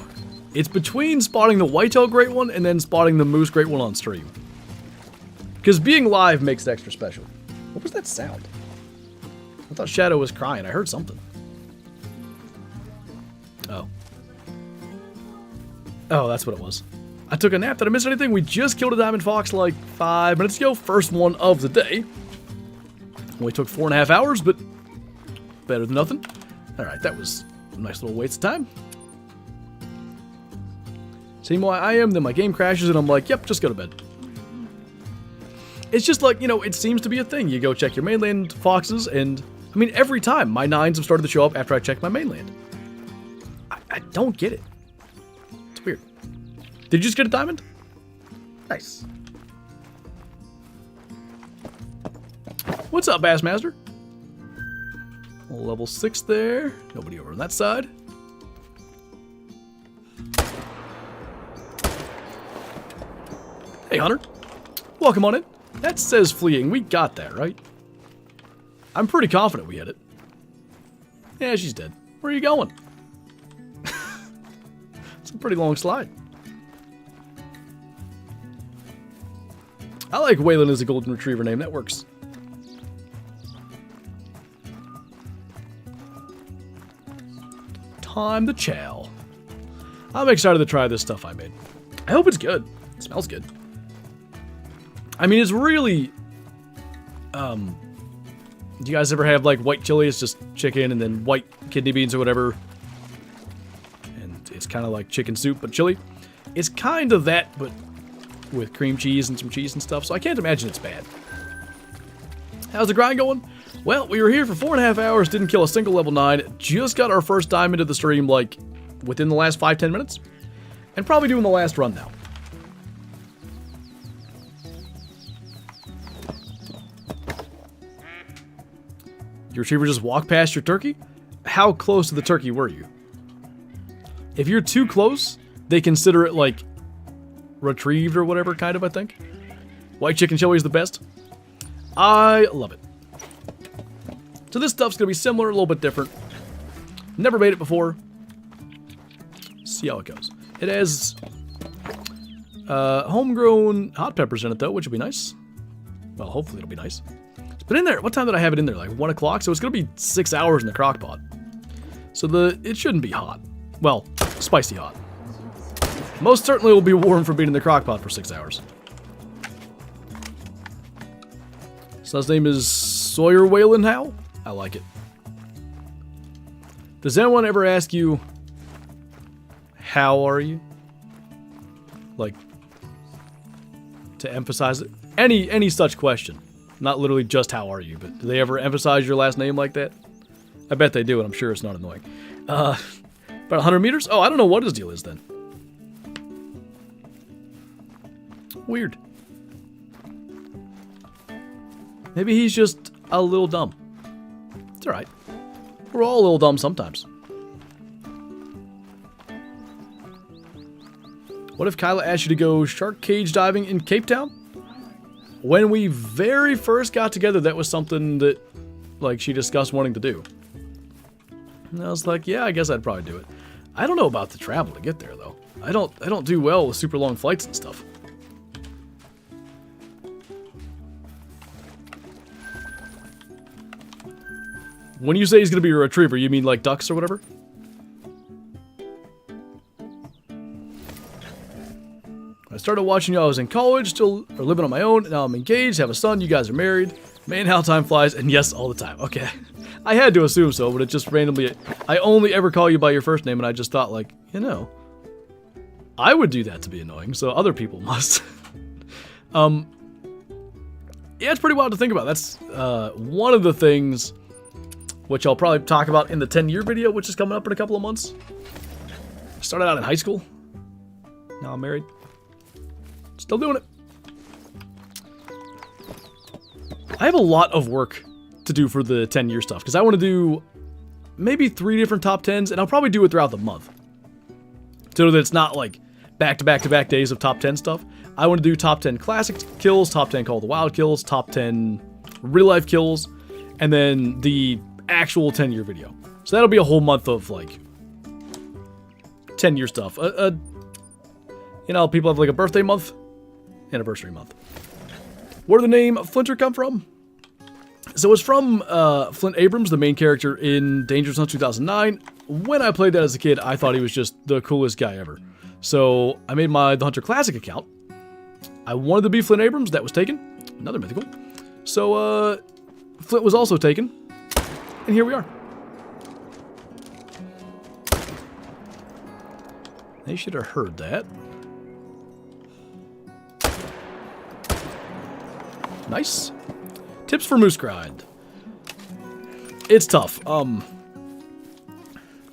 It's between spotting the whitetail Great One and then spotting the moose Great One on stream. Because being live makes it extra special. What was that sound? I thought Shadow was crying. I heard something. Oh. Oh, that's what it was. I took a nap. Did I miss anything? We just killed a diamond fox like 5 minutes ago. First one of the day. Only took 4.5 hours, but better than nothing. Alright, that was a nice little waste of time. Same way I am, then my game crashes and I'm like, yep, just go to bed. It's just like, you know, it seems to be a thing. You go check your mainland foxes and, I mean, every time my 9s have started to show up after I check my mainland. I don't get it. It's weird. Did you just get a diamond? Nice. What's up, Bassmaster? Level 6 there. Nobody over on that side. Hey, Hunter. Welcome on in. That says fleeing. We got that, right? I'm pretty confident we hit it. Yeah, she's dead. Where are you going? It's a pretty long slide. I like Waylon as a golden retriever name. That works. Time to chow. I'm excited to try this stuff I made. I hope it's good. It smells good. I mean, it's really... do you guys ever have, like, white chili? It's just chicken and then white kidney beans or whatever. And it's kind of like chicken soup, but chili. It's kind of that, but with cream cheese and some cheese and stuff, so I can't imagine it's bad. How's the grind going? Well, we were here for 4.5 hours, didn't kill a single level 9, just got our first diamond of the stream, like, within the last 5-10 minutes. And probably doing the last run now. Your retriever just walked past your turkey? How close to the turkey were you? If you're too close, they consider it, like, retrieved or whatever, kind of, I think. White chicken chili is the best. I love it. So this stuff's going to be similar, a little bit different. Never made it before. See how it goes. It has homegrown hot peppers in it, though, which will be nice. Well, hopefully it'll be nice. It's been in there. What time did I have it in there? Like 1 o'clock? So it's going to be 6 hours in the crock pot. So it shouldn't be hot. Well, spicy hot. Most certainly will be warm for being in the crock pot for 6 hours. So his name is Sawyer Whalen Howe? I like it. Does anyone ever ask you, how are you? Like, to emphasize it? Any such question. Not literally just how are you, but do they ever emphasize your last name like that? I bet they do, and I'm sure it's not annoying. About 100 meters? Oh, I don't know what his deal is then. Weird. Maybe he's just a little dumb. It's alright. We're all a little dumb sometimes. What if Kyla asked you to go shark cage diving in Cape Town? When we very first got together, that was something that, like, she discussed wanting to do. And I was like, yeah, I guess I'd probably do it. I don't know about the travel to get there, though. I don't do well with super long flights and stuff. When you say he's going to be a retriever, you mean like ducks or whatever? I started watching you. I was in college, still or living on my own. Now I'm engaged, have a son. You guys are married. Man, how time flies. And yes, all the time. Okay. I had to assume so, but it just randomly... I only ever call you by your first name, and I just thought, like, you know... I would do that to be annoying, so other people must. Yeah, it's pretty wild to think about. That's one of the things... which I'll probably talk about in the 10-year video, which is coming up in a couple of months. I started out in high school. Now I'm married. Still doing it. I have a lot of work to do for the 10-year stuff, because I want to do maybe 3 different top 10s, and I'll probably do it throughout the month. So that it's not like back-to-back-to-back days of top 10 stuff. I want to do top 10 classic kills, top 10 Call of the Wild kills, top 10 real-life kills, and then the actual 10-year video. So that'll be a whole month of, like, 10-year stuff. You know, people have, like, a birthday month, anniversary month. Where did the name Flinter come from? So it's from Flint Abrams, the main character in Dangerous Hunt 2009. When I played that as a kid, I thought he was just the coolest guy ever. So I made the Hunter Classic account. I wanted to be Flint Abrams. That was taken. Another mythical. So Flint was also taken. And here we are. They should have heard that. Nice. Tips for moose grind. It's tough.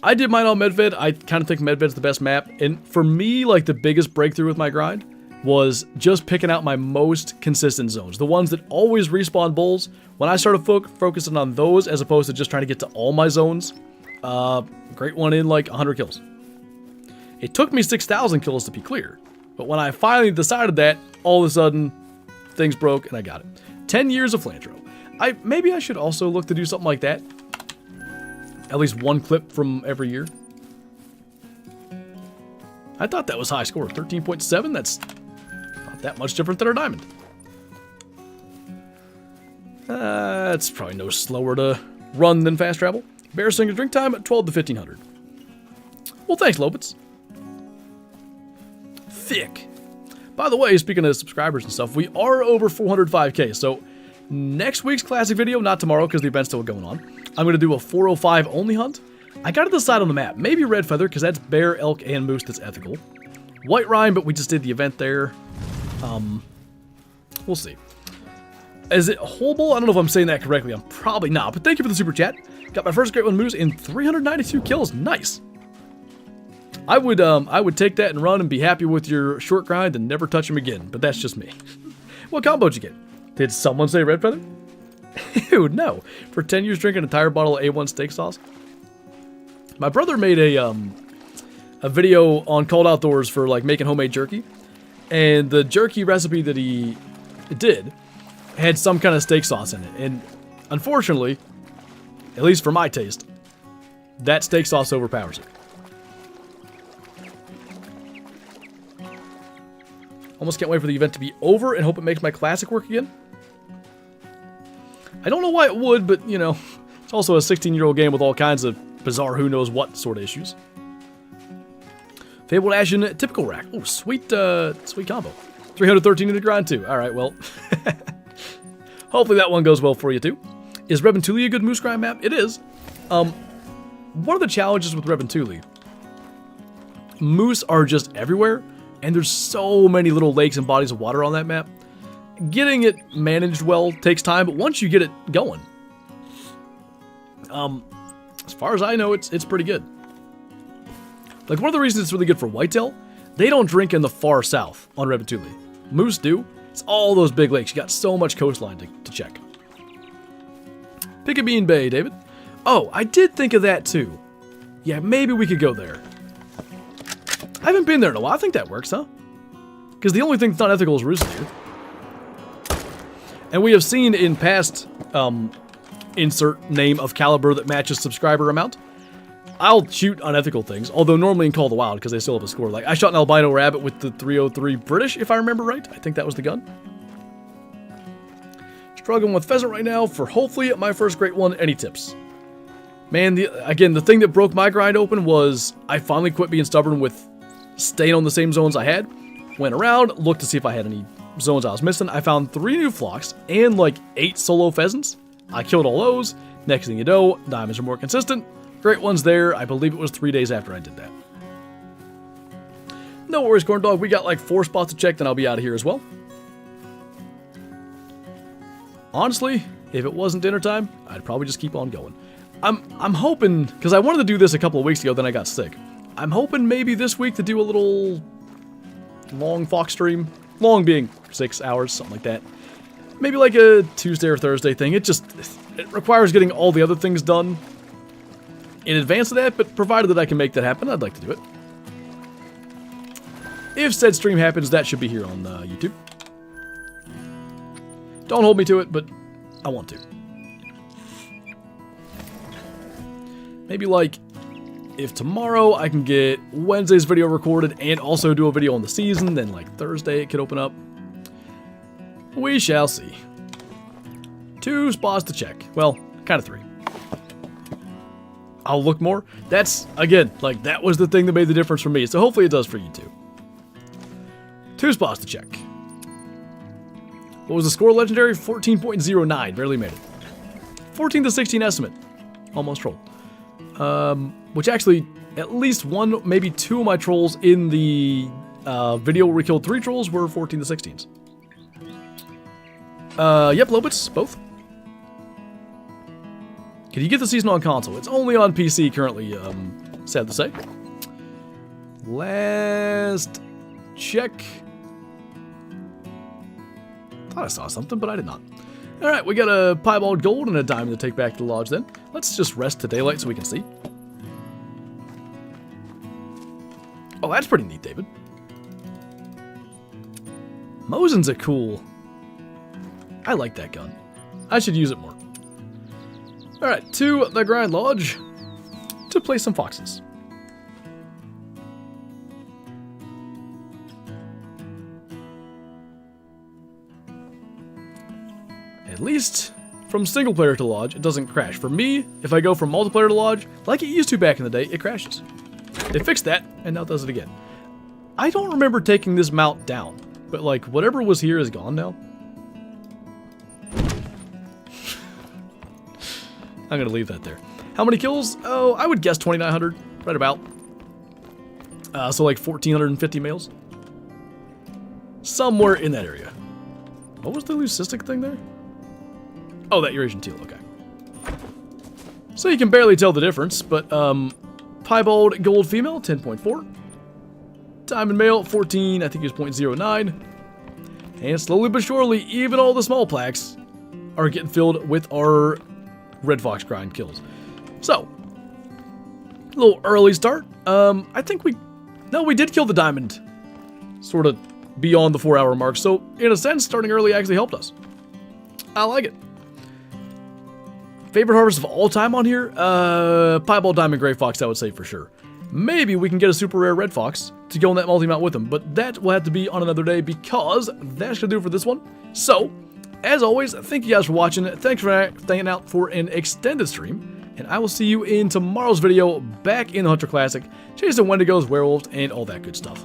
I did mine on Medved. I kind of think Medved's the best map. And for me, like, the biggest breakthrough with my grind was just picking out my most consistent zones. The ones that always respawn bulls. When I started focusing on those as opposed to just trying to get to all my zones, great one in like 100 kills. It took me 6,000 kills to be clear. But when I finally decided that, all of a sudden, things broke and I got it. 10 years of Flantro. Maybe I should also look to do something like that. At least one clip from every year. I thought that was high score. 13.7? That's not that much different than our diamond. It's probably no slower to run than fast travel. Bear Singer drink time at 12 to 1500. Well, thanks, Lopez. Thick. By the way, speaking of subscribers and stuff, we are over 405k. So next week's classic video, not tomorrow because the event's still going on, I'm going to do a 405 only hunt. I got to decide on the map. Maybe Red Feather because that's bear, elk, and moose that's ethical. White Rhine, but we just did the event there. We'll see. Is it Holbull? I don't know if I'm saying that correctly. I'm probably not, but thank you for the super chat. Got my first great one moose in 392 kills. Nice. I would take that and run and be happy with your short grind and never touch him again, but that's just me. What combo did you get? Did someone say Red Feather? Ew, no. For 10 years drinking an entire bottle of A1 steak sauce. My brother made a video on Cold Outdoors for like making homemade jerky. And the jerky recipe that he did had some kind of steak sauce in it. And unfortunately, at least for my taste, that steak sauce overpowers it. Almost can't wait for the event to be over and hope it makes my classic work again. I don't know why it would, but, you know, it's also a 16-year-old game with all kinds of bizarre who-knows-what sort of issues. Fabled Ashen Typical Rack. Oh, sweet combo. 313 in the grind, too. All right, well. Hopefully that one goes well for you, too. Is Rebentuli a good moose grind map? It is. One of the challenges with Rebentuli, moose are just everywhere, and there's so many little lakes and bodies of water on that map. Getting it managed well takes time, but once you get it going, as far as I know, it's pretty good. Like, one of the reasons it's really good for whitetail, they don't drink in the far south on Rebentuli. Moose do. It's all those big lakes. You got so much coastline to check. Pick a bean bay, David. Oh, I did think of that too. Yeah, maybe we could go there. I haven't been there in a while. I think that works, huh? Because the only thing that's not ethical is rooster deer. And we have seen in past insert name of caliber that matches subscriber amount. I'll shoot unethical things, although normally in Call of the Wild because they still have a score. Like, I shot an albino rabbit with the 303 British, if I remember right. I think that was the gun. Struggling with pheasant right now for hopefully my first great one. Any tips? Man, again, the thing that broke my grind open was I finally quit being stubborn with staying on the same zones I had. Went around, looked to see if I had any zones I was missing. I found 3 new flocks and like 8 solo pheasants. I killed all those. Next thing you know, diamonds are more consistent. Great ones there. I believe it was 3 days after I did that. No worries, Corn Dog. We got like 4 spots to check, then I'll be out of here as well. Honestly, if it wasn't dinner time, I'd probably just keep on going. I'm hoping, because I wanted to do this a couple of weeks ago, then I got sick. I'm hoping maybe this week to do a little long Fox stream. Long being 6 hours, something like that. Maybe like a Tuesday or Thursday thing. It requires getting all the other things done in advance of that, but provided that I can make that happen, I'd like to do it. If said stream happens, that should be here on YouTube. Don't hold me to it, but I want to. Maybe like, if tomorrow I can get Wednesday's video recorded and also do a video on the season, then like Thursday it could open up. We shall see. 2 spots to check. Well, kind of 3. I'll look more. That's, again, like that was the thing that made the difference for me, so hopefully it does for you too. 2 spots to check. What was the score, Legendary? 14.09. Barely made it. 14 to 16 estimate. Almost trolled. Which actually, at least 1, maybe 2 of my trolls in the video where we killed 3 trolls were 14 to 16s. Yep, Lobits, both. Can you get the season on console? It's only on PC currently, sad to say. Last check. Thought I saw something, but I did not. Alright, we got a piebald gold and a diamond to take back to the lodge then. Let's just rest to daylight so we can see. Oh, that's pretty neat, David. Mosin's a cool. I like that gun. I should use it more. Alright, to the Grind Lodge to play some foxes. At least from single player to lodge, it doesn't crash. For me, if I go from multiplayer to lodge, like it used to back in the day, it crashes. They fixed that, and now it does it again. I don't remember taking this mount down, but like whatever was here is gone now. I'm gonna leave that there. How many kills? Oh, I would guess 2,900, right about. So like 1,450 males. Somewhere in that area. What was the leucistic thing there? Oh, that Eurasian teal, okay. So you can barely tell the difference, but piebald gold female, 10.4. Diamond male, 14, I think it was 0.09. And slowly but surely, even all the small plaques are getting filled with our red fox grind kills. So, a little early start. I think we did kill the diamond sort of beyond the 4-hour mark. So, in a sense, starting early actually helped us. I like it. Favorite harvest of all time on here? Piebald Diamond Gray Fox, I would say for sure. Maybe we can get a super rare red fox to go on that multi-mount with them, but that will have to be on another day because that's going to do it for this one. So, as always, thank you guys for watching. Thanks for hanging out for an extended stream, and I will see you in tomorrow's video back in the Hunter Classic, chasing wendigos, werewolves, and all that good stuff.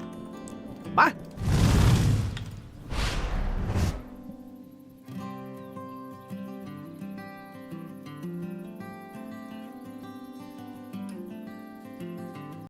Bye!